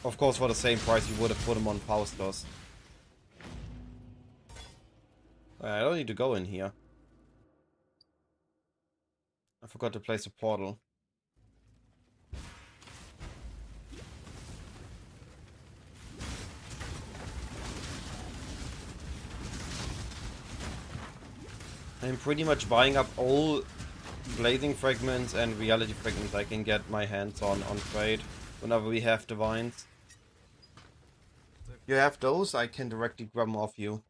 Of course, for the same price you would have put them on power stores. I don't need to go in here. I forgot to place a portal. I'm pretty much buying up all blazing fragments and reality fragments I can get my hands on trade whenever we have divines. You have those, I can directly grab them off you.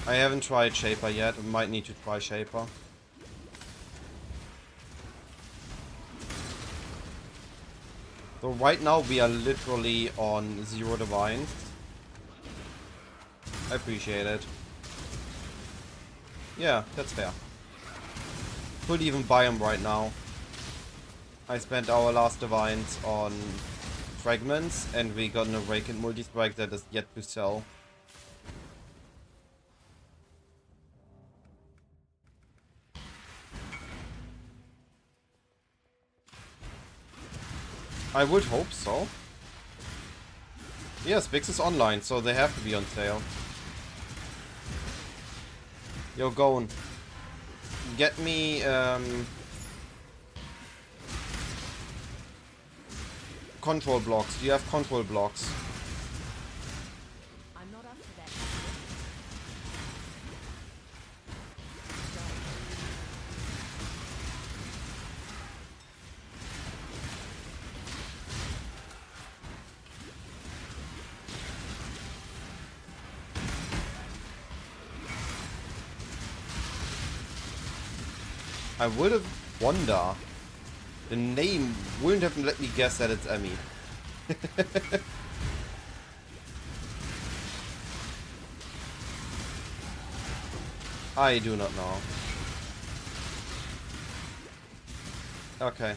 I haven't tried Shaper yet, I might need to try Shaper. So right now we are literally on 0 divines. I appreciate it. Yeah, that's fair. Could even buy them right now. I spent our last divines on fragments and we got an awakened multi-strike that is yet to sell. I would hope so. Yes, Bix is online, so they have to be on sale. Yo, Gone. Get me, control blocks. Do you have control blocks? I'm not up to that. I would have wonder. The name wouldn't have let me guess that it's Emmy. I do not know. Okay.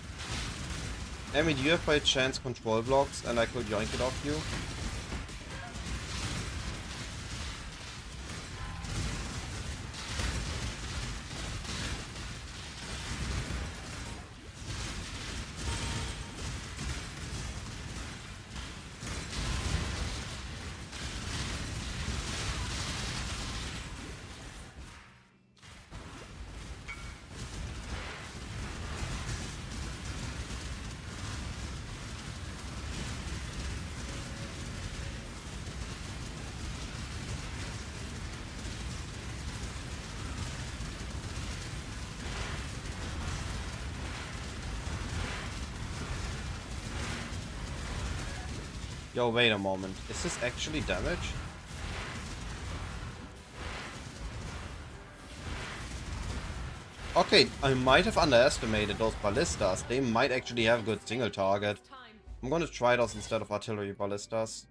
Emmy, do you have by chance control blocks and I could yoink it off you? Yo, wait a moment. Is this actually damage? Okay, I might have underestimated those ballistas. They might actually have good single target. I'm gonna try those instead of artillery ballistas.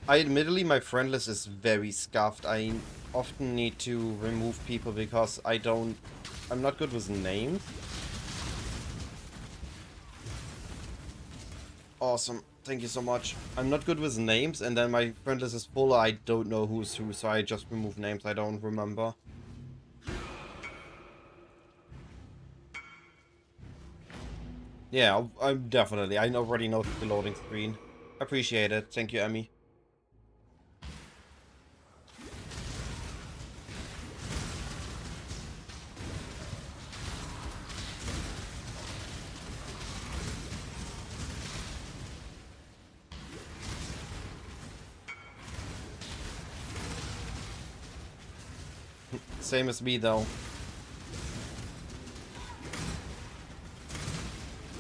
Admittedly, my friend list is very scuffed. I often need to remove people because I'm not good with names. Awesome. Thank you so much. I'm not good with names, and then my friend list is full. I don't know who's who, so I just remove names I don't remember. Yeah, I'm definitely. I already know the loading screen. Appreciate it. Thank you, Emmy. Same as me, though.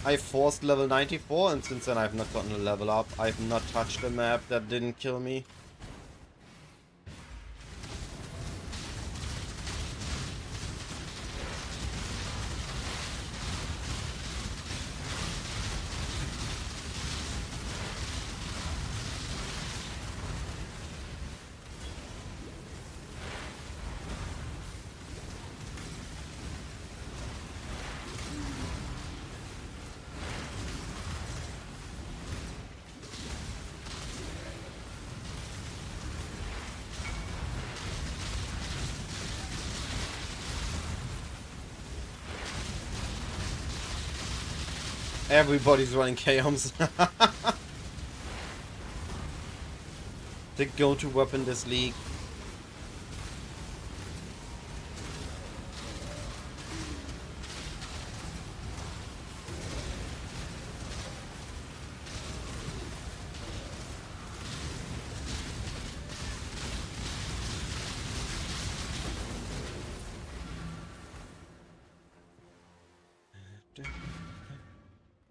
I forced level 94, and since then I've not gotten a level up. I've not touched a map that didn't kill me. Everybody's running Chaos. The go-to weapon this league.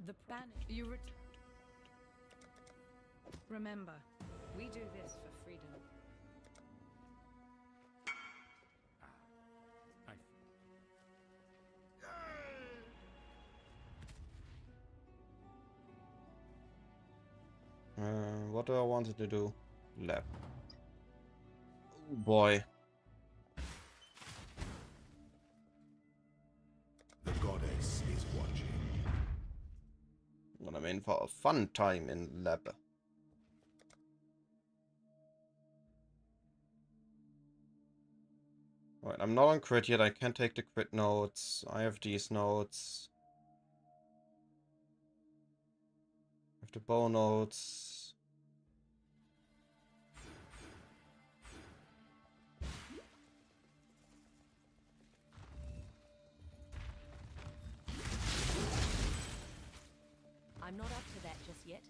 The banner. You remember, we do this for freedom. What do I wanted to do? Left. Oh boy. The goddess is watching. I'm in for a fun time in lab. Alright, I'm not on crit yet. I can't take the crit notes. I have these notes. I have the bow notes. I'm not up to that just yet.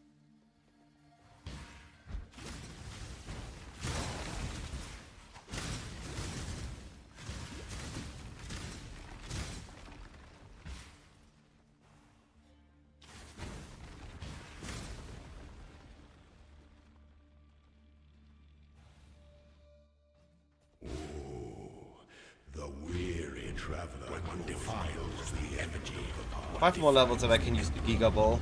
The weary traveler who defiles the energy of the path. 5 more levels if I can use the Giga Ball.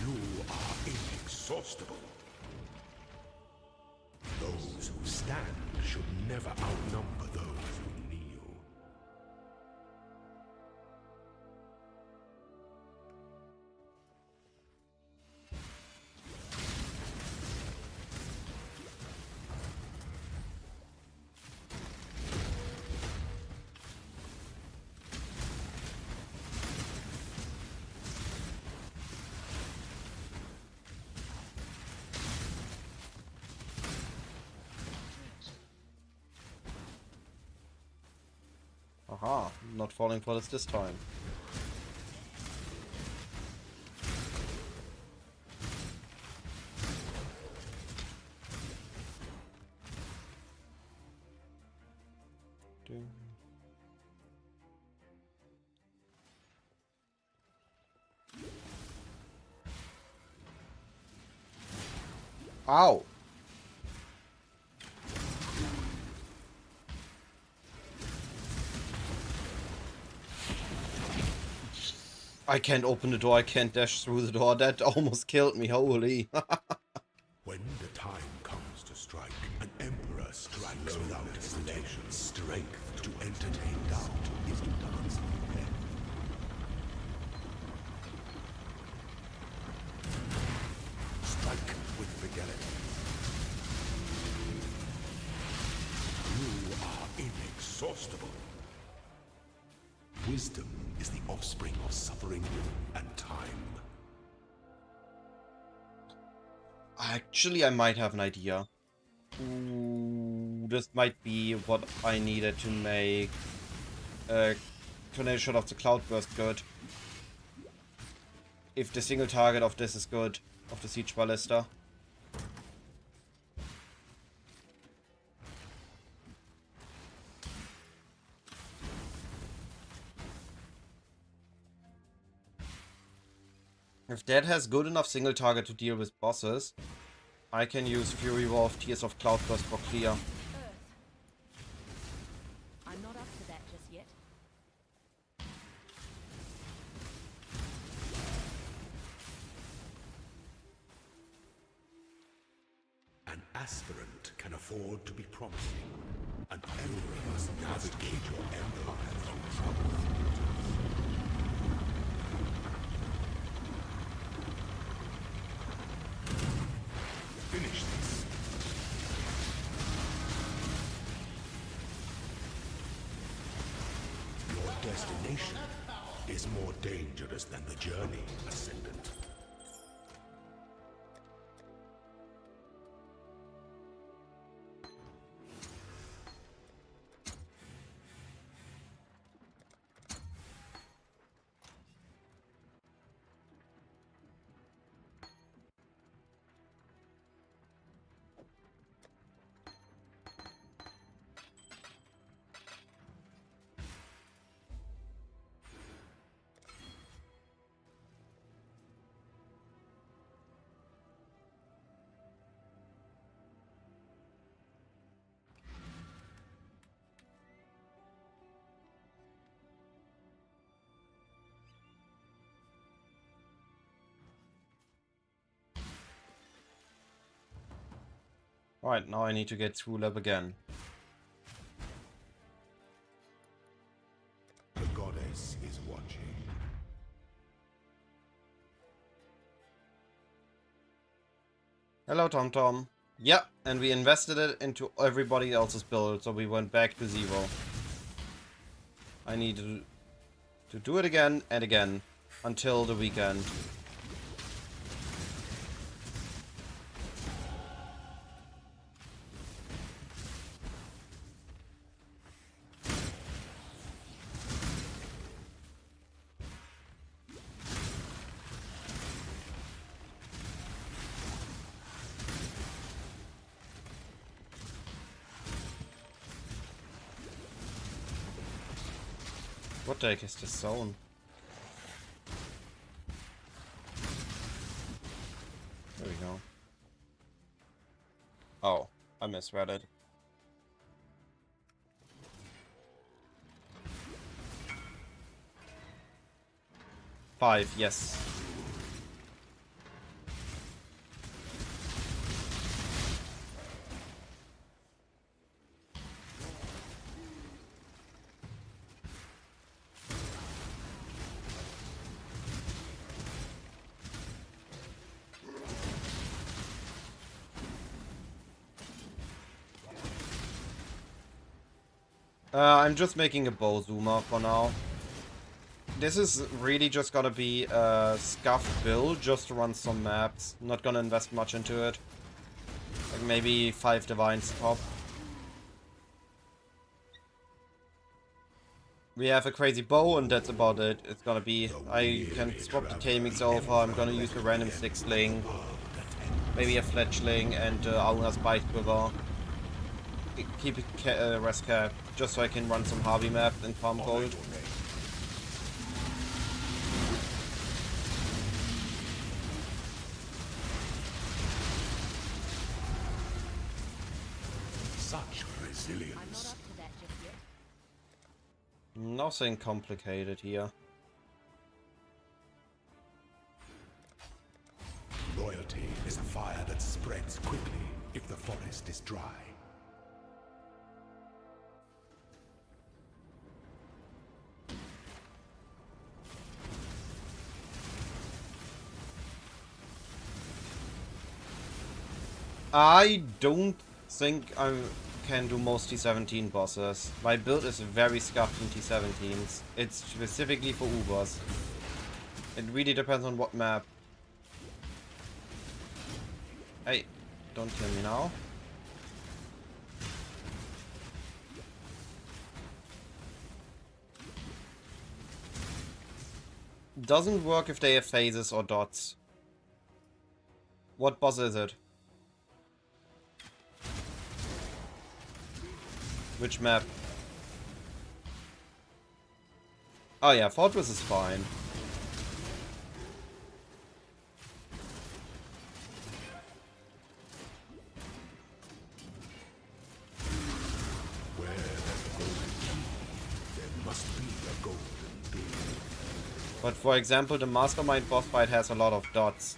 You are inexhaustible. Those who stand should never outnumber those who kneel. Aha, not falling for this time. Ow! I can't open the door, I can't dash through the door. That almost killed me, holy. When the time comes to strike, an emperor strikes without hesitation. Strength to entertain doubt is to dance with men. Strike with fidelity. You are inexhaustible. Wisdom is the offspring of suffering and time. Actually, I might have an idea. Ooh, this might be what I needed to make Tornado Shot of the Cloudburst good. If the single target of this is good, of the Siege Ballista. If that has good enough single target to deal with bosses, I can use Fury Roar of Tears of Cloudburst for clear. I'm not up to that just yet. An aspirant can afford to be promising. An emperor must navigate your empire through trouble. Finish this. Your destination is more dangerous than the journey, Ascendant. Alright, now I need to get through lab again. The goddess is watching. Hello, TomTom. Yeah, and we invested it into everybody else's build, so we went back to 0. I need to do it again and again until the weekend. What the heck is this zone? There we go. Oh, I misread it. Five, yes. I'm just making a bow zoomer for now. This is really just gonna be a scuffed build just to run some maps. Not gonna invest much into it. Like maybe 5 divines top. We have a crazy bow and that's about it. It's gonna be... I can swap the tamings over, I'm gonna use a random 6-ling. Maybe a fletchling and Auna's Bite Quiver. Keep it rest cap, just so I can run some Harvey map and farm gold. Such resilience. Nothing complicated here. Loyalty is a fire that spreads quickly if the forest is dry. I don't think I can do most T17 bosses. My build is very scuffed in T17s. It's specifically for Ubers. It really depends on what map. Hey, don't kill me now. Doesn't work if they have phases or dots. What boss is it? Which map? Oh yeah, Fortress is fine. Where there's a golden key, there must be a golden door. But for example, the Mastermind boss fight has a lot of dots.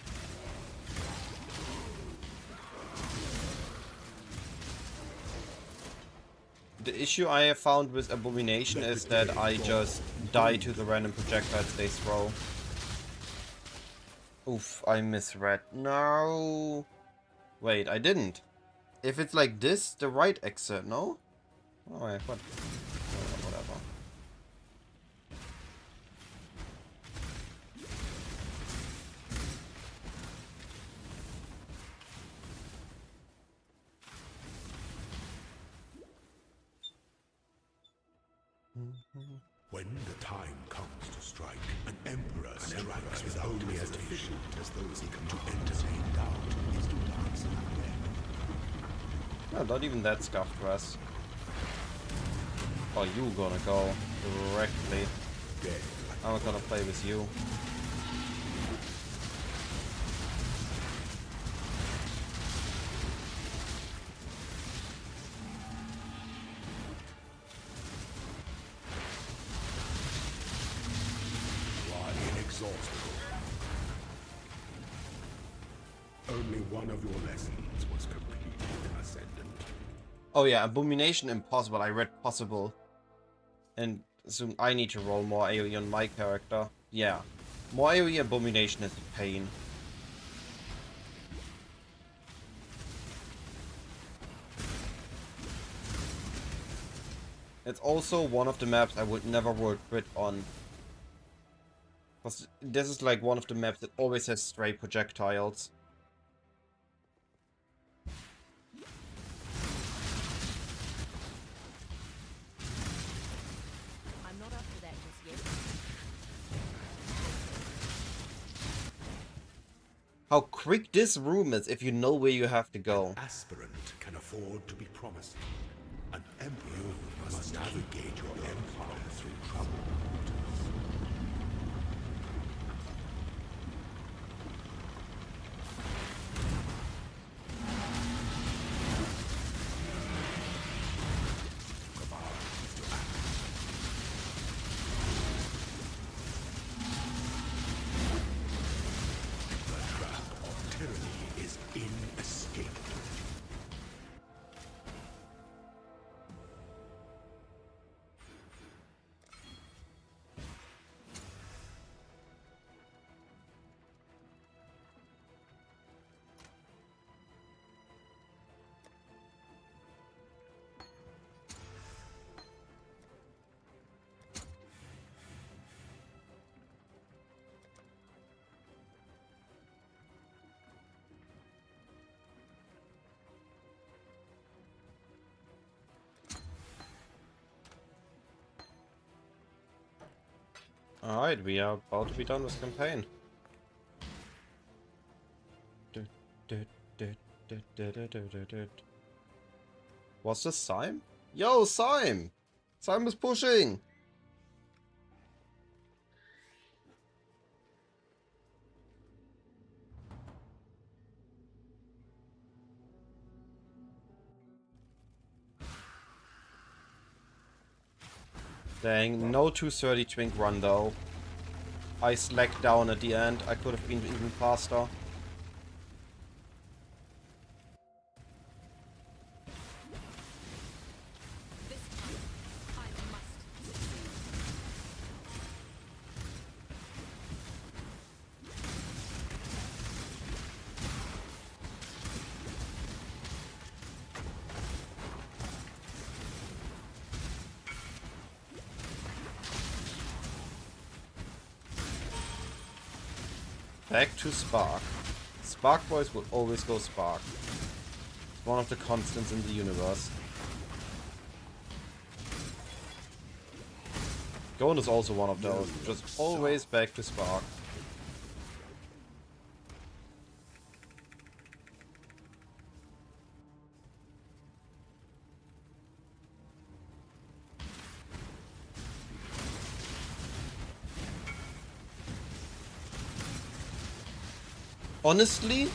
The issue I have found with Abomination is that I just die to the random projectiles they throw. Oof, I misread. No. Wait, I didn't. If it's like this, the right exit, no? Oh, yeah, what? Whatever. When the time comes to strike, an emperor strikes with only as efficient as those he can to entertain doubt is to dance in the air. No, not even that scuffed dress. Oh, you gonna go directly. I'm gonna play with you. Only one of your lessons was completed, Ascendant. Oh yeah, Abomination impossible. I read possible. And so I need to roll more AoE on my character. Yeah. More AoE Abomination is a pain. It's also one of the maps I would never roll crit on. Because this is like one of the maps that always has stray projectiles. I'm not up to that just yet. How quick this room is if you know where you have to go. An aspirant can afford to be promising. An emperor must navigate your empire through troubled waters. Alright, we are about to be done with campaign. What's this, Sime? Yo, Sime! Sime is pushing! Dang, no 230 twink run though. I slacked down at the end. I could have been even faster. Back to Spark. Spark Boys will always go Spark. It's one of the constants in the universe. Gone is also one of those. Just always back to Spark. Honestly,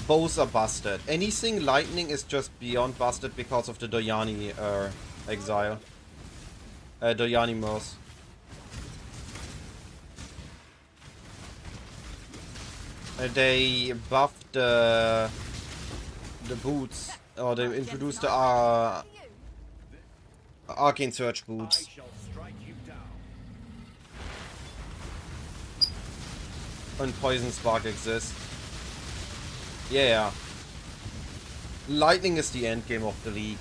both are busted. Anything lightning is just beyond busted because of the Doyani exile. Doyani Moss. They buffed the boots, or they introduced the Arcane Surge boots. And Poison Spark exists. Yeah. Lightning is the end game of the league.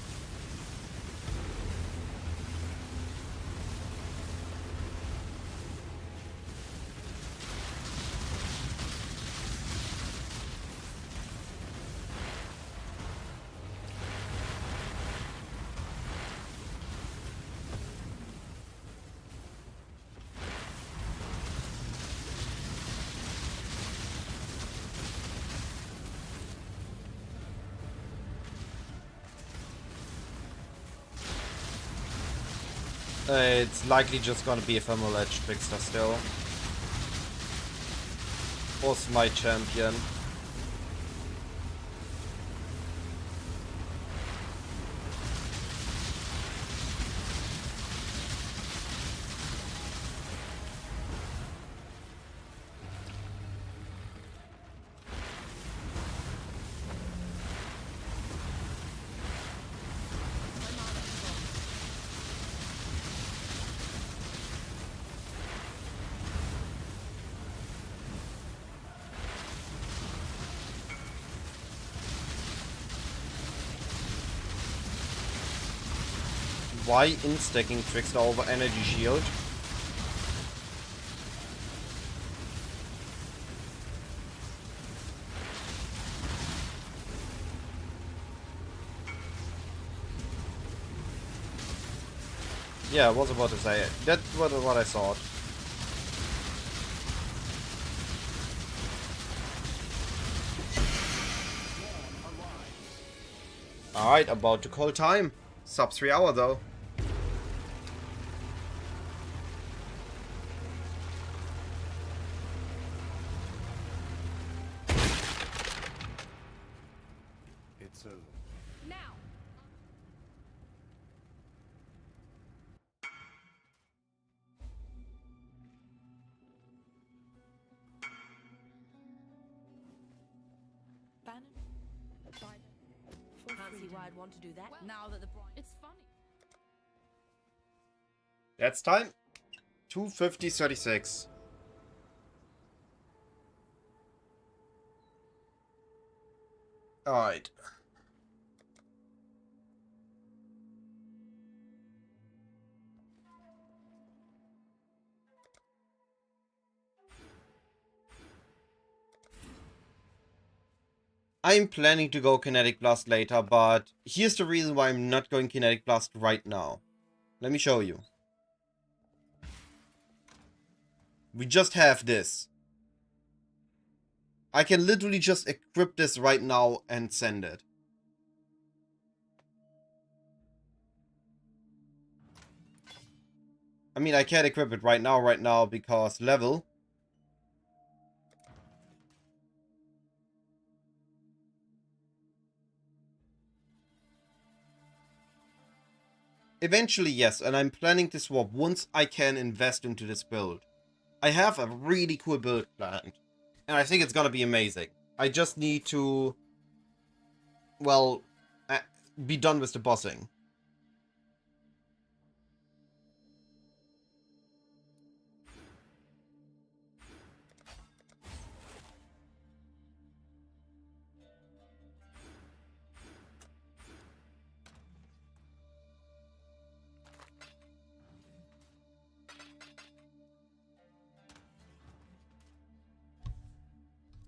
It's likely just gonna be Ephemeral Edge Trickster still. Or Smite Champion. Why instacking Trickster over Energy Shield? Yeah, I was about to say it. That's what I thought. Alright, about to call time. Sub 3 hour though. It's over. Now. Bannon? Can't see why I'd want to do that now that the bride. It's funny. That's time. 2:50:36. Alright. I'm planning to go Kinetic Blast later, but here's the reason why I'm not going Kinetic Blast right now. Let me show you. We just have this. I can literally just equip this right now and send it. I mean, I can't equip it right now because level. Eventually, yes, and I'm planning to swap once I can invest into this build. I have a really cool build planned, and I think it's gonna be amazing. I just need to, well, be done with the bossing.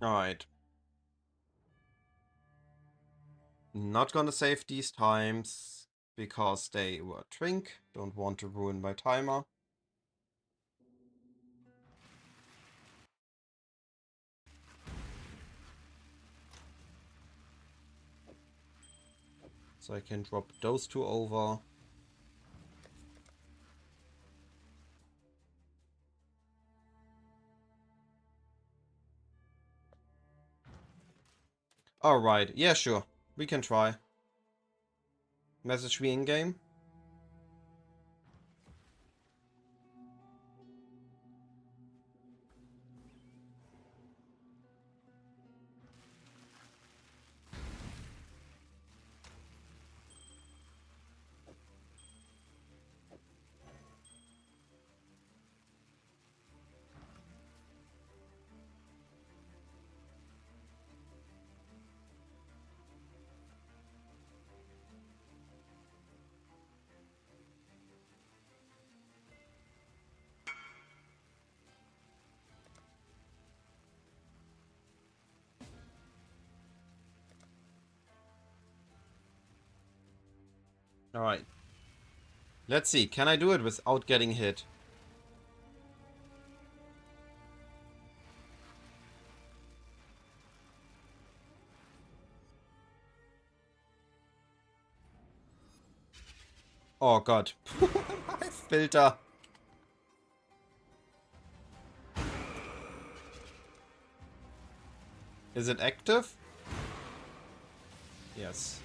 Alright. Not gonna save these times because they were drink. Don't want to ruin my timer. So I can drop those two over. Alright, yeah, sure. We can try. Message me in-game. Alright. Let's see, can I do it without getting hit? Oh god. My filter. Is it active? Yes.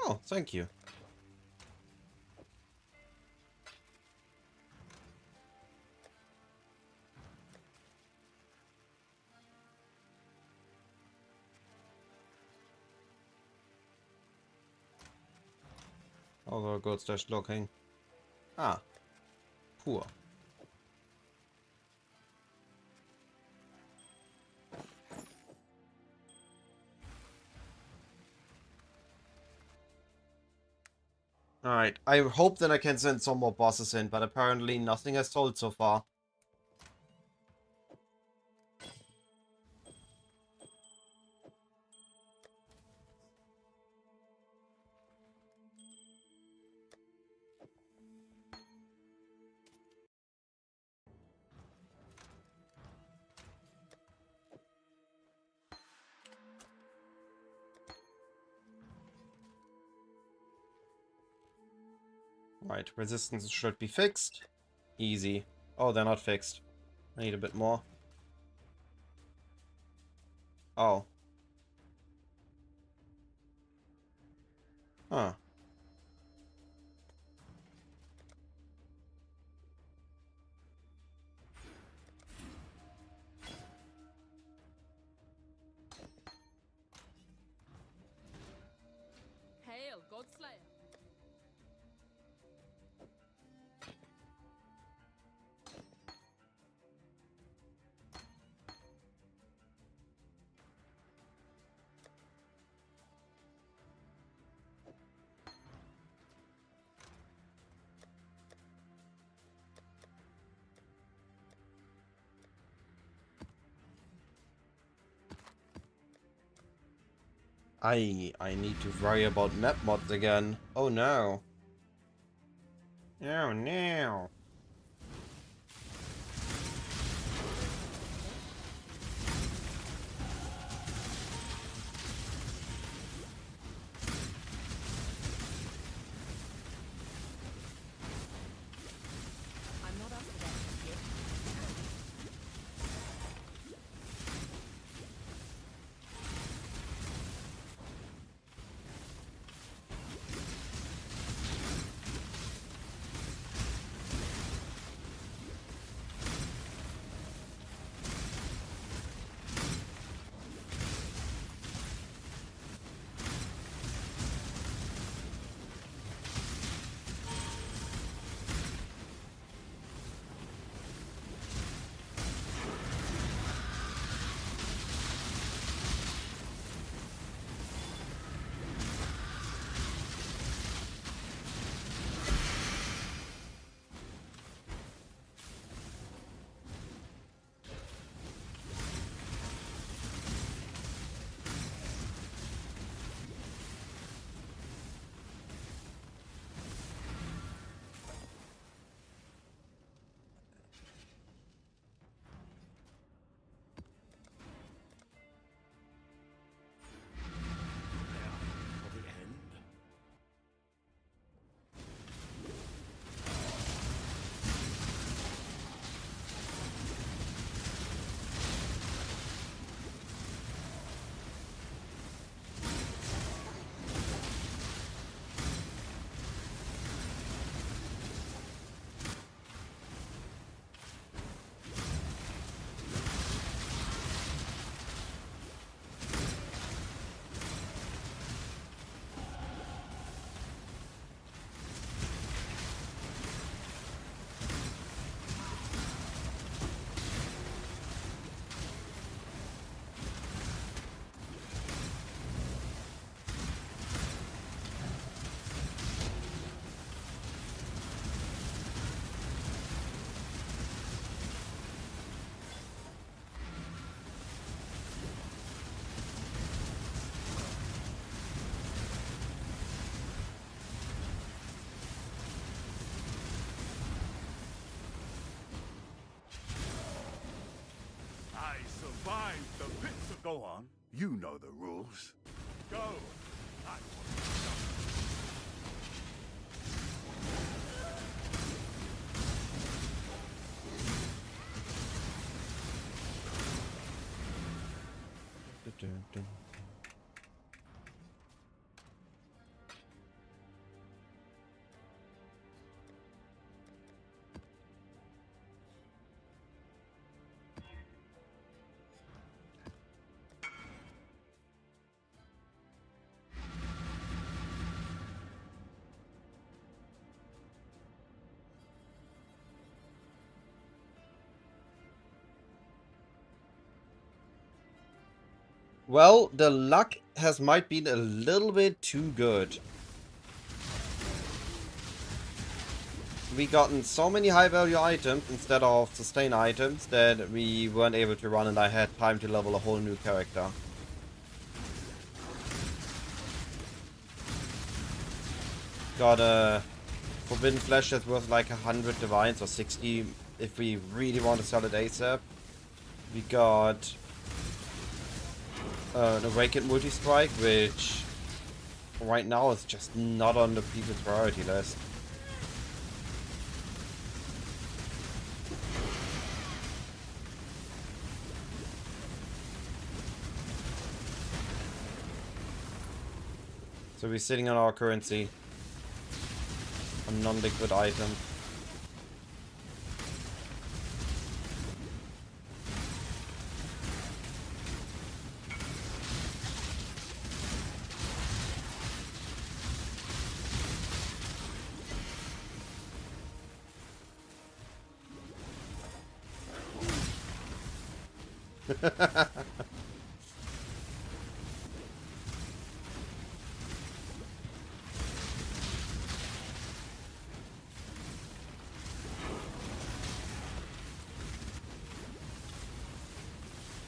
Oh, thank you. Although good slash looking. Ah. Poor. Alright, I hope that I can send some more bosses in, but apparently nothing has told so far. Right, resistance should be fixed. Easy. Oh, they're not fixed. I need a bit more. Oh. Huh. Hail, Godslayer. I need to worry about map mods again. Oh no. Oh no. I'm not up to that yet. Survive the pits of... Go on. You know the rules. Go. Well, the luck has might been a little bit too good. We gotten so many high value items instead of sustain items that we weren't able to run, and I had time to level a whole new character. Got a Forbidden Flesh that's worth like 100 divines or 60 if we really want to sell it ASAP. We got an Awakened Multi-Strike, which right now is just not on the people's priority list. So we're sitting on our currency. A non-liquid item.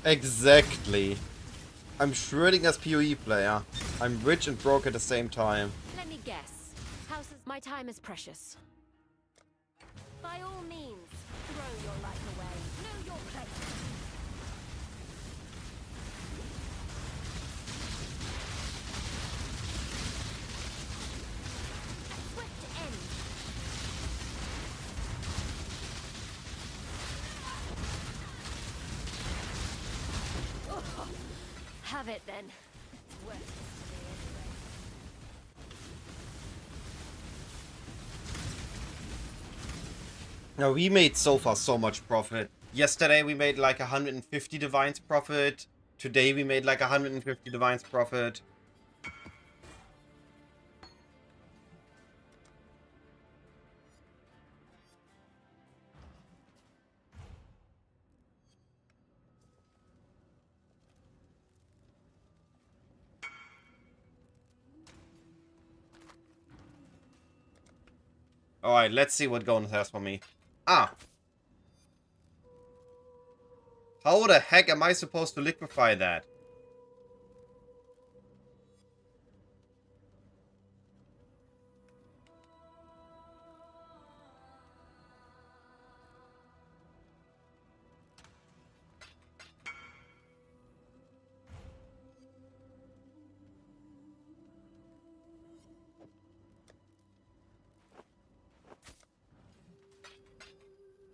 Exactly. I'm Schrödinger's PoE player. I'm rich and broke at the same time. Let me guess. My time is precious. By all means, throw your life away. Know your place. A swift end. Oh, have it then. It's worth it to me anyway. Now, we made so far so much profit. Yesterday we made like 150 divines profit. Today we made like 150 divines profit. Alright, let's see what Gonus has for me. Ah! How the heck am I supposed to liquefy that?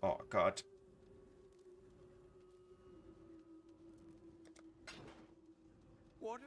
Oh, God. What?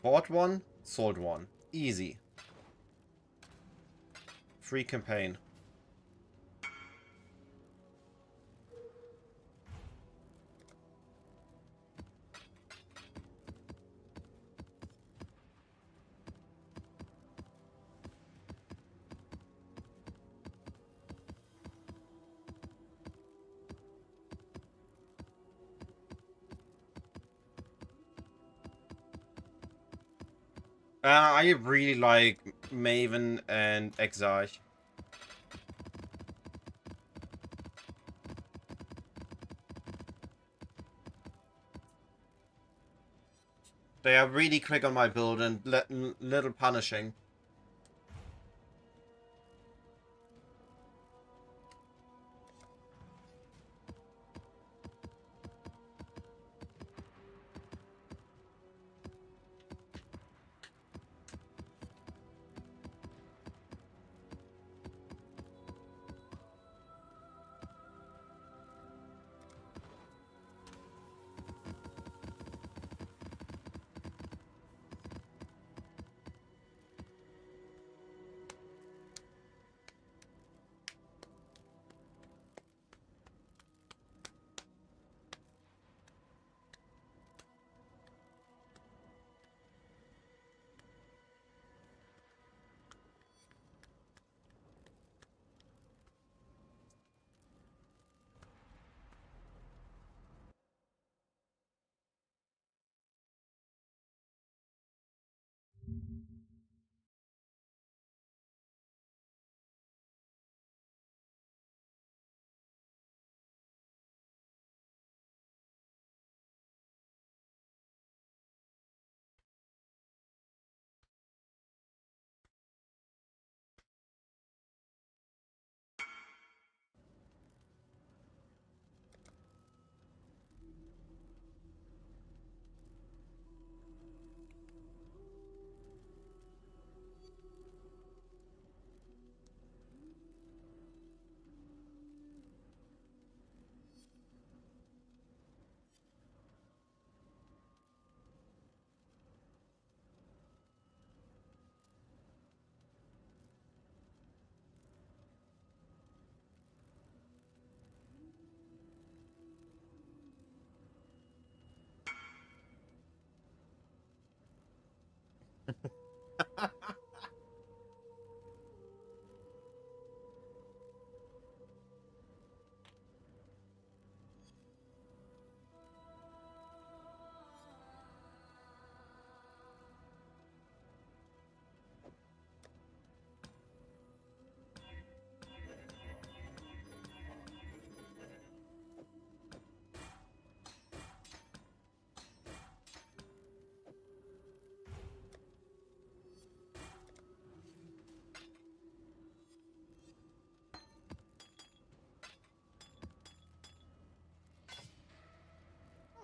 Bought one. Sold one. Easy. Free campaign. I really like Maven and Exarch. They are really quick on my build and little punishing.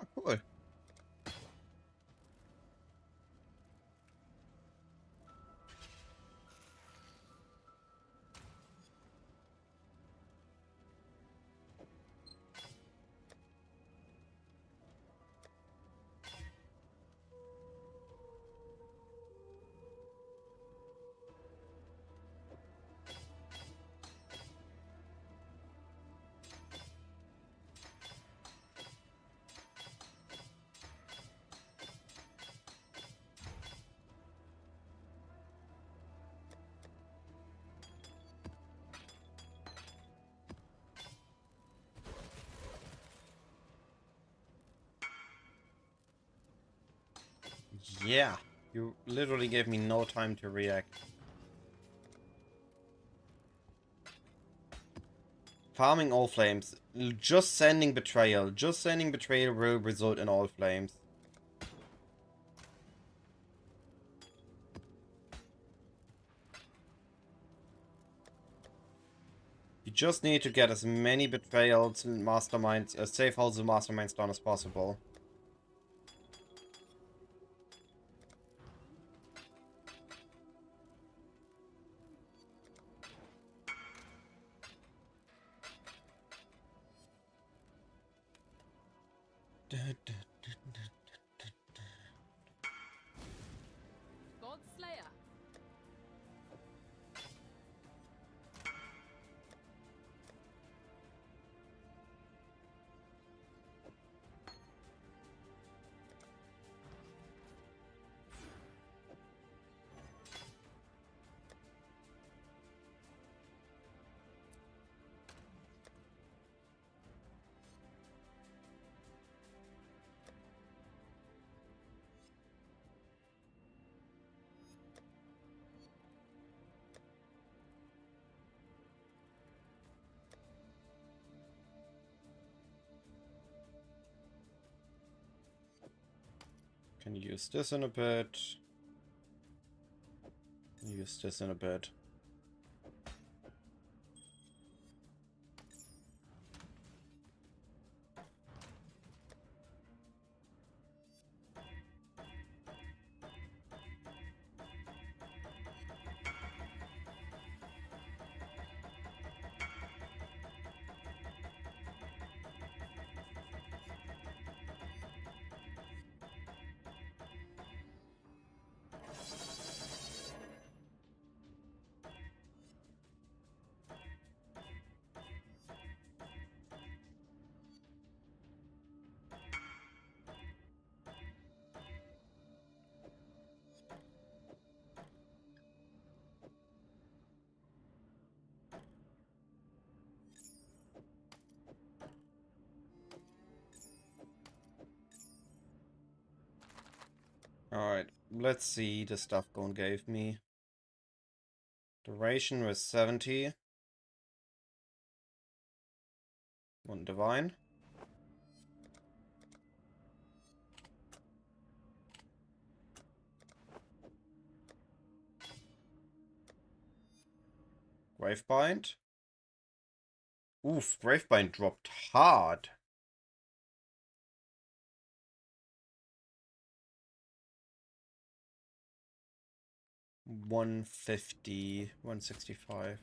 Oh, cool. Yeah, you literally gave me no time to react. Farming all flames. Just sending betrayal. Just sending betrayal will result in all flames. You just need to get as many betrayals and masterminds, safe houses and masterminds done as possible. Can use this in a bit. Use this in a bit. Alright, let's see the stuff Gon gave me. Duration was 70. One divine. Gravebind. Oof, Gravebind dropped hard. $150, $165.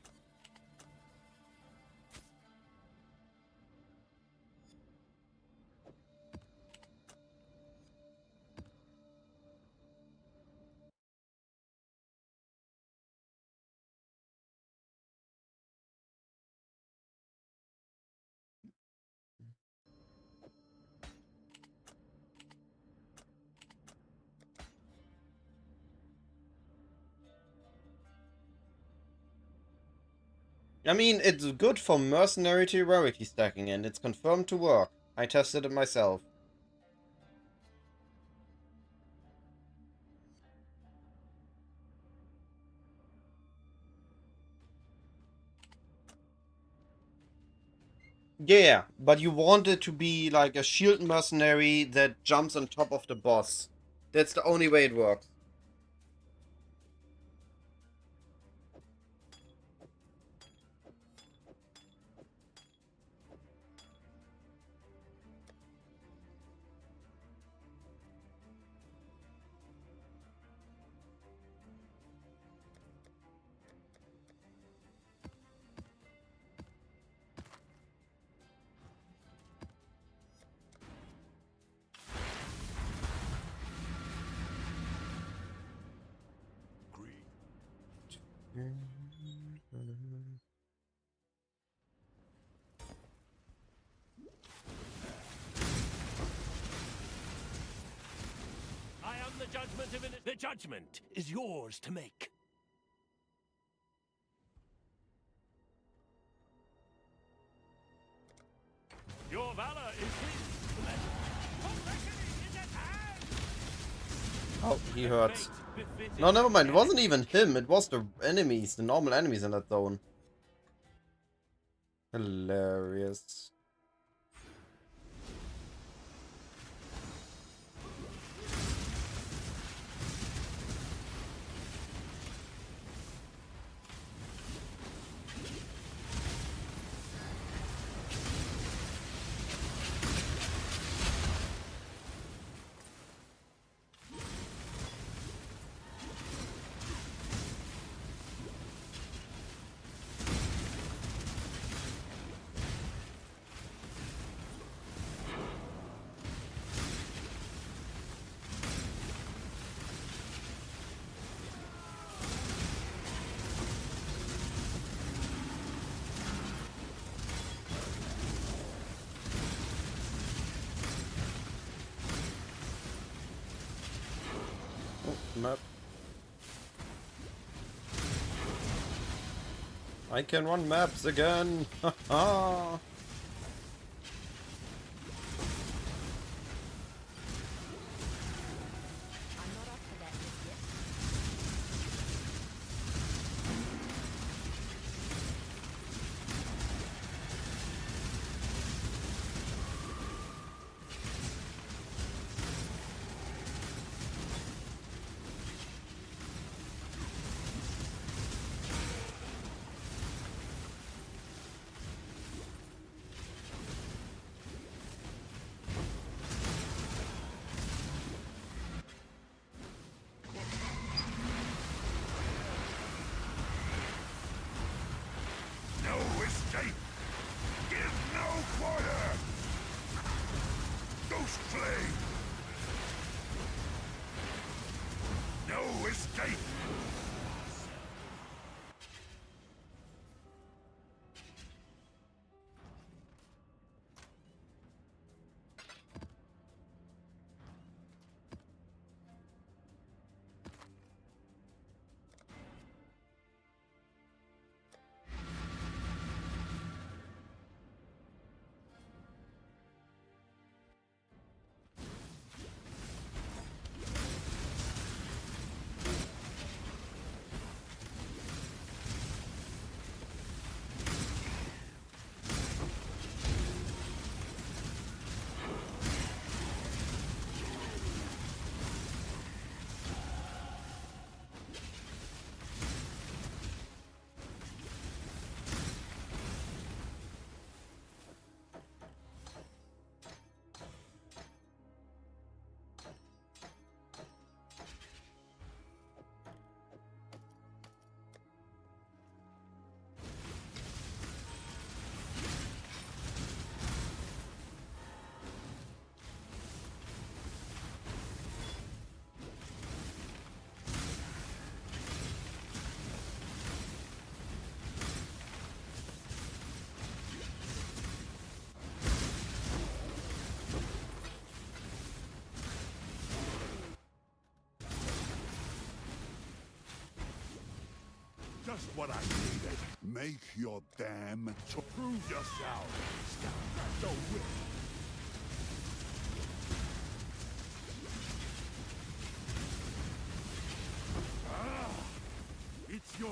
I mean, it's good for mercenary to rarity stacking, and it's confirmed to work. I tested it myself. Yeah, but you want it to be like a shield mercenary that jumps on top of the boss. That's the only way it works. I am the judgment of the judgment is yours to make. Your valor is his. Oh, he hurts. No, never mind. It wasn't even him. It was the enemies, the normal enemies in that zone. Hilarious. Map. I can run maps again. Haha. Just what I needed. Make your damn to prove yourself. Stop the whip. It's yours.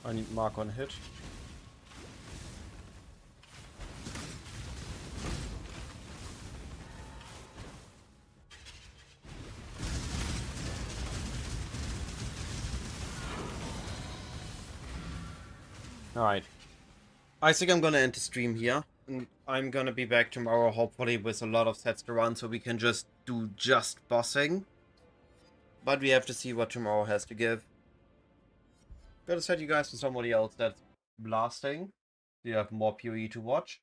I need mark on hit. Alright. I think I'm gonna end the stream here. And I'm gonna be back tomorrow, hopefully with a lot of sets to run, so we can just do just bossing. But we have to see what tomorrow has to give. Gotta set you guys to somebody else that's blasting. So you have more PoE to watch.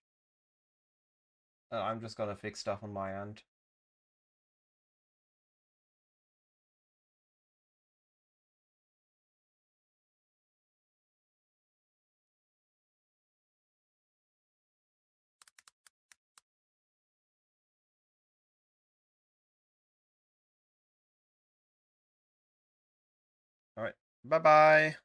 I'm just gonna fix stuff on my end. Alright, bye-bye.